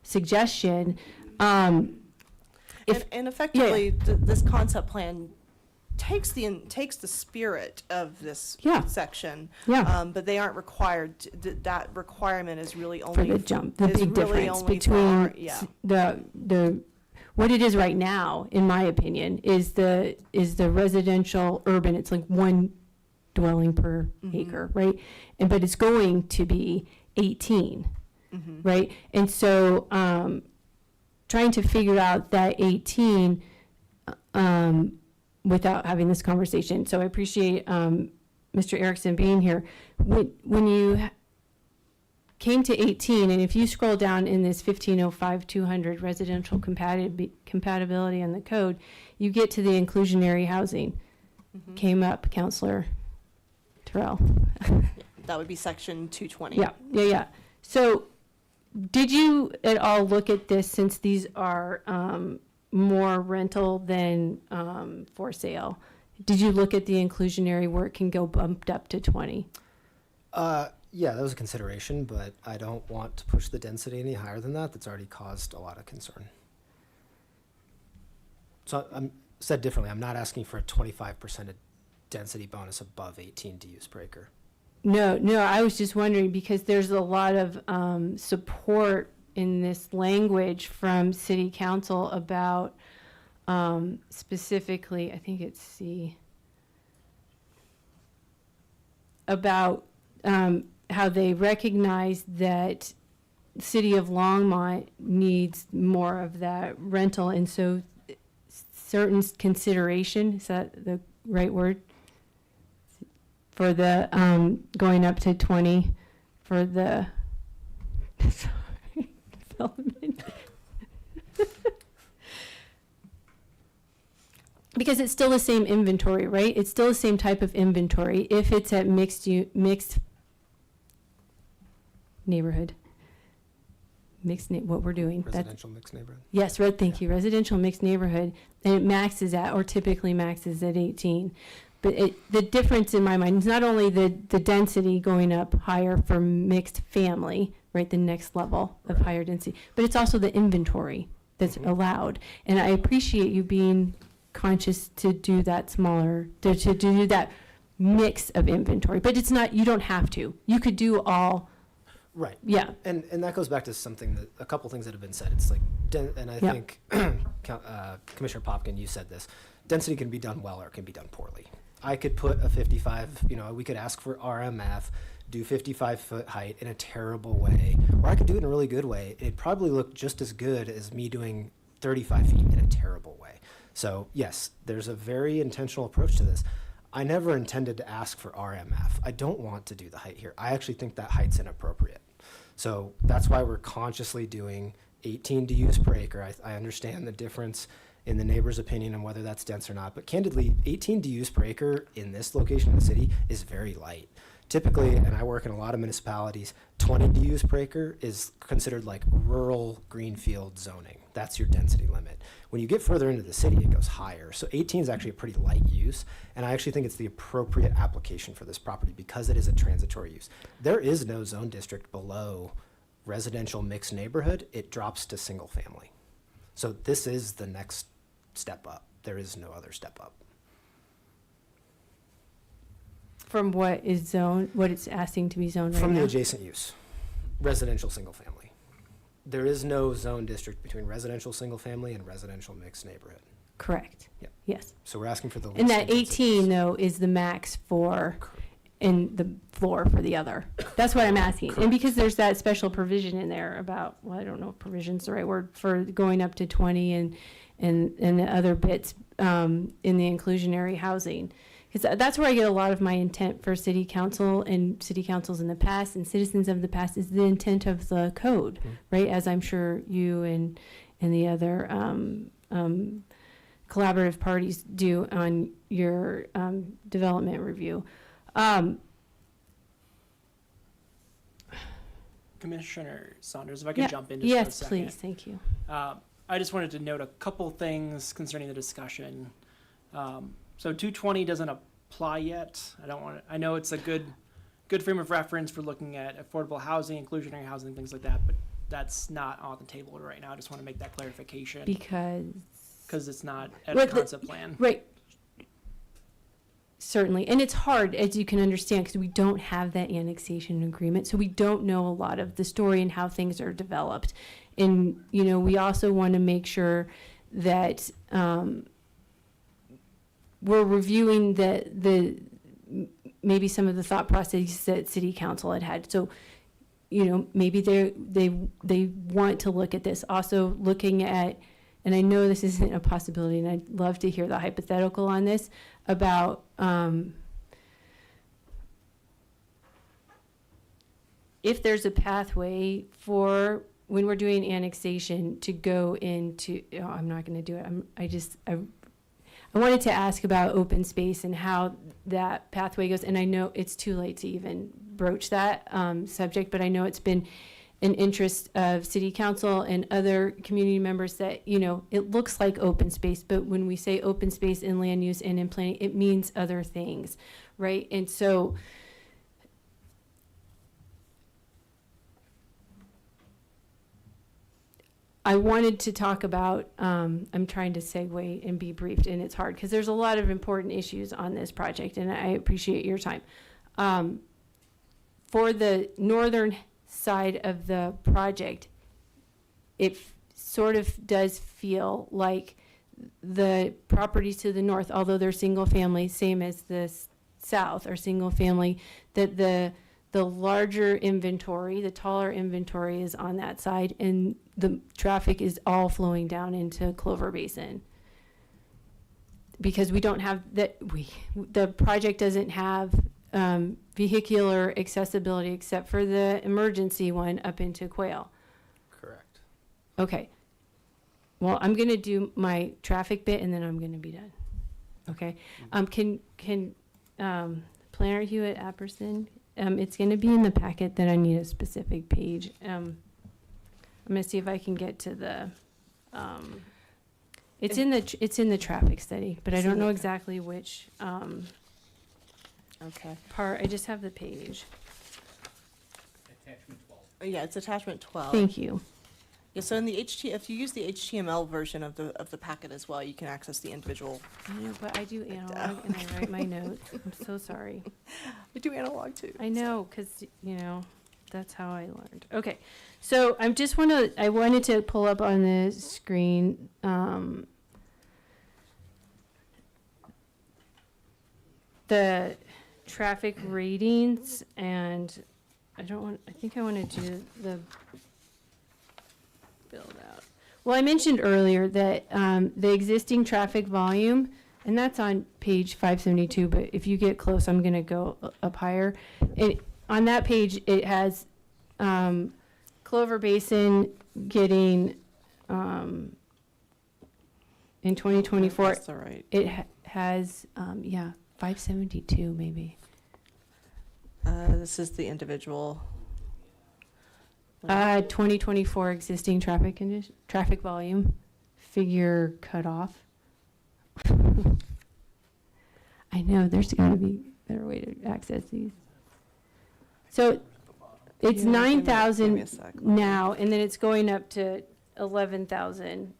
B: suggestion.
K: And effectively, this concept plan takes the spirit of this section.
B: Yeah.
K: But they aren't required. That requirement is really only
B: For the jump, the
K: is
B: big
K: really
B: difference
K: only
B: between
K: for yeah.
B: the what it is right now, in my opinion, is the residential urban. It's like 1 dwelling per acre, right? But it's going to be 18
D: right? And so, trying to figure out that 18, without having this conversation. So I appreciate, Mr. Erickson being here. When you came to 18, and if you scroll down in this 1505-200 residential compatibility in the code, you get to the inclusionary housing. Came up, Counselor Terrell.
K: That would be section 220.
D: Yeah. So did you at all look at this, since these are more rental than for sale? Did you look at the inclusionary where it can go bumped up to 20?
F: Yeah, that was a consideration, but I don't want to push the density any higher than that. That's already caused a lot of concern. So I'm said differently, I'm not asking for a 25% density bonus above 18 DUs per acre.
D: No, I was just wondering, because there's a lot of support in this language from City Council about specifically, I think it's C, about how they recognize that City of Longmont needs more of that rental, and so certain consideration, is that the right word? For the going up to 20 for the development. Because it's still the same inventory, right? It's still the same type of inventory if it's at mixed neighborhood. What we're doing.
F: Residential mixed neighborhood.
D: Yes, thank you. Residential mixed neighborhood, and it maxes at, or typically maxes at 18. But the difference in my mind is not only the density going up higher for mixed family, right, the next level of higher density, but it's also the inventory that's allowed. And I appreciate you being conscious to do that smaller, to do that mix of inventory. But it's not, you don't have to. You could do all.
F: Right.
D: Yeah.
F: And that goes back to something that, a couple things that have been said. It's like, and I think, Commissioner Popkin, you said this, density can be done well or it can be done poorly. I could put a 55, we could ask for RMF, do 55-foot height in a terrible way, or I could do it in a really good way. It'd probably look just as good as me doing 35 feet in a terrible way. So yes, there's a very intentional approach to this. I never intended to ask for RMF. I don't want to do the height here. I actually think that height's inappropriate. So that's why we're consciously doing 18 DUs per acre. I understand the difference in the neighbor's opinion on whether that's dense or not, but candidly, 18 DUs per acre in this location in the city is very light. Typically, and I work in a lot of municipalities, 20 DUs per acre is considered like rural greenfield zoning. That's your density limit. When you get further into the city, it goes higher. So 18 is actually a pretty light use, and I actually think it's the appropriate application for this property because it is a transitory use. There is no zone district below residential mixed neighborhood. It drops to single family. So this is the next step up. There is no other step up.
D: From what is zoned, what it's asking to be zoned right now?
F: From the adjacent use, residential single family. There is no zone district between residential single family and residential mixed neighborhood.
D: Correct.
F: Yeah.
D: Yes.
F: So we're asking for the least.
D: And that
F: intensity
D: 18
F: use.
D: though is the max for, and the floor for the other. That's what I'm asking. And because there's that special provision in there about, well, I don't know if provision's the right word, for going up to 20 and the other bits in the inclusionary housing. Because that's where I get a lot of my intent for city council and city councils in the past and citizens of the past is the intent of the code, right? As I'm sure you and the other collaborative parties do on your development review.
T: Commissioner Saunders, if I could jump in just
D: yes,
T: for a second.
D: please, thank you.
T: I just wanted to note a couple things concerning the discussion. So 220 doesn't apply yet. I know it's a good frame of reference for looking at affordable housing, inclusionary housing, things like that, but that's not on the table right now. I just want to make that clarification.
D: Because
T: it's not at a concept plan.
D: Right. Certainly. And it's hard, as you can understand, because we don't have that annexation agreement. So we don't know a lot of the story and how things are developed. And, we also want to make sure that we're reviewing the maybe some of the thought processes that city council had. So you know, maybe they want to look at this. Also looking at, and I know this isn't a possibility, and I'd love to hear the hypothetical on this, about if there's a pathway for when we're doing annexation to go into, oh, I'm not going to do it. I wanted to ask about open space and how that pathway goes. And I know it's too late to even broach that subject, but I know it's been an interest of city council and other community members that, you know, it looks like open space, but when we say open space in land use and in planning, it means other things, right? And so I wanted to talk about, I'm trying to segue and be briefed, and it's hard because there's a lot of important issues on this project, and I appreciate your time. For the northern side of the project, it sort of does feel like the properties to the north, although they're single family, same as the south, are single family, that the larger inventory, the taller inventory is on that side, and the traffic is all flowing down into Clover Basin. Because we don't have that, the project doesn't have vehicular accessibility except for the emergency one up into Quail.
F: Correct.
D: Okay. Well, I'm gonna do my traffic bit and then I'm gonna be done. Okay. Can Planner Hewitt Apperson, it's gonna be in the packet that I need a specific page. I'm gonna see if I can get to the, it's in the traffic study, but I don't know exactly which,
K: Okay.
D: part. I just have the page.
P: Attachment 12.
K: Yeah, it's attachment 12.
D: Thank you.
K: Yeah, so in the if you use the HTML version of the packet as well, you can access the individual.
D: I know, but I do analog and I write my notes. I'm so sorry.
K: I do analog too.
D: I know, because, you know, that's how I learned. Okay, so I wanted to pull up on the screen, the traffic ratings, and I think I want to do the build out. Well, I mentioned earlier that the existing traffic volume, and that's on page 572, but if you get close, I'm going to go up higher. On that page, it has Clover Basin getting, in 2024,
K: That's all right.
D: it has, 572 maybe.
K: This is the individual.
D: 2024 existing traffic volume, figure cutoff. I know, there's got to be a better way to access these. So it's
K: Yeah, give me a
D: 9,000
K: sec.
D: now, and then it's going up to 11,000.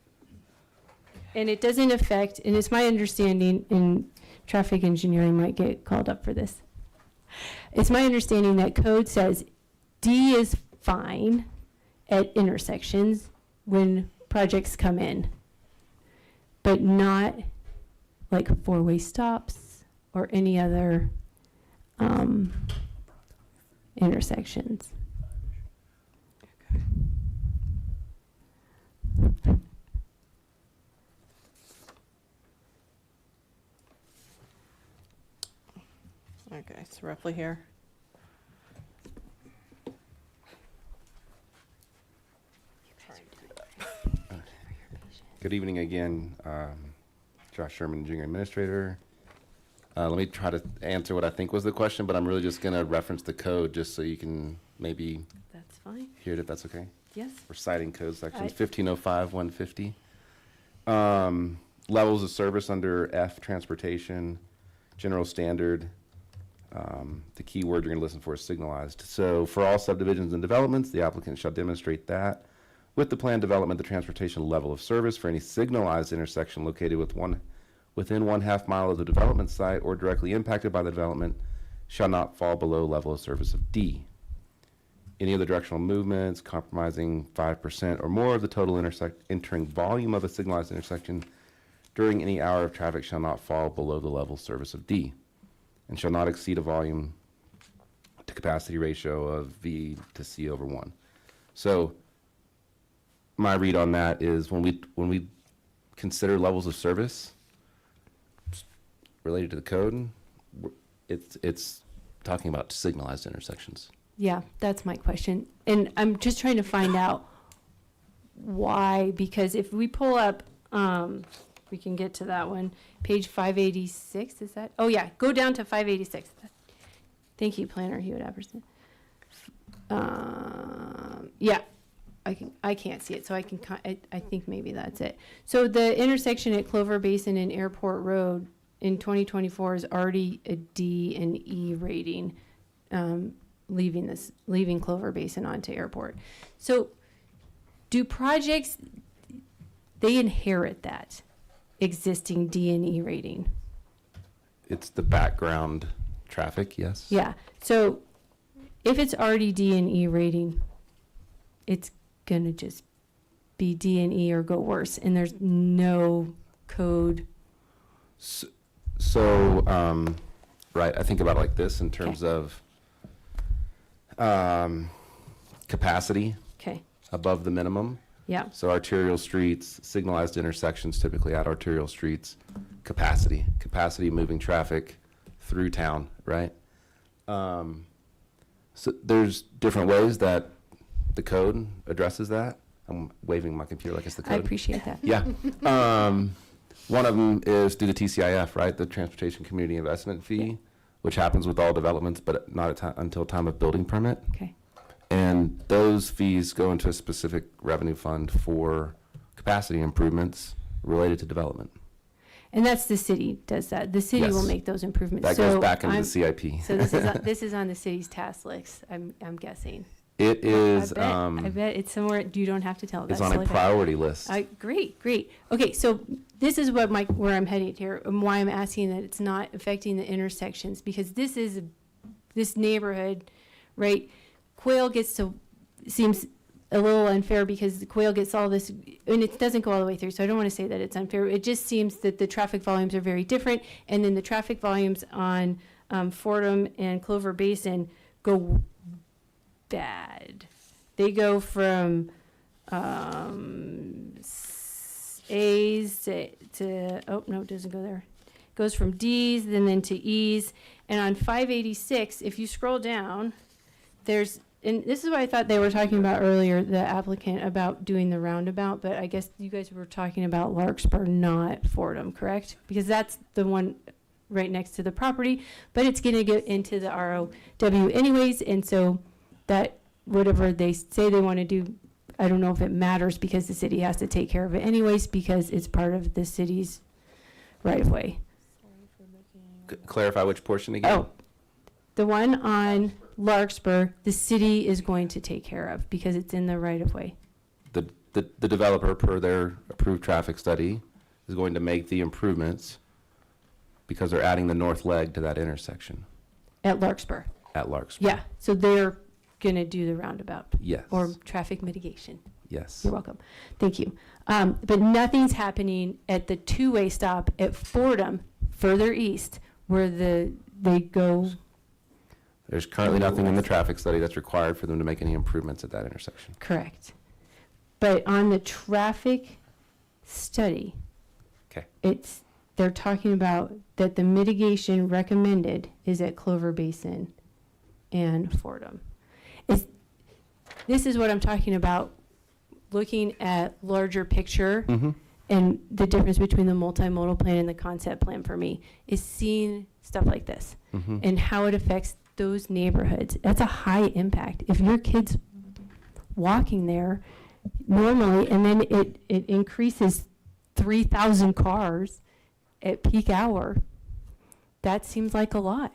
D: And it doesn't affect, and it's my understanding, and traffic engineering might get called up for this. It's my understanding that code says D is fine at intersections when projects come in, but not like four-way stops or any other intersections.
K: Okay, so roughly here.
S: Good evening again. Josh Sherman, Junior Administrator. Let me try to answer what I think was the question, but I'm really just going to reference the code just so you can maybe
D: That's fine.
S: hear it if that's okay.
D: Yes.
S: We're citing code sections
D: I-
S: 1505, 150. Levels of service under F, transportation, general standard. The key word you're going to listen for is signalized. So for all subdivisions and developments, the applicant shall demonstrate that with the planned development, the transportation level of service for any signalized intersection located within 1/2 mile of the development site or directly impacted by the development shall not fall below level of service of D. Any other directional movements compromising 5% or more of the total entering volume of a signalized intersection during any hour of traffic shall not fall below the level of service of D, and shall not exceed a volume to capacity ratio of V to C over 1. So my read on that is when we consider levels of service related to the code, it's talking about signalized intersections.
D: Yeah, that's my question. And I'm just trying to find out why, because if we pull up, we can get to that one, page 586, is that? Oh, yeah, go down to 586. Thank you, Planner Hewitt Apperson. Yeah, I can't see it, so I think maybe that's it. So the intersection at Clover Basin and Airport Road in 2024 is already a D and E rating, leaving Clover Basin onto Airport. So do projects, they inherit that existing D and E rating?
S: It's the background traffic, yes.
D: Yeah, so if it's already D and E rating, it's gonna just be D and E or go worse, and there's no code.
S: So, right, I think about it like this in terms of capacity
D: Okay,
S: above the minimum.
D: yeah,
S: So arterial streets, signalized intersections typically at arterial streets, capacity moving traffic through town, right? So there's different ways that the code addresses that. I'm waving my computer like it's the code.
D: I appreciate that.
S: Yeah. One of them is through the TCIF, right? The Transportation Community Investment Fee, which happens with all developments, but not until time of building permit.
D: Okay,
S: And those fees go into a specific revenue fund for capacity improvements related to development.
D: and that's the city does that. The city will
S: Yes.
D: make those improvements.
S: That
D: So
S: goes back into
D: I'm-
S: the CIP.
D: So this is on the city's task list, I'm guessing.
S: It is,
D: I bet it's somewhere, you don't have to tell.
S: it's
D: That's
S: on a
D: totally fine.
S: priority list.
D: Great. Okay, so this is where I'm headed here, and why I'm asking that it's not affecting the intersections, because this neighborhood, right? Quail seems a little unfair because the Quail gets all this, and it doesn't go all the way through, so I don't want to say that it's unfair. It just seems that the traffic volumes are very different, and then the traffic volumes on Fordham and Clover Basin go bad. They go from A's to oh no, it doesn't go there. It goes from D's then to E's, and on 586, if you scroll down, there's, and this is what I thought they were talking about earlier, the applicant, about doing the roundabout, but I guess you guys were talking about Larkspur, not Fordham, correct? Because that's the one right next to the property, but it's gonna get into the ROW anyways, and so that whatever they say they want to do, I don't know if it matters because the city has to take care of it anyways because it's part of the city's right of way.
S: Clarify which portion again?
D: Oh, the one on Larkspur, the city is going to take care of because it's in the right of way.
S: The developer, per their approved traffic study, is going to make the improvements because they're adding the north leg to that intersection
D: At Larkspur.
S: at Larkspur.
D: Yeah, so they're going to do the roundabout.
S: Yes.
D: Or traffic mitigation.
S: Yes.
D: You're welcome. Thank you. But nothing's happening at the two-way stop at Fordham, further east, where they go.
S: There's currently nothing in the traffic study that's required for them to make any improvements at that intersection.
D: Correct. But on the traffic study,
S: Okay.
D: they're talking about that the mitigation recommended is at Clover Basin and Fordham. This is what I'm talking about, looking at larger picture and the difference between the multimodal plan and the concept plan for me is seeing stuff like this and how it affects those neighborhoods. That's a high impact. If your kid's walking there normally and then it increases 3,000 cars at peak hour, that seems like a lot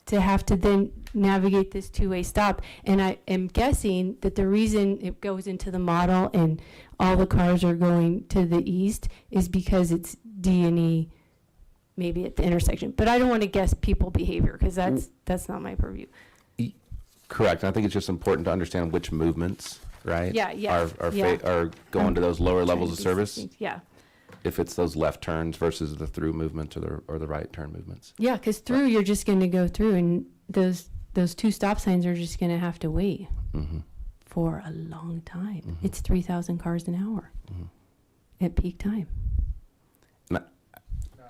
D: to have to then navigate this two-way stop. And I am guessing that the reason it goes into the model and all the cars are going to the east is because it's D&E maybe at the intersection. But I don't want to guess people behavior because that's not my purview.
S: Correct. And I think it's just important to understand which movements, right?
D: Yeah.
S: Are going to those lower levels of
D: Trying to be
S: service.
D: succinct. Yeah.
S: If it's those left turns versus the through movements or the right turn movements.
D: Yeah, because through you're just going to go through and those those 2 stop signs are just going to have to wait
S: Mm-hmm.
D: for a long time.
S: Mhm.
D: It's 3,000 cars an hour
S: Mhm.
D: at peak time.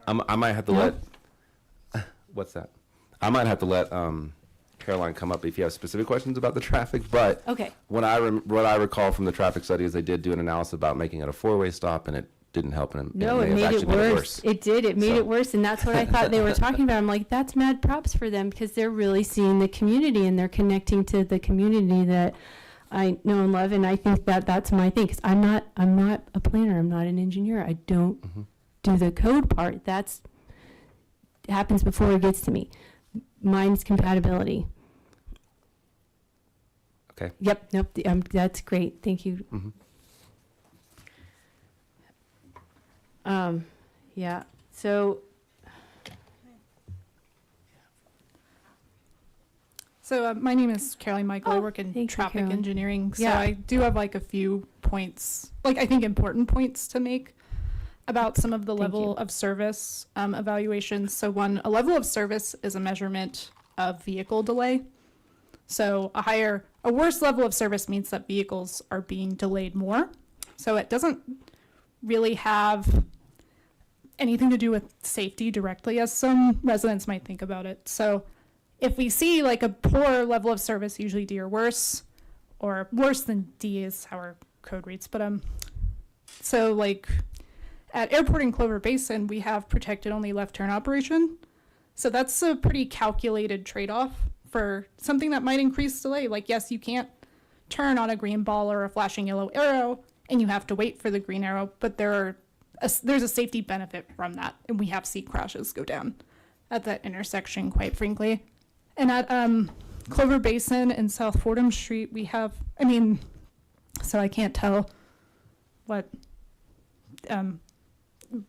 S: I might have to
D: No?
S: let, what's that? I might have to let Caroline come up if you have specific questions about the traffic, but
D: Okay.
S: what I recall from the traffic study is they did do an analysis about making it a 4-way stop, and it didn't help, and
D: No,
S: may
D: it
S: have
D: made it
S: actually
D: worse. It did. It made
S: So-
D: it worse. And that's what I thought they were talking about. I'm like, that's mad props for them because they're really seeing the community and they're connecting to the community that I know and love. And I think that that's my thing because I'm not a planner. I'm not an engineer. I don't
S: Mhm.
D: do the code part. That's happens before it gets to me. Mine's compatibility.
S: Okay.
D: Yep. Nope. That's great. Thank you.
S: Mhm.
D: Yeah. So
G: So my name is Caroline Michael. I
D: Oh,
G: work in
D: thank you,
G: traffic
D: Caroline.
G: engineering. So
D: Yeah.
G: I do have like a few points, like I think important points to make about some of the
D: Thank
G: level
D: you.
G: of service evaluations. So one, a level of service is a measurement of vehicle delay. So a worse level of service means that vehicles are being delayed more. So it doesn't really have anything to do with safety directly, as some residents might think about it. So if we see like a poor level of service, usually D or worse than D is how our code reads. But so like at Airport and Clover Basin, we have protected only left turn operation. So that's a pretty calculated trade-off for something that might increase delay. Like, yes, you can't turn on a green ball or a flashing yellow arrow, and you have to wait for the green arrow, but there's a safety benefit from that, and we have seen crashes go down at that intersection, quite frankly. And at Clover Basin and South Fordham Street, we have, so I can't tell what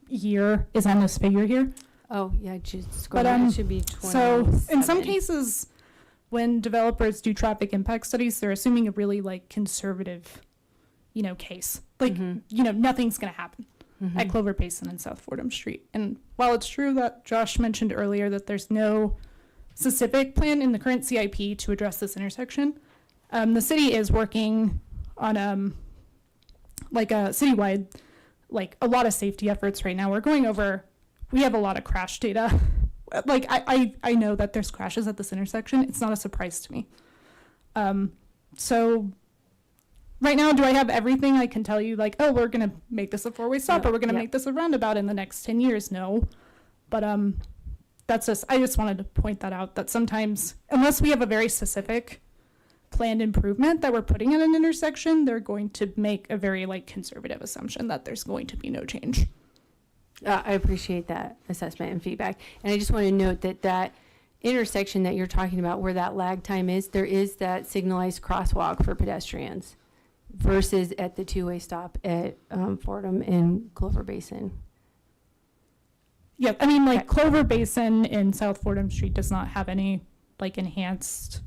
G: year is on this figure here.
D: Oh, yeah, just scroll
G: But
D: down. It should be
G: so in some
D: 27.
G: cases, when developers do traffic impact studies, they're assuming a really like conservative, case. Like, nothing's gonna happen at Clover Basin and South Fordham Street. And while it's true that Josh mentioned earlier that there's no specific plan in the current CIP to address this intersection, the city is working on like a citywide, like a lot of safety efforts right now. We have a lot of crash data. Like I know that there's crashes at this intersection. It's not a surprise to me. So right now, do I have everything I can tell you? Like, oh, we're gonna make this a 4-way stop,
D: No,
G: or we're gonna
D: yeah.
G: make this a roundabout in the next 10 years? No, but I just wanted to point that out. That sometimes, unless we have a very specific planned improvement that we're putting at an intersection, they're going to make a very like conservative assumption that there's going to be no change.
D: I appreciate that assessment and feedback. And I just want to note that intersection that you're talking about where that lag time is, there is that signalized crosswalk for pedestrians versus at the 2-way stop at Fordham and Clover Basin.
G: Yeah, like Clover Basin in South Fordham Street does not have any like enhanced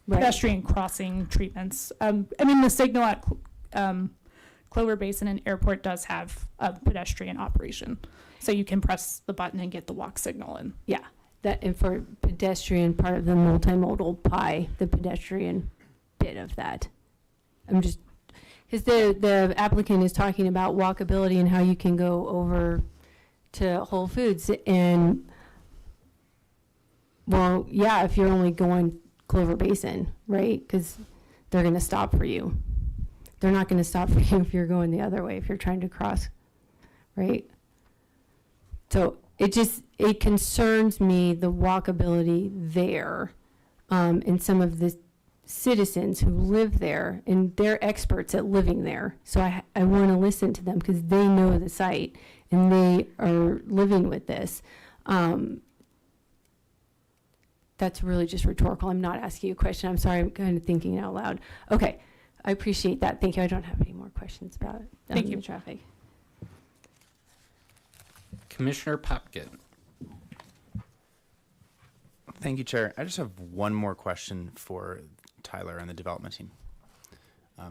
G: pedestrian crossing treatments. The signal at Clover Basin and Airport does have a pedestrian operation, so you can press the button and get the walk signal in.
D: Yeah, that and for pedestrian part of the multimodal pie, the pedestrian bit of that. I'm just because the applicant is talking about walkability and how you can go over to Whole Foods and well, yeah, if you're only going Clover Basin, right? Because they're going to stop for you. They're not going to stop for you if you're going the other way, if you're trying to cross, right? So it concerns me, the walkability there, and some of the citizens who live there, and they're experts at living there. So I want to listen to them because they know the site and they are living with this. That's really just rhetorical. I'm not asking you a question. I'm sorry, I'm kind of thinking out loud. Okay. I appreciate that. Thank you. I don't have any more questions about
G: Thank you.
D: the traffic.
C: Commissioner Popkin.
O: Thank you, Chair. I just have one more question for Tyler and the development team.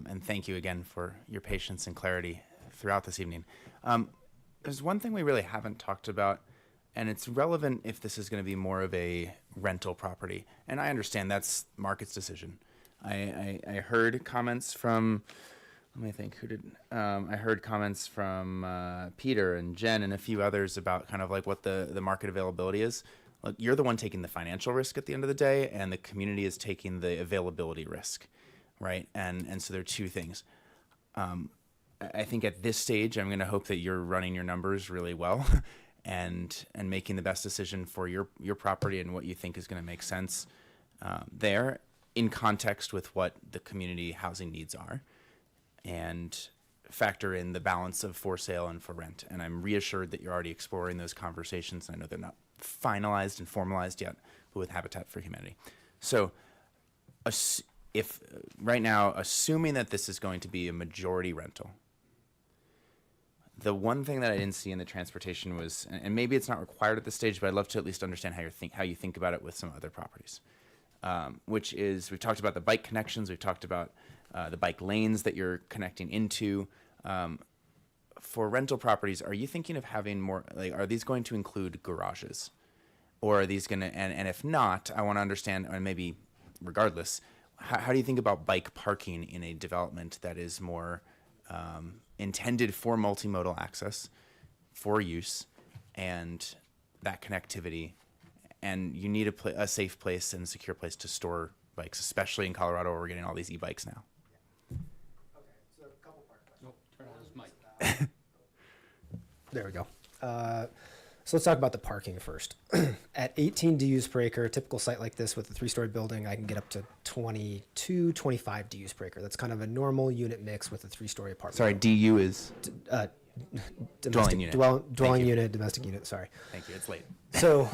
O: And thank you again for your patience and clarity throughout this evening. There's one thing we really haven't talked about, and it's relevant if this is going to be more of a rental property. And I understand that's market's decision. I heard comments from, let me think, who did, I heard comments from Peter and Jen and a few others about kind of like what the market availability is. Look, you're the one taking the financial risk at the end of the day, and the community is taking the availability risk, right? And so there are two things. I think at this stage, I'm going to hope that you're running your numbers really well and making the best decision for your property and what you think is going to make sense there in context with what the community housing needs are, and factor in the balance of for sale and for rent. And I'm reassured that you're already exploring those conversations. I know they're not finalized and formalized yet, but with Habitat for Humanity. So if right now, assuming that this is going to be a majority rental, the one thing that I didn't see in the transportation was, and maybe it's not required at this stage, but I'd love to at least understand how you think about it with some other properties, which is, we've talked about the bike connections, we've talked about the bike lanes that you're connecting into. For rental properties, are you thinking of having more, like, are these going to include garages? Or are these going to, and if not, I want to understand, or maybe regardless, how do you think about bike parking in a development that is more intended for multimodal access, for use, and that connectivity, and you need a safe place and secure place to store bikes, especially in Colorado where we're getting all these e-bikes now?
F: There we go. So let's talk about the parking first. At 18 DUs per acre, a typical site like this with a 3-story building, I can get up to 22, 25 DUs per acre. That's kind of a normal unit mix with a 3-story apartment.
O: Sorry, DU is? Dwelling unit.
F: Dwelling unit, domestic unit, sorry.
O: Thank you, it's late.
F: So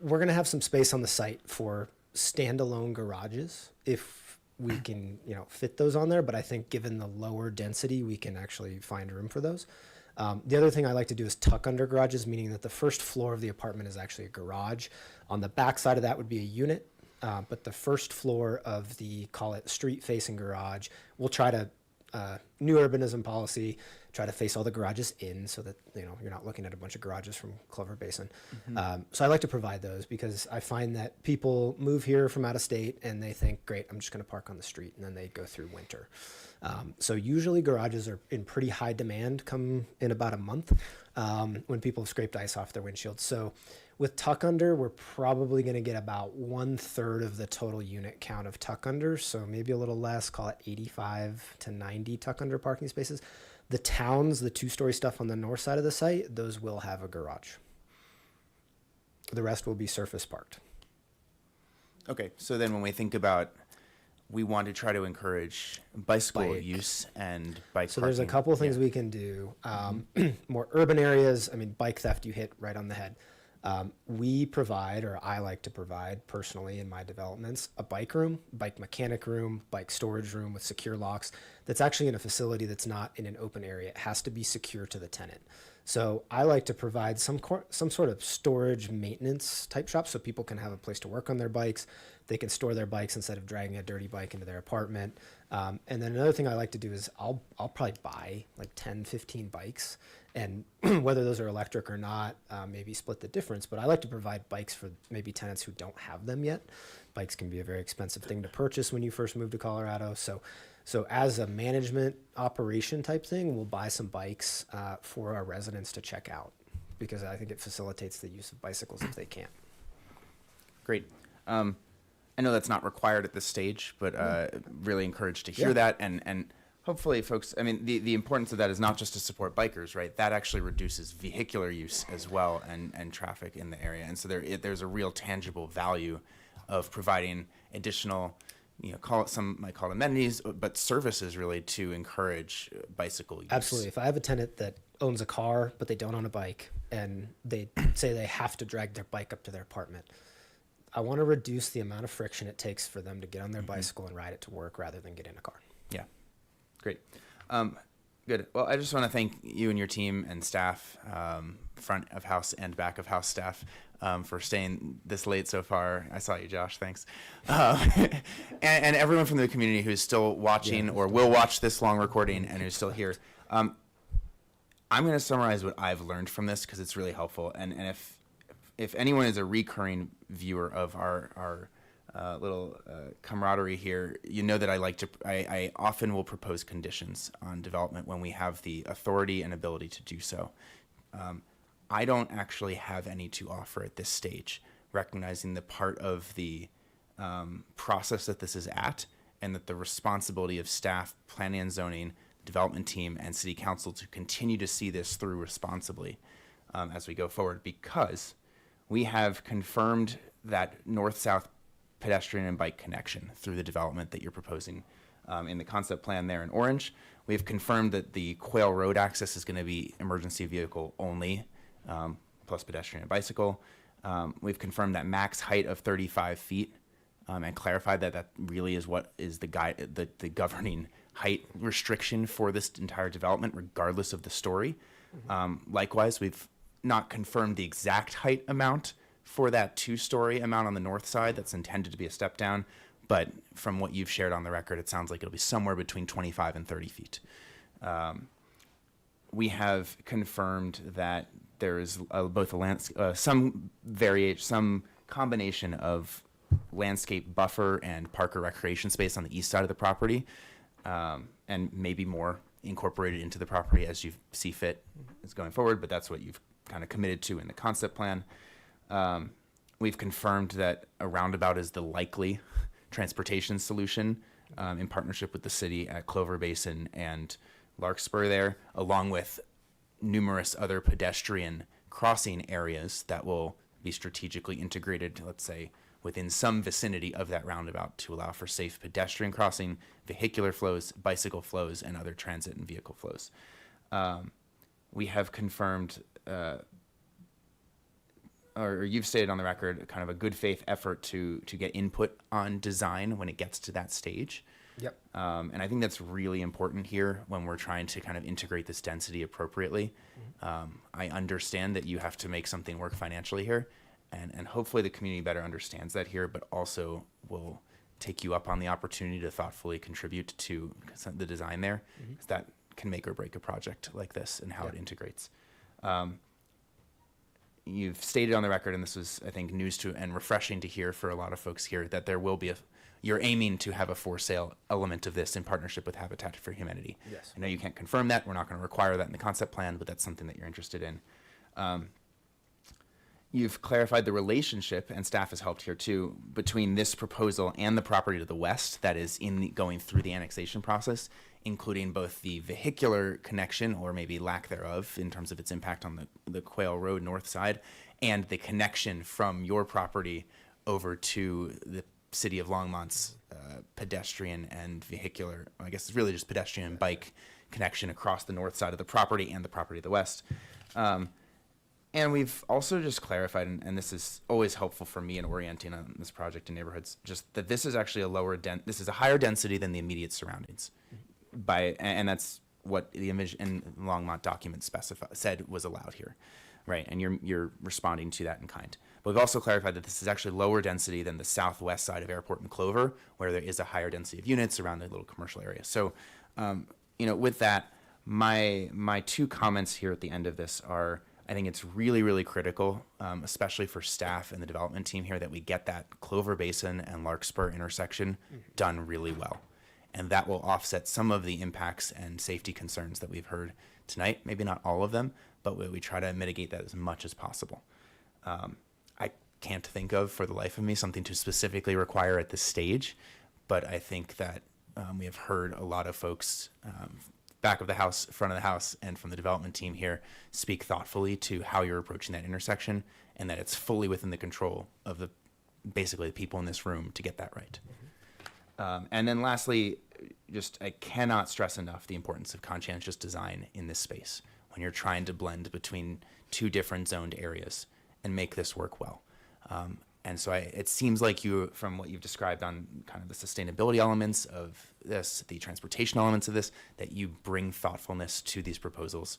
F: we're going to have some space on the site for standalone garages if we can, fit those on there. But I think given the lower density, we can actually find room for those. The other thing I like to do is tuck under garages, meaning that the first floor of the apartment is actually a garage. On the back side of that would be a unit, but the first floor of the, call it street-facing garage, we'll try to, new urbanism policy, try to face all the garages in so that, you're not looking at a bunch of garages from Clover Basin. So I like to provide those because I find that people move here from out of state and they think, great, I'm just going to park on the street, and then they go through winter. So usually garages are in pretty high demand come in about a month when people have scraped ice off their windshields. So with tuck under, we're probably going to get about 1/3 of the total unit count of tuck under. So maybe a little less, call it 85 to 90 tuck under parking spaces. The towns, the 2-story stuff on the north side of the site, those will have a garage. The rest will be surface parked.
O: Okay, so then when we think about, we want to try to encourage bicycle use and bike
F: So
O: parking.
F: there's a couple of things we can do. More urban areas, bike theft, you hit right on the head. We provide, or I like to provide personally in my developments, a bike room, bike mechanic room, bike storage room with secure locks that's actually in a facility that's not in an open area. It has to be secure to the tenant. So I like to provide some sort of storage maintenance type shop so people can have a place to work on their bikes. They can store their bikes instead of dragging a dirty bike into their apartment. And then another thing I like to do is I'll probably buy like 10, 15 bikes, and whether those are electric or not, maybe split the difference. But I like to provide bikes for maybe tenants who don't have them yet. Bikes can be a very expensive thing to purchase when you first move to Colorado. So as a management operation type thing, we'll buy some bikes for our residents to check out because I think it facilitates the use of bicycles if they can.
O: Great. I know that's not required at this stage, but really encouraged to hear that. And hopefully, folks, the importance of that is not just to support bikers, right? That actually reduces vehicular use as well and traffic in the area. And so there's a real tangible value of providing additional, some might call it amenities, but services really to encourage bicycle use.
F: Absolutely. If I have a tenant that owns a car, but they don't own a bike, and they say they have to drag their bike up to their apartment, I want to reduce the amount of friction it takes for them to get on their bicycle and ride it to work rather than get in a car.
O: Yeah, great. Good. Well, I just want to thank you and your team and staff, front of house and back of house staff, for staying this late so far. I saw you, Josh. Thanks. And everyone from the community who's still watching or will watch this long recording and who's still here. I'm going to summarize what I've learned from this because it's really helpful. And if anyone is a recurring viewer of our little camaraderie here, you know that I often will propose conditions on development when we have the authority and ability to do so. I don't actually have any to offer at this stage, recognizing the part of the process that this is at, and that the responsibility of staff, planning and zoning, development team, and city council to continue to see this through responsibly as we go forward, because we have confirmed that north-south pedestrian and bike connection through the development that you're proposing in the concept plan there in orange. We've confirmed that the Quail Road access is going to be emergency vehicle only, plus pedestrian and bicycle. We've confirmed that max height of 35 feet and clarified that that really is what is the governing height restriction for this entire development, regardless of the story. Likewise, we've not confirmed the exact height amount for that 2-story amount on the north side that's intended to be a step down, but from what you've shared on the record, it sounds like it'll be somewhere between 25 and 30 feet. We have confirmed that there is both some combination of landscape buffer and park or recreation space on the east side of the property, and maybe more incorporated into the property as you see fit as going forward, but that's what you've kind of committed to in the concept plan. We've confirmed that a roundabout is the likely transportation solution in partnership with the city at Clover Basin and Larkspur there, along with numerous other pedestrian crossing areas that will be strategically integrated, let's say, within some vicinity of that roundabout to allow for safe pedestrian crossing, vehicular flows, bicycle flows, and other transit and vehicle flows. We have confirmed, or you've stated on the record, kind of a good faith effort to get input on design when it gets to that stage.
F: Yep.
O: And I think that's really important here when we're trying to kind of integrate this density appropriately. I understand that you have to make something work financially here, and hopefully the community better understands that here, but also will take you up on the opportunity to thoughtfully contribute to the design there, because that can make or break a project like this and how it integrates. You've stated on the record, and this was, I think, news to and refreshing to hear for a lot of folks here, that there will be you're aiming to have a for sale element of this in partnership with Habitat for Humanity.
F: Yes.
O: I know you can't confirm that. We're not going to require that in the concept plan, but that's something that you're interested in. You've clarified the relationship, and staff has helped here too, between this proposal and the property to the west that is going through the annexation process, including both the vehicular connection, or maybe lack thereof in terms of its impact on the Quail Road north side, and the connection from your property over to the city of Longmont's pedestrian and vehicular, I guess it's really just pedestrian and bike connection across the north side of the property and the property to the west. And we've also just clarified, and this is always helpful for me in orienting on this project in neighborhoods, just that this is actually this is a higher density than the immediate surroundings. And that's what the image and Longmont document said was allowed here, right? And you're responding to that in kind. But we've also clarified that this is actually lower density than the southwest side of Airport and Clover, where there is a higher density of units around the little commercial area. So, with that, my 2 comments here at the end of this are, I think it's really, really critical, especially for staff and the development team here, that we get that Clover Basin and Larkspur intersection done really well. And that will offset some of the impacts and safety concerns that we've heard tonight. Maybe not all of them, but we try to mitigate that as much as possible. I can't think of, for the life of me, something to specifically require at this stage, but I think that we have heard a lot of folks, back of the house, front of the house, and from the development team here, speak thoughtfully to how you're approaching that intersection, and that it's fully within the control of basically the people in this room to get that right. And then lastly, I cannot stress enough the importance of conscientious design in this space when you're trying to blend between 2 different zoned areas and make this work well. And so it seems like you, from what you've described on kind of the sustainability elements of this, the transportation elements of this, that you bring thoughtfulness to these proposals.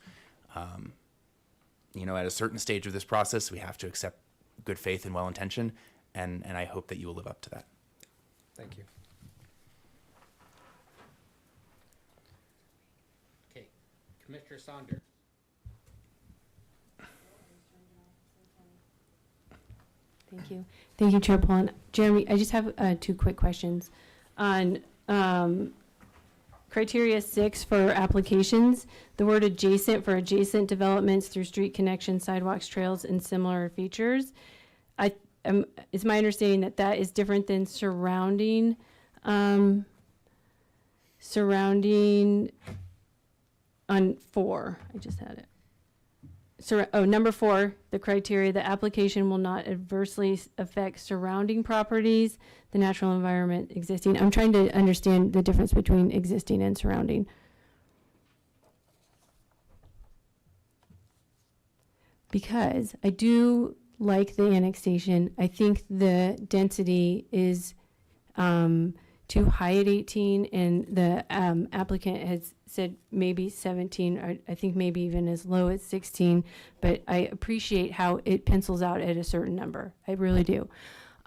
O: At a certain stage of this process, we have to accept good faith and well-intention, and I hope that you will live up to that.
F: Thank you.
C: Okay, Commissioner Saunders.
D: you. Thank you, Chair Pullen. Jeremy, I just have 2 quick questions. On criteria 6 for applications, the word adjacent for adjacent developments through street connections, sidewalks, trails, and similar features. It's my understanding that that is different than surrounding on 4. I just had it. Number 4, the criteria, the application will not adversely affect surrounding properties, the natural environment existing. I'm trying to understand the difference between existing and surrounding. Because I do like the annexation. I think the density is too high at 18, and the applicant has said maybe 17, or I think maybe even as low as 16, but I appreciate how it pencils out at a certain number. I really do.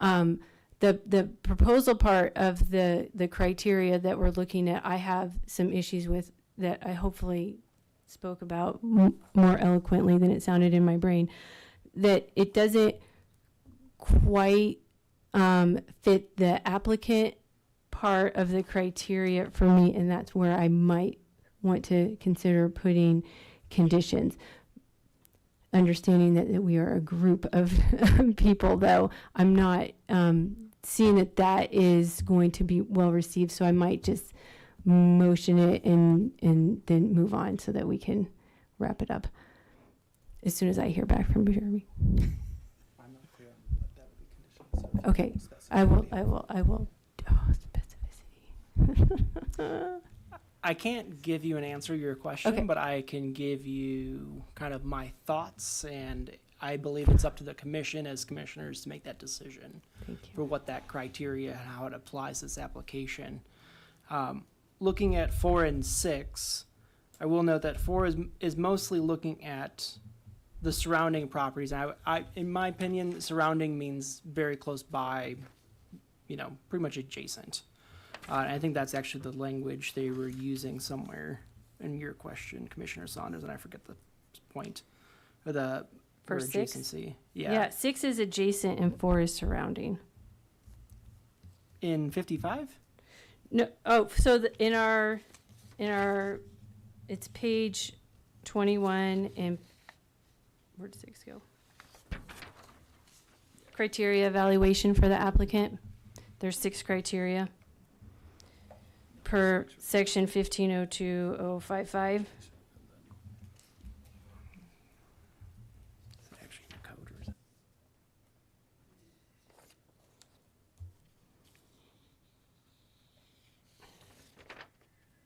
D: The proposal part of the criteria that we're looking at, I have some issues with that I hopefully spoke about more eloquently than it sounded in my brain, that it doesn't quite fit the applicant part of the criteria for me, and that's where I might want to consider putting conditions. Understanding that we are a group of people, though, I'm not seeing that that is going to be well received, so I might just motion it and then move on so that we can wrap it up as soon as I hear back from Jeremy.
F: I'm not clear on what that would be conditions. So
D: Okay, I will. Oh, specificity.
T: I can't give you an answer to your question,
D: Okay.
T: but I can give you kind of my thoughts, and I believe it's up to the commission as commissioners to make that decision
D: Thank you.
T: for what that criteria and how it applies to this application. Looking at 4 and 6, I will note that 4 is mostly looking at the surrounding properties. I, in my opinion, surrounding means very close by, pretty much adjacent. I think that's actually the language they were using somewhere in your question, Commissioner Saunders, and I forget the point. Or the
D: For
T: or
D: 6?
T: adjacency.
D: Yeah, 6 is adjacent and 4 is surrounding.
T: In 55?
D: No, so in our, it's page 21, and where'd 6 go? Criteria evaluation for the applicant. There's 6 criteria per section 1502.055.
T: Is it actually in the code or is it?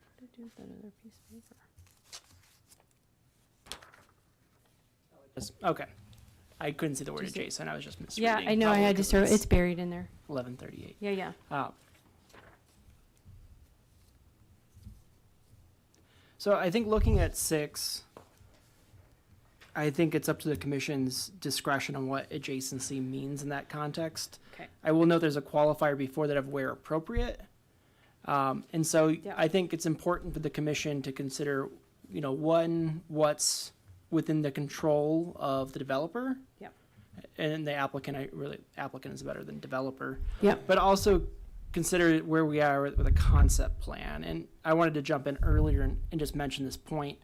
D: What did I do with that other piece of paper?
T: Okay. I couldn't see the word adjacent. I was just misreading.
D: Yeah, I know, I
T: probably
D: had to
T: 'cause
D: throw, it's buried in there.
T: 1138.
D: Yeah.
T: So I think looking at 6, I think it's up to the commission's discretion on what adjacency means in that context.
D: Okay.
T: I will note there's a qualifier before that of where appropriate. And so I think it's important for the commission to consider, what's within the control of the developer.
D: Yep.
T: And the applicant, applicant is better than developer.
D: Yep.
T: But also consider where we are with a concept plan. And I wanted to jump in earlier and just mention this point.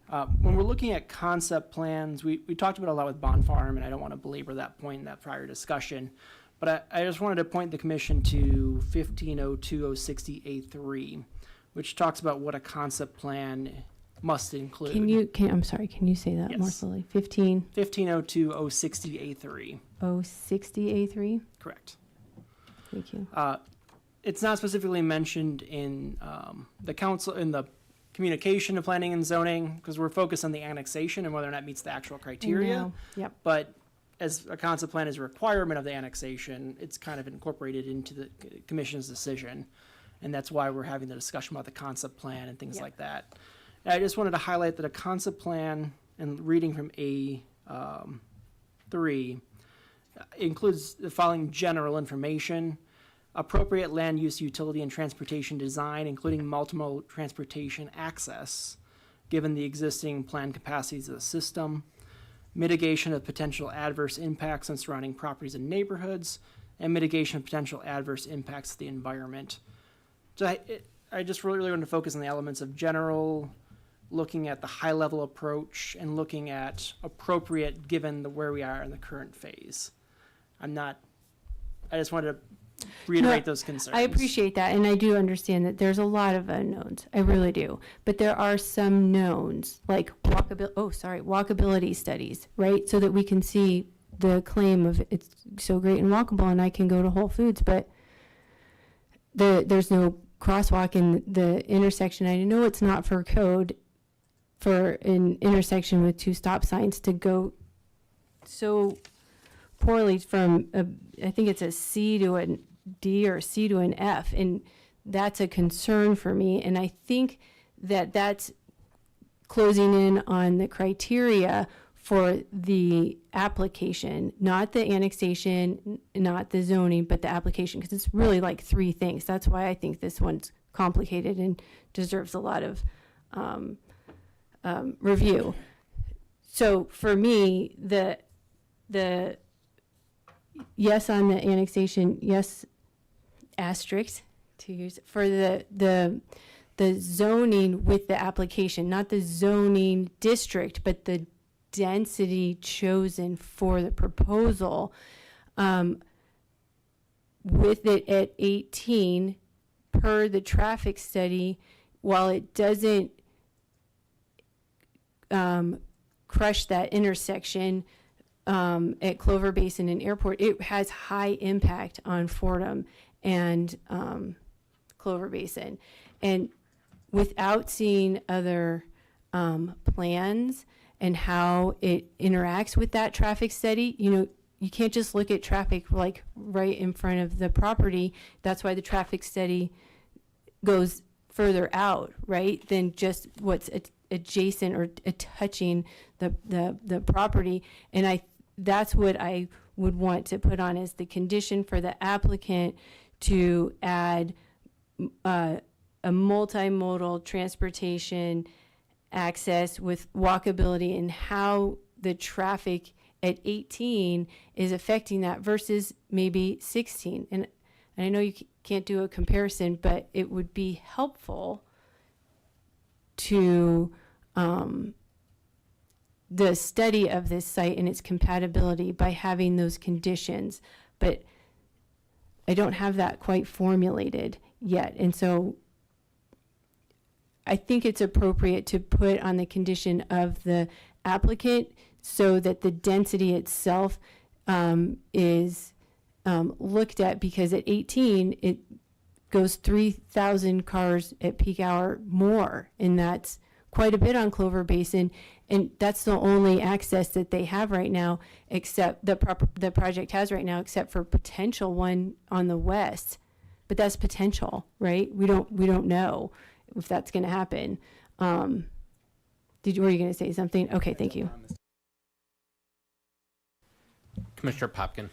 T: When we're looking at concept plans, we talked about a lot with Bond Farm, and I don't want to belabor that point in that prior discussion. But I just wanted to point the commission to 1502.060A3, which talks about what a concept plan must include.
D: I'm sorry, can you say that more
T: Yes.
D: slowly?
T: 1502.060A3.
D: 060A3?
T: Correct.
D: Thank you.
T: It's not specifically mentioned in the council, in the communication of planning and zoning, because we're focused on the annexation and whether or not it meets the actual criteria.
D: know. Yep.
T: But as a concept plan is a requirement of the annexation, it's kind of incorporated into the commission's decision. And that's why we're having the discussion about the concept plan and things
D: Yep.
T: like that. And I just wanted to highlight that a concept plan, and reading from A3, includes the following general information: appropriate land use, utility, and transportation design, including multimodal transportation access, given the existing planned capacities of the system. mitigation of potential adverse impacts on surrounding properties and neighborhoods, and mitigation of potential adverse impacts to the environment. So I just really want to focus on the elements of general, looking at the high level approach, and looking at appropriate given where we are in the current phase. I just wanted to reiterate those concerns.
D: I appreciate that, and I do understand that there's a lot of unknowns. I really do. But there are some knowns, like walkability studies, right? So that we can see the claim of it's so great and walkable, and I can go to Whole Foods, but there's no crosswalk in the intersection. I know it's not for code for an intersection with 2 stop signs to go so poorly from I think it's a C to a D or a C to an F, and that's a concern for me. And I think that that's closing in on the criteria for the application, not the annexation, not the zoning, but the application, because it's really like 3 things. That's why I think this one's complicated and deserves a lot of review. So for me, the yes on the annexation, yes asterisk to use for the zoning with the application, not the zoning district, but the density chosen for the proposal, with it at 18 per the traffic study, while it doesn't crush that intersection at Clover Basin and Airport, it has high impact on Fordham and Clover Basin. And without seeing other plans and how it interacts with that traffic study, you can't just look at traffic like right in front of the property. That's why the traffic study goes further out, right, than just what's adjacent or touching the property. And that's what I would want to put on as the condition for the applicant to add a multimodal transportation access with walkability, and how the traffic at 18 is affecting that versus maybe 16. And I know you can't do a comparison, but it would be helpful to the study of this site and its compatibility by having those conditions. But I don't have that quite formulated yet. And so I think it's appropriate to put on the condition of the applicant so that the density itself is looked at, because at 18, it goes 3,000 cars at peak hour more, and that's quite a bit on Clover Basin, and that's the only access that they have right now, except the project has right now, except for potential one on the west. But that's potential, right? We don't know if that's going to happen. Were you going to say something? Okay, thank you.
C: Commissioner Popkin.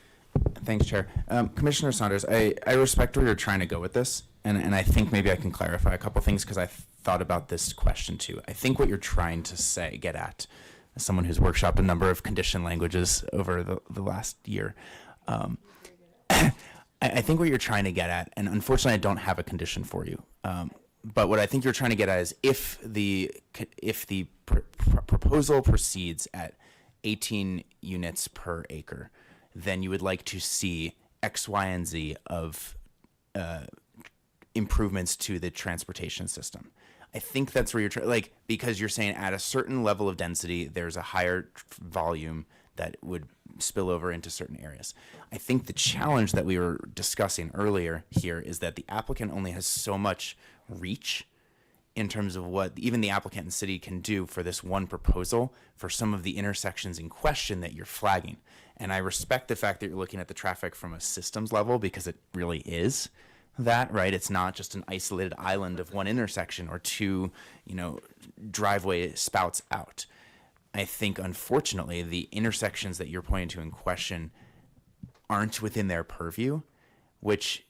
O: Thanks, Chair. Commissioner Saunders, I respect where you're trying to go with this, and I think maybe I can clarify a couple things, because I thought about this question too. I think what you're trying to get at, as someone who's workshopped a number of condition languages over the last year, I think what you're trying to get at, and unfortunately I don't have a condition for you, but what I think you're trying to get at is if the proposal proceeds at 18 units per acre, then you would like to see X, Y, and Z of improvements to the transportation system. I think that's where you're because you're saying at a certain level of density, there's a higher volume that would spill over into certain areas. I think the challenge that we were discussing earlier here is that the applicant only has so much reach in terms of what even the applicant and city can do for this one proposal for some of the intersections in question that you're flagging. And I respect the fact that you're looking at the traffic from a systems level, because it really is that, right? It's not just an isolated island of one intersection or two, driveway spouts out. I think, unfortunately, the intersections that you're pointing to in question aren't within their purview, which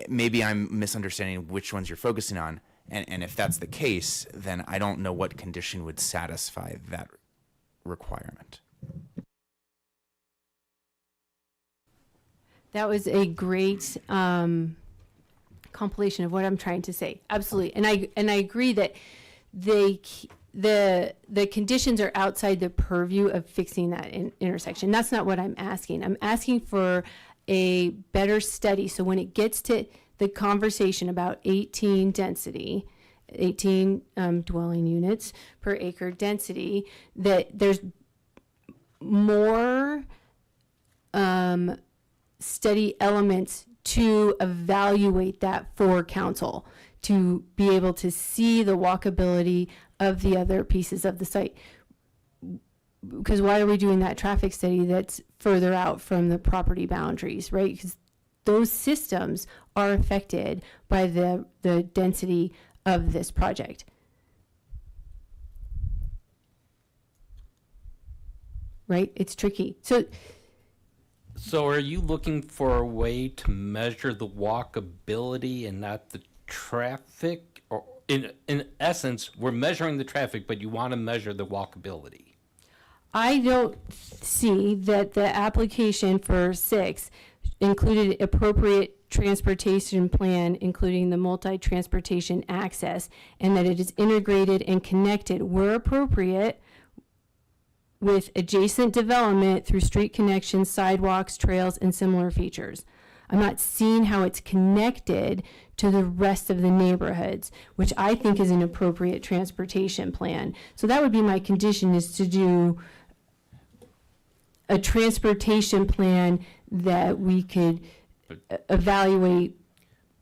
O: maybe I'm misunderstanding which ones you're focusing on. And if that's the case, then I don't know what condition would satisfy that requirement.
D: That was a great compilation of what I'm trying to say. Absolutely, and I agree that the conditions are outside the purview of fixing that intersection. That's not what I'm asking. I'm asking for a better study. So when it gets to the conversation about 18 density, 18 dwelling units per acre density, that there's more study elements to evaluate that for council, to be able to see the walkability of the other pieces of the site. Because why are we doing that traffic study that's further out from the property boundaries, right? Because those systems are affected by the density of this project. Right? It's tricky.
C: So are you looking for a way to measure the walkability and not the traffic? Or in essence, we're measuring the traffic, but you want to measure the walkability.
D: I don't see that the application for 6 included appropriate transportation plan, including the multi-transportation access, and that it is integrated and connected where appropriate with adjacent development through street connections, sidewalks, trails, and similar features. I'm not seeing how it's connected to the rest of the neighborhoods, which I think is an appropriate transportation plan. So that would be my condition, is to do a transportation plan that we could evaluate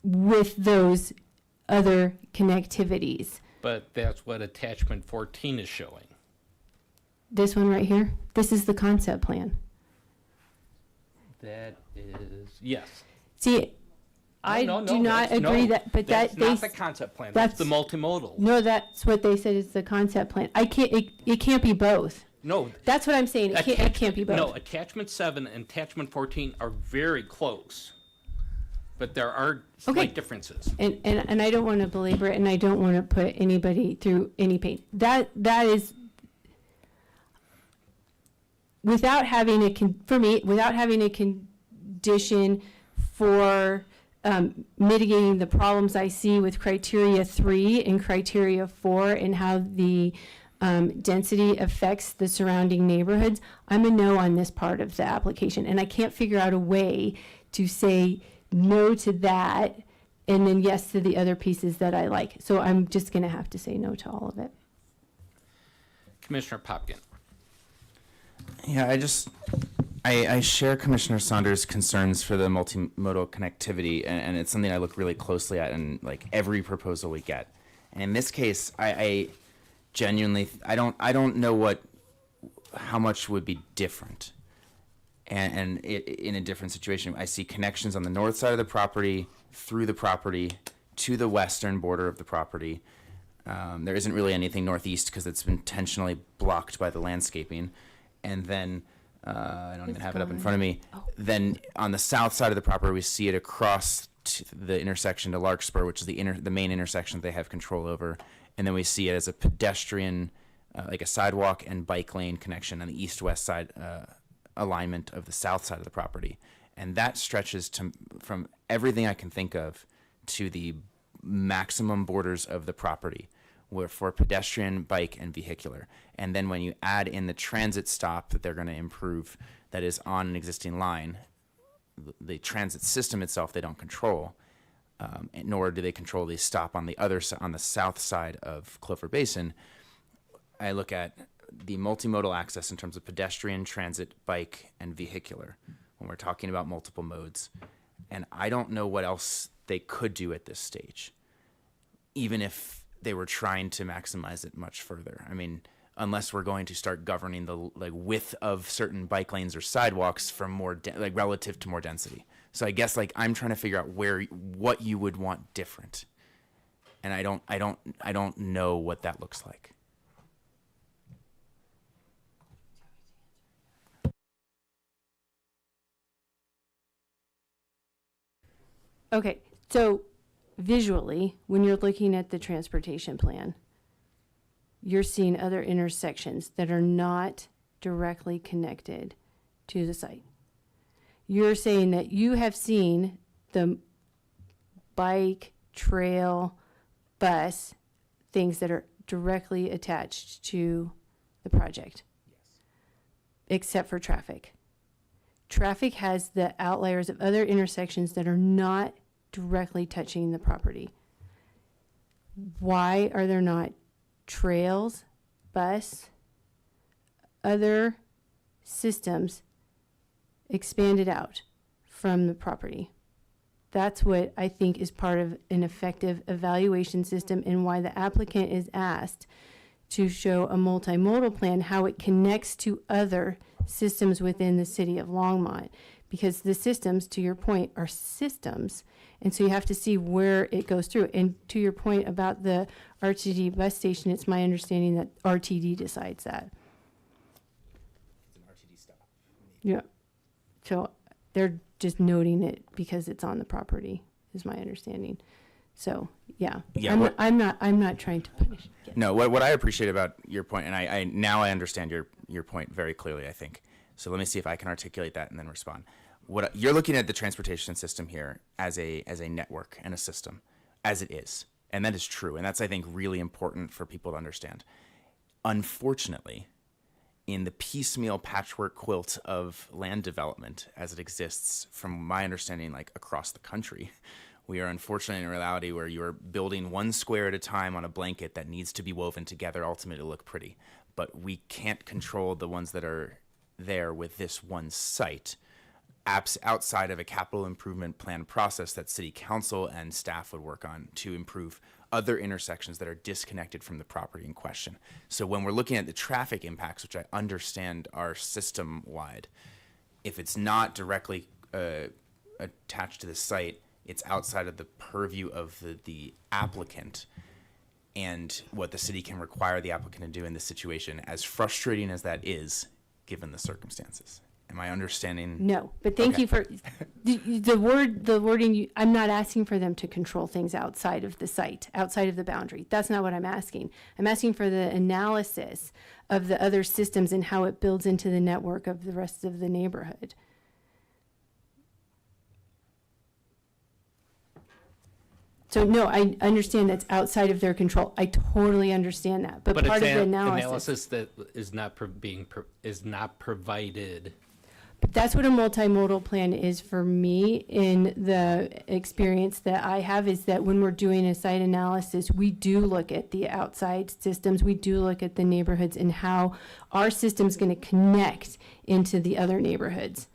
D: with those other connectivities.
C: But that's what attachment 14 is showing.
D: This one right here, this is the concept plan.
C: That is, yes.
D: See, I do not agree that, but
C: that's
D: that
C: not the concept plan. That's the multimodal.
D: No, that's what they said is the concept plan. I can't. It can't be both.
C: No,
D: That's what I'm saying. It can't be both.
C: No, attachment 7 and attachment 14 are very close, but there are slight differences.
D: And I don't want to belabor it, and I don't want to put anybody through any pain. That is without having without having a condition for mitigating the problems I see with criteria 3 and criteria 4 and how the density affects the surrounding neighborhoods. I'm a no on this part of the application, and I can't figure out a way to say no to that and then yes to the other pieces that I like. So I'm just going to have to say no to all of it.
C: Commissioner Popkin.
O: Yeah, I share Commissioner Saunders' concerns for the multimodal connectivity, and it's something I look really closely at in like every proposal we get. And in this case, I genuinely, I don't know how much would be different. And in a different situation, I see connections on the north side of the property, through the property, to the western border of the property. There isn't really anything northeast because it's been intentionally blocked by the landscaping. And then, I don't even have it up in front of me.
D: Oh.
O: Then on the south side of the property, we see it across to the intersection to Larkspur, which is the main intersection that they have control over. And then we see it as a pedestrian, like a sidewalk and bike lane connection on the east-west side alignment of the south side of the property. And that stretches from everything I can think of to the maximum borders of the property, where for pedestrian, bike, and vehicular. And then when you add in the transit stop that they're going to improve that is on an existing line, the transit system itself they don't control, nor do they control the stop on the south side of Clover Basin. I look at the multimodal access in terms of pedestrian, transit, bike, and vehicular when we're talking about multiple modes. And I don't know what else they could do at this stage, even if they were trying to maximize it much further. I mean, unless we're going to start governing the width of certain bike lanes or sidewalks for more relative to more density. So I guess I'm trying to figure out what you would want different, and I don't know what that looks like.
D: Okay, so visually, when you're looking at the transportation plan, you're seeing other intersections that are not directly connected to the site. You're saying that you have seen the bike, trail, bus, things that are directly attached to the project. Yes. Except for traffic. Traffic has the outliers of other intersections that are not directly touching the property. Why are there not trails, bus, other systems expanded out from the property? That's what I think is part of an effective evaluation system, and why the applicant is asked to show a multimodal plan, how it connects to other systems within the city of Longmont. Because the systems, to your point, are systems, and so you have to see where it goes through. And to your point about the RTD bus station, it's my understanding that RTD decides that.
F: It's an RTD stop.
D: Yeah. So they're just noting it because it's on the property, is my understanding. So, yeah.
O: Yeah,
D: I'm not trying to punish.
O: No, what I appreciate about your point, and I now I understand your point very clearly, I think. So let me see if I can articulate that and then respond. What you're looking at the transportation system here as a network and a system, as it is, and that is true, and that's, I think, really important for people to understand. Unfortunately, in the piecemeal patchwork quilt of land development as it exists, from my understanding, like across the country, we are unfortunately in a reality where you're building one square at a time on a blanket that needs to be woven together ultimately to look pretty. But we can't control the ones that are there with this one site outside of a capital improvement plan process that city council and staff would work on to improve other intersections that are disconnected from the property in question. So when we're looking at the traffic impacts, which I understand are system-wide, if it's not directly attached to the site, it's outside of the purview of the applicant and what the city can require the applicant to do in this situation, as frustrating as that is, given the circumstances. Am I understanding?
D: No, but thank
O: Okay.
D: you for the wording. I'm not asking for them to control things outside of the site, outside of the boundary. That's not what I'm asking. I'm asking for the analysis of the other systems and how it builds into the network of the rest of the neighborhood. So no, I understand that's outside of their control. I totally understand that. But part
C: it's
D: of the
C: an
D: analysis
C: that is not is not provided.
D: But that's what a multimodal plan is for me. In the experience that I have, is that when we're doing a site analysis, we do look at the outside systems, we do look at the neighborhoods and how our system's going to connect into the other neighborhoods.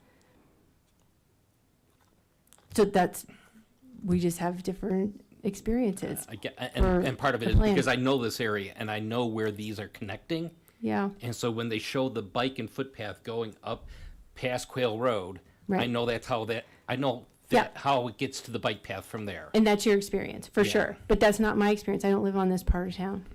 D: So we just have different experiences.
C: I get,
D: for
C: and part of it
D: the
C: is
D: plan.
C: because I know this area and I know where these are connecting.
D: Yeah.
C: And so when they show the bike and footpath going up past Quail Road, I
D: Right.
C: know that's how how it gets to the bike path from there.
D: And that's your experience, for
C: Yeah.
D: sure. But that's not my experience. I don't live on this part of town.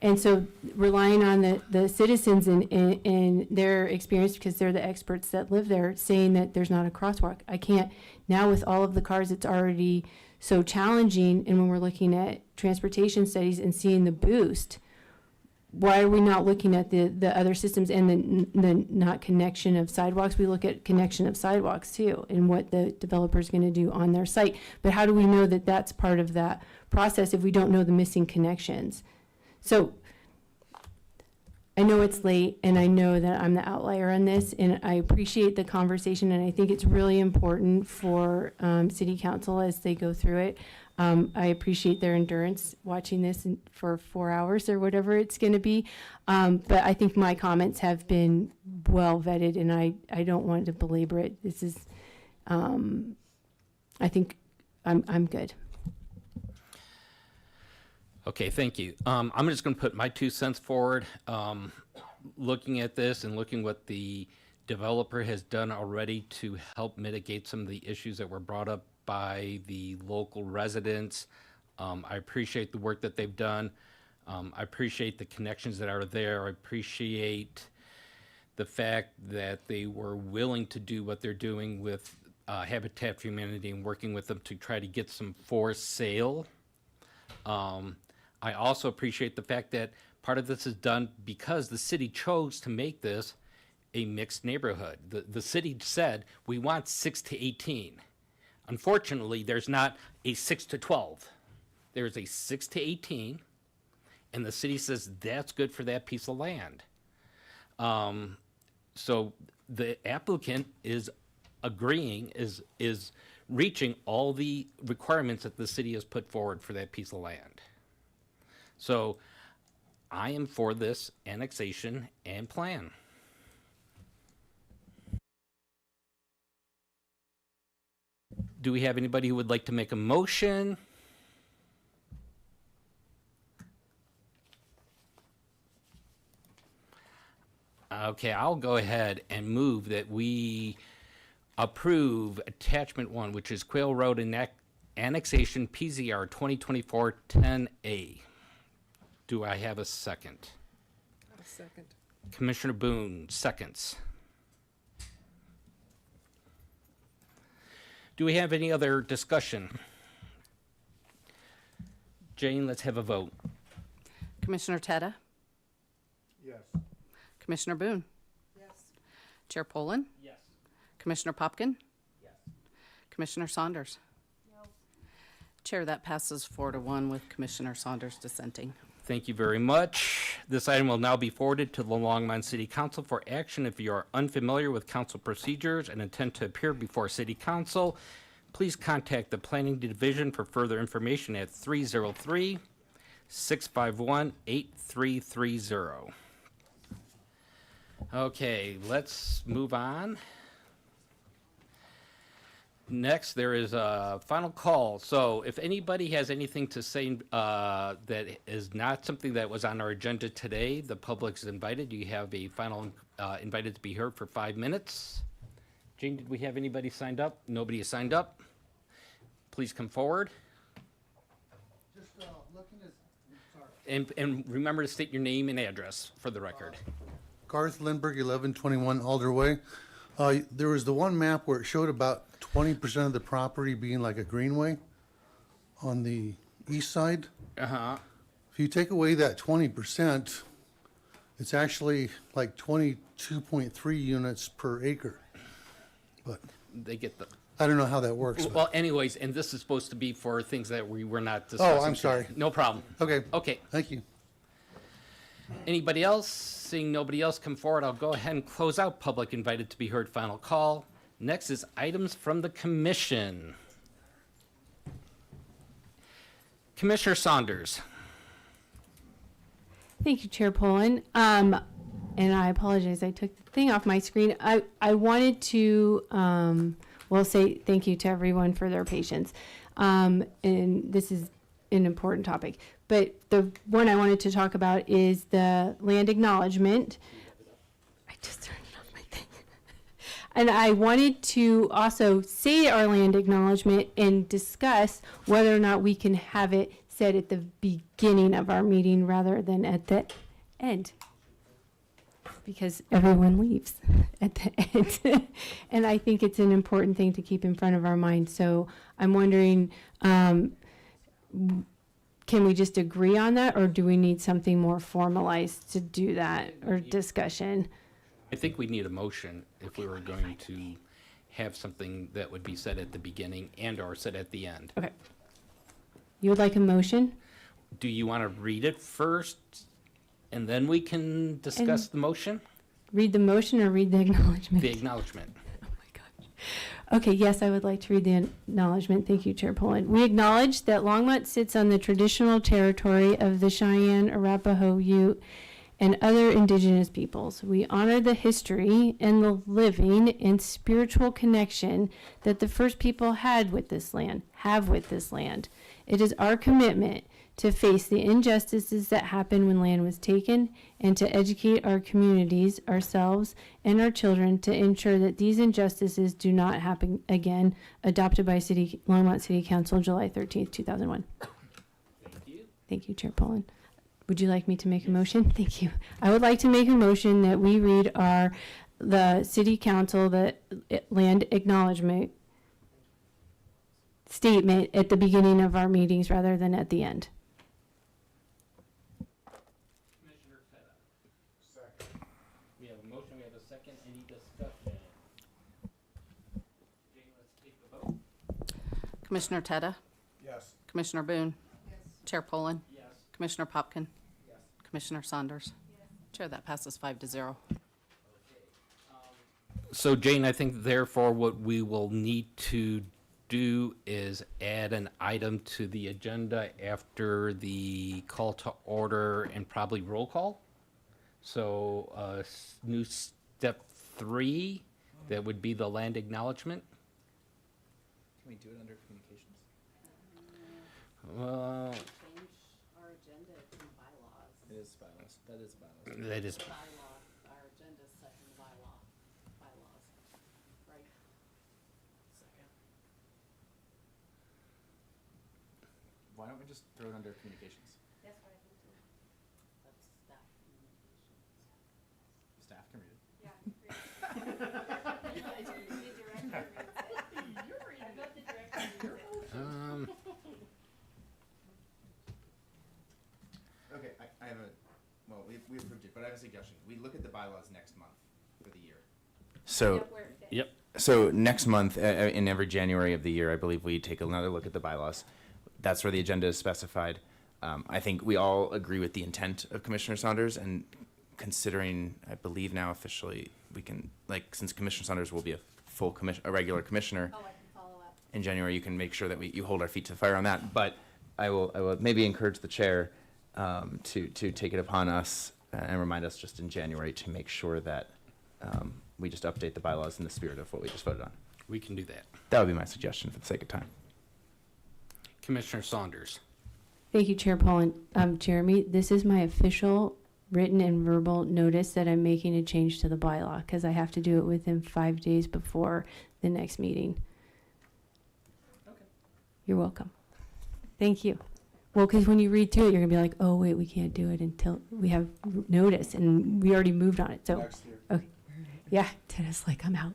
D: And so relying on the citizens in their experience, because they're the experts that live there, saying that there's not a crosswalk. I can't, now with all of the cars, it's already so challenging. And when we're looking at transportation studies and seeing the boost, why are we not looking at the other systems and the not connection of sidewalks? We look at connection of sidewalks too, and what the developer's going to do on their site. But how do we know that that's part of that process if we don't know the missing connections? So I know it's late, and I know that I'm the outlier on this, and I appreciate the conversation, and I think it's really important for city council as they go through it. I appreciate their endurance watching this for 4 hours or whatever it's going to be. But I think my comments have been well vetted, and I don't want to belabor it. This is, I think I'm good.
C: Okay, thank you. I'm just going to put my 2 cents forward. Looking at this and looking what the developer has done already to help mitigate some of the issues that were brought up by the local residents. I appreciate the work that they've done. I appreciate the connections that are there. I appreciate the fact that they were willing to do what they're doing with Habitat for Humanity and working with them to try to get some for sale. I also appreciate the fact that part of this is done because the city chose to make this a mixed neighborhood. The city said, we want 6 to 18. Unfortunately, there's not a 6 to 12. There's a 6 to 18, and the city says that's good for that piece of land. So the applicant is agreeing, is reaching all the requirements that the city has put forward for that piece of land. So I am for this annexation and plan. Do we have anybody who would like to make a motion? Okay, I'll go ahead and move that we approve attachment 1, which is Quail Road annexation PZR 2024-10A. Do I have a second?
A: A second.
C: Commissioner Boone, seconds. Do we have any other discussion? Jane, let's have a vote.
U: Commissioner Tetta?
N: Yes.
U: Commissioner Boone?
K: Yes.
U: Chair Poland?
C: Yes.
U: Commissioner Popkin?
C: Yes.
U: Commissioner Saunders? No. Chair, that passes 4-1 with Commissioner Saunders dissenting.
C: Thank you very much. This item will now be forwarded to the Longmont City Council for action. If you are unfamiliar with council procedures and intend to appear before City Council, please contact the Planning Division for further information at 303-651-8330. Okay, let's move on. Next, there is a final call. So if anybody has anything to say that is not something that was on our agenda today, the public's invited. You have a final invited to be heard for 5 minutes. Jane, did we have anybody signed up? Nobody has signed up. Please come forward.
N: Just looking at, sorry.
C: And remember to state your name and address for the record.
N: Garth Lindbergh, 1121 Alder Way. There was the one map where it showed about 20% of the property being like a greenway on the east side.
C: Uh-huh.
N: If you take away that 20%, it's actually like 22.3 units per acre. But
C: They get the...
N: I don't know how that works.
C: Well, anyways, and this is supposed to be for things that we were not discussing.
N: Oh, I'm sorry.
C: today. No problem.
N: Okay.
C: Okay.
N: Thank you.
C: Anybody else? Seeing nobody else come forward, I'll go ahead and close out public invited to be heard final call. Next is items from the commission. Commissioner Saunders.
D: Thank you, Chair Poland. And I apologize, I took the thing off my screen. I wanted to, say thank you to everyone for their patience. And this is an important topic. But the one I wanted to talk about is the land acknowledgement. I just turned it off my thing. And I wanted to also say our land acknowledgement and discuss whether or not we can have it said at the beginning of our meeting rather than at the end. Because everyone leaves at the end. And I think it's an important thing to keep in front of our mind. So I'm wondering, can we just agree on that, or do we need something more formalized to do that, or discussion?
C: I think we need a motion if we were going to have something that would be said at the beginning and or said at the end.
D: Okay. You would like a motion?
C: Do you want to read it first and then we can discuss the motion?
D: Read the motion or read the acknowledgement?
C: The acknowledgement.
D: Okay, yes, I would like to read the acknowledgement. Thank you, Chair Poland. We acknowledge that Longmont sits on the traditional territory of the Cheyenne, Arapaho, Ute, and other indigenous peoples. We honor the history and the living and spiritual connection that the first people have with this land. It is our commitment to face the injustices that happened when land was taken and to educate our communities, ourselves, and our children to ensure that these injustices do not happen again. Adopted by Longmont City Council, July 13th, 2001.
C: Thank you.
D: Thank you, Chair Poland. Would you like me to make a motion? Thank you. I would like to make a motion that we read the City Council, the land acknowledgement statement at the beginning of our meetings rather than at the end.
C: Commissioner Teta. Second. We have a motion, we have a second. Any discussion? Jane, let's take the vote.
U: Commissioner Tetta?
M: Yes.
U: Commissioner Boone? Chair Poland?
C: Yes.
U: Commissioner Popkin? Commissioner Saunders? Chair, that passes 5-0.
C: So Jane, I think therefore what we will need to do is add an item to the agenda after the call to order and probably roll call. So new step 3, that would be the land acknowledgement.
F: Can we do it under communications?
C: Well,
U: Change our agenda to bylaws.
F: It is bylaws. That is bylaws.
C: that is,
U: Bylaw, our agenda is set in bylaws, right? Second.
F: Why don't we just throw it under communications?
U: That's what I think too. That's staff communications.
F: Staff can read it. Okay, I have a, well, we approved it, but I have a suggestion. We look at the bylaws next month for the year. So,
C: yep.
O: So next month, in every January of the year, I believe we take another look at the bylaws. That's where the agenda is specified. I think we all agree with the intent of Commissioner Saunders, and considering, I believe now officially, we can, like, since Commissioner Saunders will be a regular commissioner in January, you can make sure that you hold our feet to the fire on that. But I will maybe encourage the chair to take it upon us and remind us just in January to make sure that we just update the bylaws in the spirit of what we just voted on.
C: We can do that.
O: That would be my suggestion for the sake of time.
C: Commissioner Saunders.
D: Thank you, Chair Poland. Jeremy, this is my official written and verbal notice that I'm making a change to the bylaw because I have to do it within 5 days before the next meeting.
F: Okay.
D: You're welcome. Thank you. Well, because when you read through it, you're going to be like, oh, wait, we can't do it until we have notice, and we already moved on it. So,
M: Next year.
D: okay. Yeah, Dennis, like, I'm out.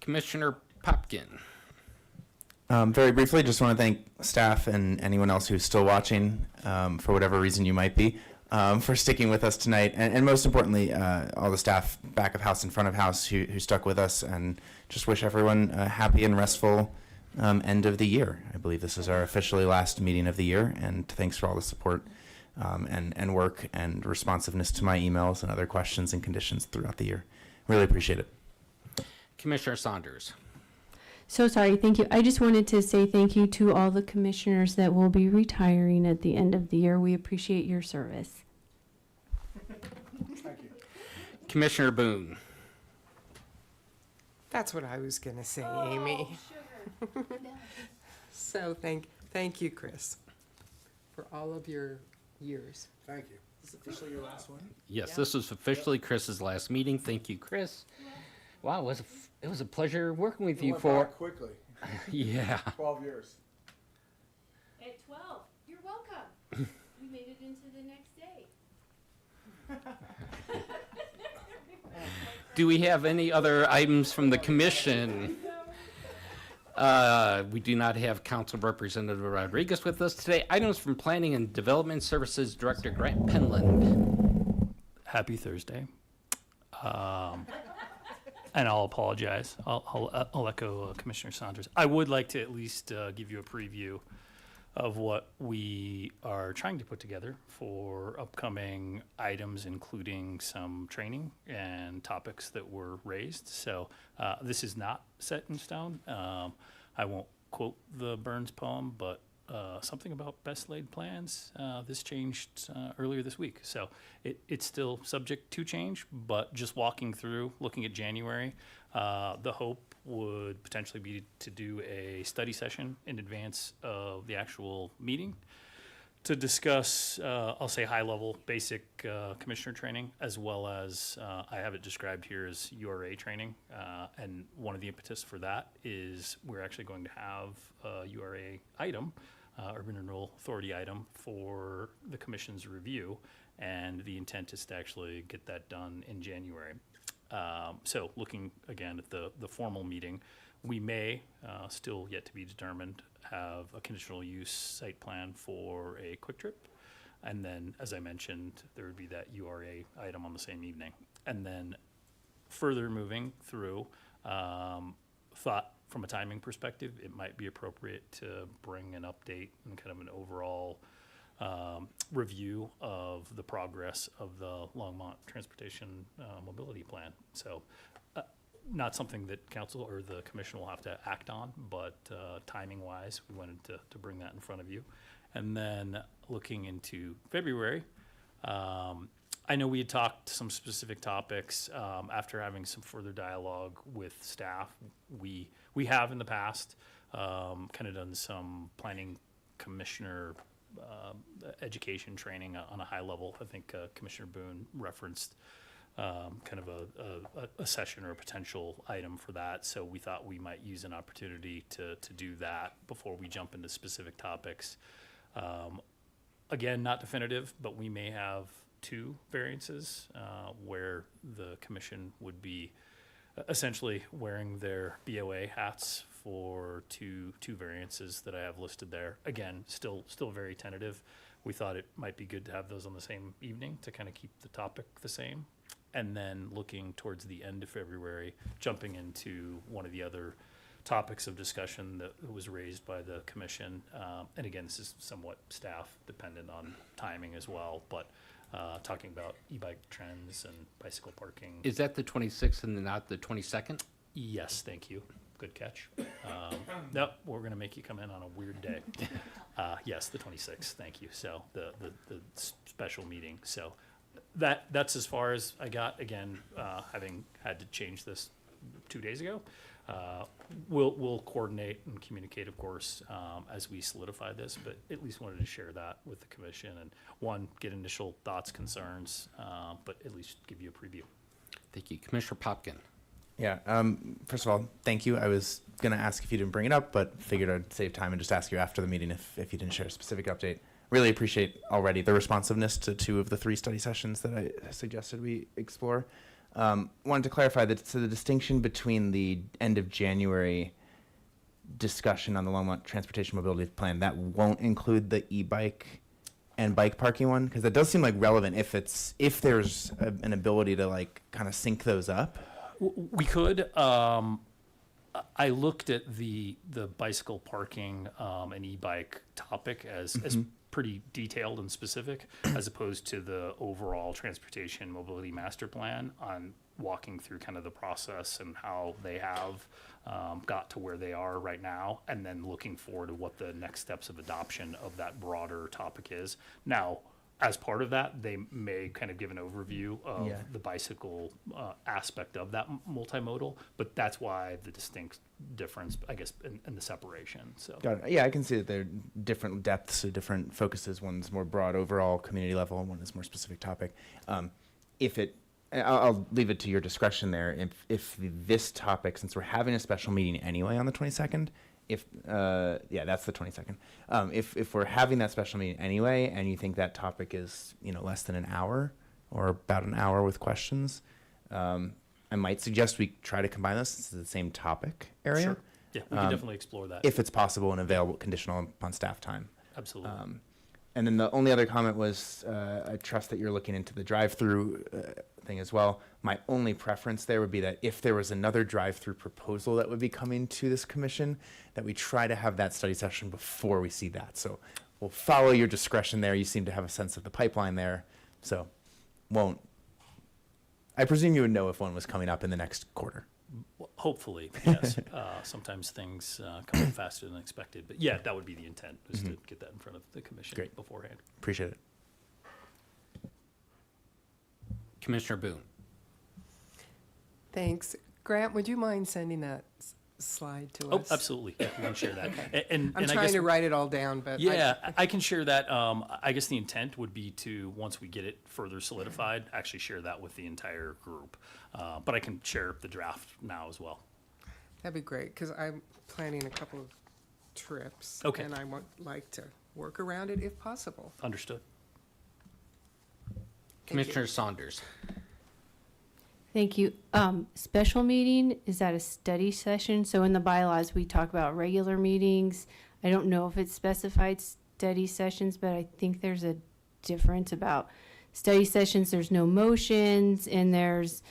C: Commissioner Popkin.
O: Very briefly, just want to thank staff and anyone else who's still watching, for whatever reason you might be, for sticking with us tonight. And most importantly, all the staff back of house and front of house who stuck with us, and just wish everyone a happy and restful end of the year. I believe this is our officially last meeting of the year, and thanks for all the support and work and responsiveness to my emails and other questions and conditions throughout the year. Really appreciate it.
C: Commissioner Saunders.
D: So sorry. Thank you. I just wanted to say thank you to all the commissioners that will be retiring at the end of the year. We appreciate your service.
M: Thank you.
C: Commissioner Boone.
A: That's what I was going to say, Amy. So thank you, Chris, for all of your years.
M: Thank you. Is this officially your last one?
C: Yes, this was officially Chris's last meeting. Thank you, Chris. Wow, it was a pleasure working with you for.
M: Quickly.
C: Yeah.
M: 12 years.
D: At 12. You're welcome. We made it into the next day.
C: Do we have any other items from the commission? We do not have Council Representative Rodriguez with us today. Items from Planning and Development Services Director Grant Penland.
P: Happy Thursday. And I'll apologize. I'll echo Commissioner Saunders. I would like to at least give you a preview of what we are trying to put together for upcoming items, including some training and topics that were raised. So this is not set in stone. I won't quote the Burns poem, but something about best laid plans. This changed earlier this week. So it's still subject to change, but just walking through, looking at January, the hope would potentially be to do a study session in advance of the actual meeting to discuss, I'll say high-level basic commissioner training, as well as I have it described here as URA training. And one of the impetus for that is we're actually going to have a URA item, Urban Renewal Authority item, for the commission's review. And the intent is to actually get that done in January. So looking again at the formal meeting, we may, still yet to be determined, have a conditional use site plan for a quick trip. And then, as I mentioned, there would be that URA item on the same evening. And then further moving through, thought from a timing perspective, it might be appropriate to bring an update and kind of an overall review of the progress of the Longmont Transportation Mobility Plan. So not something that council or the commission will have to act on, but timing wise, we wanted to bring that in front of you. And then looking into February, I know we had talked some specific topics after having some further dialogue with staff. We have in the past kind of done some planning commissioner education training on a high level. I think Commissioner Boone referenced kind of a session or a potential item for that. So we thought we might use an opportunity to do that before we jump into specific topics. Again, not definitive, but we may have 2 variances where the commission would be essentially wearing their BOA hats for two variances that I have listed there. Again, still very tentative. We thought it might be good to have those on the same evening to kind of keep the topic the same. And then looking towards the end of February, jumping into one of the other topics of discussion that was raised by the commission. And again, this is somewhat staff dependent on timing as well, but talking about e-bike trends and bicycle parking.
C: Is that the 26th and not the 22nd?
P: Yes, thank you. Good catch. No, we're going to make you come in on a weird day. Yes, the 26th. Thank you. So the special meeting. So that's as far as I got. Again, having had to change this 2 days ago, we'll coordinate and communicate, of course, as we solidify this. But at least wanted to share that with the commission and get initial thoughts, concerns, but at least give you a preview.
C: Thank you, Commissioner Popkin.
O: Yeah. First of all, thank you. I was going to ask if you didn't bring it up, but figured I'd save time and just ask you after the meeting if you didn't share a specific update. Really appreciate already the responsiveness to 2 of the 3 study sessions that I suggested we explore. Wanted to clarify that so the distinction between the end of January discussion on the Longmont Transportation Mobility Plan, that won't include the e-bike and bike parking one? Because that does seem like relevant if there's an ability to like kind of sync those up.
P: We could. I looked at the bicycle parking and e-bike topic as pretty detailed and specific, as opposed to the overall transportation mobility master plan on walking through kind of the process and how they have got to where they are right now, and then looking forward to what the next steps of adoption of that broader topic is. Now, as part of that, they may kind of give an overview of the bicycle aspect of that multimodal, but that's why the distinct difference, I guess, in the separation. So
O: Got it. Yeah, I can see that there are different depths or different focuses. One's more broad overall community level, and one is more specific topic. I'll leave it to your discretion there. If this topic, since we're having a special meeting anyway on the 22nd, that's the 22nd. If we're having that special meeting anyway, and you think that topic is less than an hour or about an hour with questions, I might suggest we try to combine those. This is the same topic area.
P: Sure. Yeah, we can definitely explore that
O: if it's possible and available, conditional upon staff time.
P: Absolutely.
O: And then the only other comment was, I trust that you're looking into the drive-through thing as well. My only preference there would be that if there was another drive-through proposal that would be coming to this commission, that we try to have that study session before we see that. So we'll follow your discretion there. You seem to have a sense of the pipeline there. So I presume you would know if one was coming up in the next quarter.
P: Hopefully, yes. Sometimes things come in faster than expected. But yeah, that would be the intent, was to get that in front of the commission beforehand.
O: Appreciate it.
C: Commissioner Boone.
A: Thanks. Grant, would you mind sending that slide to
P: Oh,
A: us?
P: absolutely. Yeah, we can share that. And
A: I'm
P: I
A: trying
P: guess,
A: to write it all down, but
P: yeah, I can share that. I guess the intent would be to, once we get it further solidified, actually share that with the entire group. But I can share the draft now as well.
A: that'd be great, because I'm planning a couple of trips.
P: Okay.
A: And I would like to work around it if possible.
P: Understood.
C: Commissioner Saunders.
D: Thank you. Special meeting, is that a study session? So in the bylaws, we talk about regular meetings. I don't know if it's specified study sessions, but I think there's a difference about study sessions. There's no motions and there's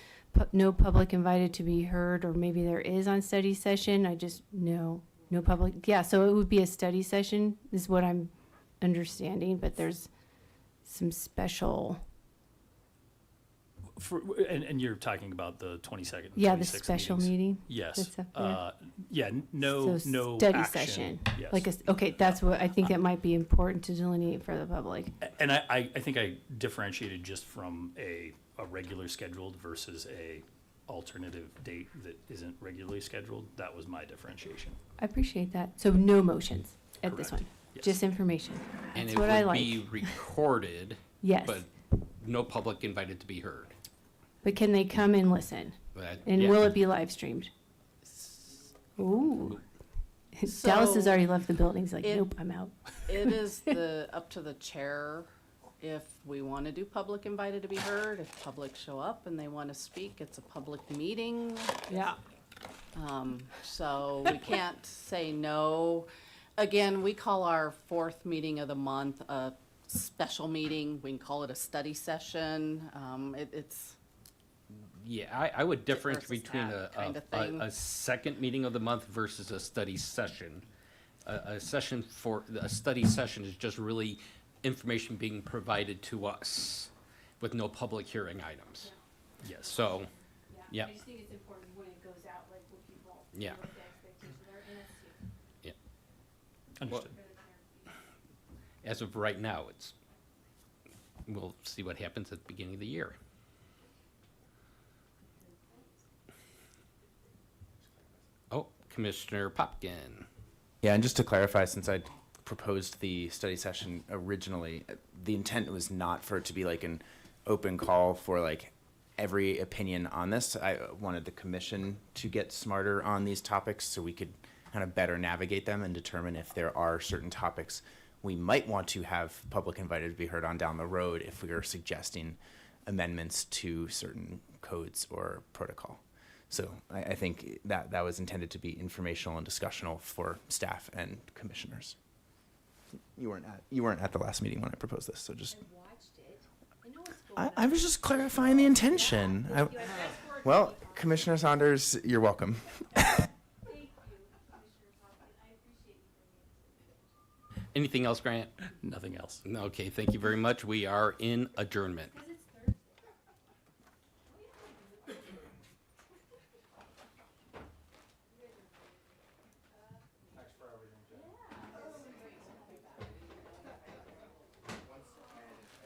D: no public invited to be heard, or maybe there is on study session. I just, no public. Yeah, so it would be a study session is what I'm understanding, but there's some special.
P: And you're talking about the 22nd,
D: Yeah, the
P: 26th
D: special
P: meetings?
D: meeting.
P: Yes.
D: That's up there.
P: Yeah, no
D: Study
P: action.
D: session.
P: Yes.
D: Like okay, that's what I think that might be important to delineate for the public.
P: And I think I differentiated just from a regular scheduled versus a alternative date that isn't regularly scheduled. That was my differentiation.
D: I appreciate that. So no motions at this
P: Correct.
D: one,
P: Yes.
D: just information.
C: And
D: That's
C: it
D: what I
C: would
D: like.
C: be recorded.
D: Yes.
C: But no public invited to be heard.
D: But can they come and listen?
C: But,
D: And
C: yeah.
D: will it be live streamed? Ooh. Dallas has
U: So
D: already left the building. He's like,
U: it-
D: nope, I'm out.
U: It is up to the chair if we want to do public invited to be heard. If public show up and they want to speak, it's a public meeting.
D: Yeah.
U: So we can't say no. Again, we call our fourth meeting of the month a special meeting. We can call it a study session. It's
C: Yeah, I would differentiate
U: versus
C: between
U: that kind of thing.
C: a second meeting of the month versus a study session. A study session is just really information being provided to us with no public hearing items.
P: Yes.
C: So, yeah,
D: I just think it's important when it goes out, like when people
C: Yeah.
D: what the expectations are, and that's
C: yeah.
P: Understood.
C: As of right now, we'll see what happens at the beginning of the year. Oh, Commissioner Popkin.
O: Yeah, and just to clarify, since I proposed the study session originally, the intent was not for it to be like an open call for like every opinion on this. I wanted the commission to get smarter on these topics so we could kind of better navigate them and determine if there are certain topics we might want to have public invited to be heard on down the road if we are suggesting amendments to certain codes or protocol. So I think that was intended to be informational and discussional for staff and commissioners. You weren't at the last meeting when I proposed this, so just.
D: I watched it. I know what's going
O: I was just clarifying the intention. Well, Commissioner Saunders, you're welcome.
C: Anything else, Grant?
P: Nothing else.
C: Okay, thank you very much. We are in adjournment.